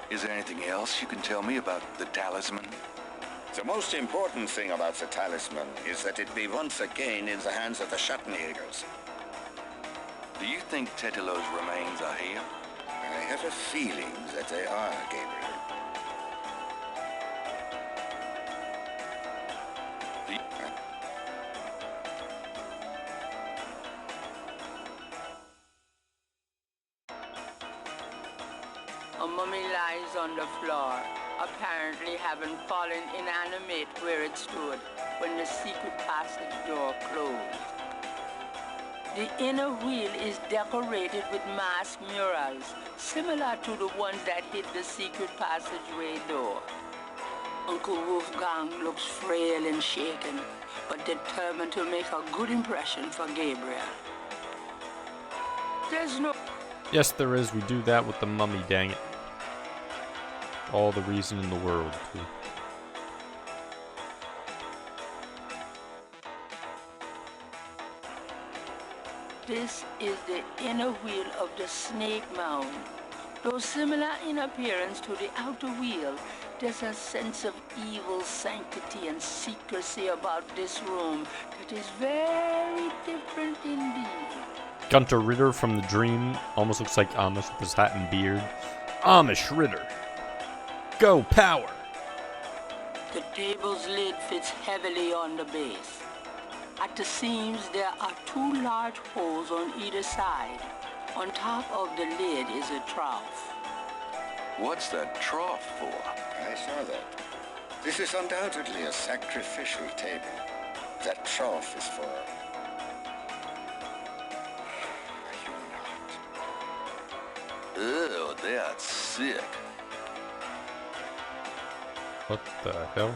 Is there anything else you can tell me about the talisman? The most important thing about the talisman is that it be once again in the hands of the Schattenjägers. Do you think Tetelo's remains are here? I have a feeling that they are, Gabriel. A mummy lies on the floor, apparently having fallen inanimate where it stood when the secret passage door closed. The inner wheel is decorated with masked murals, similar to the ones that hid the secret passageway door. Uncle Wolfgang looks frail and shaken, but determined to make a good impression for Gabriel. There's no... Yes, there is. We do that with the mummy, dang it. All the reason in the world, too. This is the inner wheel of the Snake Mound. Though similar in appearance to the outer wheel, there's a sense of evil sanctity and secrecy about this room that is very different indeed. Gunter Ritter from The Dream almost looks like Amish with his hat and beard. Amish Ritter. Go power! The table's lid fits heavily on the base. At the seams, there are two large holes on either side. On top of the lid is a trough. What's that trough for? I saw that. This is undoubtedly a sacrificial table. That trough is for... Ew, that's sick. What the hell?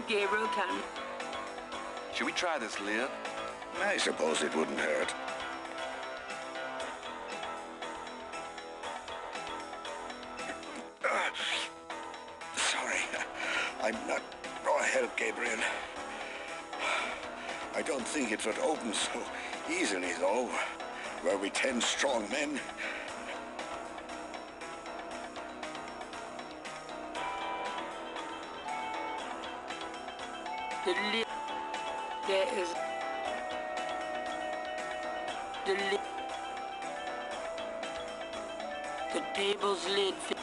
Gabriel can... Should we try this lid? I suppose it wouldn't hurt. Sorry, I'm not... Oh, help, Gabriel. I don't think it would open so easily, though. Were we 10 strong men? The lid... There is... The lid... The table's lid fit...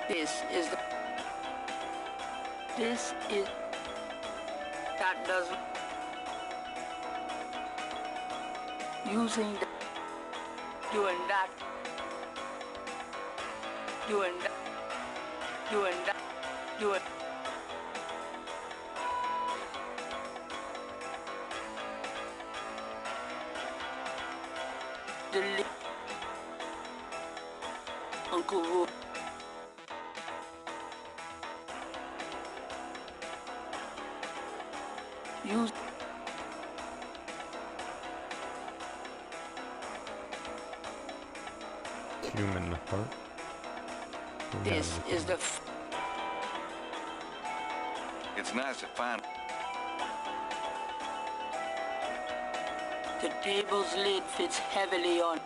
This is the... This is... That doesn't... Using the... Doing that... Doing that... Doing that... Doing... Uncle Wolf. Use Human heart. this is the It's nice to find. the table's lid fits heavily on.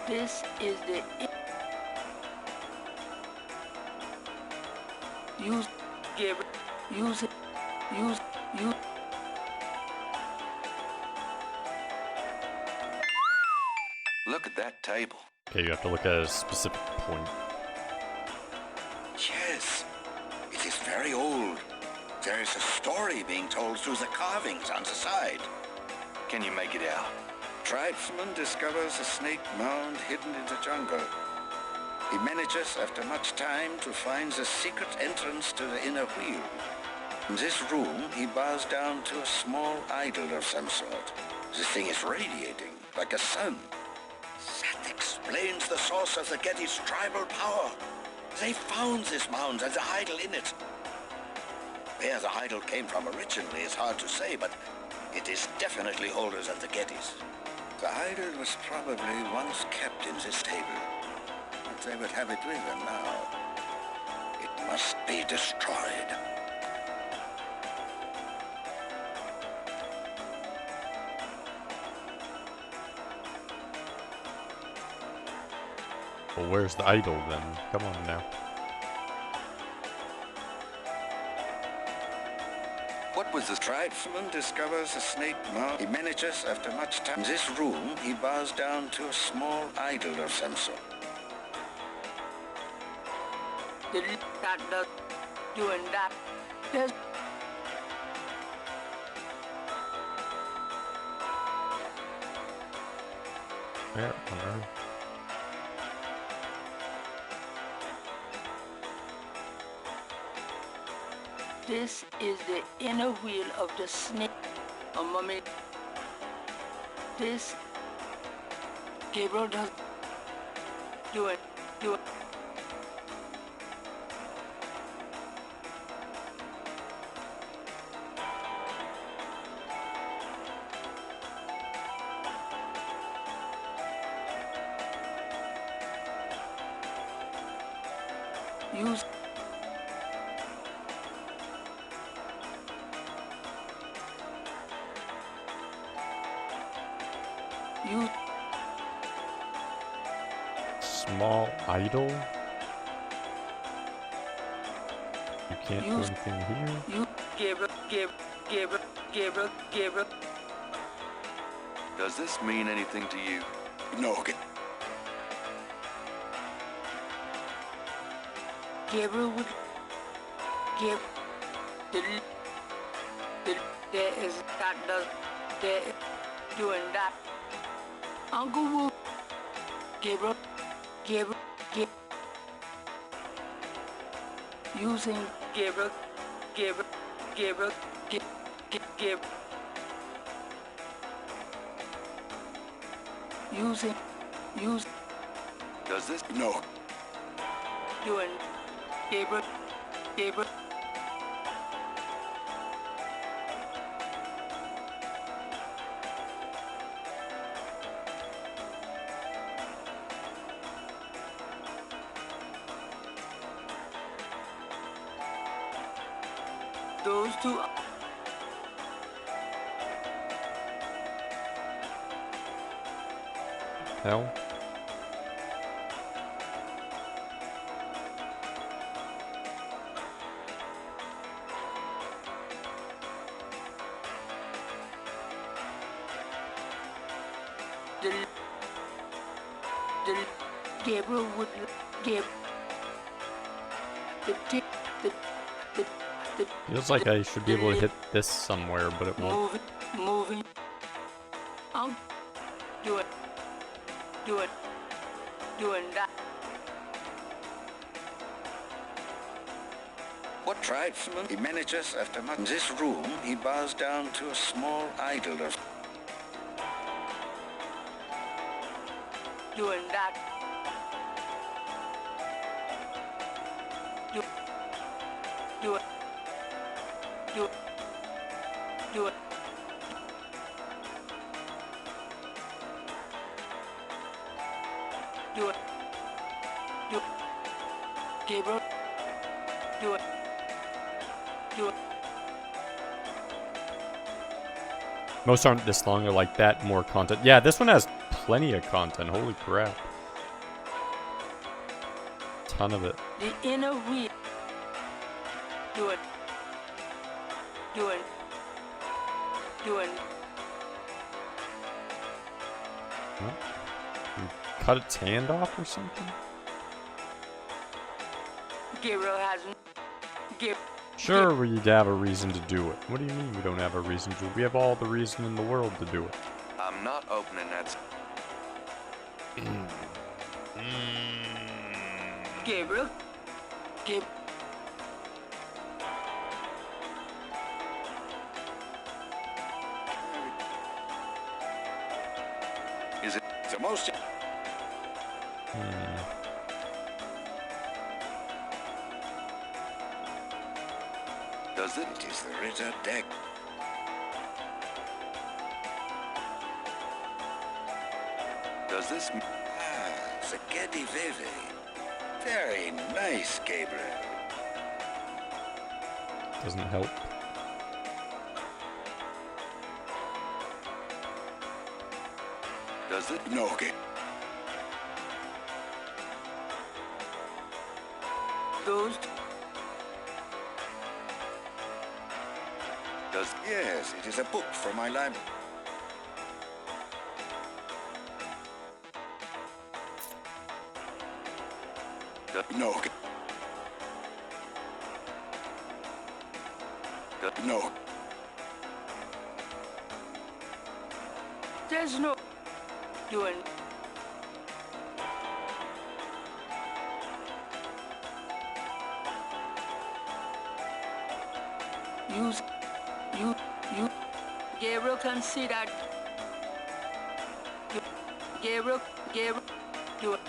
This is the use Gabriel. Use it. Use. Look at that table. Okay, you have to look at a specific point. Yes, it is very old. There is a story being told through the carvings on the side. Can you make it out? Tribesman discovers a snake mound hidden in the jungle. He manages, after much time, to find the secret entrance to the inner wheel. In this room, he bows down to a small idol of some sort. The thing is radiating, like a sun. That explains the source of the Getty's tribal power. They found this mound and the idol in it. Where the idol came from originally is hard to say, but it is definitely older than the Gettys. The idol was probably once kept in this table, but they would have it with them now. It must be destroyed. Well, where's the idol then? Come on now. What was this? Tribesman discovers a snake mound. He manages, after much time. In this room, he bows down to a small idol of some sort. that does doing that. There's Where on earth? This is the inner wheel of the snake. A mummy. This Gabriel does do it. Use Small idol? You can't do anything here? you Gabriel. Does this mean anything to you? No, Gabriel would give there is that does there is doing that. Uncle Wolf Gabriel using Gabriel use Does this? no. doing Gabriel those two Hell? the Gabriel would give the Feels like I should be able to hit this somewhere, but it won't. moving do it doing that. What tribesman? He manages, after much. In this room, he bows down to a small idol of... doing that. Do it. Do it. Do it. Do it. Do it. Gabriel. Do it. Do it. Most aren't this long, they're like that, more content. Yeah, this one has plenty of content, holy crap. Ton of it. The inner wheel. Do it. Do it. Do it. What? You cut its hand off or something? Gabriel hasn't. Sure, we'd have a reason to do it. What do you mean we don't have a reason to? We have all the reason in the world to do it. I'm not opening that. Gabriel. Gabriel. Is it the most... Does it? It is the Ritter deck. Does this... Ah, Spaghetti Vivi. Very nice, Gabriel. Doesn't help. Does it? No, okay. Those. Does... Yes, it is a book from my library. No. No. There's no doing. Use you Gabriel can see that. Gabriel do it.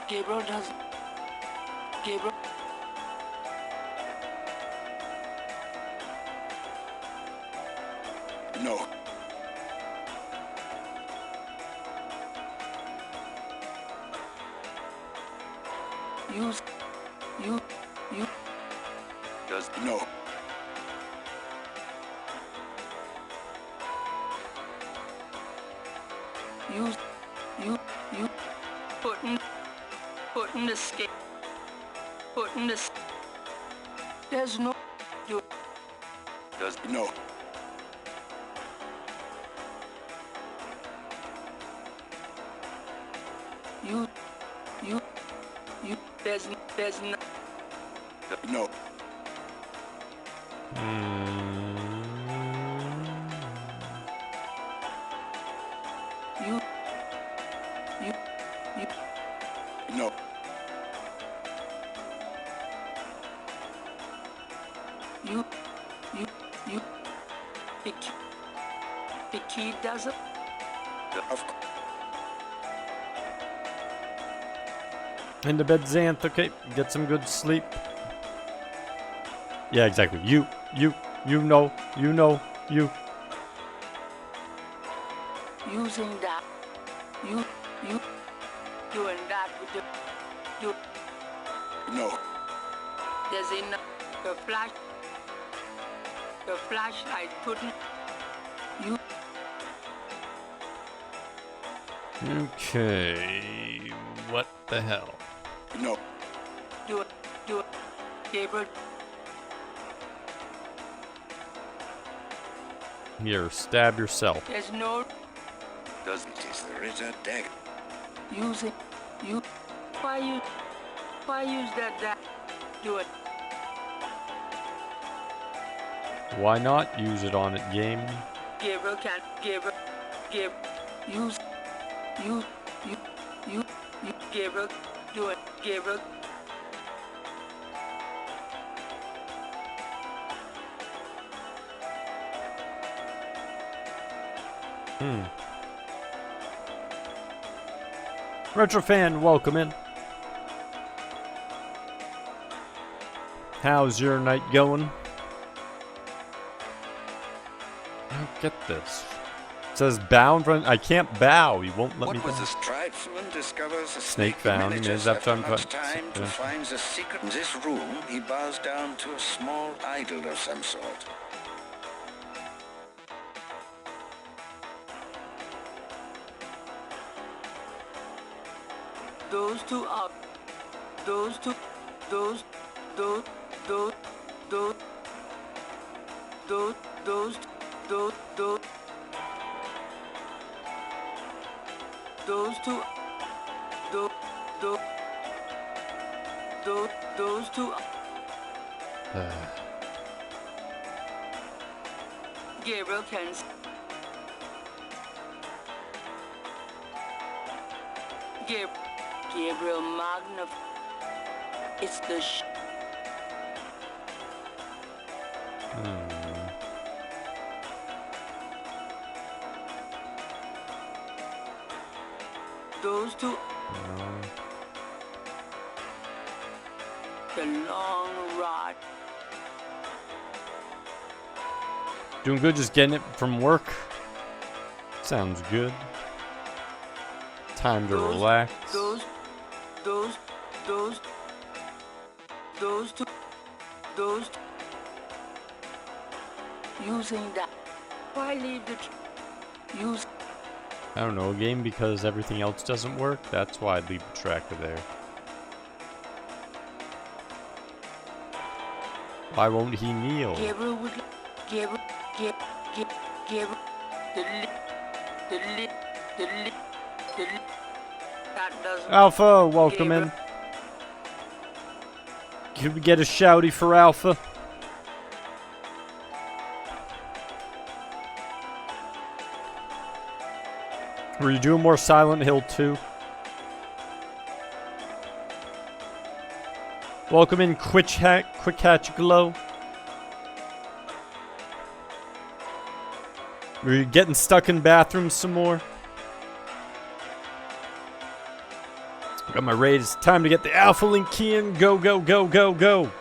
Gabriel does. Gabriel. No. Use you Does... No. use you putting the skate. Putting the. There's no. Do. Does... No. You. There's no. No. You. No. You. The key doesn't. Of course. Into bed, Xanth. Okay, get some good sleep. Yeah, exactly. You know. Using that. You doing that with the. Do. No. There's enough. The flashlight couldn't. You. Okay, what the hell? No. Do it. Gabriel. Here, stab yourself. There's no. Does... It is the Ritter deck. Using. You. Why use that? Do it. Why not use it on it, game? Gabriel can't. Gabriel. Use. You. Gabriel. Do it. Gabriel. Retrofan, welcome in. How's your night going? I don't get this. It says bound from. I can't bow. You won't let me. What was this tribesman discovers a Snake snake found. manages Is after after much time to find a secret. In this room, he bows down to a small idol of some sort. Those two are. Those two. Those. Those. Those. Those. Those. Those. Those. Those. Those two. Those. Those. Those two. Gabriel can. Gabriel Magnif. It's the Those two. The long rod. Doing good, just getting it from work. Sounds good. Time to relax. Those two. Those. Using that. Why leave the use? I don't know, a game because everything else doesn't work? That's why I'd leave the tracker there. Why won't he kneel? Gabriel would. Gabriel. Gabriel. That doesn't. Alpha, welcome in. Can we get a shouty for Alpha? Were you doing more Silent Hill 2? Welcome in, Quick Hatch Glow. Were you getting stuck in bathrooms some more? Got my raid. It's time to get the Alpha Link key in. Go, go, go, go, go.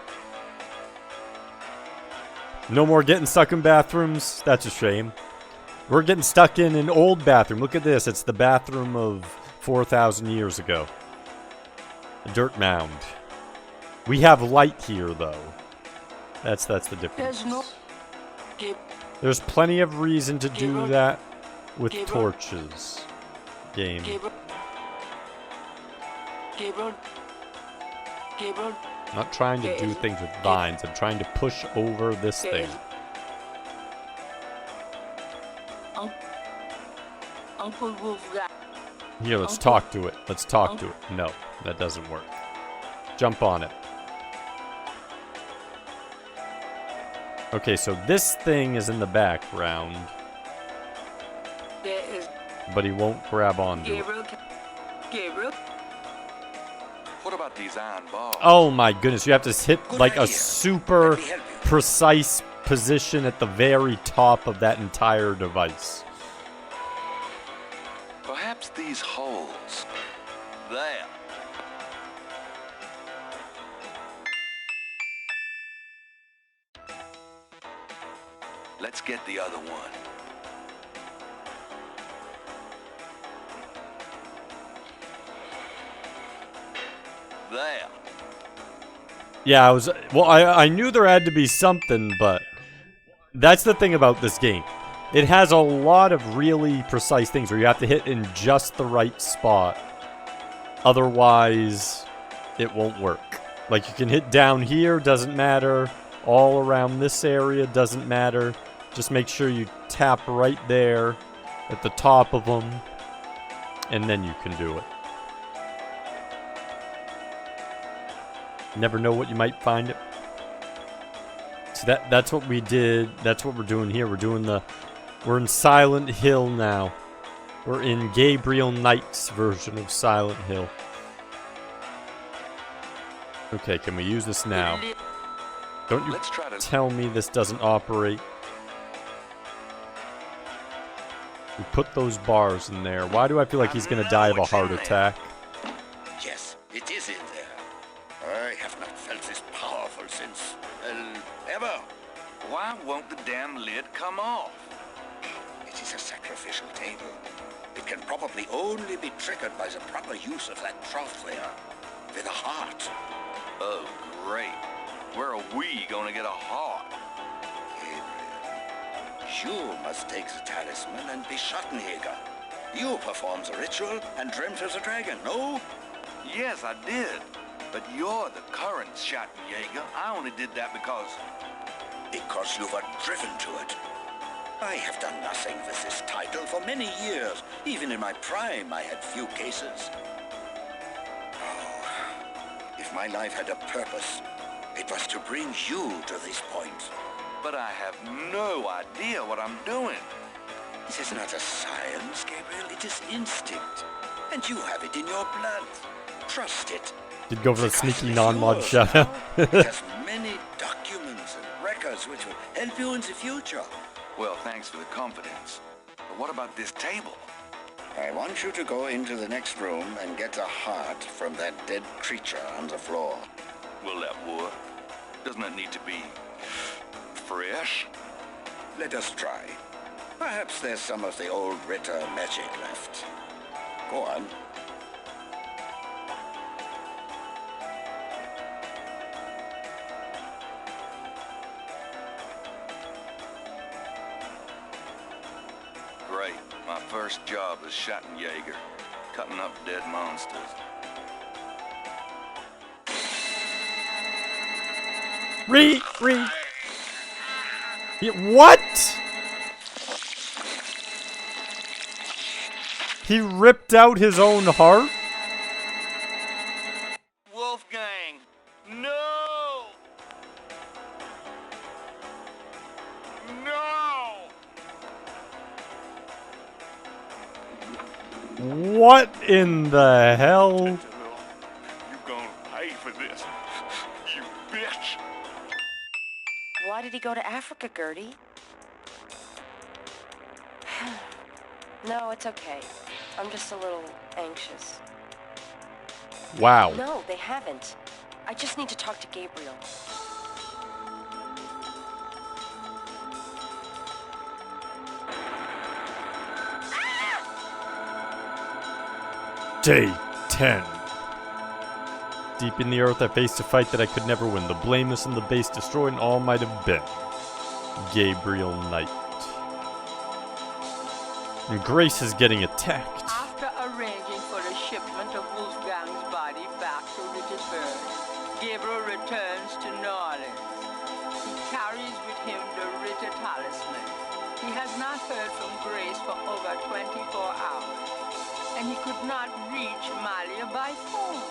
No more getting stuck in bathrooms. That's a shame. We're getting stuck in an old bathroom. Look at this. It's the bathroom of 4,000 years ago. A dirt mound. We have light here, though. That's the difference. There's plenty of reason to do that with torches. Game. Gabriel. I'm not trying to do things with vines. I'm trying to push over this thing. Uncle Wolf got. Here, let's talk to it. Let's talk to it. No, that doesn't work. Jump on it. Okay, so this thing is in the background. There is. But he won't grab onto it. Gabriel. What about these iron bars? Oh my goodness, you have to hit like a super precise position at the very top of that entire device. Perhaps these holes. There. Let's get the other one. There. Yeah, I knew there had to be something, but that's the thing about this game. It has a lot of really precise things where you have to hit in just the right spot. Otherwise, it won't work. Like, you can hit down here, doesn't matter. All around this area, doesn't matter. Just make sure you tap right there at the top of them, and then you can do it. Never know what you might find it. So that's what we did. That's what we're doing here. We're in Silent Hill now. We're in Gabriel Knight's version of Silent Hill. Okay, can we use this now? Don't you tell me this doesn't operate. We put those bars in there. Why do I feel like he's gonna die of a heart attack? have not felt this powerful since, well, ever. Why won't the damn lid come off? It is a sacrificial table. It can probably only be triggered by the proper use of that trough there, with a heart. Oh, great. Where are we gonna get a heart? Gabriel, you must take the talisman and be Schattenjäger. You performed the ritual and dreamt of the dragon, no? Yes, I did. But you're the current Schattenjäger. I only did that because you were driven to it. I have done nothing with this title for many years. Even in my prime, I had few cases. Oh, if my life had a purpose, it was to bring you to this point. But I have no idea what I'm doing. This is not a science, Gabriel. It is instinct. And you have it in your blood. Trust it. Did go for the sneaky non-mod shout-out. It has many documents and records which will help you in the future. Well, thanks for the confidence. But what about this table? I want you to go into the next room and get a heart from that dead creature on the floor. Will that work? Doesn't it need to be fresh? Let us try. Perhaps there's some of the old Ritter magic left. Go on. Great. My first job as Schattenjäger, cutting up dead monsters. What? He ripped out his own heart? Wolfgang! No! No! What in the hell? You gonna pay for this, you bitch! Why did he go to Africa, Gertie? No, it's okay. I'm just a little anxious. Wow. No, they haven't. I just need to talk to Gabriel. Day 10. Deep in the earth, I faced a fight that I could never win. The blameless and the base destroyed, and all might have been. Gabriel Knight. And Grace is getting attacked. After arranging for the shipment of Wolfgang's body back to Rittenberg, Gabriel returns to New Orleans. He carries with him the Ritter talisman. He has not heard from Grace for over 24 hours, and he could not reach Malia by phone.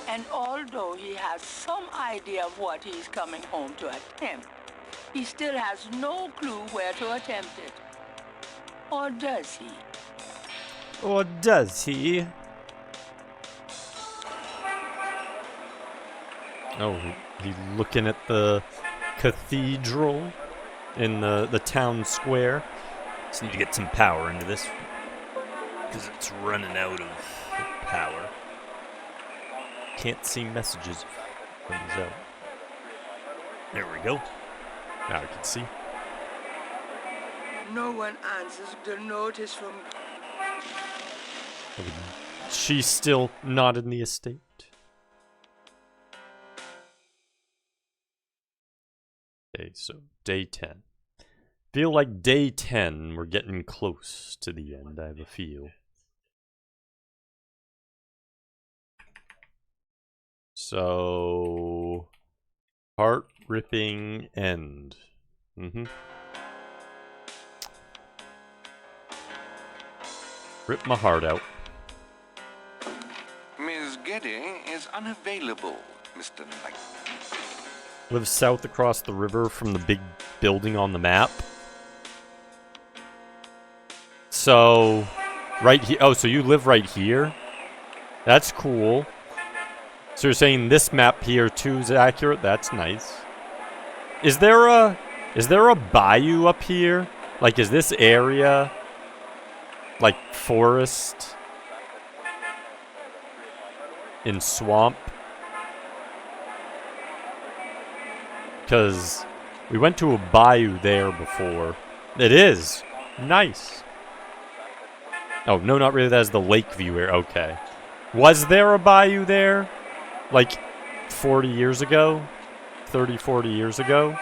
And although he has some idea of what he is coming home to attempt, he still has no clue where to attempt it. Or does he? Or does he? Oh, he's looking at the cathedral in the town square. Just need to get some power into this, because it's running out of power. Can't see messages. Comes out. There we go. Now I can see. No one answers the notice from... She's still not in the estate. Okay, so day 10. Feel like day 10, we're getting close to the end, I have a feel. So, heart-ripping end. Rip my heart out. Ms. Getty is unavailable, Mr. Knight. Lives south across the river from the big building on the map. So, right here. Oh, so you live right here? That's cool. So you're saying this map here too is accurate? That's nice. Is there a bayou up here? Like, is this area like forest in swamp? because we went to a bayou there before. It is. Nice. Oh, no, not really. That's the Lakeview area. Okay. Was there a bayou there? Like 40 years ago? 30, 40 years ago?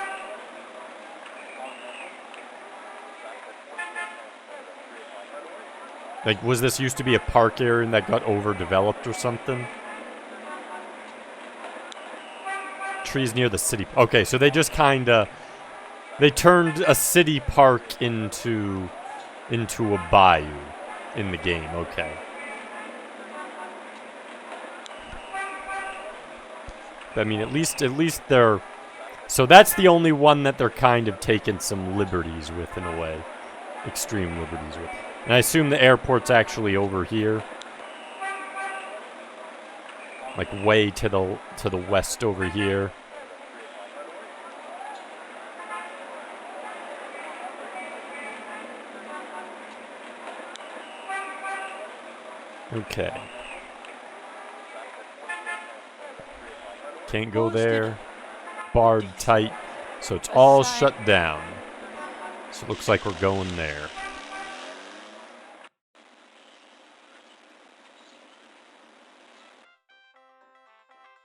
Like, was this used to be a park area and that got overdeveloped or something? Trees near the city. Okay, so they just kinda... They turned a city park into a bayou in the game. Okay. I mean, at least they're... So that's the only one that they're kind of taking some liberties with, in a way. Extreme liberties with. And I assume the airport's actually over here. Like way to the west over here. Okay. Can't go there. Barred tight. So it's all shut down. So it looks like we're going there.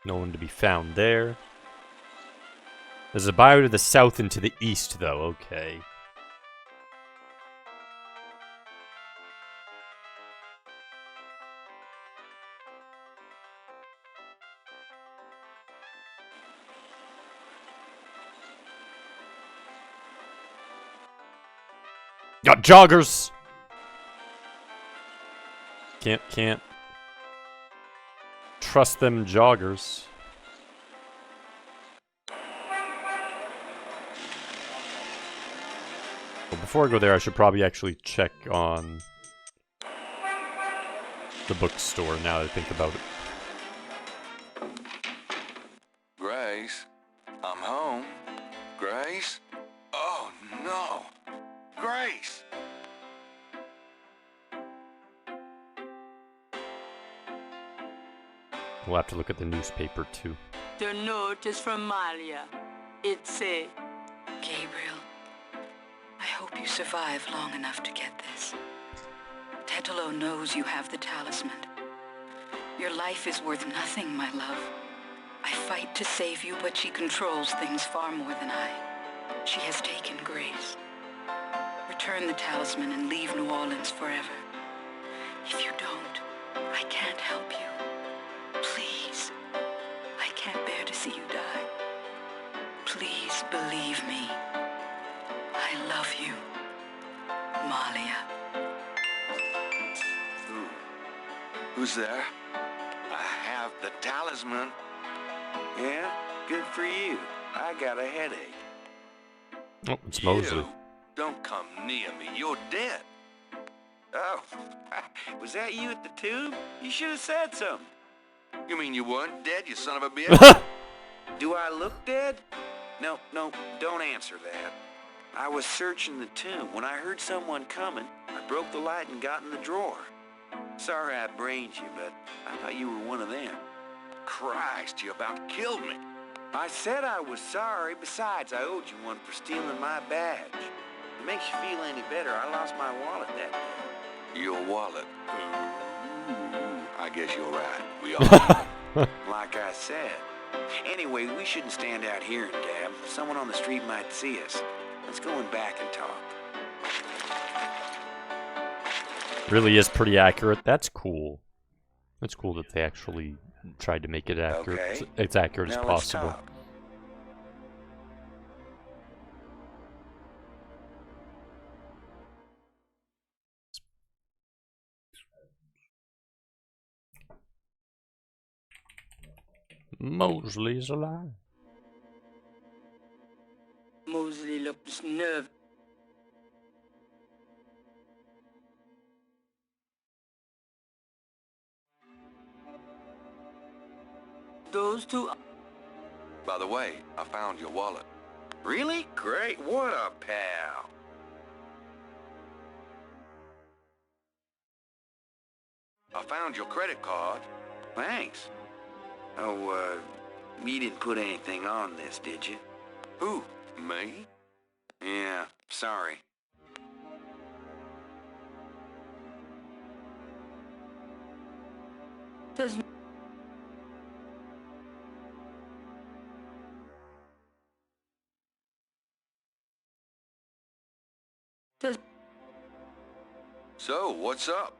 No one to be found there. There's a bayou to the south and to the east, though. Okay. Got joggers! Can't trust them joggers. Well, before I go there, I should probably actually check on the bookstore now that I think about it. Grace, I'm home. Grace? Oh, no. Grace! We'll have to look at the newspaper, too. The note is from Malia. It says, Gabriel, I hope you survive long enough to get this. Tetelo knows you have the talisman. Your life is worth nothing, my love. I fight to save you, but she controls things far more than I. She has taken Grace. Return the talisman and leave New Orleans forever. If you don't, I can't help you. Please. I can't bear to see you die. Please believe me. I love you, Malia. Who's there? I have the talisman. Yeah, good for you. I got a headache. Oh, it's Mosley. You, don't come near me. You're dead. Oh, was that you at the tube? You should have said something. You mean you weren't dead, you son of a bitch? Do I look dead? No, don't answer that. I was searching the tomb. When I heard someone coming, I broke the light and got in the drawer. Sorry I brained you, but I thought you were one of them. Christ, you about killed me. I said I was sorry. Besides, I owed you one for stealing my badge. If it makes you feel any better, I lost my wallet that day. Your wallet? I guess you're right. We all... Like I said. Anyway, we shouldn't stand out here and dab. Someone on the street might see us. Let's go in back and talk. Really is pretty accurate. That's cool. It's cool that they actually tried to make it accurate. Okay. It's accurate Now as let's possible. talk. Mosley's alive. Mosley looks nervous. Those two... By the way, I found your wallet. Really? Great. What a pal. I found your credit card. Thanks. Oh, you didn't put anything on this, did you? Who? Me? Yeah, sorry. Does So, what's up?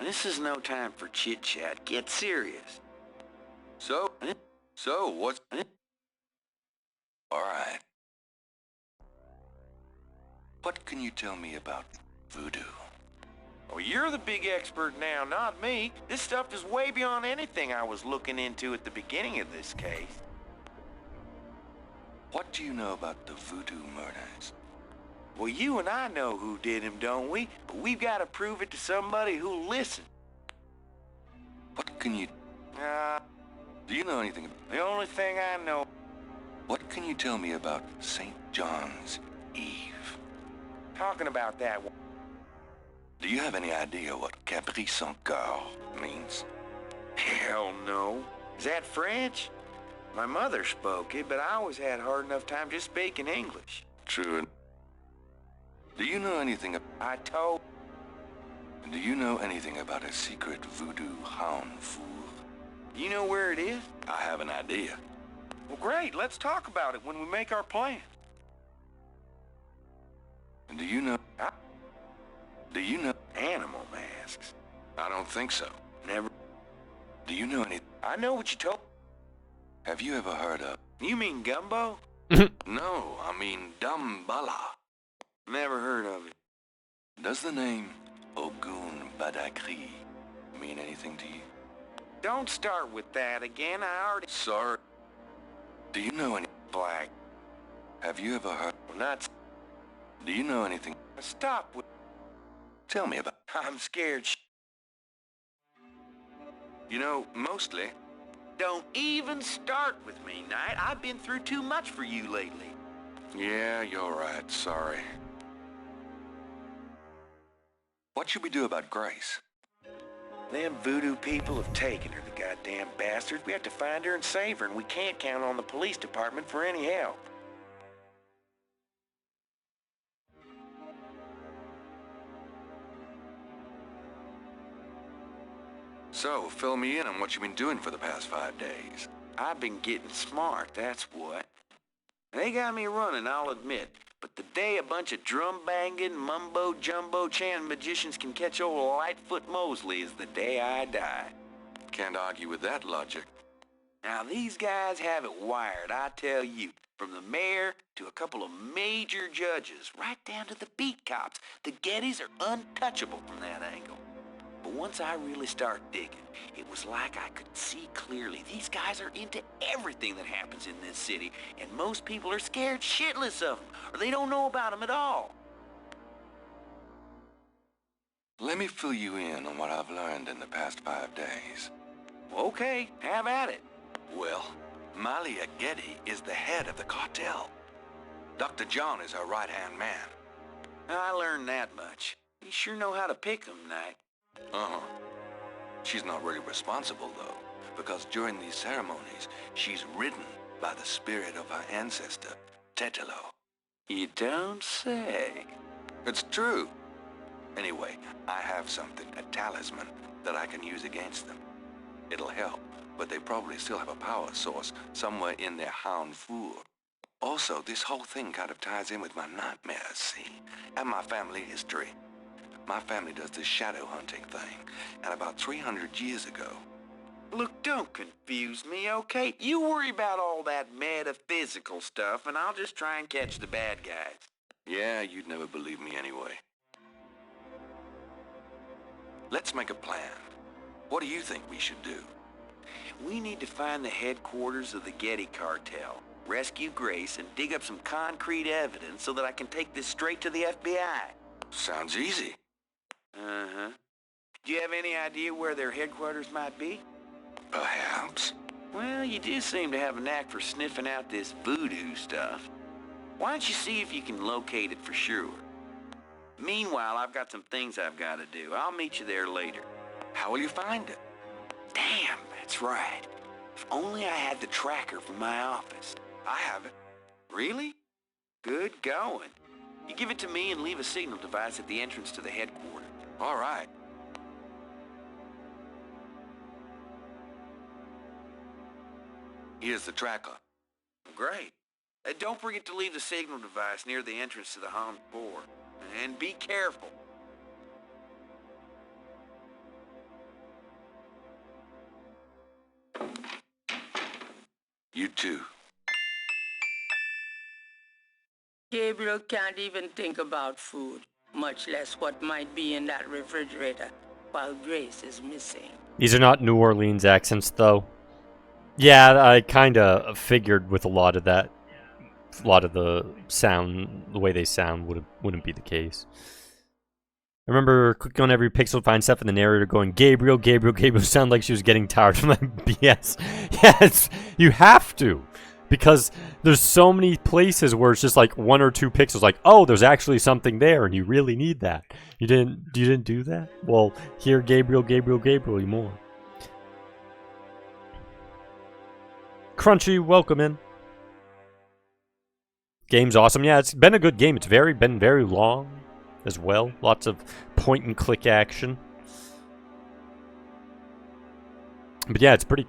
This is no time for chit-chat. Get serious. So what's... All right. What can you tell me about voodoo? Oh, you're the big expert now, not me. This stuff is way beyond anything I was looking into at the beginning of this case. What do you know about the voodoo murders? Well, you and I know who did them, don't we? But we've got to prove it to somebody who'll listen. What can you... Uh, Do you know anything... the only thing I know... What can you tell me about St. John's Eve? Talking about that one. Do you have any idea what Capri Sans Coeur means? Hell no. Is that French? My mother spoke it, but I always had a hard enough time just speaking English. True. Do you know anything... I told... Do you know anything about a secret voodoo hound fool? You know where it is? I have an idea. Well, great. Let's talk about it when we make our plan. Do you know... Do you know... Animal masks. I don't think so. Never... Do you know any... I know what you told... Have you ever heard of... You mean gumbo? No, I mean Damballa. Never heard of it. Does the name Ogun Badakri mean anything to you? Don't start with that again. I already... Sorry. Do you know any... Black. Have you ever heard... Well, not... Do you know anything... Stop with... Tell me about... I'm scared. You know, mostly... Don't even start with me, Knight. I've been through too much for you lately. Yeah, you're right. Sorry. What should we do about Grace? Them voodoo people have taken her, the goddamn bastards. We have to find her and save her, and we can't count on the police department for any help. So, fill me in on what you've been doing for the past 5 days. I've been getting smart, that's what. They got me running, I'll admit. But the day a bunch of drum-banging, mumbo-jumbo chanting magicians can catch old Lightfoot Mosley is the day I die. Can't argue with that logic. Now, these guys have it wired, I tell you. From the mayor to a couple of major judges, right down to the beat cops. The Gettys are untouchable from that angle. But once I really start digging, it was like I could see clearly. These guys are into everything that happens in this city, and most people are scared shitless of them, or they don't know about them at all. Let me fill you in on what I've learned in the past 5 days. Okay, have at it. Well, Malia Getty is the head of the cartel. Dr. John is her right-hand man. I learned that much. You sure know how to pick them, Knight. Uh-huh. She's not really responsible, though, because during these ceremonies, she's ridden by the spirit of her ancestor, Tetelo. You don't say. It's true. Anyway, I have something, a talisman, that I can use against them. It'll help, but they probably still have a power source somewhere in their hound fool. Also, this whole thing kind of ties in with my nightmares, see? And my family history. My family does this shadow hunting thing, and about 300 years ago... Look, don't confuse me, okay? You worry about all that metaphysical stuff, and I'll just try and catch the bad guys. Yeah, you'd never believe me anyway. Let's make a plan. What do you think we should do? We need to find the headquarters of the Getty cartel, rescue Grace, and dig up some concrete evidence so that I can take this straight to the FBI. Sounds easy. Uh-huh. Do you have any idea where their headquarters might be? Perhaps. Well, you do seem to have a knack for sniffing out this voodoo stuff. Why don't you see if you can locate it for sure? Meanwhile, I've got some things I've got to do. I'll meet you there later. How will you find it? Damn, that's right. If only I had the tracker from my office. I have it. Really? Good going. You give it to me and leave a signal device at the entrance to the headquarters. All right. Here's the tracker. Great. Don't forget to leave the signal device near the entrance to the home floor. And be careful. You too. Gabriel can't even think about food, much less what might be in that refrigerator, while Grace is missing. These are not New Orleans accents, though. Yeah, I kind of figured with a lot of that. A lot of the sound, the way they sound, wouldn't be the case. I remember clicking on every pixel to find stuff in the narrator going, Gabriel, Gabriel, Gabriel, sound like she was getting tired of my BS. Yes, you have to. Because there's so many places where it's just like 1 or 2 pixels, like, oh, there's actually something there, and you really need that. You didn't do that? Well, here, Gabriel, Gabriel, Gabriel, more. Crunchy, welcome in. Game's awesome. Yeah, it's been a good game. It's been very long as well. Lots of point and click action. But yeah, it's pretty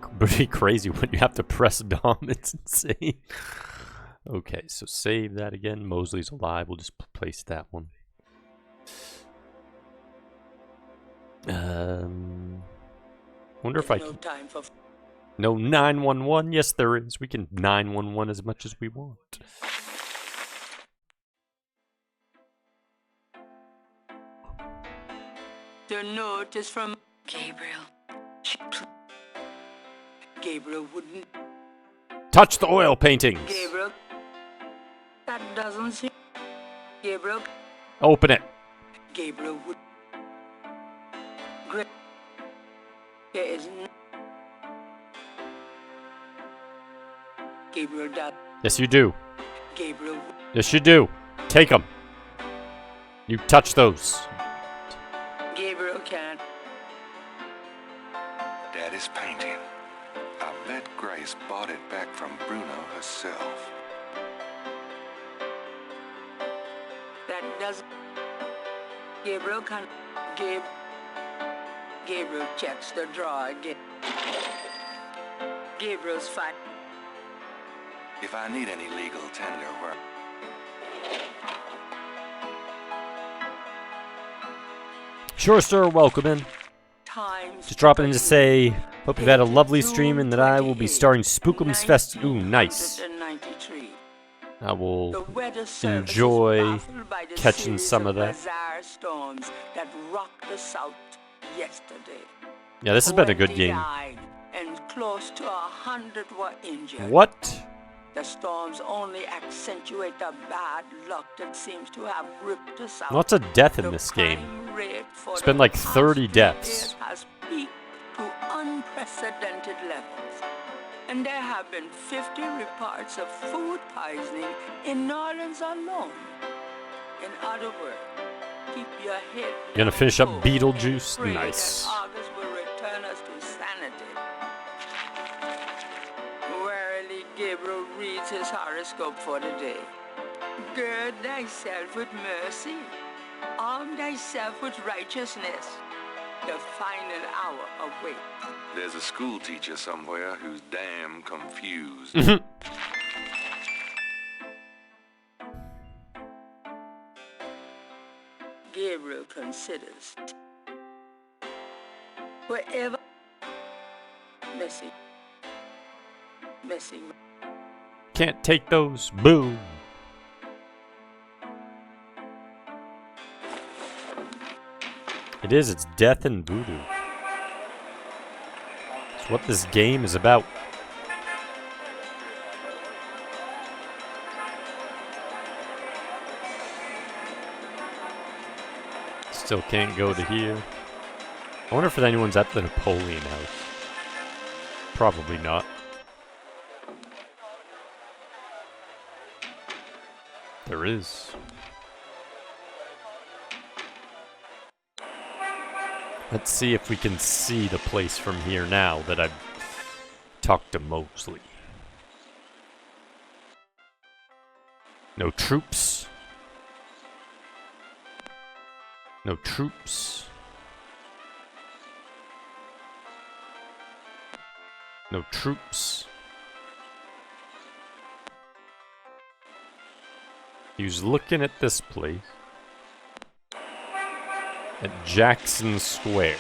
crazy when you have to press Dom. It's insane. Okay, so save that again. Mosley's alive. We'll just place that one. Wonder if I can... No 911. Yes, there is. We can 911 as much as we want. The note is from Gabriel. Gabriel wouldn't. Touch the oil paintings. Gabriel. That doesn't seem. Gabriel. Open it. Gabriel would. Great. There is no. Gabriel does. Yes, you do. Gabriel. Yes, you do. Take them. You touch those. Gabriel can't. Daddy's painting. I bet Grace bought it back from Bruno herself. That doesn't. Gabriel can't. Gabriel checks the drawer again. Gabriel's fine. If I need any legal tender, where... Sure, sir. Welcome in. Just dropping in to say, hope you've had a lovely stream and that I will be starring Spookums Fest. Ooh, nice. I will enjoy catching some of that. Storms that rocked the South yesterday. Yeah, this has been a good game. And close to 100 were injured. What? The storms only accentuate the bad luck that seems to have ripped us out. Lots of death in this game. It's been like 30 deaths. It has peaked to unprecedented levels. And there have been 50 reports of food poisoning in New Orleans alone. In other words, keep your head. You gonna finish up Beetlejuice? Nice. August will return us to sanity. Warily, Gabriel reads his horoscope for the day. Gird thyself with mercy. Arm thyself with righteousness. The final hour awaits. There's a school teacher somewhere who's damn confused. Gabriel considers. Wherever messing. Can't take those. Boo. It is. It's death and voodoo. It's what this game is about. Still can't go to here. I wonder if anyone's at the Napoleon house. Probably not. There is. Let's see if we can see the place from here now that I've talked to Mosley. No troops. No troops. No troops. He was looking at this place. At Jackson Square.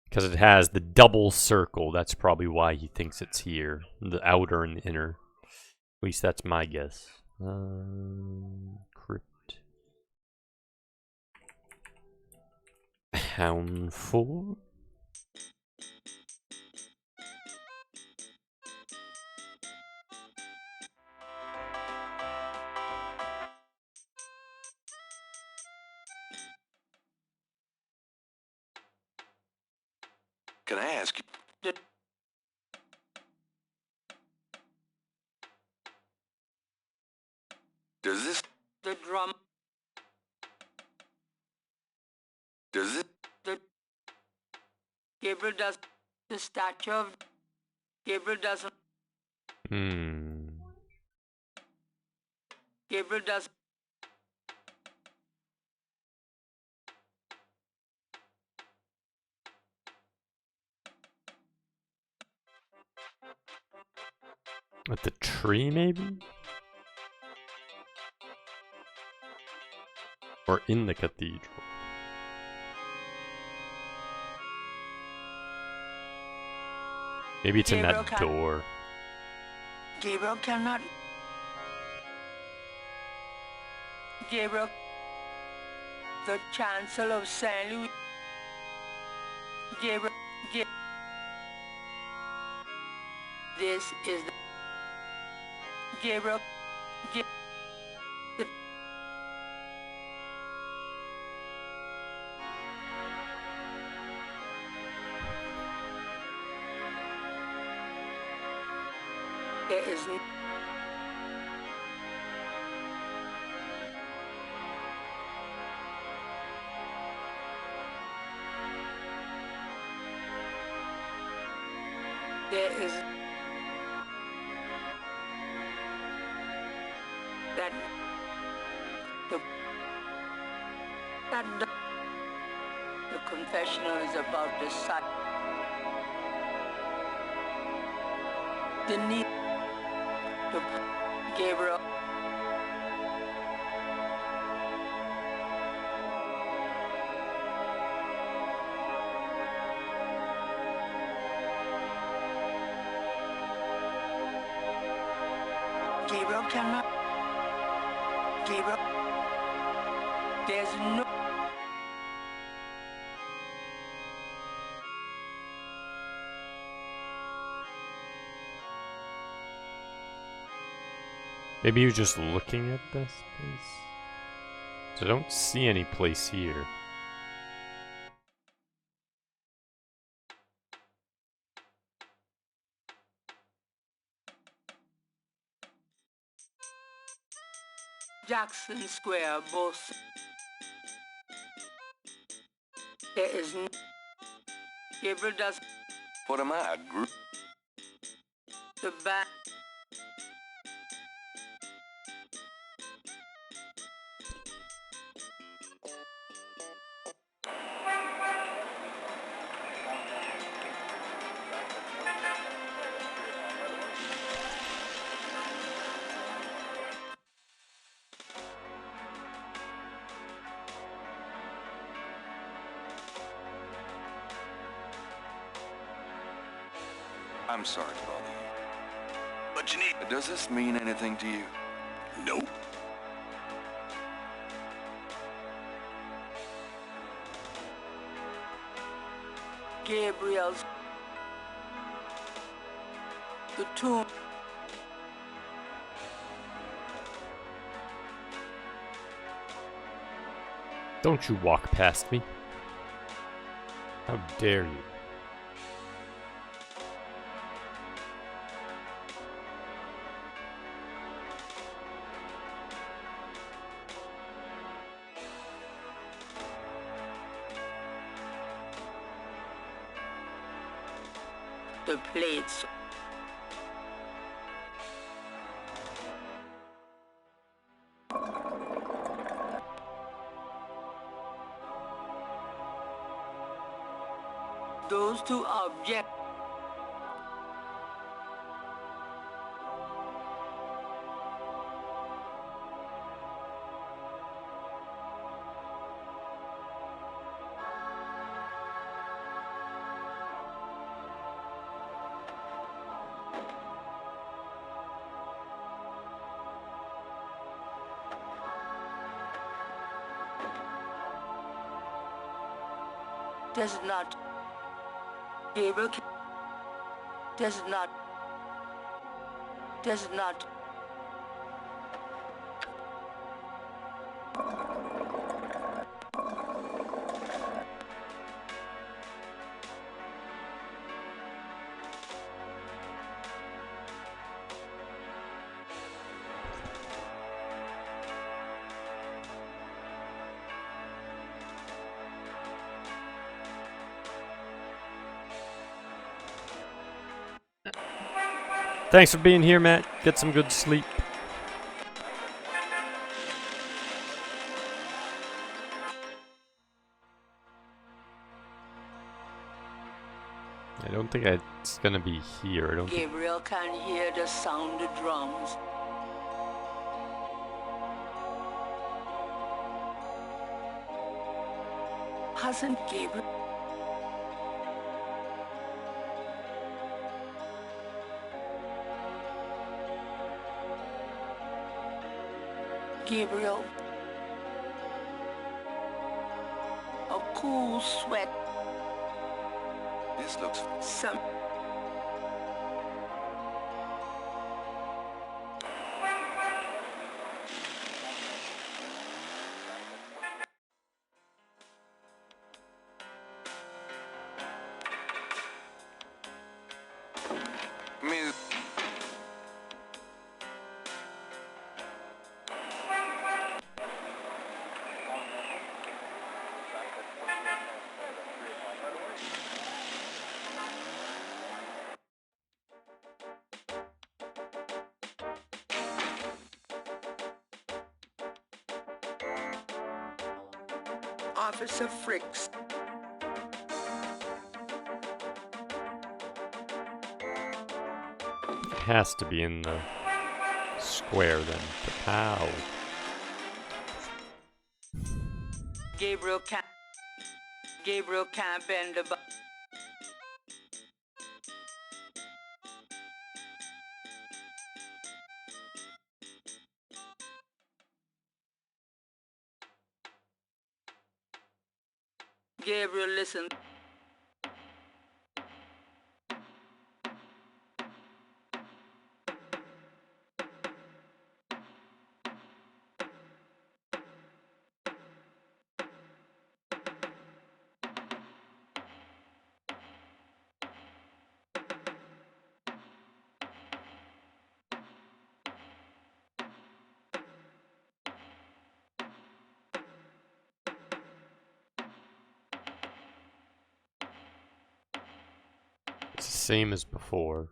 Because it has the double circle. That's probably why he thinks it's here. The outer and the inner. At least that's my guess. Crypt. Hound 4. Can I ask you? Does this? The drum. Does it? The Gabriel does the statue of Gabriel doesn't. Gabriel does. At the tree, maybe? Or in the cathedral? Maybe it's Gabriel in that door. Gabriel cannot. Gabriel, the Chancellor of St. Louis. Gabriel, this is the Gabriel. There is that the confessional is about the site. The need to Gabriel. Gabriel cannot. Gabriel. There's no. Maybe you're just looking at this place? So I don't see any place here. Jackson Square, both. There is no. Gabriel does. What am I, a group? The back. I'm sorry to bother you. But you need... Does this mean anything to you? Nope. Gabriel's. The tomb. Don't you walk past me. How dare you? the plates. Those two objects. Does not. Gabriel does not. Does not. Thanks for being here, Matt. Get some good sleep. I don't think it's gonna be here. I don't think. Gabriel can hear the sound of drums. Hasn't Gabriel? Gabriel, a cool sweat. This looks... Some. Miss... Officer Fricks. It has to be in the square then. Pow. Gabriel can't bend the Gabriel, listen. It's the same as before.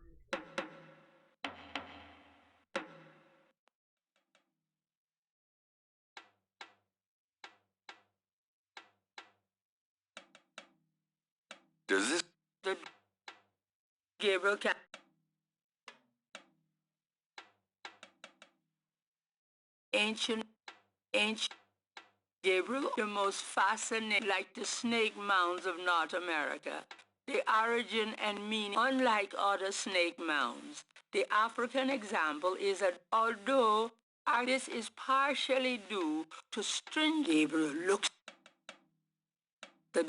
Does this... Gabriel can't. Ancient Gabriel, the most fascinating, like the snake mounds of North America. The origin and meaning, unlike other snake mounds. The African example is that although this is partially due to string, Gabriel looks the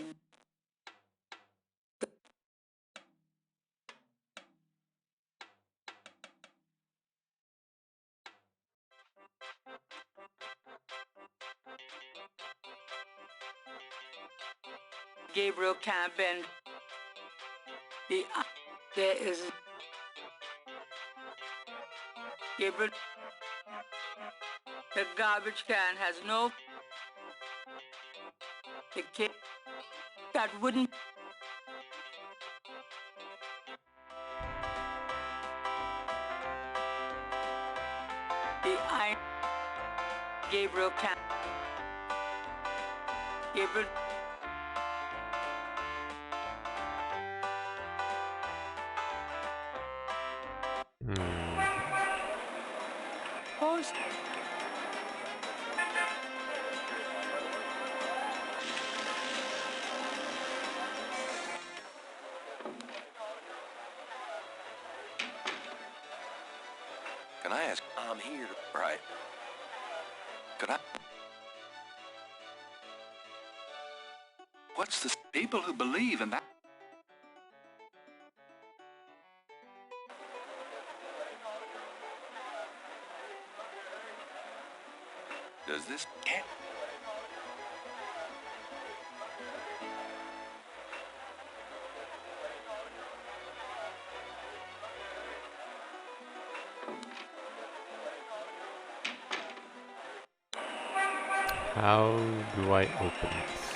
Gabriel can't bend. There is Gabriel. The garbage can has no. The kid that wouldn't. Gabriel can. Gabriel. Post. Can I ask? I'm here to... Right. Could I? What's this? People who believe in that. Does this? How do I open this?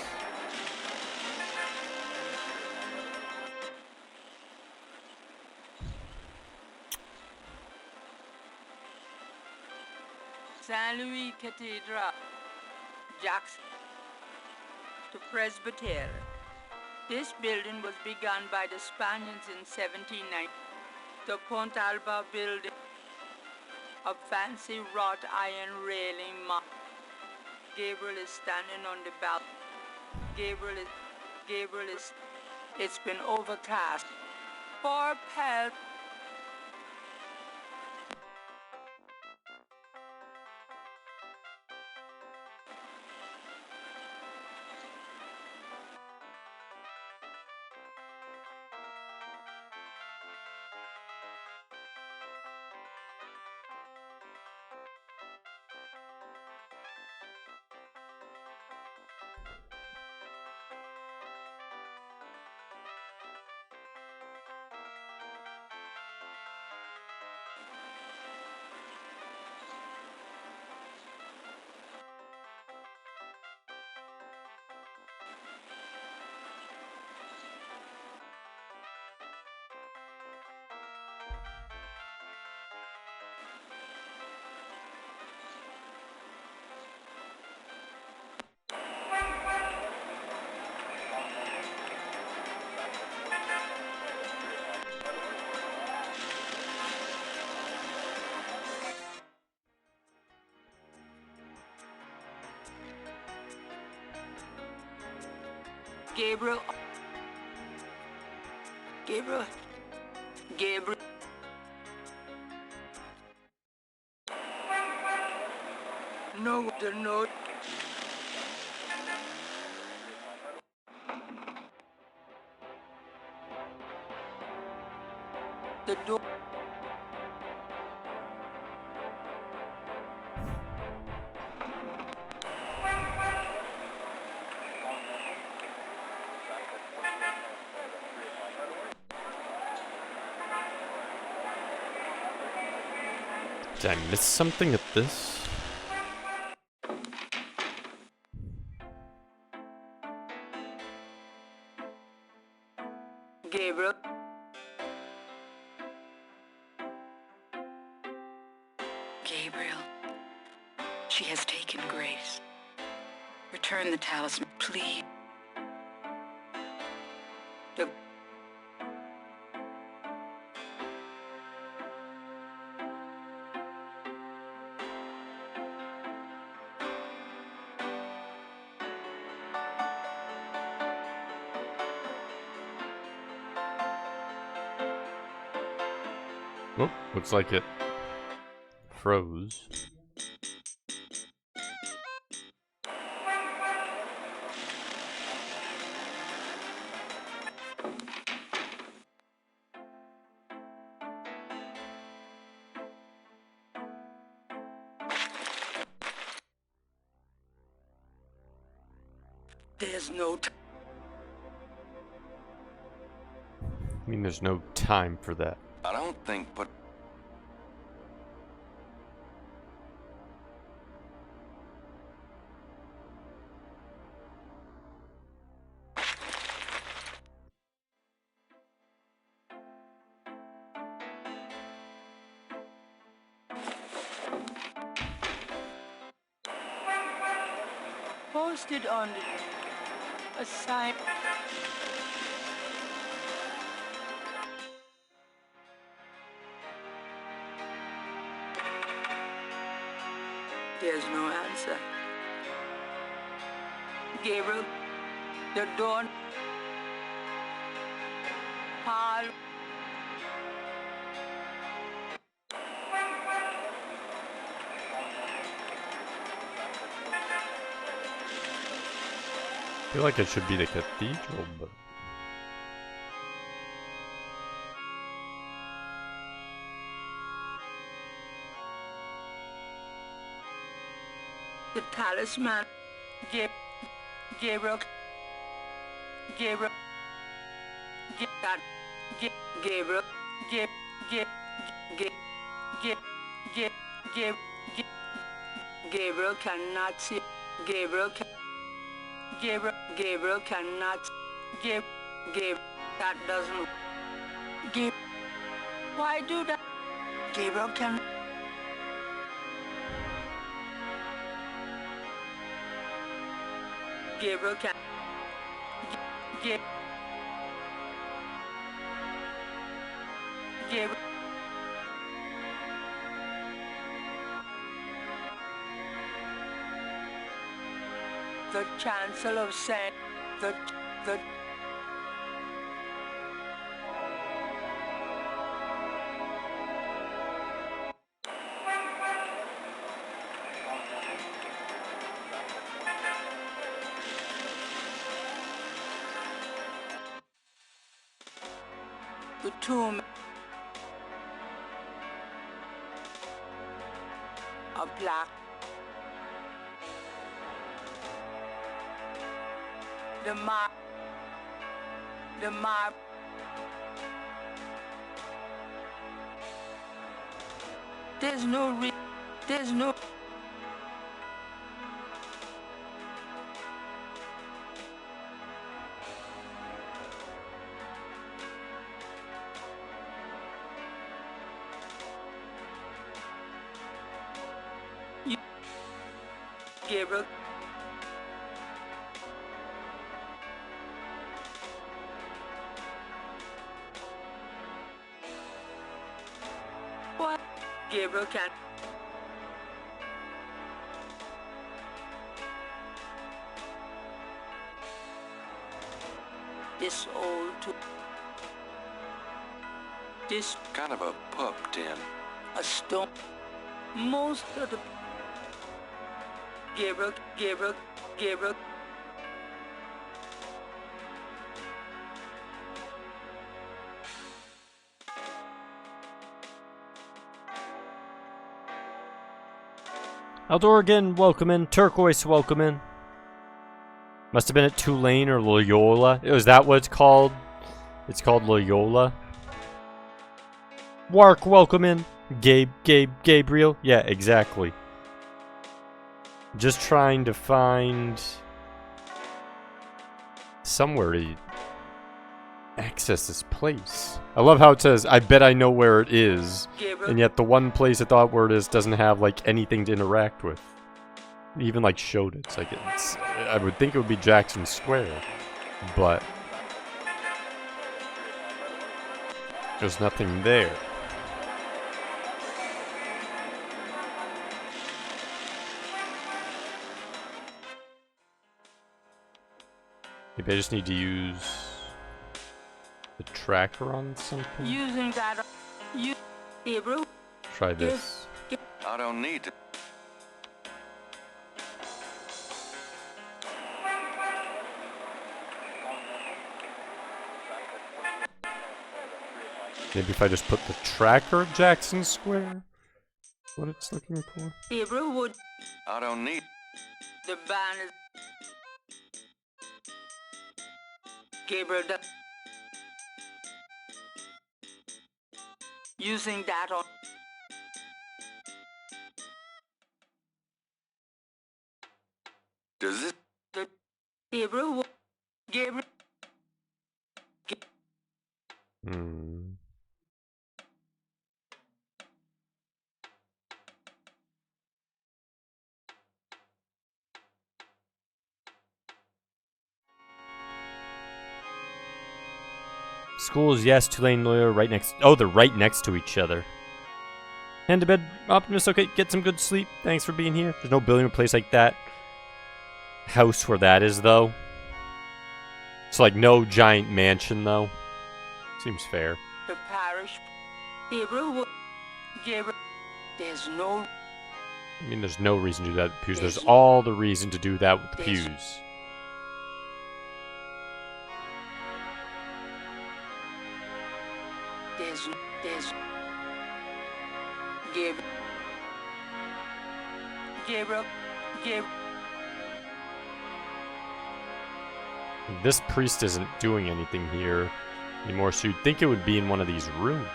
Saint Louis Cathedral, Jackson to Presbytery. This building was begun by the Spaniards in 1790. The Pontalba building, a fancy wrought iron railing mark. Gabriel is standing on the balcony. Gabriel is, it's been overcast. For pelt. Gabriel. No, the note. The door. Did I miss something at this? Gabriel. Gabriel, she has taken Grace. Return the talisman, please. The Oh, looks like it froze. there's no I mean, there's no time for that. I don't think, but Posted on a sign. There's no answer. Gabriel, the dawn. Paul. I feel like it should be the cathedral, but... The talisman. Gabriel. Gabriel. Gabriel. Gabriel cannot see. Gabriel cannot. Gabriel, that doesn't. Why do that? Gabriel can. Gabriel can. Gabriel. The Chancellor of Saint. The. The tomb of black. The mark. There's no. Gabriel. What? Gabriel can. This old to. This Kind of a pup den. a stone. Most of the. Gabriel. Aldorgan, welcome in. Turquoise, welcome in. Must have been at Tulane or Loyola. Is that what it's called? It's called Loyola. Wark, welcome in. Gabriel. Yeah, exactly. Just trying to find somewhere to access this place. I love how it says, I bet I know where it is. And yet the one place I thought where it is doesn't have like anything to interact with. It even like showed it. It's like I would think it would be Jackson Square, but there's nothing there. Maybe I just need to use the tracker on something. Using that. Gabriel. Try this. I don't need to. Maybe if I just put the tracker at Jackson Square? What it's looking for? Gabriel would. I don't need. The ban is. Gabriel. Using that on. Does it? The Gabriel would. Gabriel. Schools, yes. Tulane Lawyer, right next. Oh, they're right next to each other. Head to bed, Optimus. Okay, get some good sleep. Thanks for being here. There's no building or place like that. House where that is, though. It's like no giant mansion, though. Seems fair. The parish. Gabriel. There's no. I mean, there's no reason to do that with the pews. There's all the reason to do that with the pews. There's Gabriel. This priest isn't doing anything here anymore, so you'd think it would be in one of these rooms.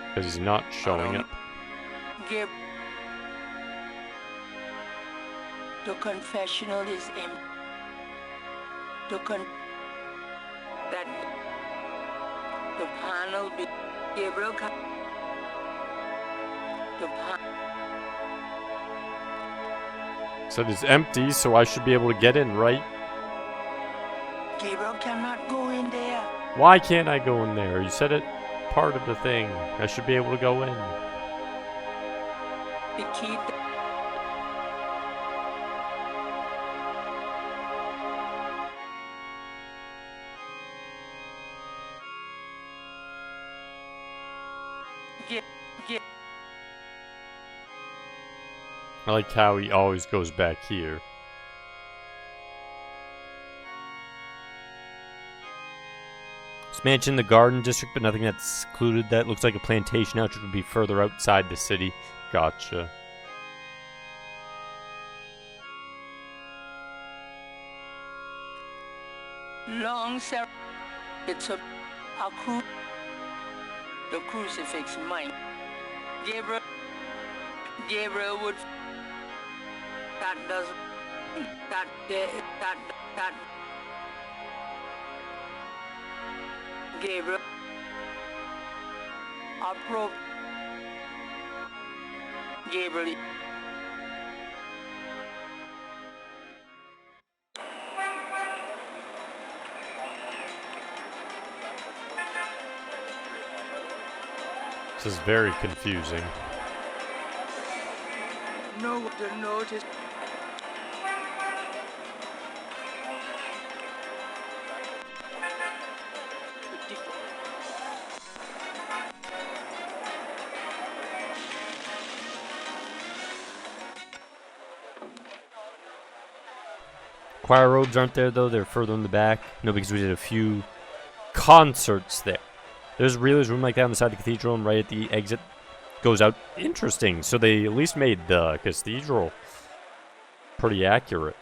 Because he's not showing up. The confessional is empty. The panel be Gabriel. Said it's empty, so I should be able to get in, right? Gabriel cannot go in there. Why can't I go in there? You said it part of the thing. I should be able to go in. The key. I like how he always goes back here. This mansion in the garden district, but nothing that's secluded. That looks like a plantation out, which would be further outside the city. Gotcha. Long ceremony. It's a the crucifix mine. Gabriel would. That doesn't. That. Gabriel. Gabriel. This is very confusing. No, the notice. Choir robes aren't there, though. They're further in the back. No, because we did a few concerts there. There's a room like that on the side of the cathedral, and right at the exit goes out. Interesting. So they at least made the cathedral pretty accurate.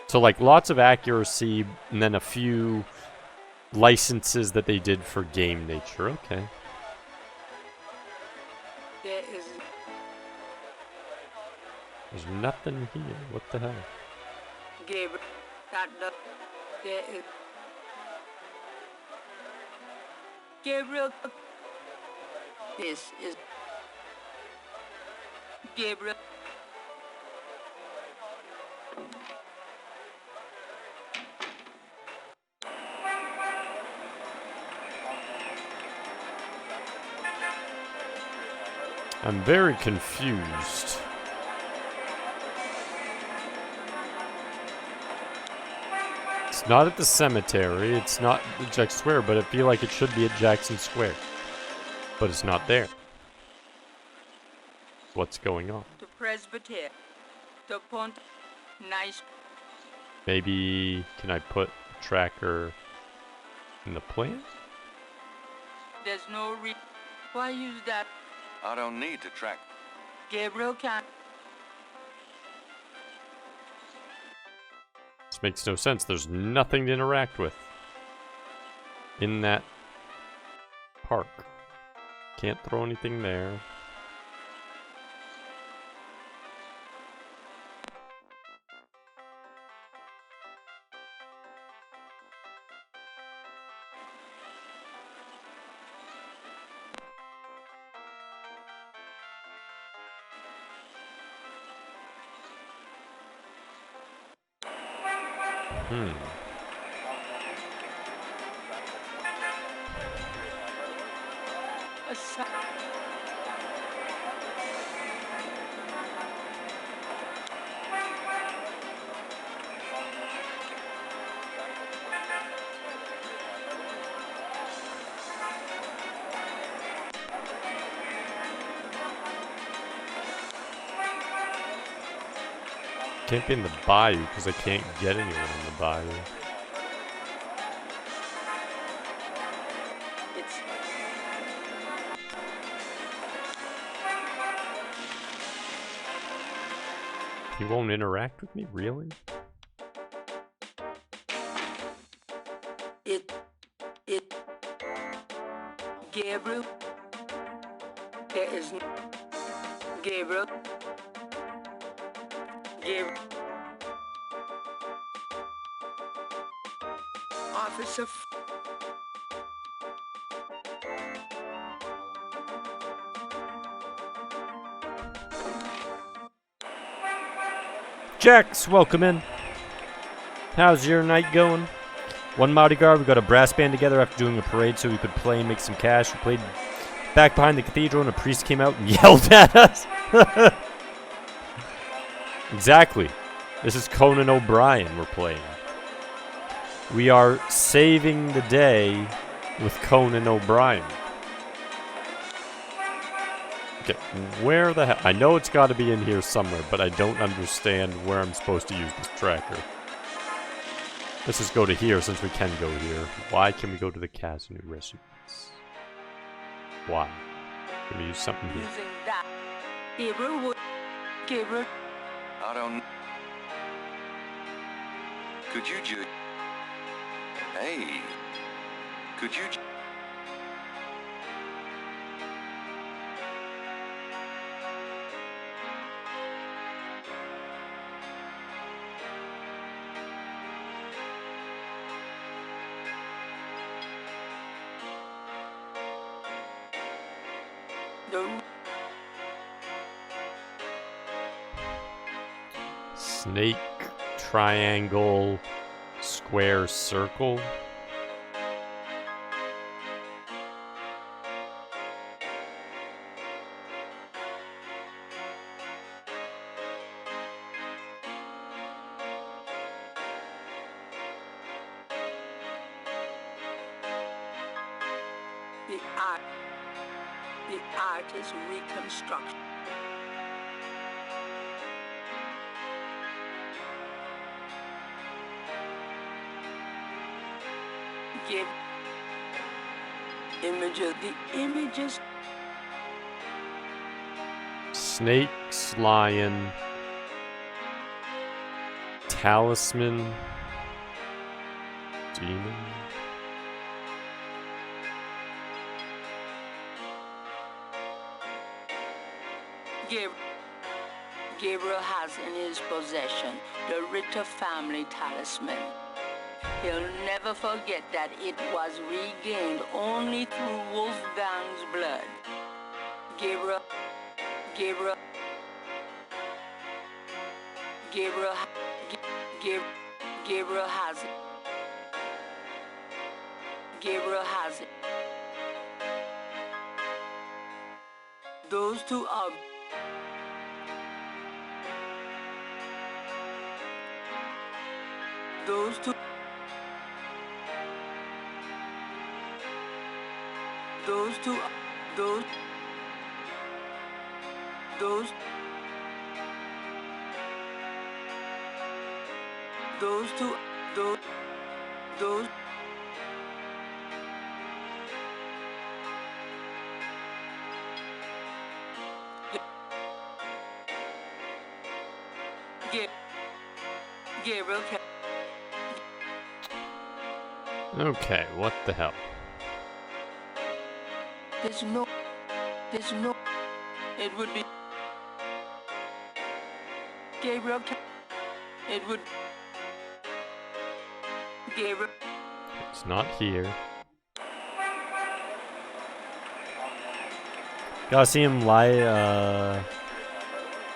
So, like, lots of accuracy, and then a few licenses that they did for game nature. Okay. There's nothing here. What the hell? Gabriel, there is. Gabriel, this is Gabriel. I'm very confused. It's not at the cemetery, it's not at Jackson Square, but I feel like it should be at Jackson Square. But it's not there. What's going on? The presbytery. The pont. Nice. Maybe, can I put a tracker in the plan? There's no why use that? I don't need to track. Gabriel can't. This makes no sense. There's nothing to interact with in that park. Can't throw anything there. son. Can't be in the bayou because I can't get anyone in the bayou. It's He won't interact with me, really? it. Gabriel. There is Gabriel. Gabriel. Officer. Jax, welcome in. How's your night going? One Mardi Gras, we got a brass band together after doing a parade so we could play and make some cash. We played back behind the cathedral and a priest came out and yelled at us. Exactly. This is Conan O'Brien we're playing. We are saving the day with Conan O'Brien. Okay, where the hell? I know it's got to be in here somewhere, but I don't understand where I'm supposed to use this tracker. Let's just go to here since we can go here. Why can we go to the Casino residence? Why? Can we use something here? Using that. Gabriel. I don't... Could you Hey. Could you Snake, triangle, square, circle. The artist's reconstruction. Give images, the images. Snakes, lion, talisman, demon. Gabriel has in his possession the Ritter family talisman. He'll never forget that it was regained only through Wolfgang's blood. Gabriel has it. Gabriel has it. Those two are those two those two those those those two those Gabriel. Okay, what the hell? There's no, it would be, Gabriel, it would, Gabriel. It's not here. Gotta see him live,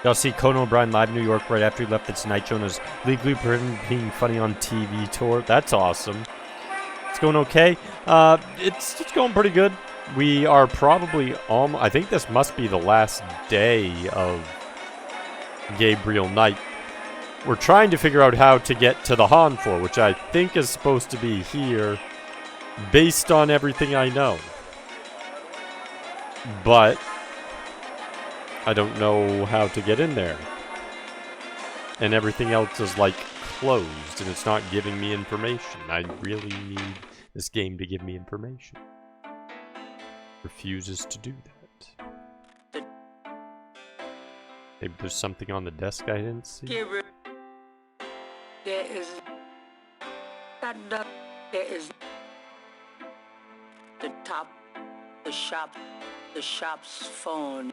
gotta see Conan O'Brien live in New York right after he left the Tonight Show and is legally prohibited being funny on TV tour. That's awesome. It's going okay. It's going pretty good. we are probably almost... I think this must be the last day of Gabriel Knight. We're trying to figure out how to get to the Han floor, which I think is supposed to be here, based on everything I know. But I don't know how to get in there. And everything else is, like, closed, and it's not giving me information. I really need this game to give me information. Refuses to do that. Maybe there's something on the desk I didn't see. Gabriel, there is the top, the shop's phone.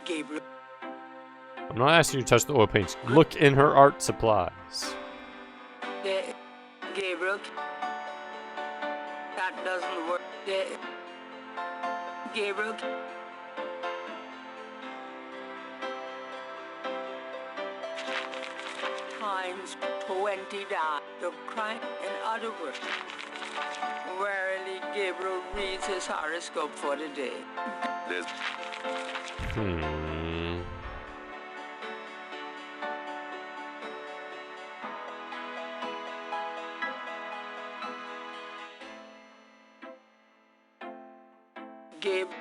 Gabriel. I'm not asking you to touch the oil paints. Look in her art supplies. Gabriel, that doesn't work. Gabriel. Times 20 died. The crime, in other words. Warily, Gabriel reads his horoscope for the day. There's... Gabe.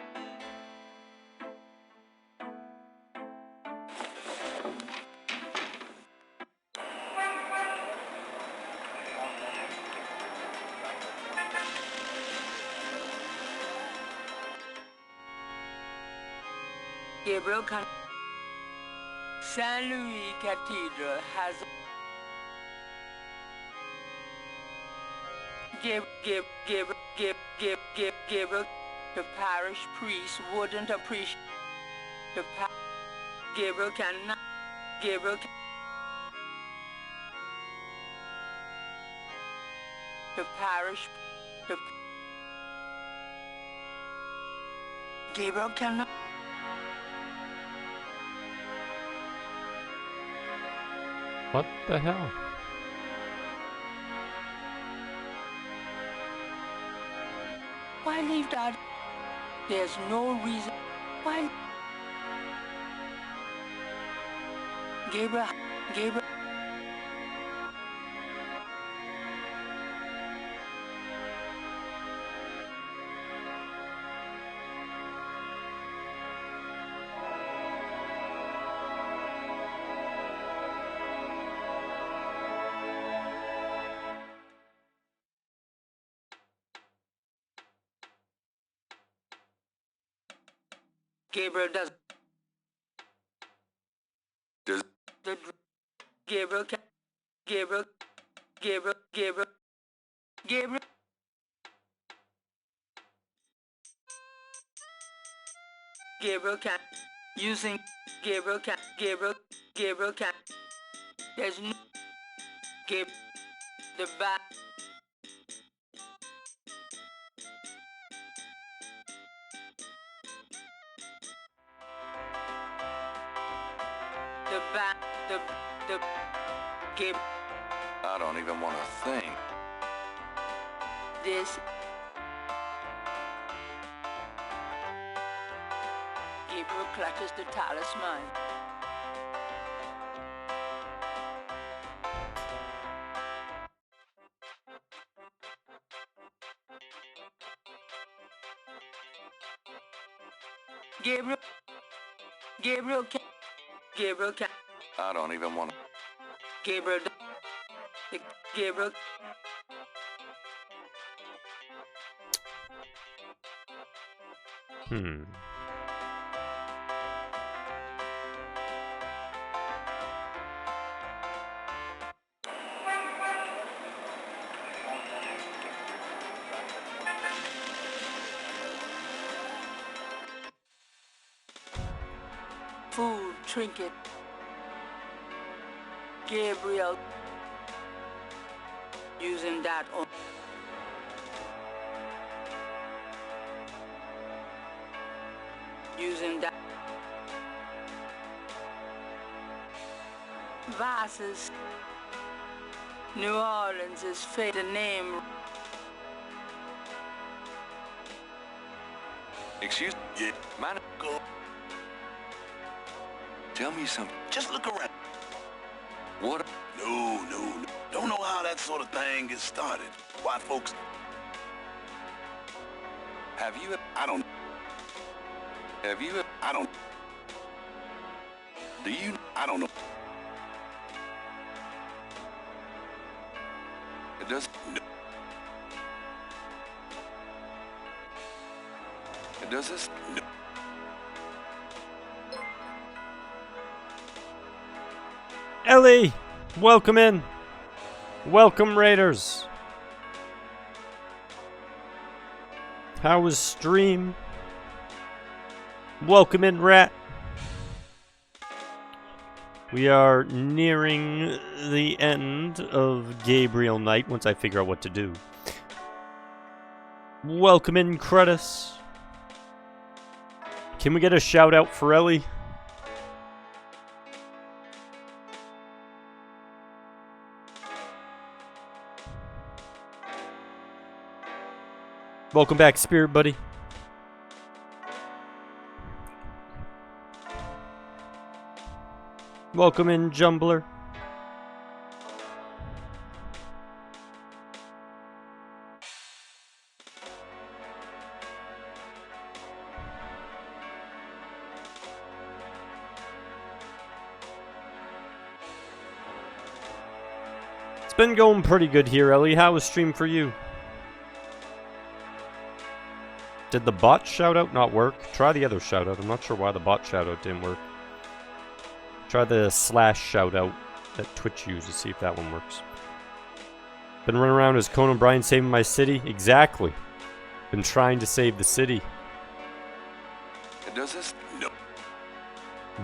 Gabriel can... San Louis Cathedral has... Gabriel, the parish priest wouldn't appreciate... Gabriel cannot... Gabriel can... The parish... Gabriel cannot... What the hell? Why leave that? There's no reason. Why? Gabriel. Gabriel does. The Gabriel can. Gabriel. Gabriel can. Using Gabriel can. There's no. Gabriel. The back. The Gabriel. I don't even want to think. This. Gabriel clutches the talisman. Gabriel can. I don't even want to. Gabriel. Food, trinket. Gabriel using that on vases. New Orleans is fate. The name Excuse me? Man, go. Tell me something. Just look around. What? No. Don't know how that sort of thing gets started. Why folks... Have you... I don't... Have you... I don't... Do you... I don't know. It does... It does this... Ellie, welcome in. Welcome, Raiders. How was stream? Welcome in, Rat. We are nearing the end of Gabriel Night once I figure out what to do. Welcome in, Credis. Can we get a shout out for Ellie? Welcome back, Spirit Buddy. Welcome in, Jumbler. It's been going pretty good here, Ellie. How was stream for you? Did the bot shoutout not work? Try the other shoutout. I'm not sure why the bot shoutout didn't work. Try the / shoutout that Twitch uses, see if that one works. Been running around as Conan O'Brien saving my city? Exactly. Been trying to save the city. It does this? No.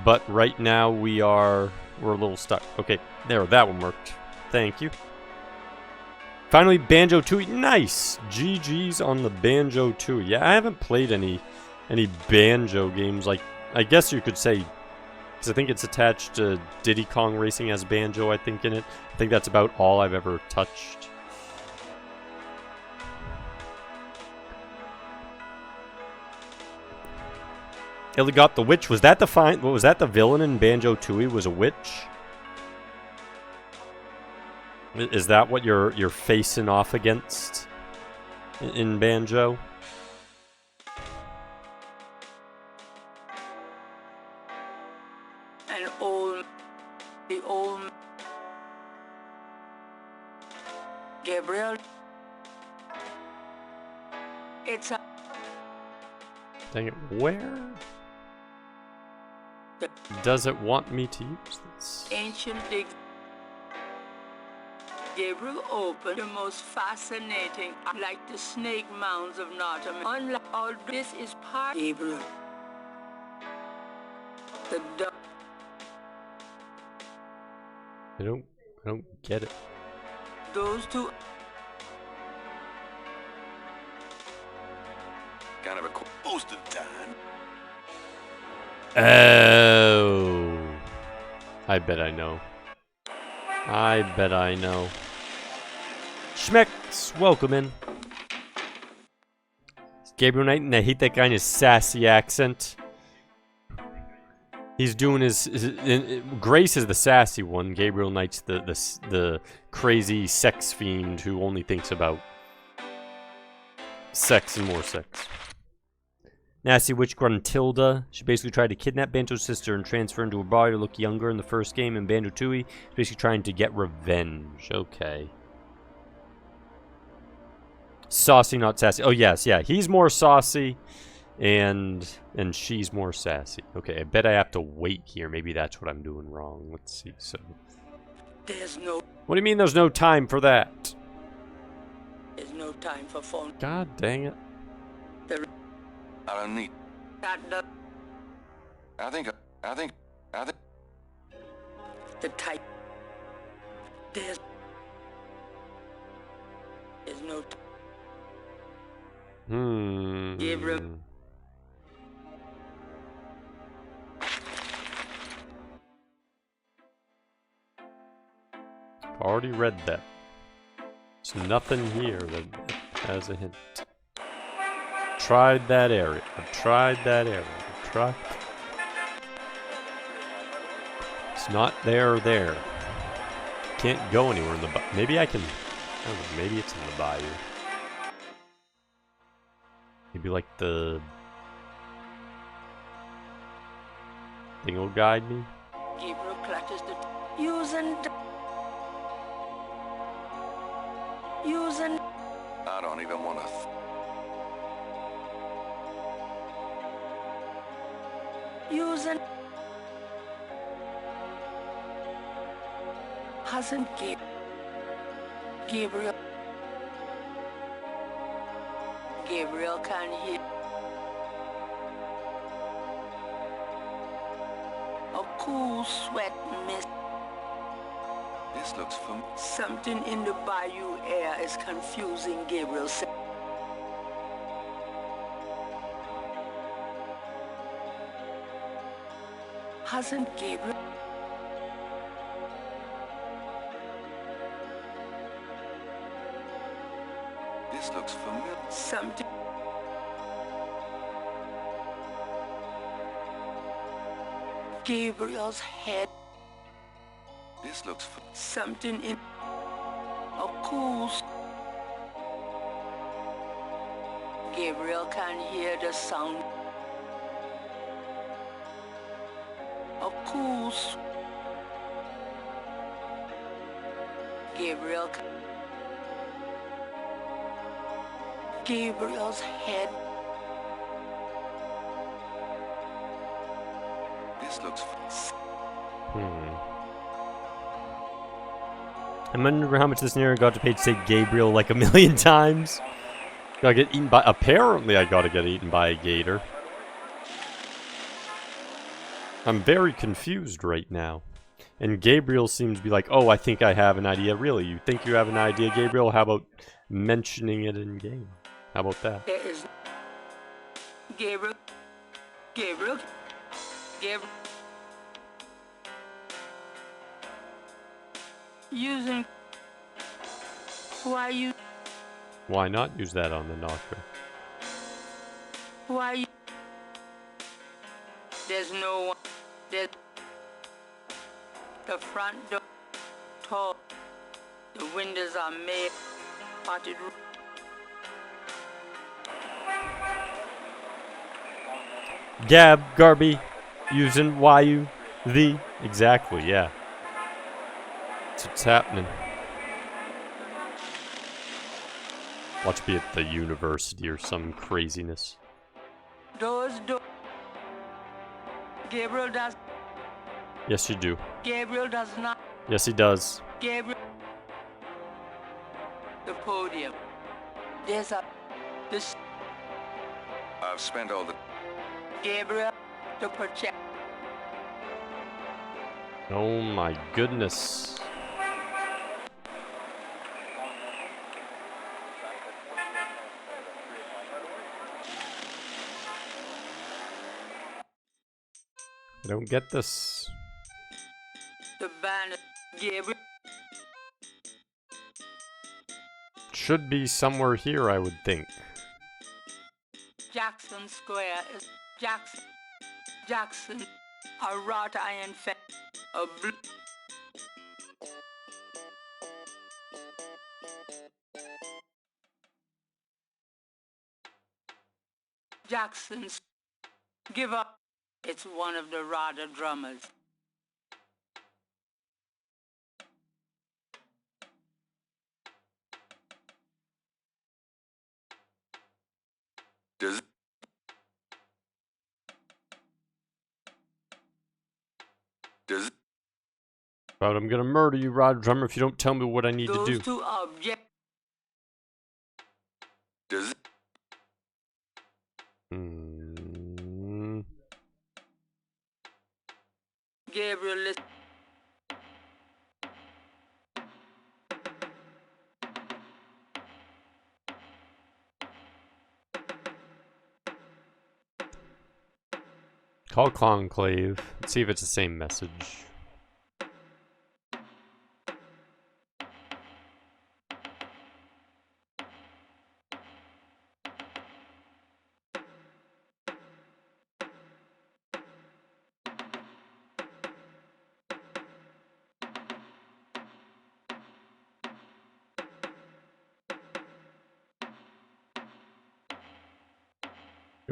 But right now we're a little stuck. Okay, there, that one worked. Thank you. Finally, Banjo-Tooie. Nice! GG's on the Banjo-Tooie. Yeah, I haven't played any Banjo games. Like, I guess you could say, because I think it's attached to Diddy Kong Racing as Banjo, I think, in it. I think that's about all I've ever touched. Ellie got the witch. Was that the was that the villain in Banjo-Tooie? Was a witch? Is that what you're facing off against in Banjo? The old Gabriel. It's a... Dang it, where does it want me to use this? Ancient dig. Gabriel opened the most fascinating, like the snake mounds of Notre Dame. Unlike all this is part Gabriel. The dog. I don't get it. Those two. Kind of a Most of the time. Oh. I bet I know. I bet I know. Schmecks, welcome in. Gabriel Knight, and I hate that guy in his sassy accent. He's doing his Grace is the sassy one. Gabriel Knight's the crazy sex fiend who only thinks about sex and more sex. Nasty Witch Gruntilda. She basically tried to kidnap Banjo's sister and transfer into her body to look younger in the first game. And Banjo-Tooie is basically trying to get revenge. Okay. Saucy, not sassy. Oh, yes, yeah. He's more saucy. And she's more sassy. Okay, I bet I have to wait here. Maybe that's what I'm doing wrong. Let's see. So, There's no. what do you mean there's no time for that? There's no time for phone. God dang it. I don't need. That the I think. the type. There's no. Gabriel. Already read that. There's nothing here that has a hint. tried that area. I've tried that area. I've tried. It's not there or there. Can't go anywhere in the maybe I can. I don't know. Maybe it's in the bayou. Maybe like the thing will guide me. Gabriel clutches the using. I don't even want to. Using. Hasn't Gabriel. Gabriel can hear. A cool sweat mist. This looks familiar. Something in the bayou air is confusing Gabriel. Hasn't Gabriel? This looks familiar. Something. Gabriel's head. This looks something in a cool. Gabriel can hear the sound. A cool. Gabriel's head. This looks. I wonder how much this scenario got to pay to say Gabriel like 1,000,000 times. Gotta get eaten by. Apparently, I gotta get eaten by a gator. I'm very confused right now. And Gabriel seems to be like, oh, I think I have an idea. Really? You think you have an idea, Gabriel? How about mentioning it in game? How about that? There is Gabriel. Using. Why not use that on the knocker? There's no one. There's the front door tall. The windows are made potted roof. Gab, Garby, using YU, the. Exactly, yeah. That's what's happening. Watch me at the university or some craziness. Doors. Gabriel does. Yes, you do. Gabriel does not. Yes, he does. Gabriel. The podium. There's this. I've spent all the. Gabriel. The project. Oh my goodness. I don't get this. The banner. Gabriel. Should be somewhere here, I would think. Jackson Square is Jackson. A wrought iron fence. A blue. Jackson's. Give up. It's one of the Rada drummers. Does. But I'm gonna murder you, Rod Drummer, if you don't tell me what I need to do. Those two objects. Does. Gabriel, listen. Call Conclave. Let's see if it's the same message.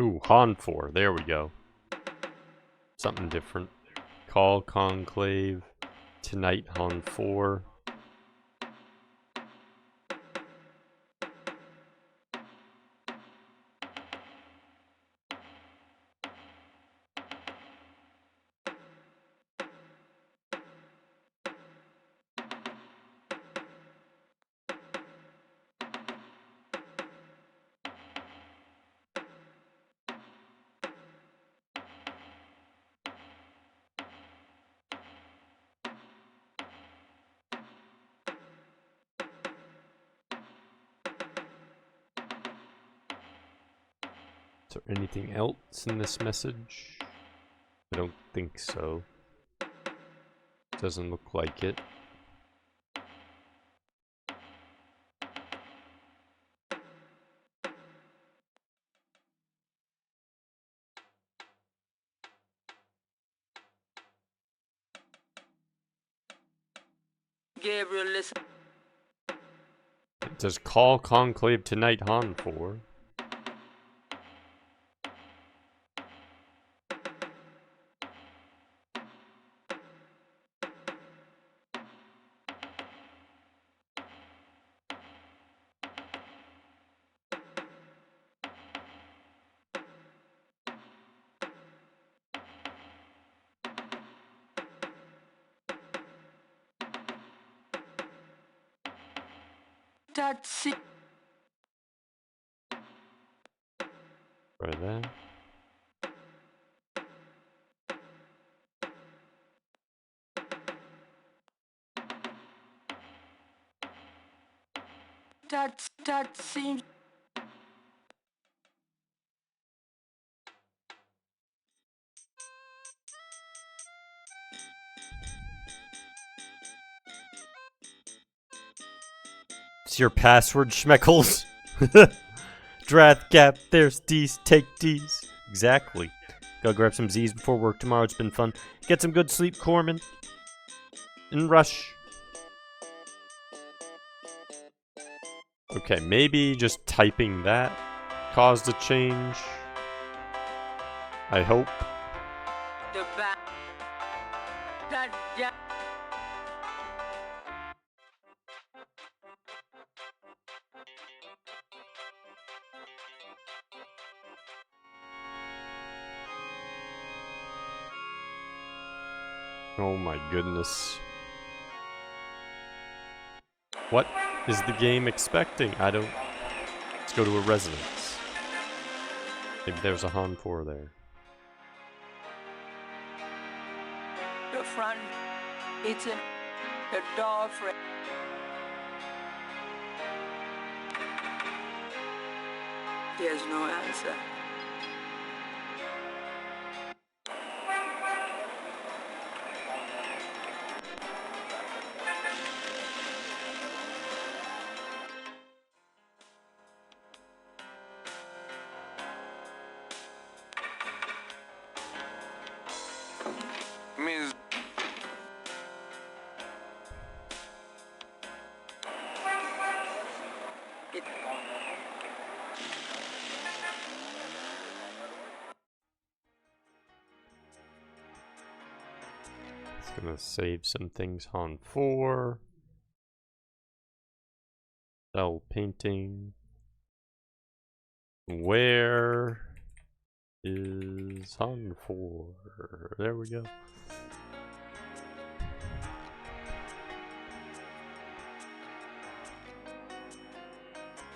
Ooh, Han 4. There we go. Something different. Call Conclave. Tonight, Han 4. Is there anything else in this message? I don't think so. Doesn't look like it. Gabriel, listen. It says call Conclave tonight, Han 4. That's it. Right there. That seems. It's your password, Schmeckles. Drath Gap, there's D's, take D's. Exactly. Go grab some Z's before work tomorrow. It's been fun. Get some good sleep, Corman. And rush. Okay, maybe just typing that caused a change. I hope. The back. That. Oh my goodness. What is the game expecting? I don't... Let's go to a residence. Maybe there's a Han 4 there. The front. It's in the door frame. There's no answer. Ms. It's gonna save some things. Han 4. Cell painting. Where is Han 4? There we go.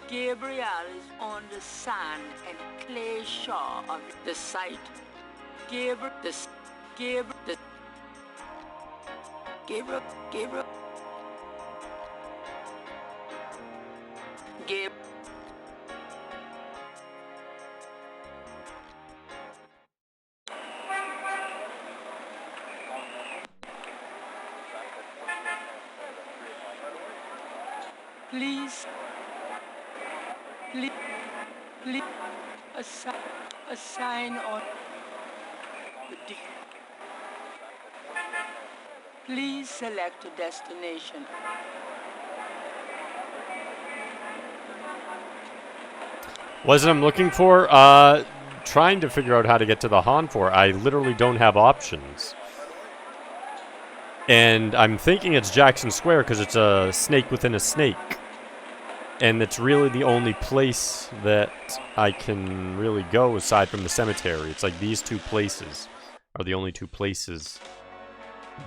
Gabriel is on the sand and clay shore of the site. Gabriel, Gabriel, Gabriel, Gabriel, Gabriel. Please, please, a sign on the deed. Please select a destination. What is it I'm looking for? trying to figure out how to get to the Han for. I literally don't have options. And I'm thinking it's Jackson Square because it's a snake within a snake. And it's really the only place that I can really go aside from the cemetery. It's like these two places are the only two places.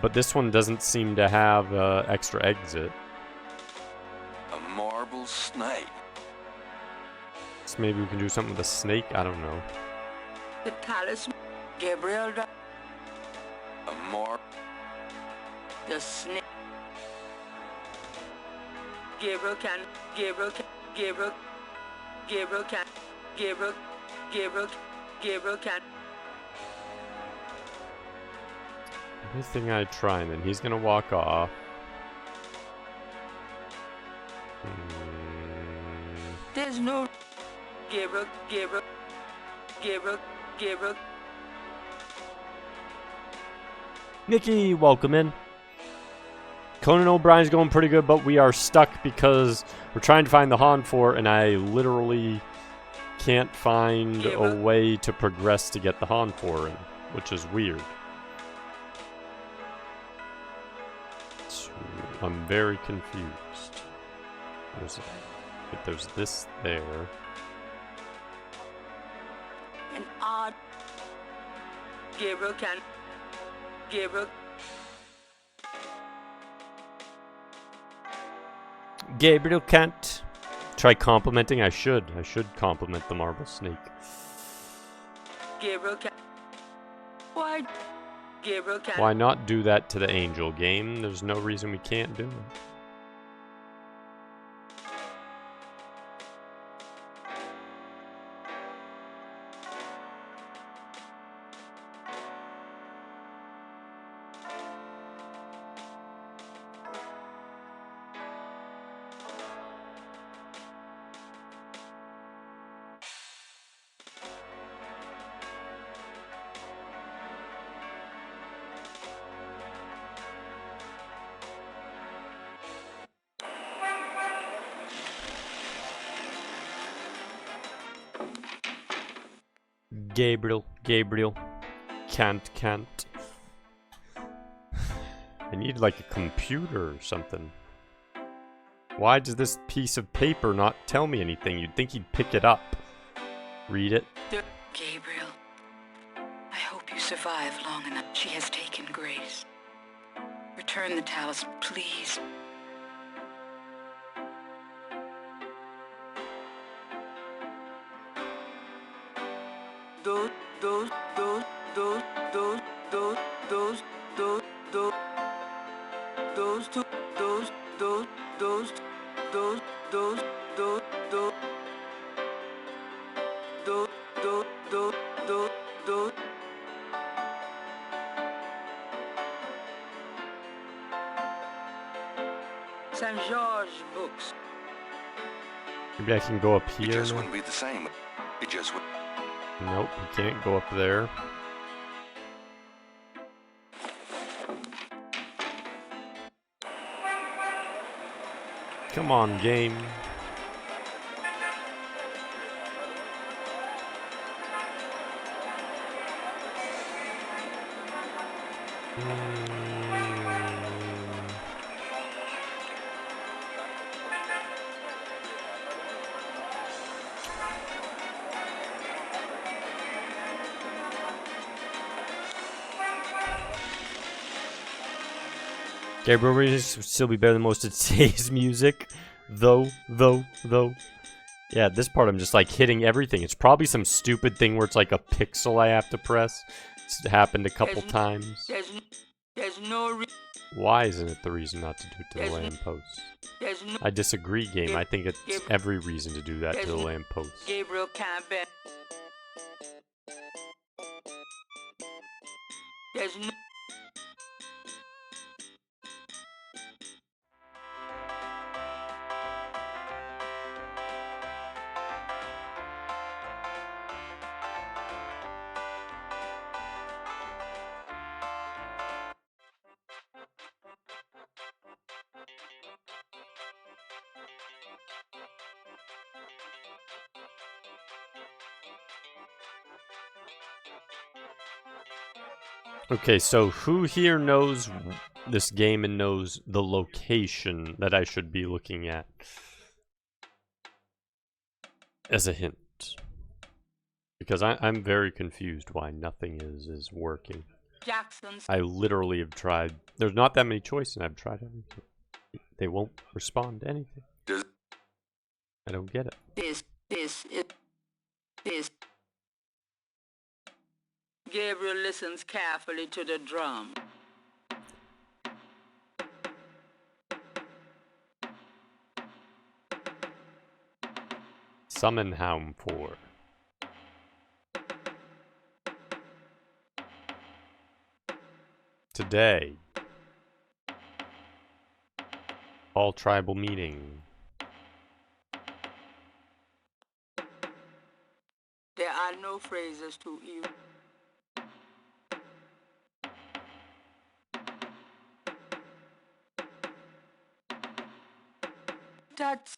But this one doesn't seem to have extra exit. A marble snake. So maybe we can do something with a snake? I don't know. The talisman. Gabriel. A marble. The snake. Gabriel can. Gabriel can. Gabriel. Gabriel can. Gabriel. Gabriel. Gabriel can. Everything I try, and then he's gonna walk off. There's no. Gabriel. Gabriel. Gabriel. Gabriel. Nikki, welcome in. Conan O'Brien's going pretty good, but we are stuck because we're trying to find the Han fort, and I literally can't find a way to progress to get the Han for him, which is weird. So I'm very confused. There's this there. An odd. Gabriel can. Gabriel. Gabriel can't. Try complimenting. I should compliment the marble snake. Gabriel can. Why? Gabriel can. Why not do that to the angel game? There's no reason we can't do it. Gabriel. Can't. I need like a computer or something. Why does this piece of paper not tell me anything? You'd think he'd pick it up. Read it. Gabriel, I hope you survive long enough. She has taken Grace. Return the talisman, please. St. George books. Maybe I can go up here. It just wouldn't be the same. It just would. Nope, we can't go up there. Come on, game. Gabriel would still be better than most of today's music. Though. Yeah, this part I'm just like hitting everything. It's probably some stupid thing where it's like a pixel I have to press. It's happened a couple times. There's no Why isn't it the reason not to do it to the lamppost? I disagree, game. I think it's every reason to do that to the lamppost. Gabriel can't be. There's no. Okay, so who here knows this game and knows the location that I should be looking at? As a hint. Because I'm very confused why nothing is working. Jackson's. I literally have tried. There's not that many choices, and I've tried everything. They won't respond to anything. I don't get it. This. Gabriel listens carefully to the drum. Summon Hound 4. Today. All tribal meeting. There are no phrases to you. That's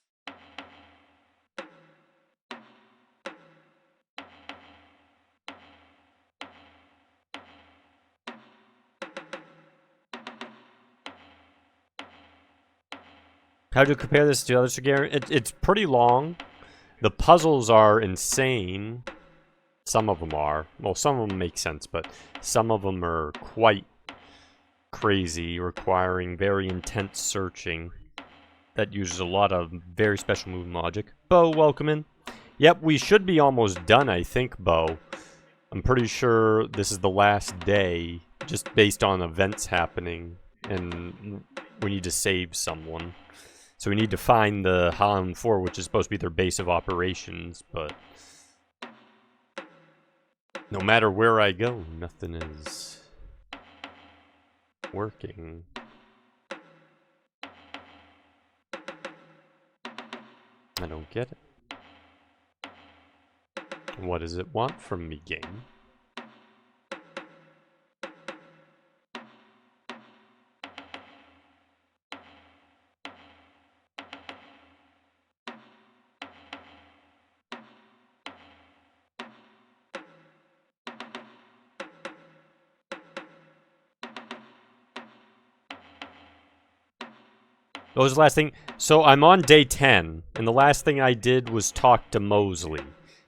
How do you compare this to the others, Gary? It's pretty long. The puzzles are insane. Some of them are. Well, some of them make sense, but some of them are quite crazy, requiring very intense searching. That uses a lot of very special movement logic. Bo, welcome in. Yep, we should be almost done, I think, Bo. I'm pretty sure this is the last day, just based on events happening, and we need to save someone. So we need to find the Hound 4, which is supposed to be their base of operations, but no matter where I go, nothing is working. I don't get it. What does it want from me, game? What was the last thing? So I'm on day 10, and the last thing I did was talk to Mosley.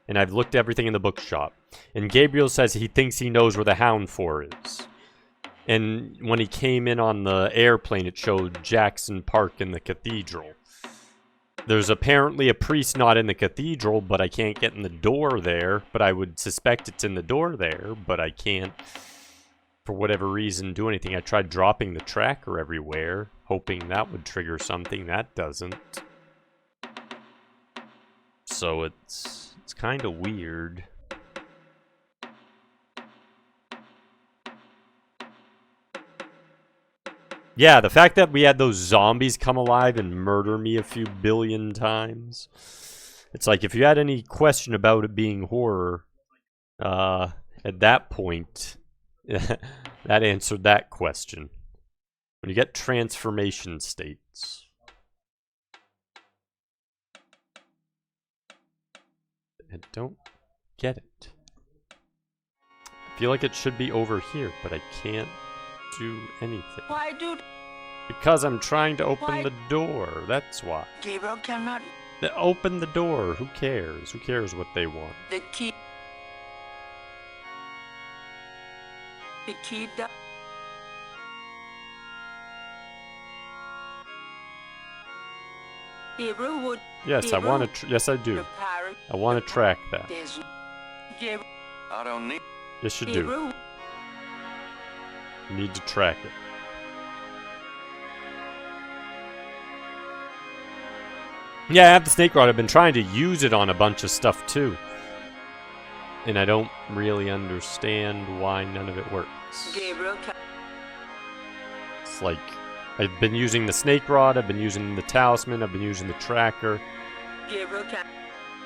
And I've looked at everything in the bookshop. And Gabriel says he thinks he knows where the Hound 4 is. And when he came in on the airplane, it showed Jackson Park in the cathedral. There's apparently a priest not in the cathedral, but I can't get in the door there. But I would suspect it's in the door there, but I can't, for whatever reason, do anything. I tried dropping the tracker everywhere, hoping that would trigger something. That doesn't. So it's kind of weird. Yeah, the fact that we had those zombies come alive and murder me a few billion times. It's like, if you had any question about it being horror, at that point, that answered that question. When you get transformation states. I don't get it. I feel like it should be over here, but I can't do anything. why do Because I'm trying to open the door. That's why. Gabriel cannot Open the door. Who cares? Who cares what they want? the key down. Gabriel would. Yes, I want to. Yes, I do. I want to track that. There's Gabriel. I don't need... Yes, you do. Gabriel. You need to track it. Yeah, I have the snake rod. I've been trying to use it on a bunch of stuff too. And I don't really understand why none of it works. Gabriel. It's like, I've been using the snake rod, I've been using the talisman, I've been using the tracker. Gabriel.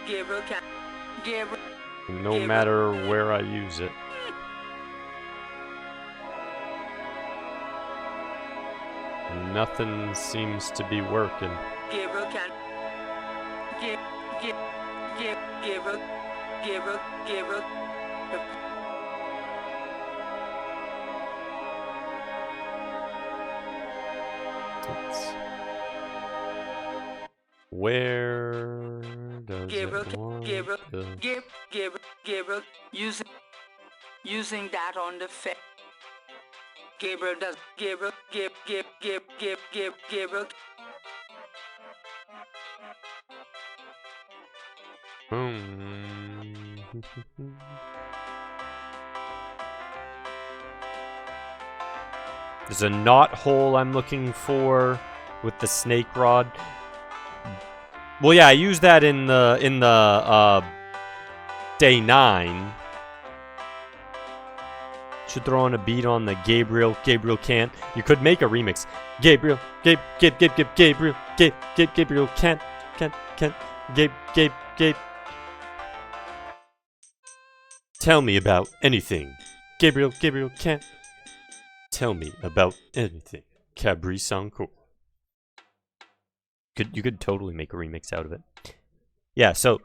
Gabriel. Gabriel. And no matter where I use it. Nothing seems to be working. Gabriel can. Gabriel. Where does Gabriel, it want Gabriel, the... Gabriel, using that on the fence. Gabriel does, Gabriel. There's a knot hole I'm looking for with the snake rod. Well, yeah, I used that in the day 9. Should throw on a beat on the Gabriel can't. You could make a remix. Gabriel can't. Gabe. Tell me about anything. Gabriel can't. Tell me about anything. Cabri sound cool. You could totally make a remix out of it. Yeah, so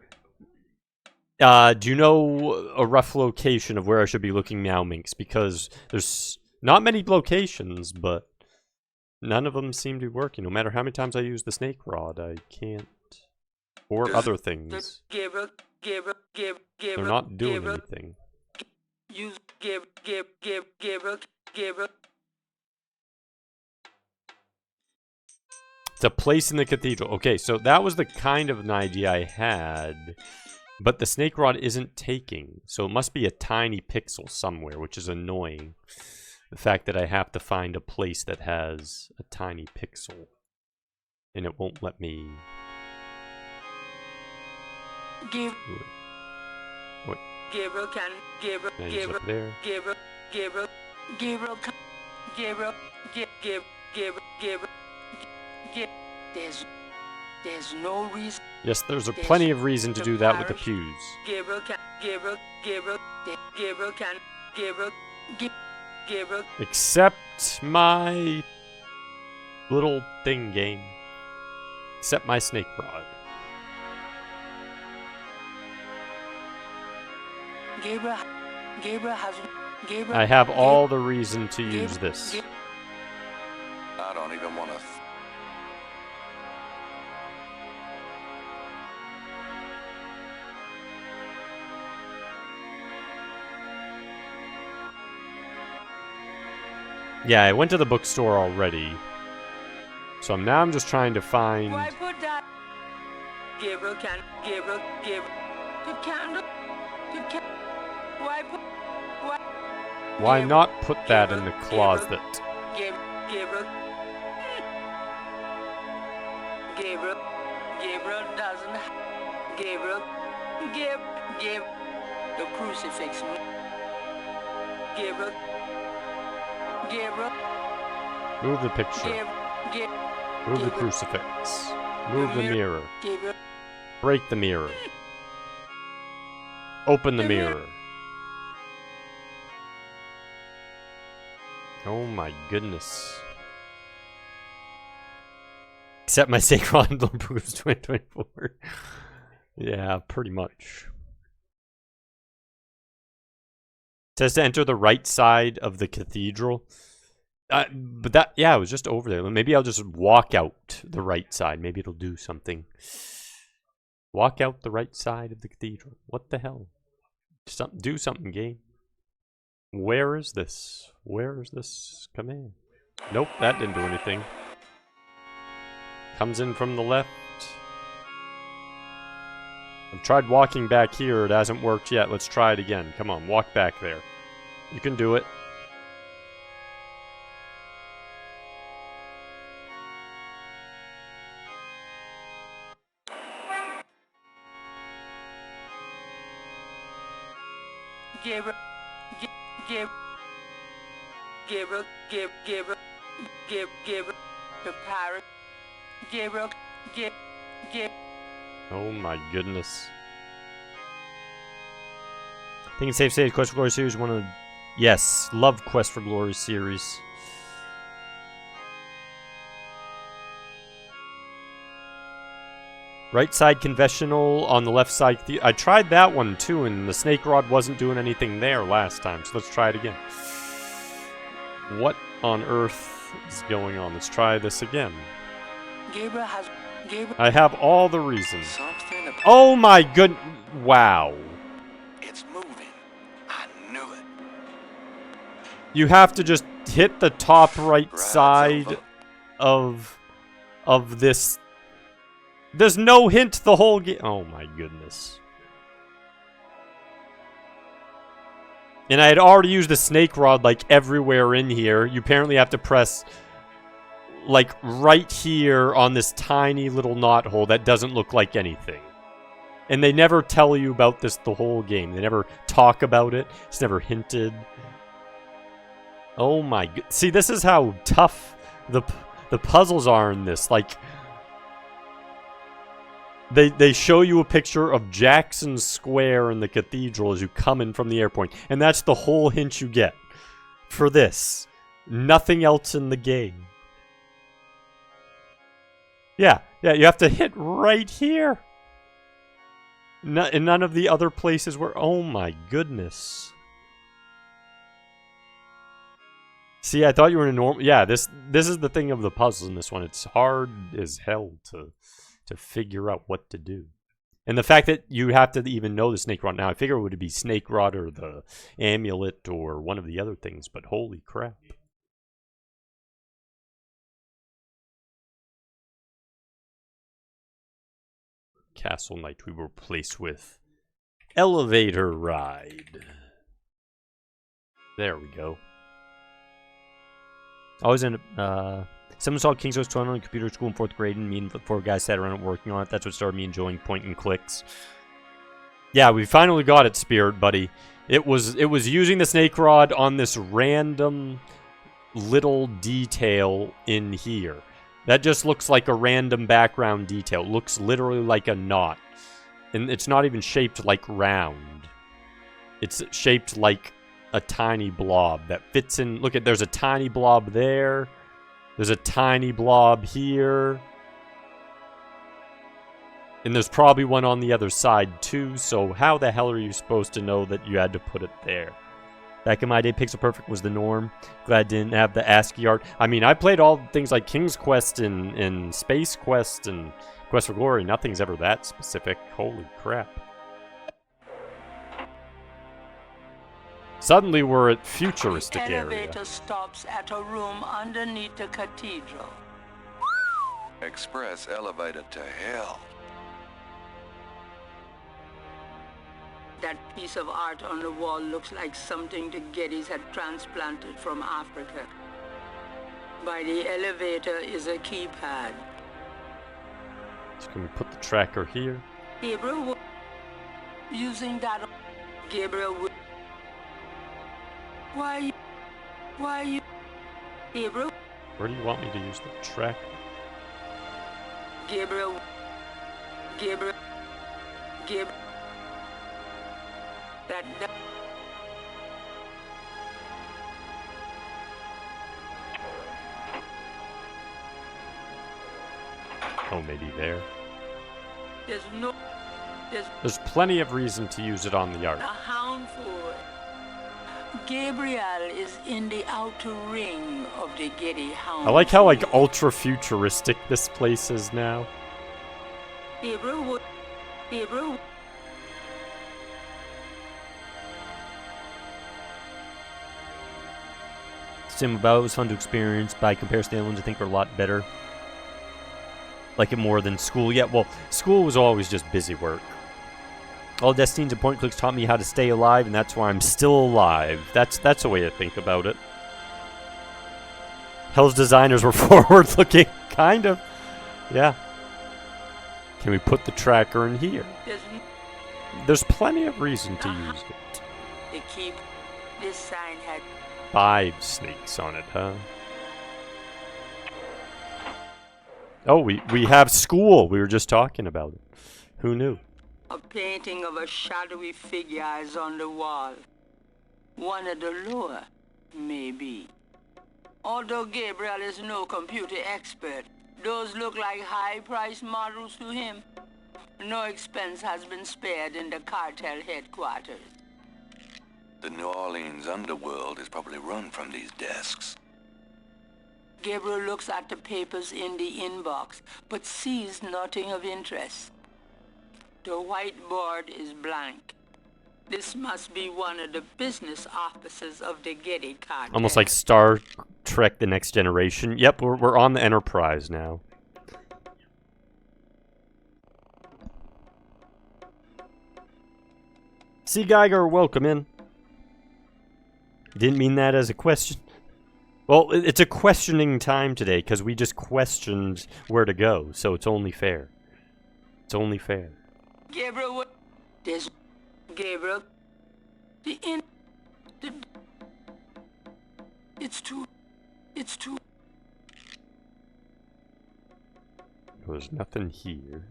do you know a rough location of where I should be looking Meow Minx? Because there's not many locations, but none of them seem to be working. No matter how many times I use the snake rod, I can't. Or other things. They're not doing anything. Use Gabriel. It's a place in the cathedral. Okay, so that was the kind of an idea I had. But the snake rod isn't taking. So it must be a tiny pixel somewhere, which is annoying. The fact that I have to find a place that has a tiny pixel. And it won't let me... Gabriel up there. There's no reason. Yes, there's plenty of reason to do that with the pews. Gabriel. Except my little thing game. Except my snake rod. Gabriel I have all the reason to use this. I don't even want to... Yeah, I went to the bookstore already. So now I'm just trying to find... Why put that? Gabriel. The candle. Why not put that in the closet? Gabriel doesn't. Gabriel. The crucifix. Gabriel. Move the picture. Move the crucifix. Move the mirror. Break the mirror. Open the mirror. Oh my goodness. Except my Sacred Lord Proves 2024. Yeah, pretty much. It says to enter the right side of the cathedral. But that, yeah, it was just over there. Maybe I'll just walk out the right side. Maybe it'll do something. Walk out the right side of the cathedral. What the hell? Do something, game. Where is this? Where is this command? Nope, that didn't do anything. Comes in from the left. I've tried walking back here. It hasn't worked yet. Let's try it again. Come on, walk back there. You can do it. Gabriel. The pirate. Gabriel. Oh my goodness. Think it's safe to say Quest for Glory series one of the... Yes, love Quest for Glory series. Right side confessional, on the left side... I tried that one too, and the snake rod wasn't doing anything there last time, so let's try it again. What on earth is going on. Let's try this again. Gabriel has... Gabriel... I have all the reasons. Something about Oh my good... Wow. it's moving. I knew it. You have to just hit the top right Ride's side over. of this. There's no hint the whole game. Oh my goodness. And I had already used the snake rod like everywhere in here. You apparently have to press like right here on this tiny little knot hole that doesn't look like anything. And they never tell you about this the whole game. They never talk about it. It's never hinted. Oh my god. See, this is how tough the puzzles are in this. Like, they show you a picture of Jackson Square in the cathedral as you come in from the airport. And that's the whole hint you get for this. Nothing else in the game. Yeah, you have to hit right here. In none of the other places where... Oh my goodness. See, I thought you were in a normal... Yeah, this is the thing of the puzzle in this one. It's hard as hell to figure out what to do. And the fact that you have to even know the snake rod. Now, I figure it would be snake rod or the amulet or one of the other things, but holy crap. Castle Knight we were placed with. Elevator ride. There we go. I was in someone saw King's House 12 on computer school in 4th grade, and me and the 4 guys sat around working on it. That's what started me enjoying point and clicks. Yeah, we finally got it, Spirit Buddy. It was using the snake rod on this random little detail in here. That just looks like a random background detail. It looks literally like a knot. And it's not even shaped like round. It's shaped like a tiny blob that fits in. Look at, there's a tiny blob there. There's a tiny blob here. And there's probably one on the other side too, so how the hell are you supposed to know that you had to put it there? Back in my day, Pixel Perfect was the norm. Glad I didn't have the ASCII art. I mean, I played all things like King's Quest and Space Quest and Quest for Glory. Nothing's ever that specific. Holy crap. Suddenly we're at futuristic The area. elevator stops at a room underneath the cathedral. Express elevator to hell. That piece of art on the wall looks like something the Gettys had transplanted from Africa. By the elevator is a keypad. So can we put the tracker here? Gabriel, using that, Gabriel would... Why you... Gabriel? Where do you want me to use the tracker? Gabriel... That... Oh, maybe there. There's plenty of reason to use it on the art. a hound for it. Gabriel is in the outer ring of the Getty hound. I like how like ultra futuristic this place is now. Gabriel. Sim about it was fun to experience. By comparison to the other ones, I think are a lot better. Like it more than school. Yeah, well, school was always just busy work. All Destines and point clicks taught me how to stay alive, and that's why I'm still alive. That's a way to think about it. Hell's designers were forward-looking, kind of. Yeah. Can we put the tracker in here? There's plenty of reason to use it. To keep this sign had 5 snakes on it, huh? Oh, we have school. We were just talking about it. Who knew? a painting of a shadowy figure is on the wall. One of the lower, maybe. Although Gabriel is no computer expert, those look like high-priced models to him. No expense has been spared in the cartel headquarters. The New Orleans underworld is probably run from these desks. Gabriel looks at the papers in the inbox, but sees nothing of interest. The whiteboard is blank. This must be one of the business offices of the Getty cartel. Almost like Star Trek The Next Generation. Yep, we're on the Enterprise now. C. Geiger, welcome in. Didn't mean that as a question. Well, it's a questioning time today, because we just questioned where to go, so it's only fair. It's only fair. Gabriel, what? There's Gabriel. It's too. There's nothing here.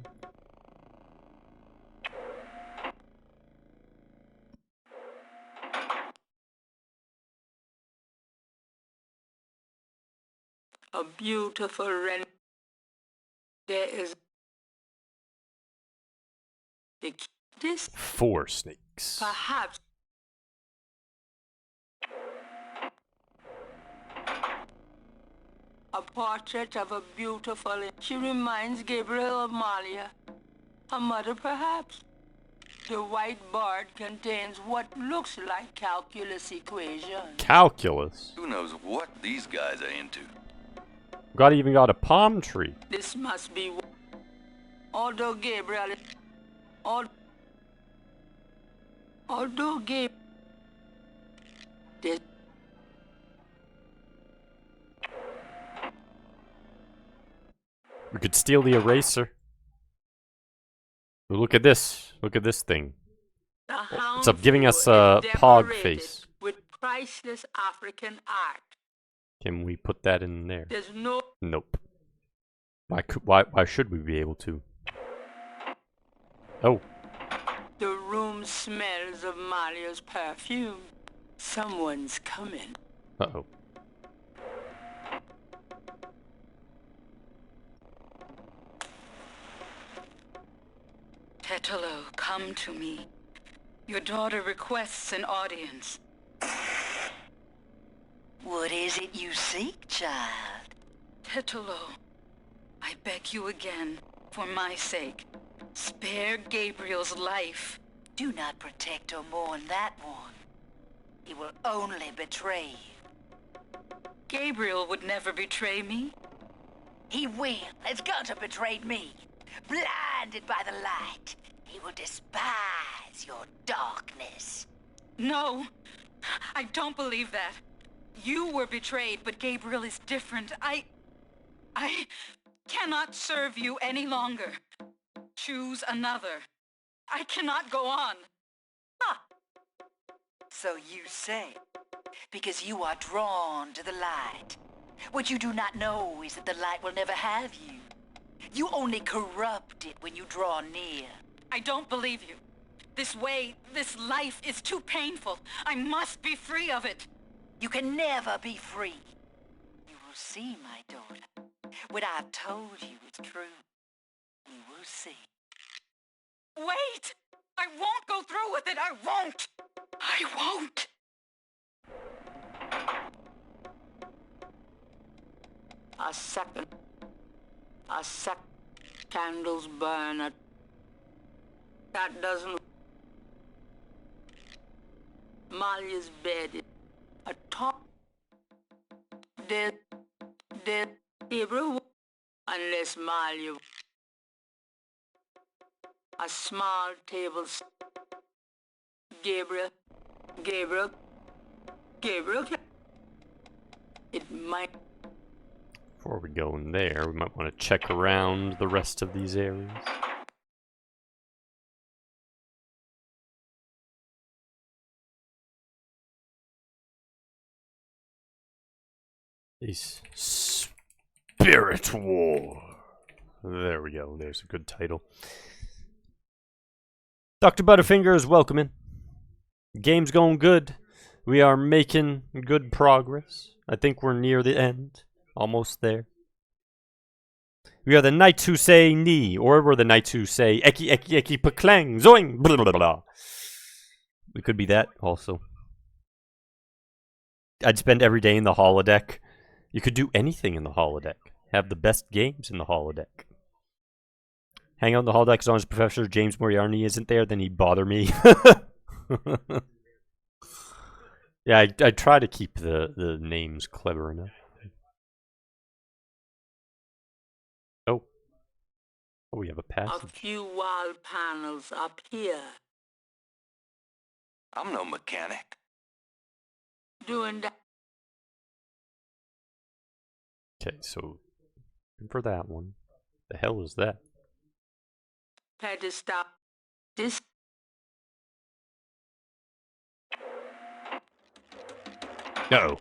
A beautiful ren. There is. This. 4 snakes. Perhaps. A portrait of a beautiful. She reminds Gabriel of Malia. Her mother, perhaps. The whiteboard contains what looks like calculus equations. Calculus? Who knows what these guys are into? Even got a palm tree. This must be. Although Gabriel. Although Gabriel. We could steal the eraser. Look at this. Look at this thing. It's up giving us a pog face. With priceless African art. Can we put that in there? There's no. Nope. Why should we be able to? Oh. The room smells of Malia's perfume. Someone's coming. Uh-oh. Tetelo, come to me. Your daughter requests an audience. What is it you seek, child? Tetelo, I beg you again, for my sake, spare Gabriel's life. Do not protect or mourn that one. He will only betray you. Gabriel would never betray me. He will. As Gunter betrayed me. Blinded by the light, he will despise your darkness. No, I don't believe that. You were betrayed, but Gabriel is different. I cannot serve you any longer. Choose another. I cannot go on. Huh. So you say, because you are drawn to the light. What you do not know is that the light will never have you. You only corrupt it when you draw near. I don't believe you. This way, this life is too painful. I must be free of it. You can never be free. You will see, my daughter. What I've told you is true. You will see. Wait! I won't go through with it. I won't. I won't. A second. Candles burn. That doesn't. Malia's bed is a top. There, Gabriel, unless Malia. A small table. Gabriel. It might. Before we go in there, we might want to check around the rest of these areas. Spirit War. There we go. There's a good title. Dr. Butterfingers, welcome in. Game's going good. We are making good progress. I think we're near the end. Almost there. We are the knights who say ni, or we're the knights who say eki eki eki paklang zoing blah blah blah. We could be that also. I'd spend every day in the holodeck You could do anything in the holodeck. Have the best games in the holodeck. Hang out in the holodeck as long as Professor James Moriarty isn't there, then he'd bother me. Yeah, I try to keep the names clever enough. Oh. Oh, we have a passage. A few wall panels up here. I'm no mechanic. Doing that. Okay, so for that one. The hell is that? Had to stop this. No.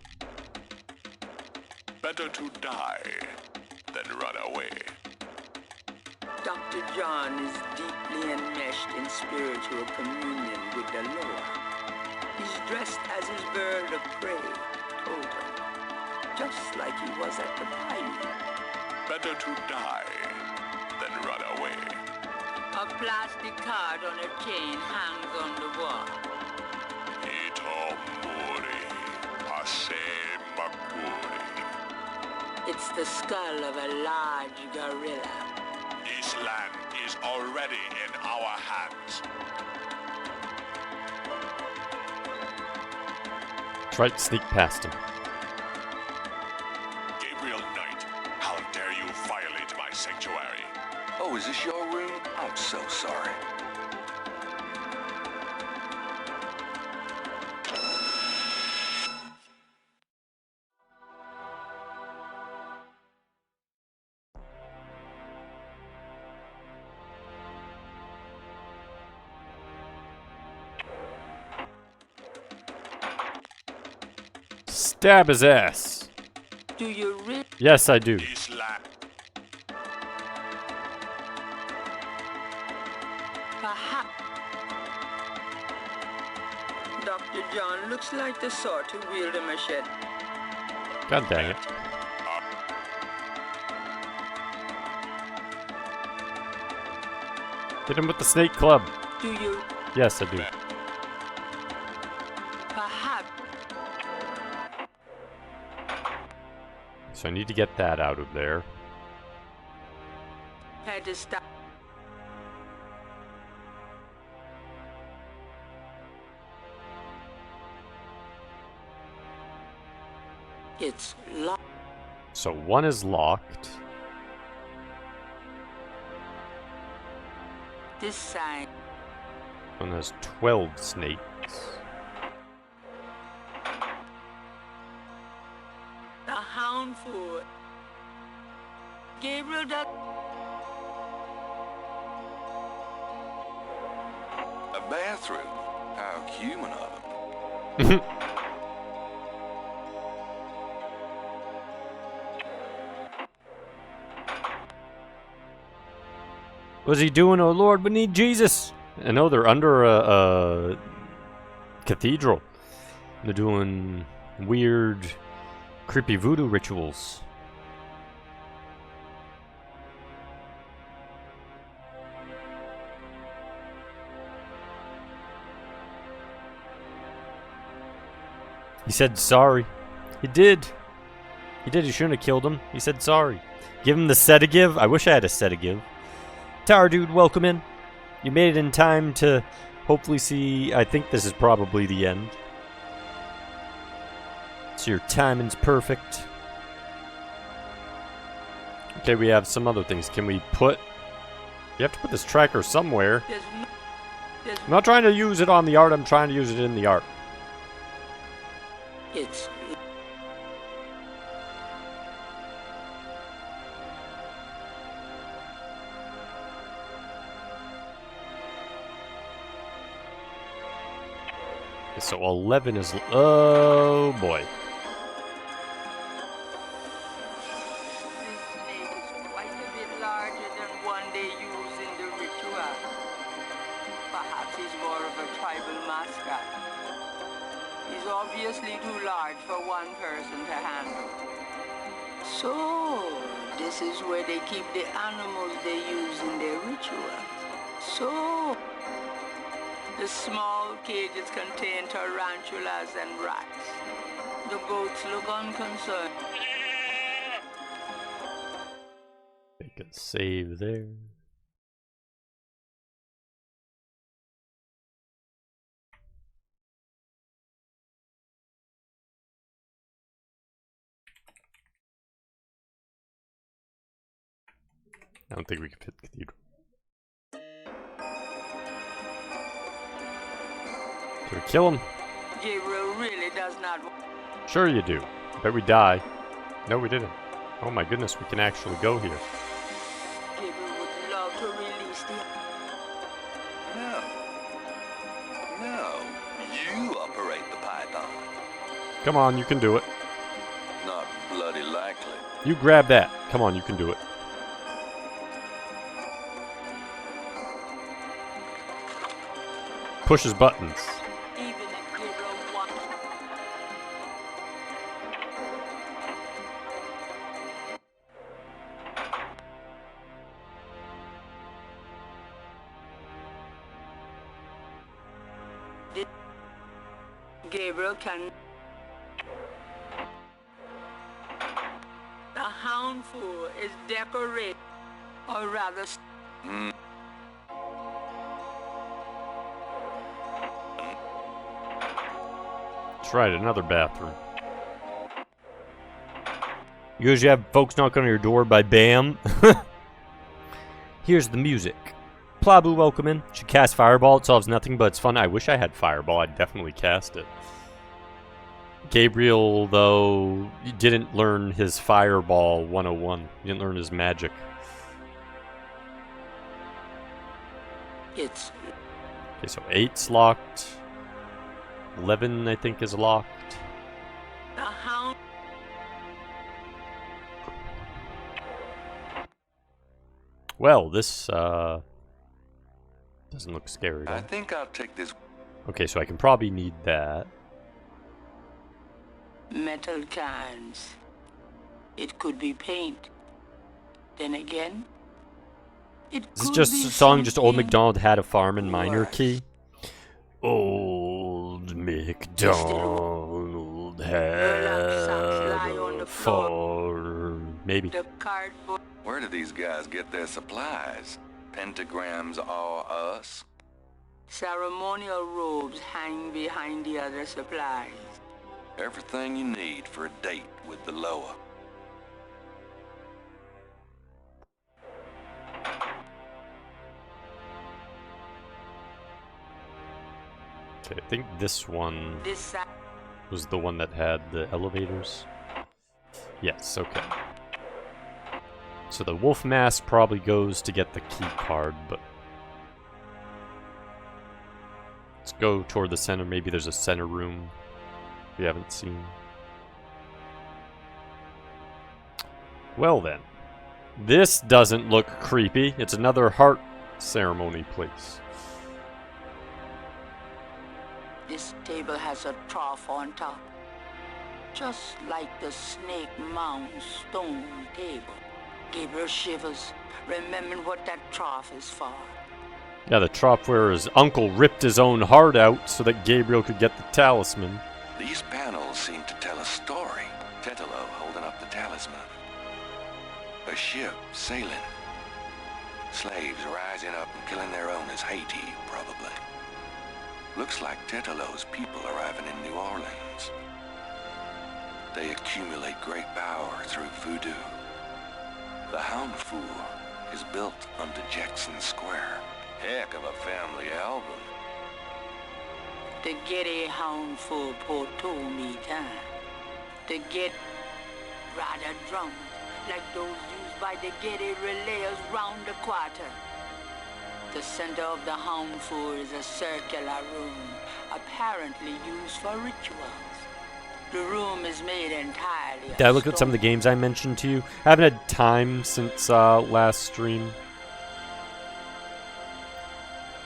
Better to die than run away. Dr. John is deeply enmeshed in spiritual communion with the Lord. He's dressed as his bird of prey, totem, just like he was at the bayou. Better to die than run away. A plastic card on a chain hangs on the wall. Ito muri, ase makuri. It's the skull of a large gorilla. This land is already in our hands. Try to sneak past him. Gabriel Knight, how dare you violate my sanctuary? Oh, is this your room? I'm so sorry. Stab his ass. Do you really? Yes, I do. This land. Perhaps. Dr. John looks like the sort to wield a machete. God dang it. Hit him with the snake club. Do you? Yes, I do. Perhaps. So I need to get that out of there. Had to stop. It's locked. So one is locked. This side. One has 12 snakes. The hound food. Gabriel does. A bathroom. How human of him. What's he doing? Oh Lord, we need Jesus. I know they're under a cathedral. They're doing weird, creepy voodoo rituals. He said sorry. He did. He did. He shouldn't have killed him. He said sorry. Give him the sedative. I wish I had a sedative. Tower Dude, welcome in. You made it in time to hopefully see. I think this is probably the end. So your timing's perfect. Okay, we have some other things. Can we put... You have to put this tracker somewhere. I'm not trying to use it on the art. I'm trying to use it in the art. It's. So 11 is... Oh, boy. This snake is quite a bit larger than one they use in the ritual. Perhaps he's more of a tribal mascot. He's obviously too large for one person to handle. So, this is where they keep the animals they use in their ritual. So, the small cages contain tarantulas and rats. The goats look unconcerned. Make a save there. I don't think we can fit the cathedral. Should we kill him? Gabriel really does not. Sure you do. I bet we die. No, we didn't. Oh my goodness, we can actually go here. Gabriel would love to release the. No. No. You operate the python. Come on, you can do it. Not bloody likely. You grab that. Come on, you can do it. Pushes buttons. Even if Gabriel wants. Gabriel can. The houndful is decorated, or rather. That's right, another bathroom. You usually have folks knock on your door by BAM. Here's the music. Plabu, welcome in. Should cast Fireball. It solves nothing, but it's fun. I wish I had Fireball. I'd definitely cast it. Gabriel, though, didn't learn his Fireball 101. He didn't learn his magic. It's. Okay, so 8's locked. 11, I think, is locked. The hound. Well, this, doesn't look scary. I think I'll take this. Okay, so I can probably need that. Metal cans. It could be paint. Then again, it Is this could just be a song, just Old something MacDonald had a farm in minor worse. key? Old MacDonald had a farm. Maybe. The cardboard. Where do these guys get their supplies? Pentagrams are us? Ceremonial robes hang behind the other supplies. Everything you need for a date with the Loa. Okay, I think this one This side. was the one that had the elevators. Yes, okay. So the wolf mask probably goes to get the key card, but let's go toward the center. Maybe there's a center room we haven't seen. Well then, this doesn't look creepy. It's another heart ceremony place. This table has a trough on top. Just like the Snake Mound stone table. Gabriel shivers, remembering what that trough is for. Yeah, the trough where his uncle ripped his own heart out so that Gabriel could get the talisman. These panels seem to tell a story. Tetelo holding up the talisman. A ship sailing. Slaves rising up and killing their owners. Haiti, probably. Looks like Tetelo's people arriving in New Orleans. They accumulate great power through voodoo. The Houndfool is built under Jackson Square. Heck of a family album. The Getty Houndful Potomi time. The Get rather drums, like those used by the Getty relayers round the quarter. The center of the Houndful is a circular room, apparently used for rituals. The room is made entirely of Did I look at some of the stone. games I mentioned to you? I haven't had time since last stream.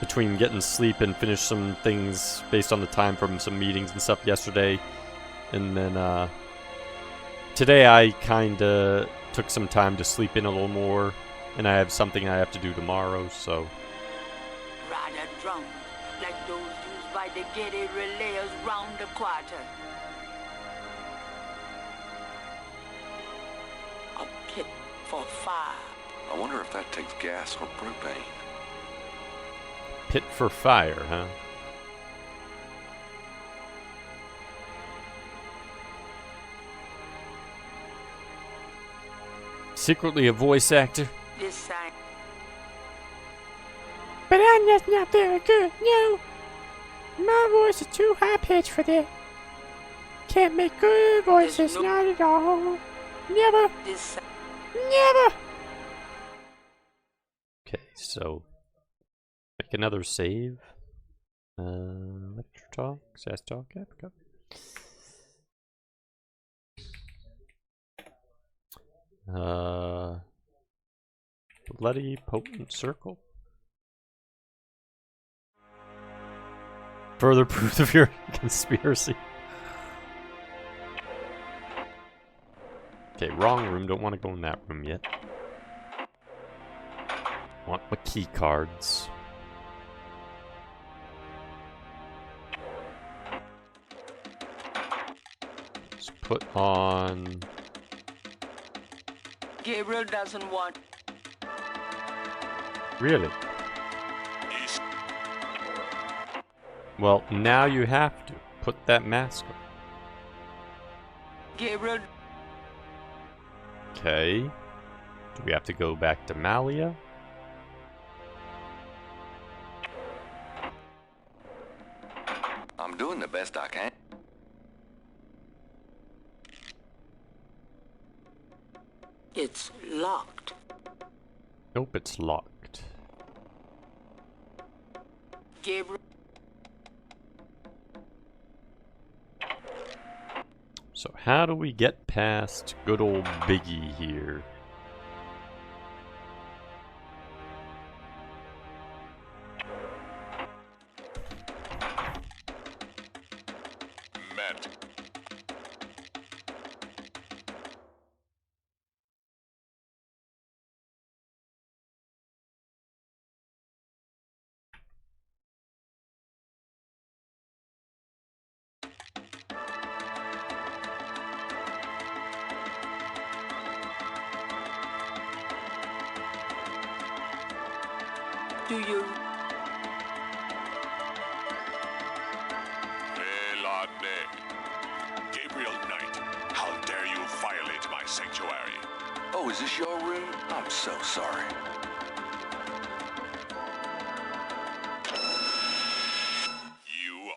Between getting sleep and finish some things based on the time from some meetings and stuff yesterday. And then today I kinda took some time to sleep in a little more. And I have something I have to do tomorrow, so... Rather drums, like those used by the Getty relayers round the quarter. A pit for fire. I wonder if that takes gas or propane. Pit for fire, huh? Secretly a voice actor. This sign. But I'm just not very good, no. My voice is too high-pitched for that. Can't make good voices, not at all. Never. This. Never. Okay, so make another save. Lecture talk, SAS talk, yeah, go. Bloody potent circle. Further proof of your conspiracy. Okay, wrong room. Don't want to go in that room yet. Want my key cards. Let's put on. Gabriel doesn't want. Really? Well, now you have to put that mask on. Gabriel. Okay. Do we have to go back to Malia? I'm doing the best I can. It's locked. Nope, it's locked. Gabriel. So how do we get past good old Biggie here? Met. Do you? Gabriel Knight, how dare you violate my sanctuary? Oh, is this your room? I'm so sorry. You.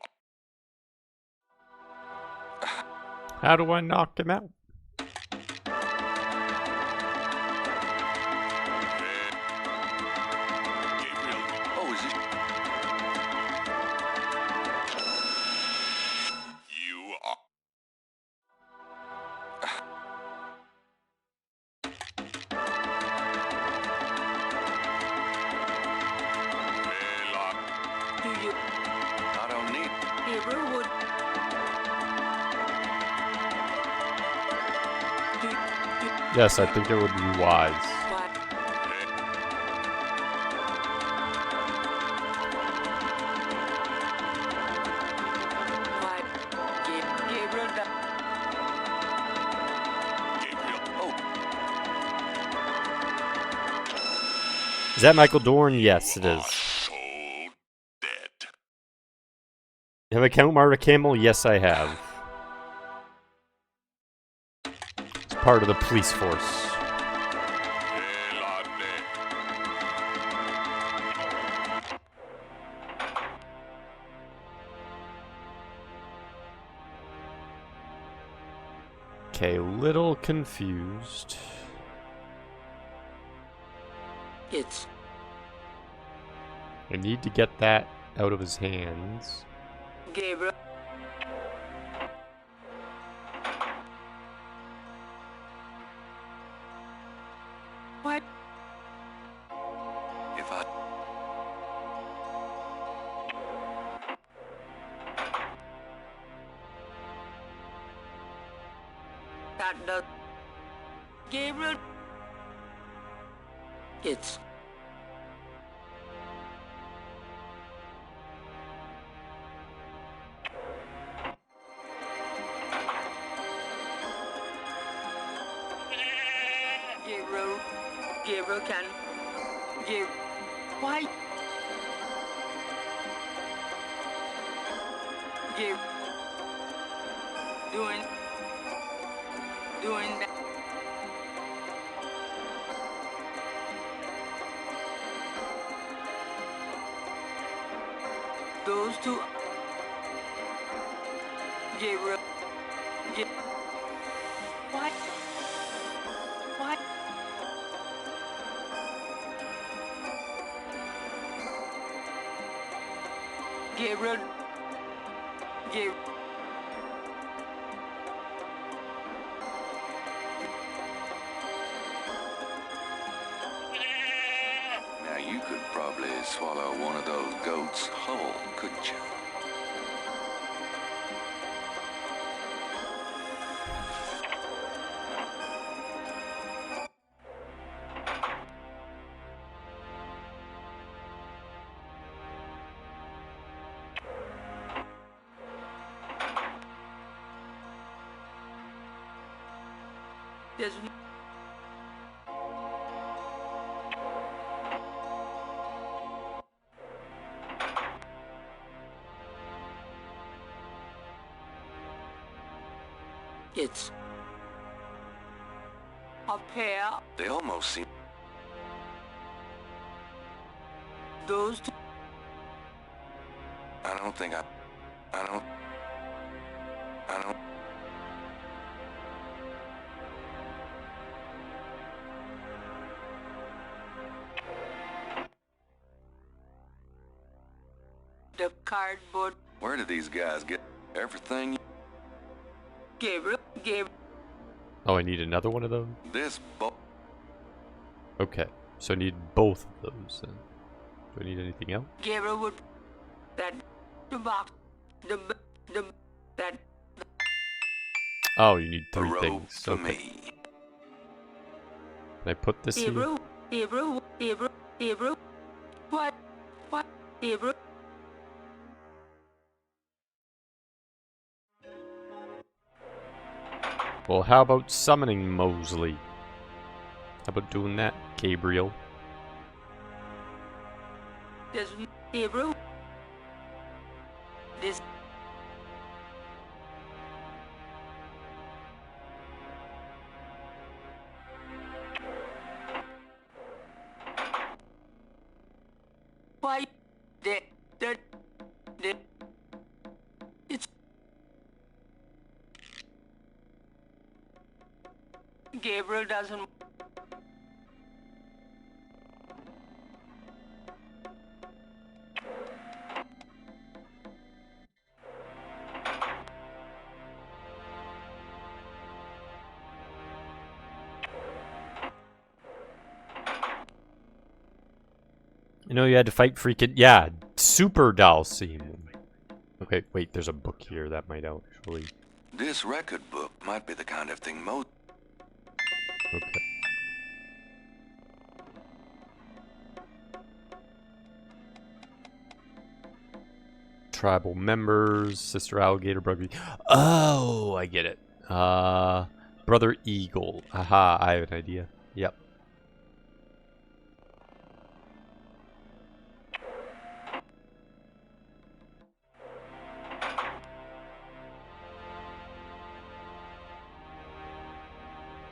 How do I knock him out? Oh, is this... You are. Do you? I don't need... Gabriel would. Yes, I think it would be wise. What? What? Gabriel. Is that Michael Dorn? Yes, it is. So dead. Have I count Marta Campbell? Yes, I have. It's part of the police force. Okay, little confused. It's. I need to get that out of his hands. Gabriel. What? If I... That does. Gabriel. It's. Gabriel. Gabriel can... Why? Gabriel... Doing that... Those two... Gabriel... What? What? Gabriel... Now you could probably swallow one of those goats whole, couldn't you? There's... It's... a pair. They almost seem... Those two... I don't... The cardboard... Where did these guys get everything? Gabriel... Oh, I need another one of those? This Okay, so I need both of those then. Do I need anything else? Gabriel would... That... The box... That... Oh, you need A 3 rope things. for Okay. me. Can I put this here? Gabriel... What? Gabriel... Well, how about summoning Mosley? How about doing that, Gabriel? There's... Gabriel... This... Why? It's... Gabriel doesn't... You know you had to fight freaking... Yeah, Super Dalsim. Okay, wait, there's a book here that might actually... This record book might be the kind of thing most... Okay. Tribal members, Sister Alligator, Brother... Oh, I get it. Brother Eagle. Aha, I have an idea. Yep.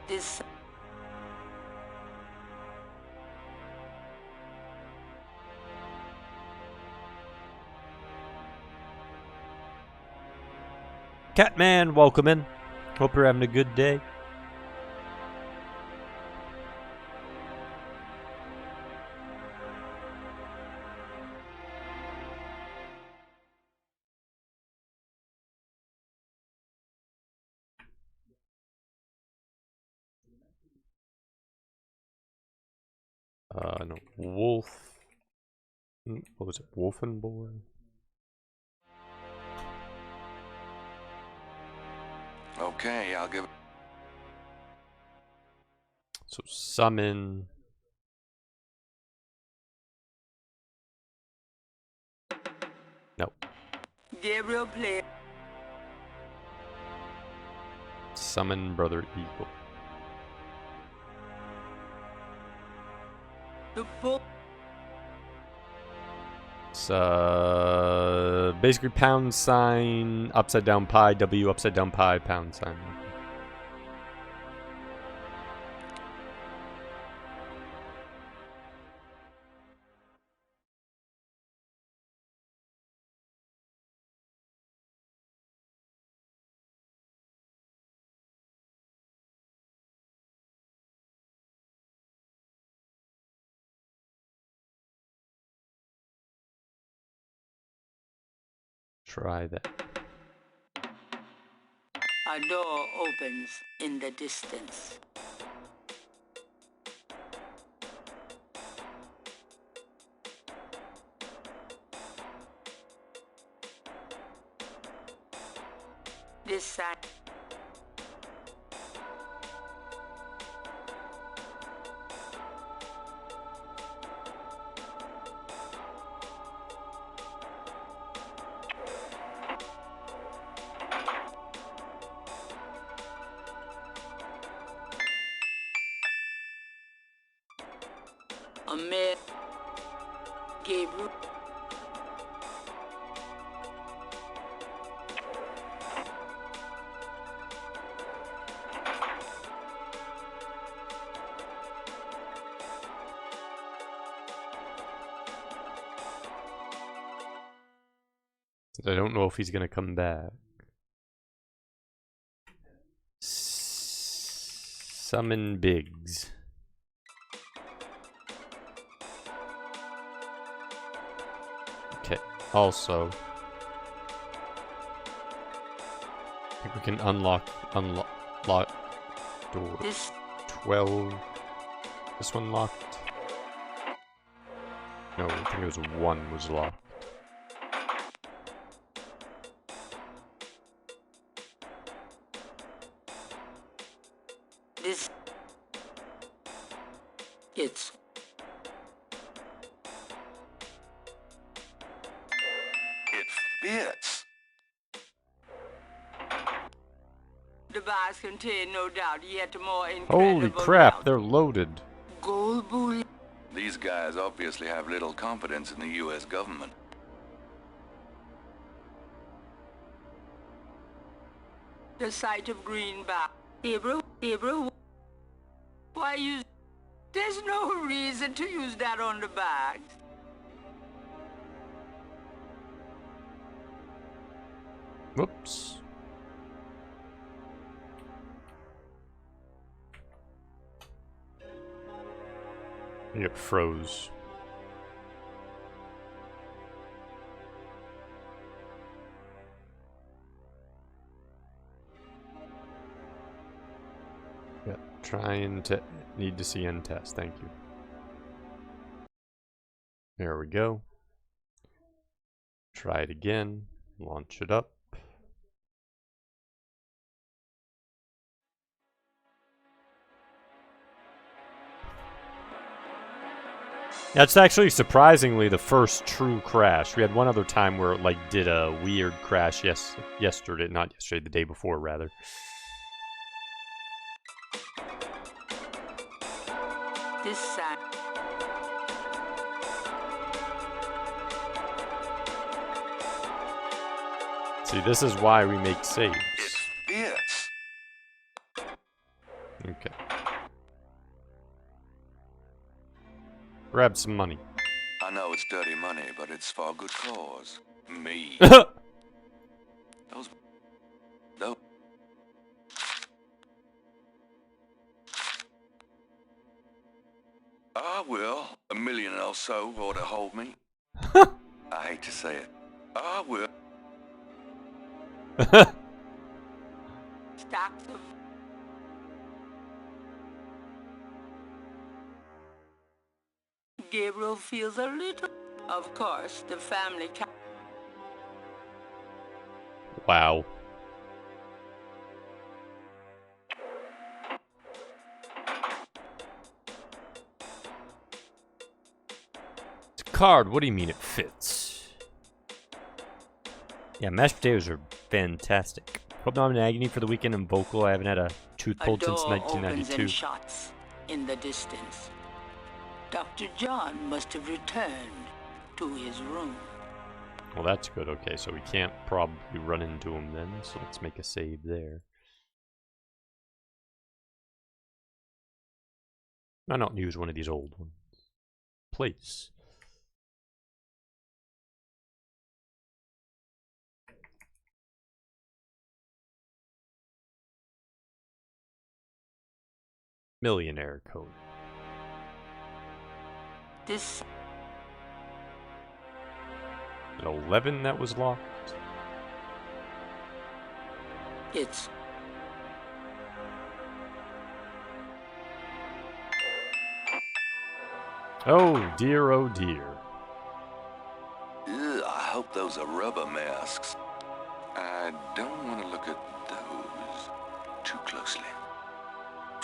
This... Catman, welcome in. Hope you're having a good day. No, Wolf. What was it? Wolfenboy? Okay, I'll give it... So summon. No. Gabriel play... Summon Brother Eagle. The book. It's basically pound sign, upside down pi, W, upside down pi, pound sign. Try that. A door opens in the distance. This side. Ahmed, Gabriel. I don't know if he's gonna come back. Summon Biggs. Okay, also, I think we can unlock door. This 12. This one locked? No, I think it was 1 was locked. This. It's. It fits. The bars contain no doubt yet more incredible. Holy crap, they're loaded. Gold bullion. These guys obviously have little confidence in the U.S. government. The sight of greenback. Gabriel, why use? There's no reason to use that on the bags. Whoops. It froze. Yeah, trying to need to see end test. Thank you. There we go. Try it again. Launch it up. That's actually surprisingly the first true crash. We had one other time where it like did a weird crash yesterday, not yesterday, the day before rather. This side. See, this is why we make saves. It fits. Okay. Grab some money. I know it's dirty money, but it's for a good cause. Me. Those. Ah, well, $1 million or so ought to hold me. I hate to say it. Ah, well. Stacks of. Gabriel feels a little. Of course, the family. Wow. It's a card. What do you mean it fits? Yeah, mashed potatoes are fantastic. Hope I'm in agony for the weekend and vocal. I haven't had a tooth pulled since 1992. Shots in the distance. Dr. John must have returned to his room. Well, that's good. Okay, so we can't probably run into him then, so let's make a save there. Why not use one of these old ones? Place. Millionaire code. This At 11 that was locked. it's Oh dear, oh dear. Ugh, I hope those are rubber masks. I don't want to look at those too closely.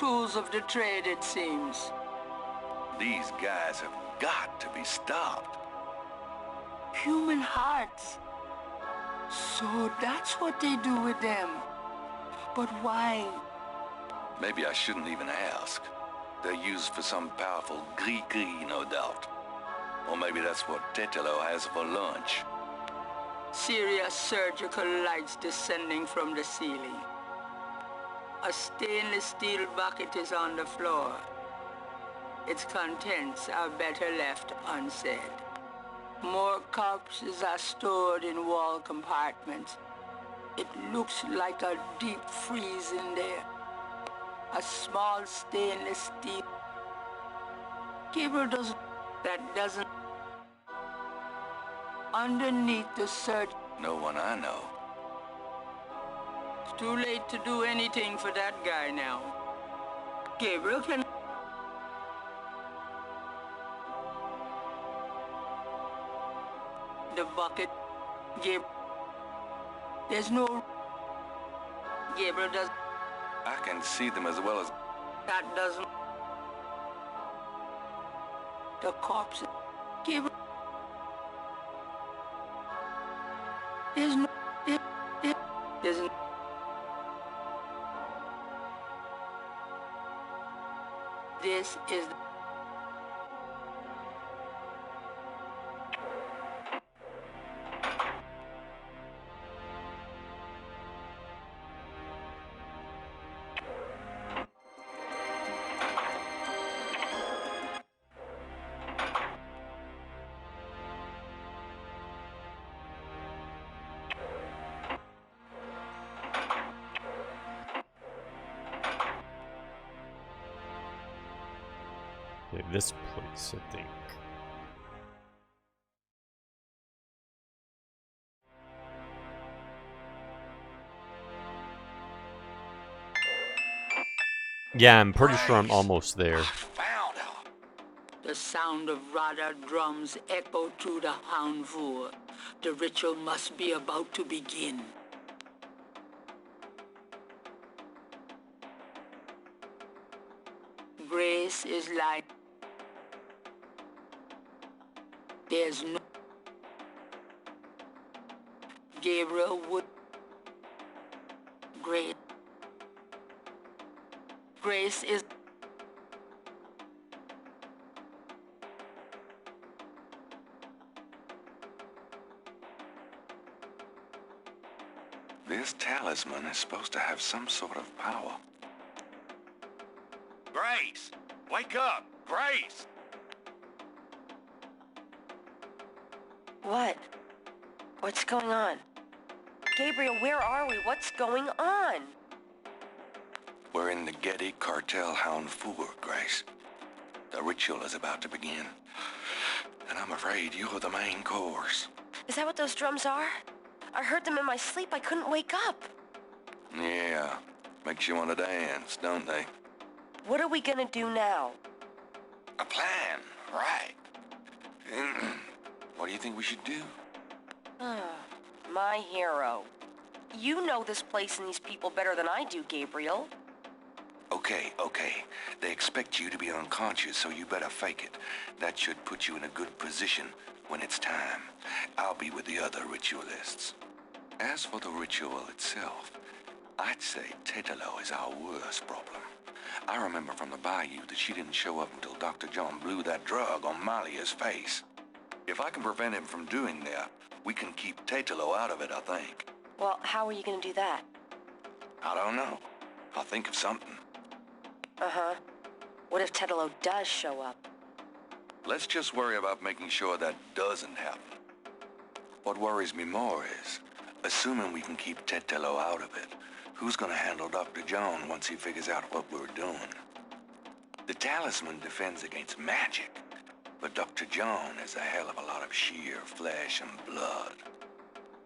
tools of the trade, it seems. These guys have got to be stopped. Human hearts. So that's what they do with them. But why? Maybe I shouldn't even ask. They're used for some powerful gris-gris, no doubt. Or maybe that's what Tetelo has for lunch. Serious surgical lights descending from the ceiling. A stainless steel bucket is on the floor. Its contents are better left unsaid. More corpses are stored in wall compartments. It looks like a deep freeze in there. A small stainless steel. Gabriel doesn't. That doesn't. Underneath the surge. No one I know. It's too late to do anything for that guy now. Gabriel can. The bucket. Gabriel. There's no. Gabriel does. I can see them as well as... That doesn't. The corpse. Gabriel. There's no. There's no. This is. Okay, this place, I think. Yeah, I'm pretty sure I'm almost there. The sound of Radha drums echo through the Houndvoer. The ritual must be about to begin. Grace is like... There's no... Gabriel would... Grace... Grace is... This talisman is supposed to have some sort of power. Grace! Wake up! Grace! What? What's going on? Gabriel, where are we? What's going on? We're in the Getty Cartel Houndvoer, Grace. The ritual is about to begin. And I'm afraid you're the main course. Is that what those drums are? I heard them in my sleep. I couldn't wake up. Yeah, makes you want to dance, don't they? What are we gonna do now? A plan, right. What do you think we should do? My hero. You know this place and these people better than I do, Gabriel. Okay. They expect you to be unconscious, so you better fake it. That should put you in a good position when it's time. I'll be with the other ritualists. As for the ritual itself, I'd say Tetelo is our worst problem. I remember from the bayou that she didn't show up until Dr. John blew that drug on Malia's face. If I can prevent him from doing that, we can keep Tetelo out of it, I think. Well, how are you gonna do that? I don't know. I'll think of something. Uh-huh. What if Tetelo does show up? Let's just worry about making sure that doesn't happen. What worries me more is, assuming we can keep Tetelo out of it, who's gonna handle Dr. John once he figures out what we're doing? The talisman defends against magic, but Dr. John is a hell of a lot of sheer flesh and blood.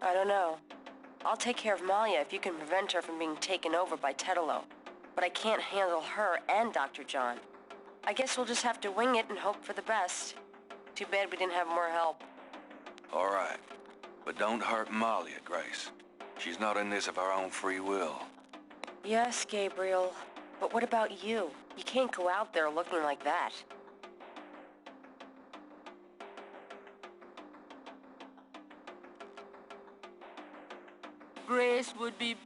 I don't know. I'll take care of Malia if you can prevent her from being taken over by Tetelo. But I can't handle her and Dr. John. I guess we'll just have to wing it and hope for the best. Too bad we didn't have more help. All right, but don't hurt Malia, Grace. She's not in this of her own free will. Yes, Gabriel. But what about you? You can't go out there looking like that. Grace would be...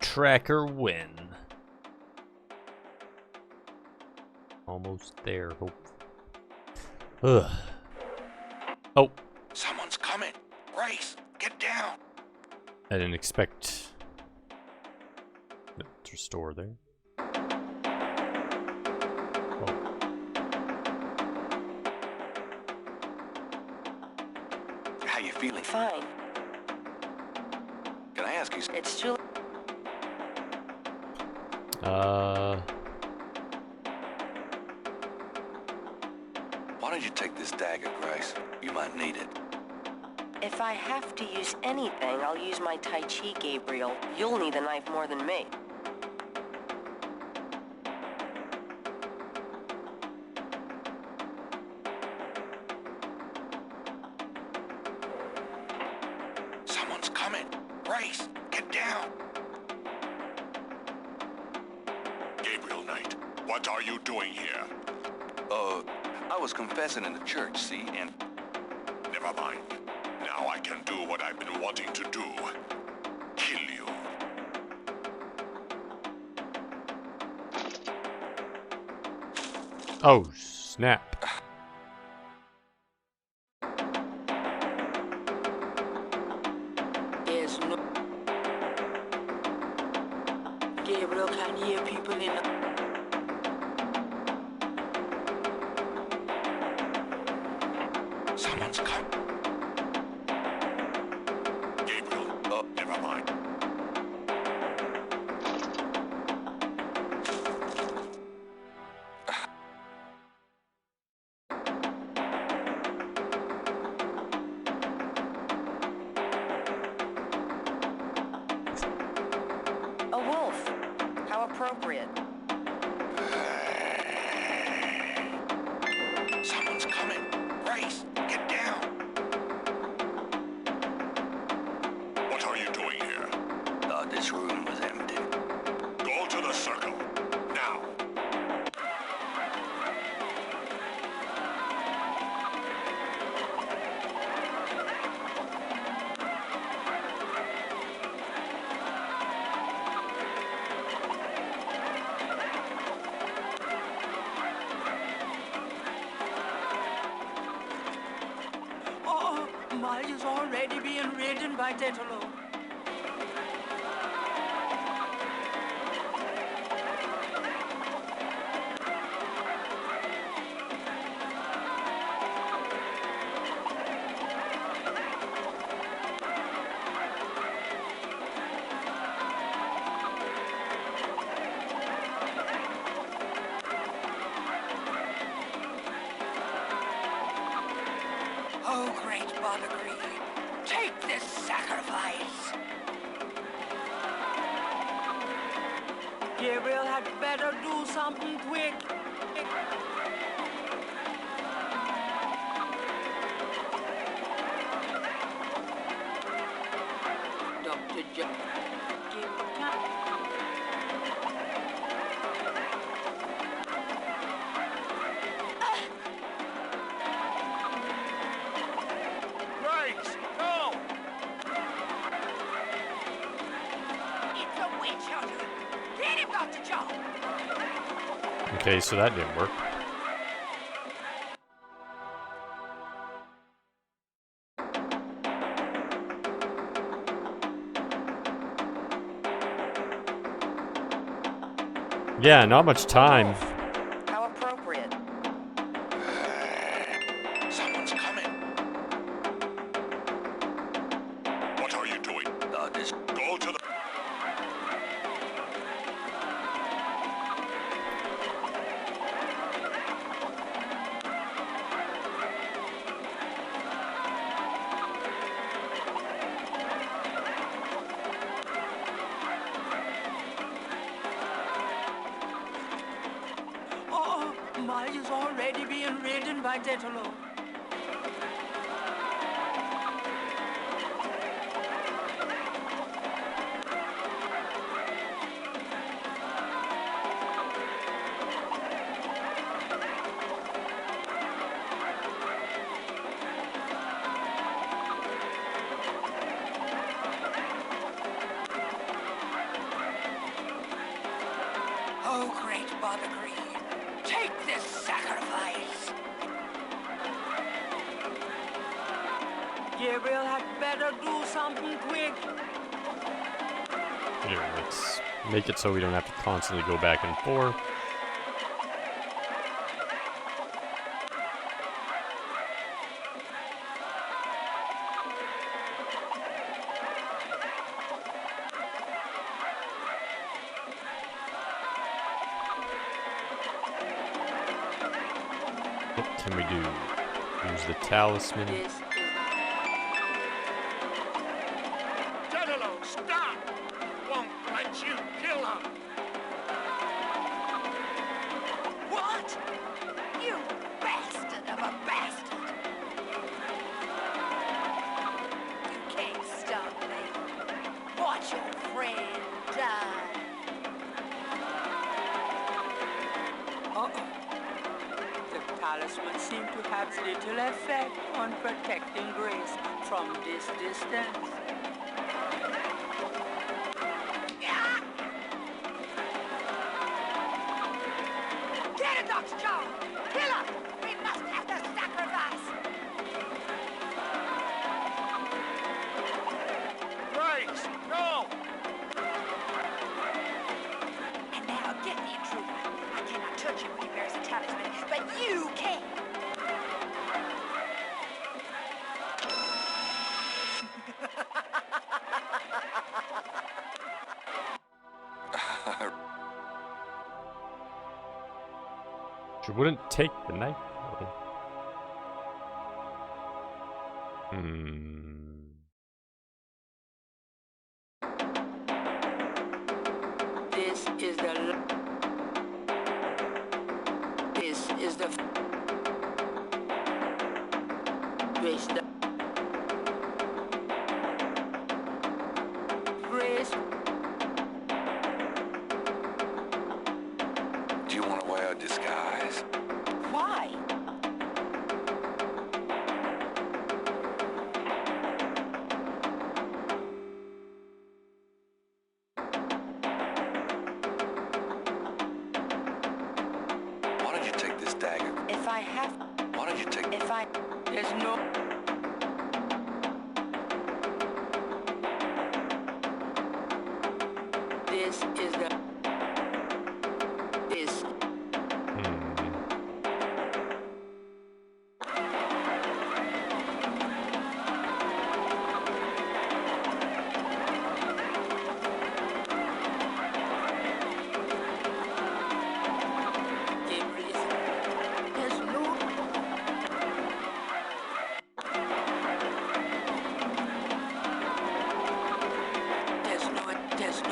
Tracker win. Almost there, hope. Ugh. Oh. Someone's coming. Grace, get down. I didn't expect it to restore there. Oh. How you feeling? Fine. Can I ask you something? It's too... Why don't you take this dagger, Grace? You might need it. If I have to use anything, I'll use my Tai Chi, Gabriel. You'll need the knife more than me. Someone's coming. Grace, get down. Gabriel Knight, what are you doing here? I was confessing in the church, see, and... Never mind. Now I can do what I've been wanting to do. Kill you. Oh, snap. There's no... Gabriel can hear people in the... Someone's coming. Gabriel, never mind. A wolf. How appropriate. Someone's coming. Grace, get down. What are you doing here? This room was empty. Go to the circle. Now. Oh, Malia's already being ridden by Tetelo. Oh, great Bonnegrie, take this sacrifice. Gabriel had better do something quick. Dr. to John. Brakes! Go! It's a witch hunter. Get him, Dr. John. Okay, so that didn't work. Yeah, not much time. How appropriate. Someone's coming. What are you doing? Just Go to the... Oh, Miles is already being ridden by Tetelo. Oh, great Father Green, take this sacrifice. Gabriel had better do something quick. Here, let's make it so we don't have to constantly go back and forth. What can we do? Use the talisman. Tetelo, stop! Won't let you kill him! What? You bastard of a bastard! You can't stop me. Watch your friend die. Uh-oh. The talisman seemed to have little effect on protecting Grace from this distance. Get it, Dr. John! Kill her! We must have the sacrifice! Brakes! Go! And now get the intruder. I cannot touch him when he bears a talisman, but you can! She wouldn't take the knife. though. This is the Grace. Grace. Do you want to wear a disguise? Why? Why don't you take this dagger? If I have... Why don't you take... If I... There's no... This is the... This... There's no... There's no...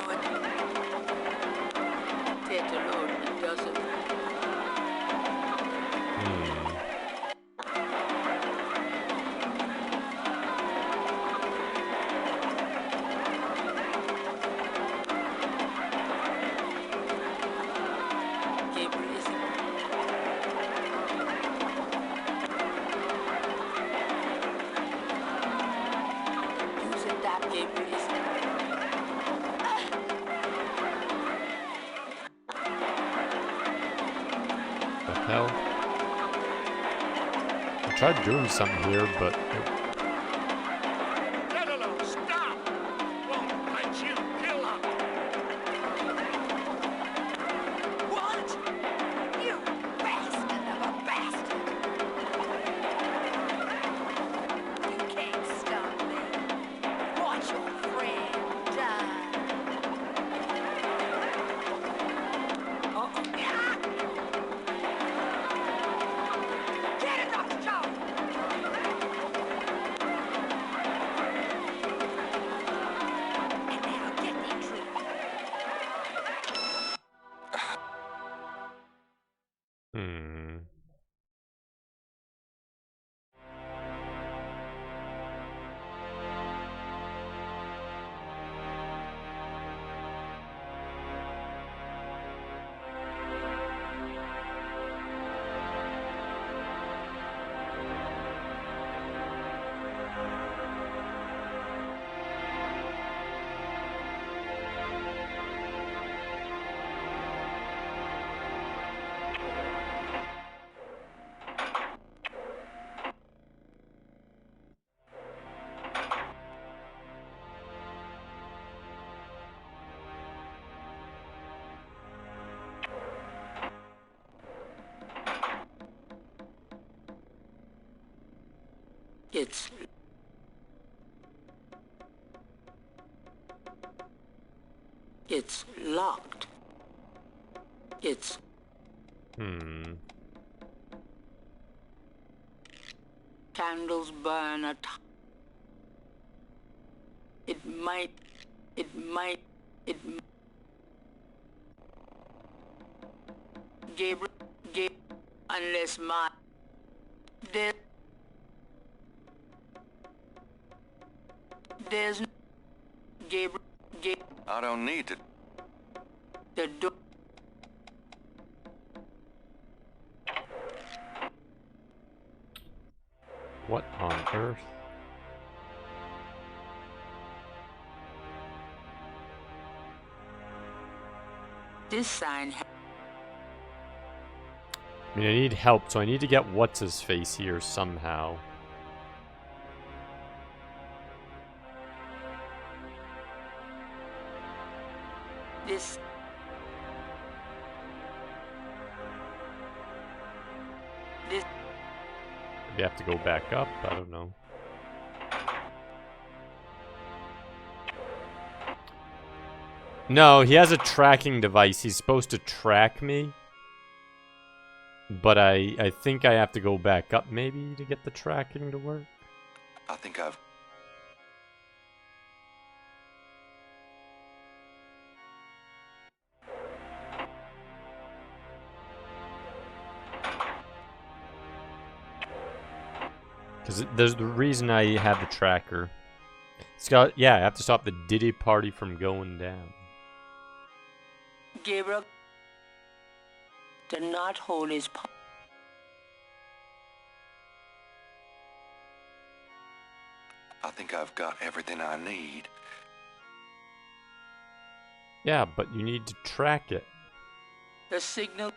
Take the Lord, it doesn't... hell? I tried doing something here, but... Tetelo, stop! Won't let you kill him! What? You bastard of a bastard! You can't stop me. Watch your friend die. Get it, Dr. Jones! And now get the truth. Hmm. It's locked. It's... Candles burn at... It might... Gabriel, unless my... There's... Gabriel, I don't need to. the door... What on earth? This sign... I mean, I need help, so I need to get what's-his-face here somehow. This... Maybe I have to go back up? I don't know. No, he has a tracking device. He's supposed to track me. But I think I have to go back up maybe to get the tracking to work. I think I've... Because there's the reason I have the tracker. It's got, yeah, I have to stop the Diddy party from going down. Gabriel... to not hold his... I think I've got everything I need. Yeah, but you need to track it. The signal...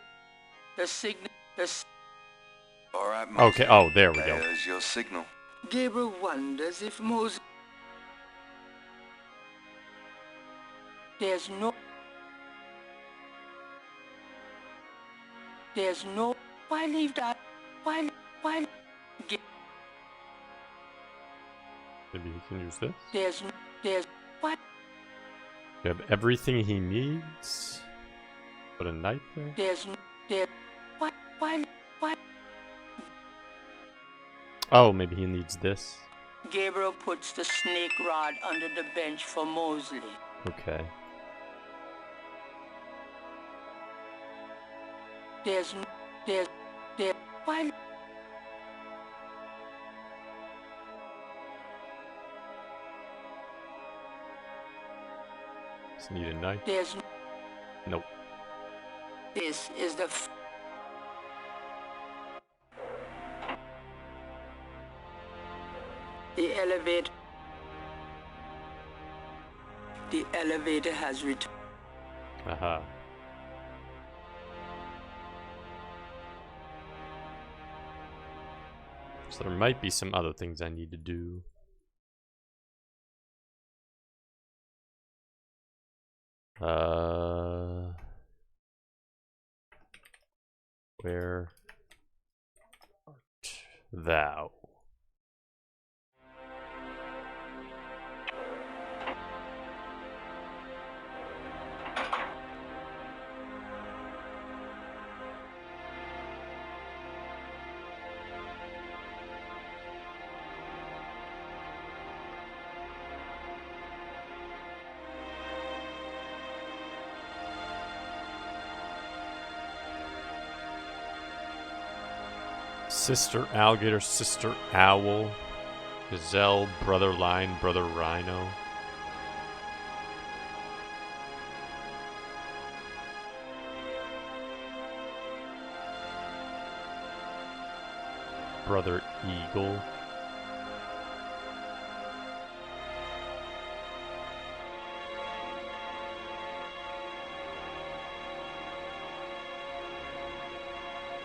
All right, Moses. Okay, oh, there we go. There's your signal. Gabriel wonders if Moses... There's no... Why leave that? Why... Maybe he can use this. There's... What? You have everything he needs. Put a knife there. There's... What? Why... Oh, maybe he needs this. Gabriel puts the snake rod under the bench for Mosley. Okay. Why... Just need a knife. Nope. This is the... The elevator... The elevator has returned. Aha. So there might be some other things I need to do. Where art thou? Sister alligator, sister owl, gazelle, brother lion, brother rhino. Brother eagle.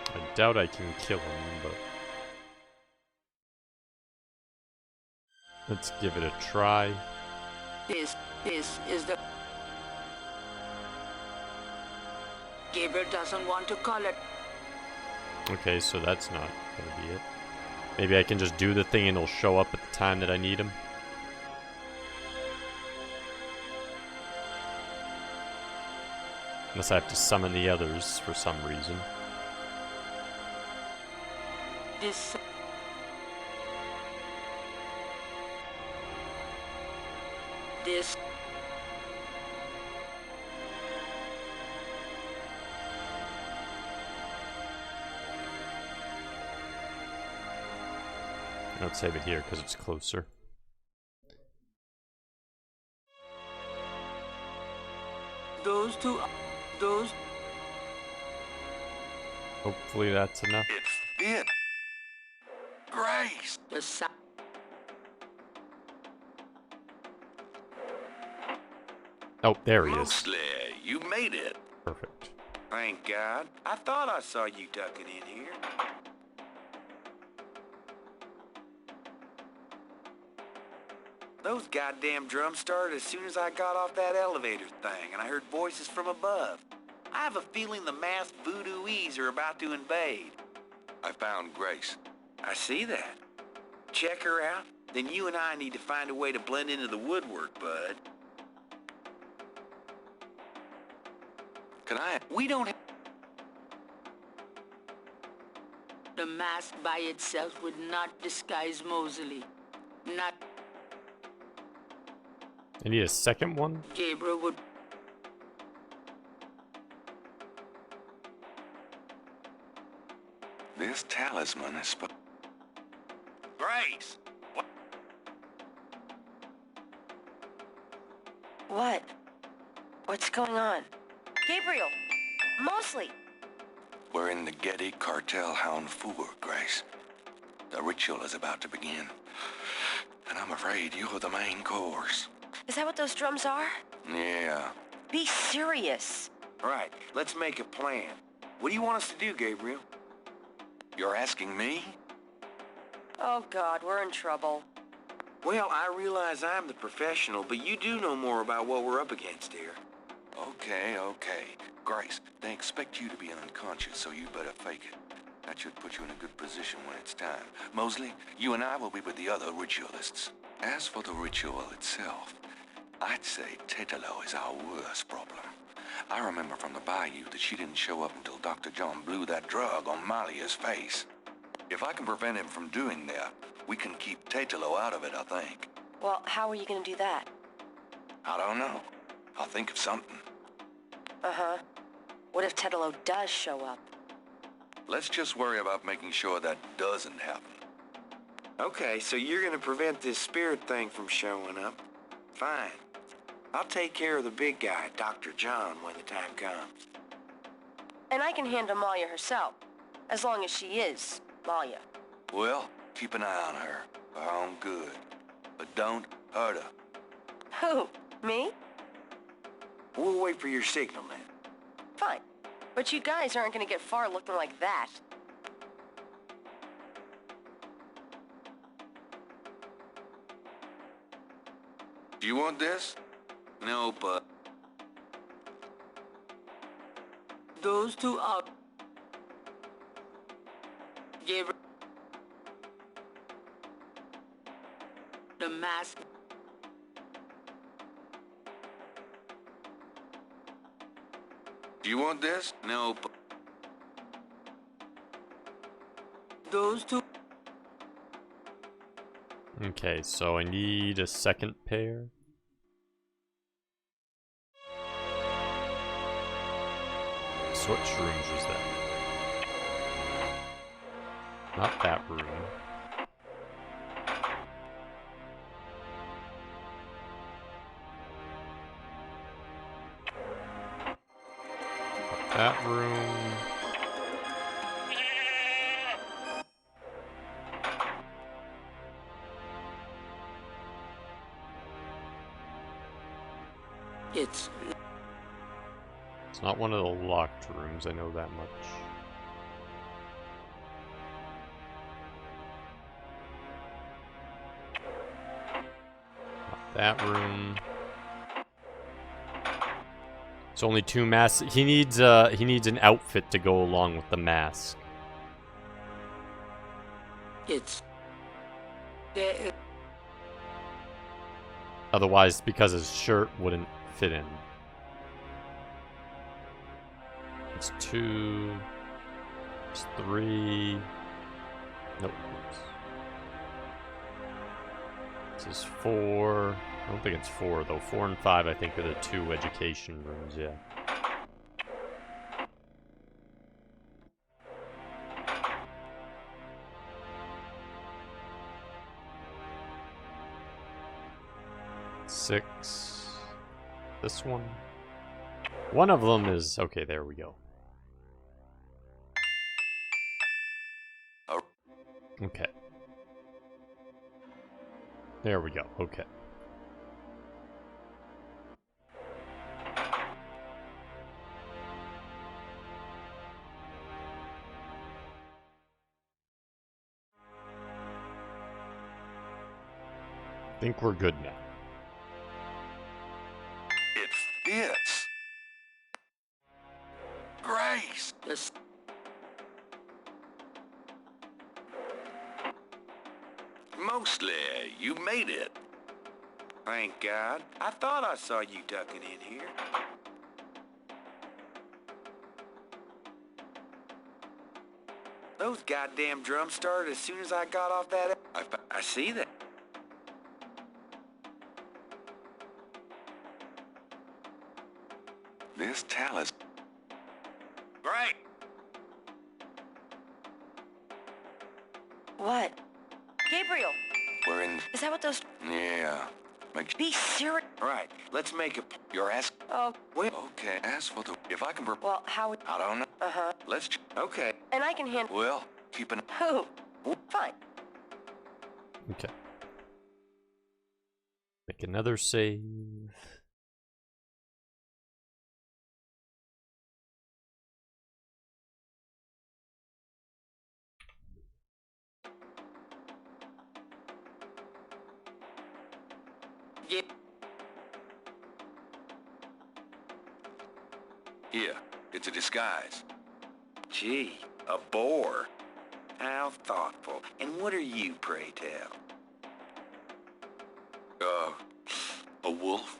I doubt I can kill him, but let's give it a try. This is the... Gabriel doesn't want to call it. Okay, so that's not gonna be it. Maybe I can just do the thing and it'll show up at the time that I need him. Unless I have to summon the others for some reason. This... This... I'll save it here because it's closer. Those two... Those... Hopefully that's enough. It's it. Grace. The sa... Oh, there he is. Mostly, you made it. Perfect. Thank God. I thought I saw you ducking in here. Those goddamn drums started as soon as I got off that elevator thing, and I heard voices from above. I have a feeling the masked voodooies are about to invade. I found Grace. I see that. Check her out. Then you and I need to find a way to blend into the woodwork, bud. Can I? We don't have... The mask by itself would not disguise Mosley. Not... I need a second one? Gabriel would... This talisman is supposed... Grace! What? What's going on? Gabriel! Mosley! We're in the Getty Cartel Hound Four, Grace. The ritual is about to begin. And I'm afraid you're the main course. Is that what those drums are? Yeah. Be serious. All right, let's make a plan. What do you want us to do, Gabriel? You're asking me? Oh God, we're in trouble. Well, I realize I'm the professional, but you do know more about what we're up against here. Okay. Grace, they expect you to be unconscious, so you better fake it. That should put you in a good position when it's time. Mosley, you and I will be with the other ritualists. As for the ritual itself, I'd say Tetelo is our worst problem. I remember from the bayou that she didn't show up until Dr. John blew that drug on Malia's face. If I can prevent him from doing that, we can keep Tetelo out of it, I think. Well, how are you gonna do that? I don't know. I'll think of something. Uh-huh. What if Tetelo does show up? Let's just worry about making sure that doesn't happen. Okay, so you're gonna prevent this spirit thing from showing up. Fine. I'll take care of the big guy, Dr. John, when the time comes. And I can handle Malia herself, as long as she is Malia. Well, keep an eye on her, for her own good. But don't hurt her. Who? Me? We'll wait for your signal then. Fine. But you guys aren't gonna get far looking like that. Do you want this? No, but Those two are Gabriel. The mask. Do you want this? no, but Those two. Okay, so I need a second pair. So what shrooms was that? Not that room. Not that room. It's It's not one of the locked rooms, I know that much. Not that room. It's only 2 masks. He needs an outfit to go along with the mask. it's there. Otherwise, because his shirt wouldn't fit in. It's 2. It's 3. Nope. Oops. This is 4. I don't think it's 4 though. 4 and 5 I think are the 2 education rooms, yeah. Six. This one. One of them is okay. There we go. Okay. There we go. Okay. I think we're good now. It fits. Grace. This mostly you made it. Thank God. I thought I saw you ducking in here. Those goddamn drums started as soon as I got off that. I see that. This talus. Right. What? Gabriel, We're in. is that what those... Yeah. Be serious. Right. Let's make it. You're asking. Oh, Wait. Okay. Ask for the. If I can. well, how would... I don't know. Uh-huh. Let's. Okay. And I can handle... Well, keep an. Who? Fine. Okay. Make another save. Yep. Here. It's a disguise. Gee, a boar. How thoughtful. And what are you, pray tell? A wolf?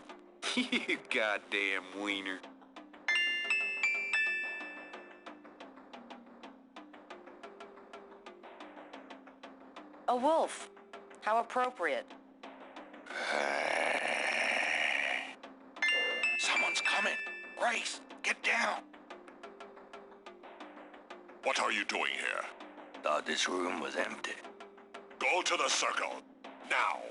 You goddamn wiener. A wolf. How appropriate. Someone's coming. Grace, get down. What are you doing here? Thought this room was empty. Go to the circle. Now.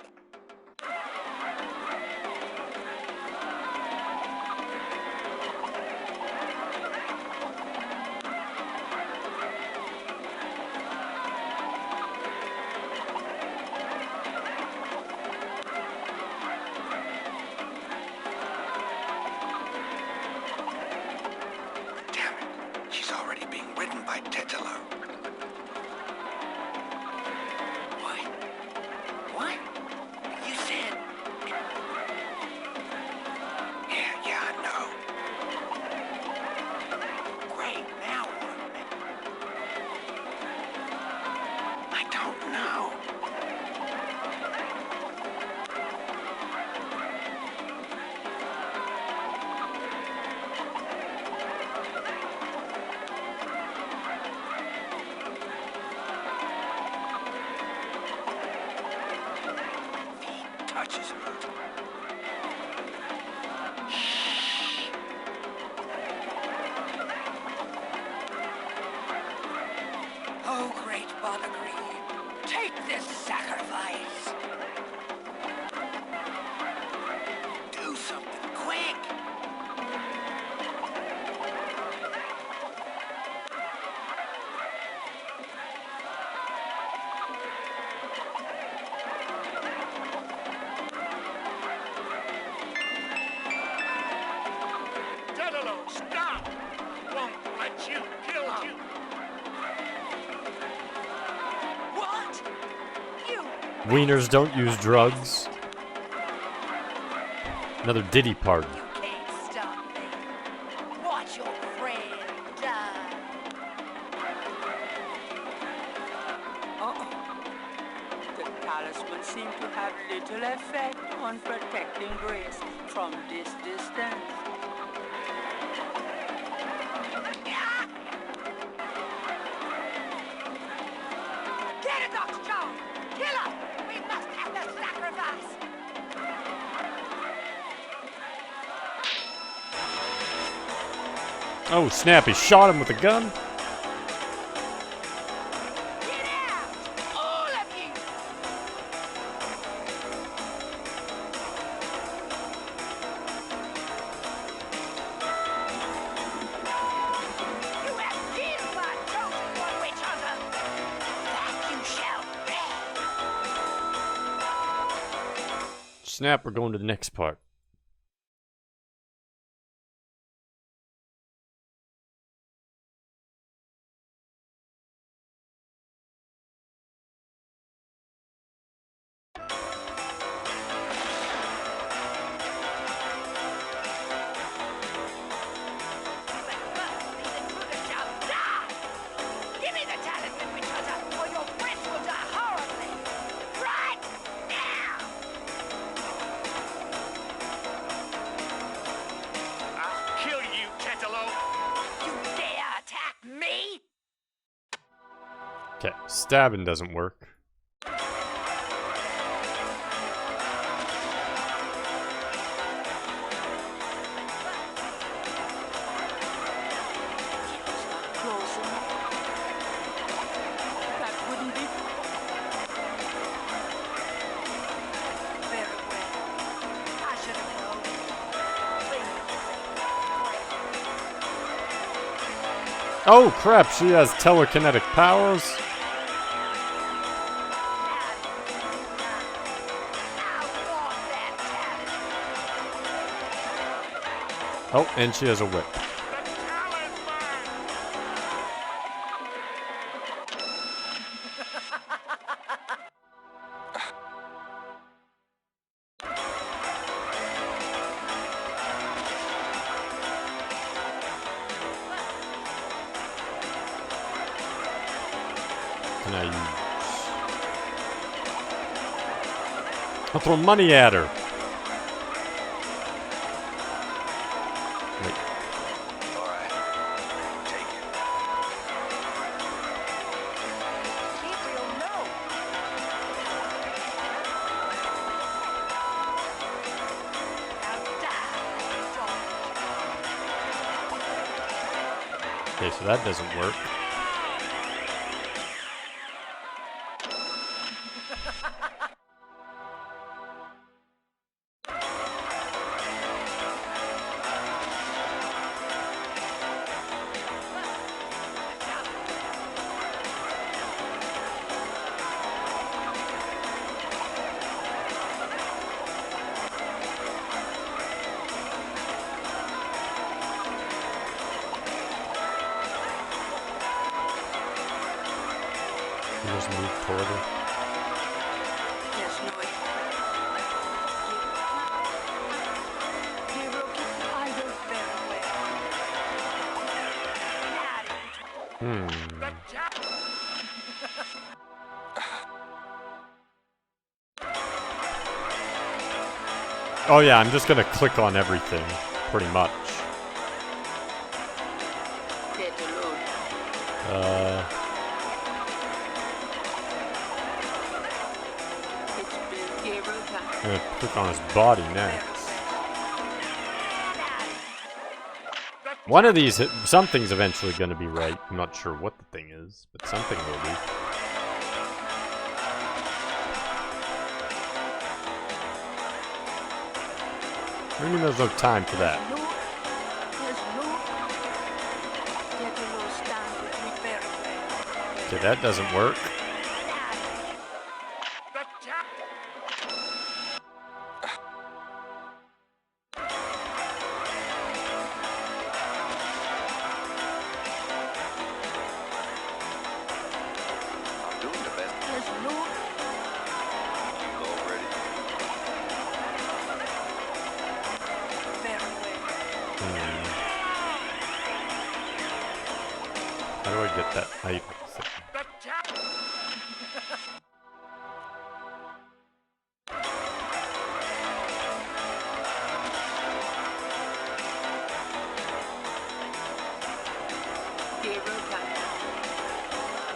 Damn it. She's already being ridden by Tetelo. What? What? You said... You great buttergreen, take this sacrifice. Do something quick. Dedalo, stop! Won't let you kill him. What? You Wieners don't use drugs. Another Diddy part. can't stop me. Watch your friend die. Uh-oh. The talisman seemed to have little effect on protecting Grace from this distance. Get it, Dr. Jones! Kill her! We must have the sacrifice! Oh, snap, he shot him with a gun? Get out! All of you! You have killed my chosen one, witch hunter! That you shall bear! Snap, we're going to the next part. Give me the talisman, witch hunter, or your friends will die horribly! Right now! I'll kill you, Cantaloupe. You dare attack me? Okay, stabbing doesn't work. Close enough. That wouldn't be Very well. I should have known. Please. Oh crap, she has telekinetic powers. Oh, and she has a whip. Can I use? I'll throw money at her. Wait. All right. Take it. Gabriel, no! Now die, Okay, so that doesn't work. You just move toward her. Yes, no way. Gabriel, keep the idol very well. Oh yeah, I'm just gonna click on everything, pretty much. Get alone. It's Bill Gabriel time. I'm gonna click on his body next. The One of these, something's eventually going to be right. I'm not sure what the thing is, but something will be. I mean, there's no time for that. Okay, that doesn't work. How do I get that item thing? Gabriel cut.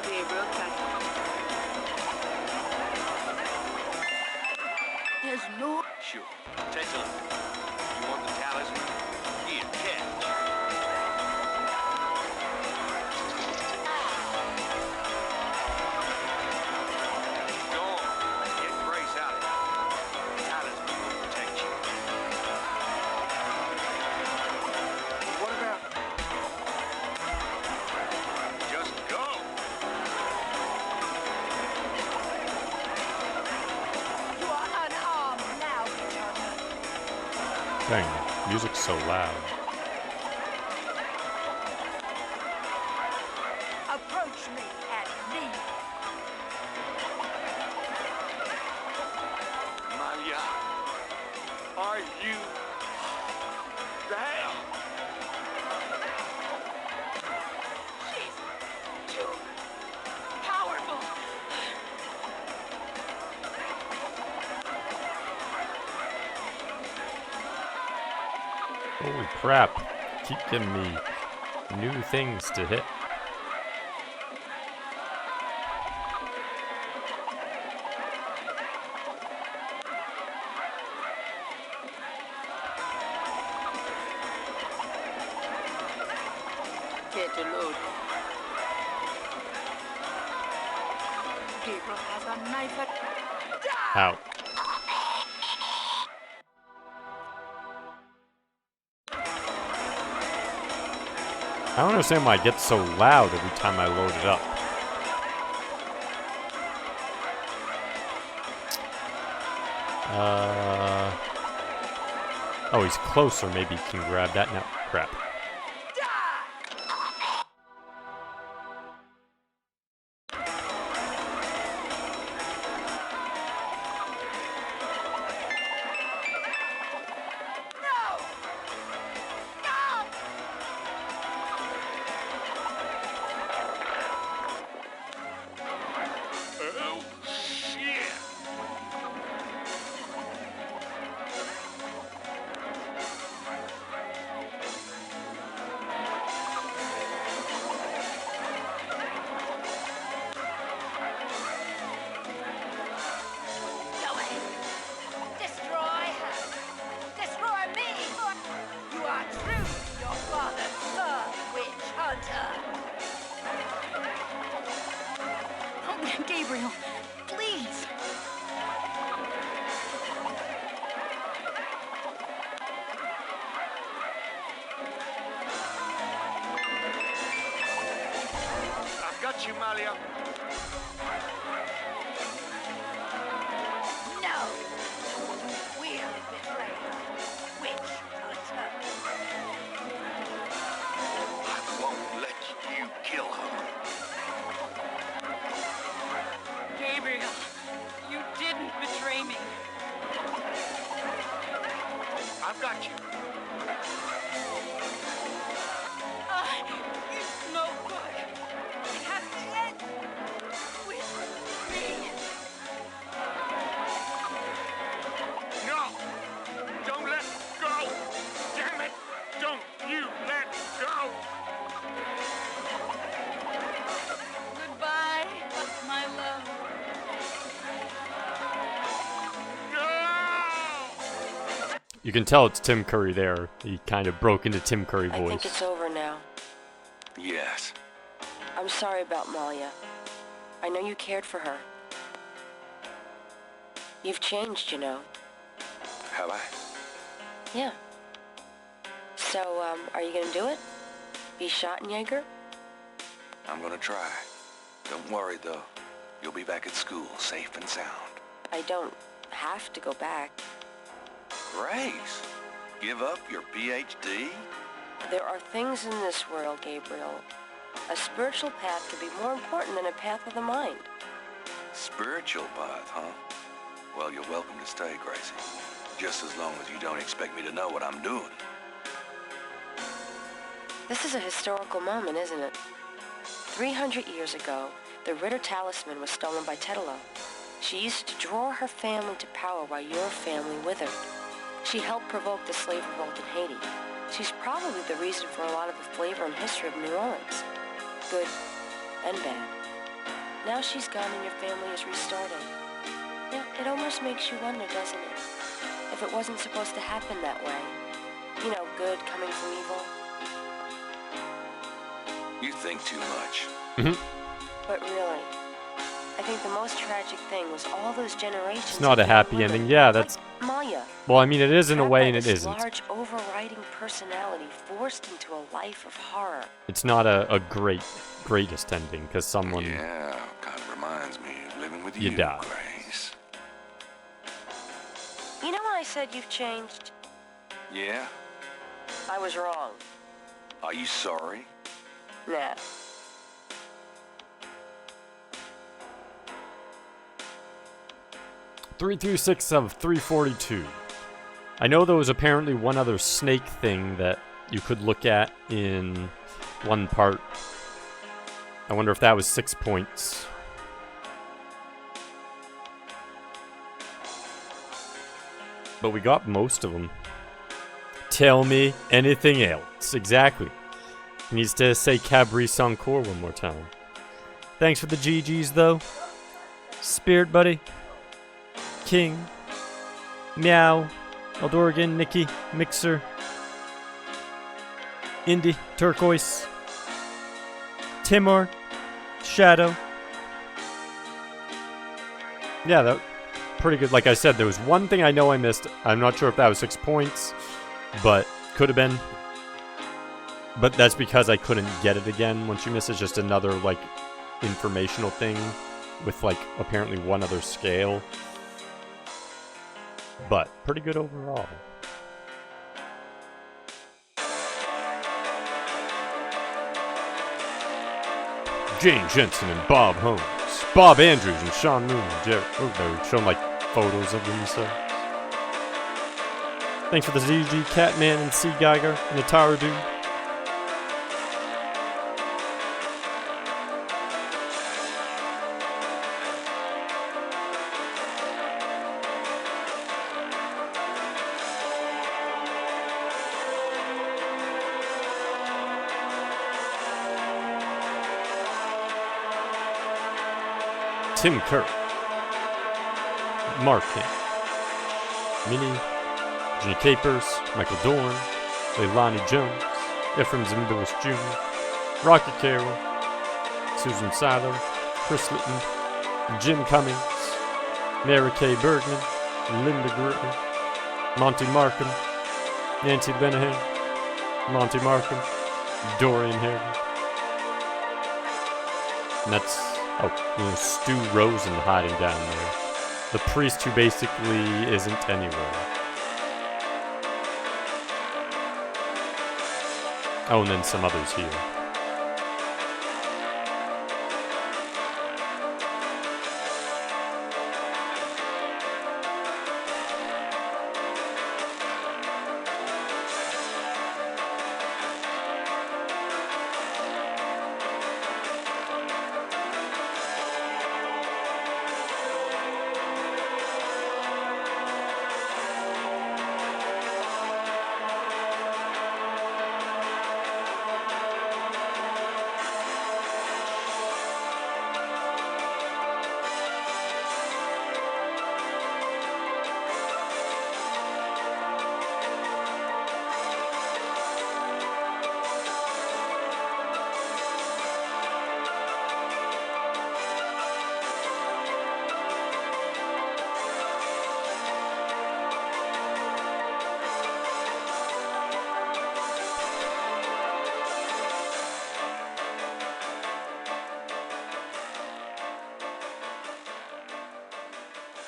Gabriel cut. There's no... Sure. Take a look. You want the talisman? Here, catch. Go on. Get Grace out of here. The talisman will protect you. What about... Just go. You are unarmed now, Turner. Dang, music's so loud. Approach me and kneel. Malia, are you there? She's too powerful. Holy crap. Keep giving me new things to hit. Get a load. Gabriel has a knife at... Ow. I don't understand why it gets so loud every time I load it up. Oh, he's closer. Maybe he can grab that now. Crap. Oh, shit! Go ahead. Destroy her. Destroy me. You are true to your father's son, witch hunter. Oh, Gabriel, please. I've got you, Malia. No. You will betray her, witch hunter. I won't let you kill her. Gabriel, you didn't betray me. I've got you. It's no good. It has to end with me. You can tell it's Tim Curry there. He kind of broke into Tim Curry voice. I think it's over now. Yes. I'm sorry about Malia. I know you cared for her. You've changed, you know. Have I? Yeah. So, are you gonna do it? Be Schottenjäger? I'm gonna try. Don't worry, though. You'll be back at school, safe and sound. I don't have to go back. Grace, give up your PhD? There are things in this world, Gabriel. A spiritual path could be more important than a path of the mind. Spiritual path, huh? Well, you're welcome to stay, Gracie. Just as long as you don't expect me to know what I'm doing. This is a historical moment, isn't it? 300 years ago, the Ritter talisman was stolen by Tetelo. She used to draw her family to power while your family withered. She helped provoke the slave revolt in Haiti. She's probably the reason for a lot of the flavor and history of New Orleans. Good and bad. Now she's gone and your family is restarting. Yeah, it almost makes you wonder, doesn't it? If it wasn't supposed to happen that way. You know, good coming from evil. You think too much. But really, I think the most tragic thing was all those generations. It's not a happy ending. Yeah, that's... Like Maya. Well, I mean, it is in a Trapped way by and it this isn't. large overriding personality forced into a life of horror. It's not a greatest ending, because someone... Yeah, kind of reminds me of living with You you, die. Grace. You know when I said you've changed? Yeah? I was wrong. Are you sorry? Nah. Three through 6 of 342. I know there was apparently one other snake thing that you could look at in one part. I wonder if that was 6 points. But we got most of them. Tell me anything else. Exactly. He needs to say Cabrice Encore one more time. Thanks for the GGs, though. Spirit Buddy. King. Meow. Eldorgan, Nikki, Mixer. Indy, Turquoise. Timor. Shadow. Yeah, that pretty good. Like I said, there was one thing I know I missed. I'm not sure if that was 6 points, but could have been. But that's because I couldn't get it again. Once you miss, it's just another, like, informational thing with, like, apparently one other scale. But pretty good overall. Jane Jensen and Bob Holmes. Bob Andrews and Sean Moon and Jerry. Oh, they're showing, like, photos of themselves. Thanks for the ZG, Catman and C. Geiger and Atara Dude. Tim Kerr, Mark King, Minnie, Ginny Capers, Michael Dorn, Leilani Jones, Ephraim Zimbalist Jr., Rocky Carroll, Susan Silo, Chris Litton, Jim Cummings, Mary Kay Bergman, Linda Grutter, Monty Markham, Nancy Lenahan, Monty Markham, Dorian Harry. And that's... Oh, you know, Stu Rosen hiding down there. The priest who basically isn't anywhere. Oh, and then some others here.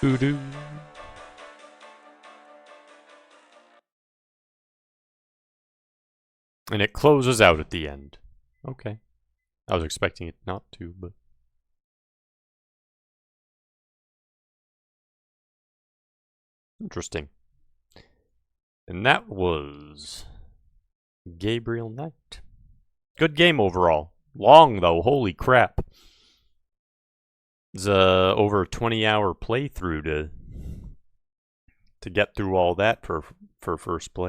Voodoo. And it closes out at the end. Okay. I was expecting it not to, but... Interesting. And that was... Gabriel Knight. Good game overall. Long, though. Holy crap. It's over a 20-hour playthrough to get through all that for first play.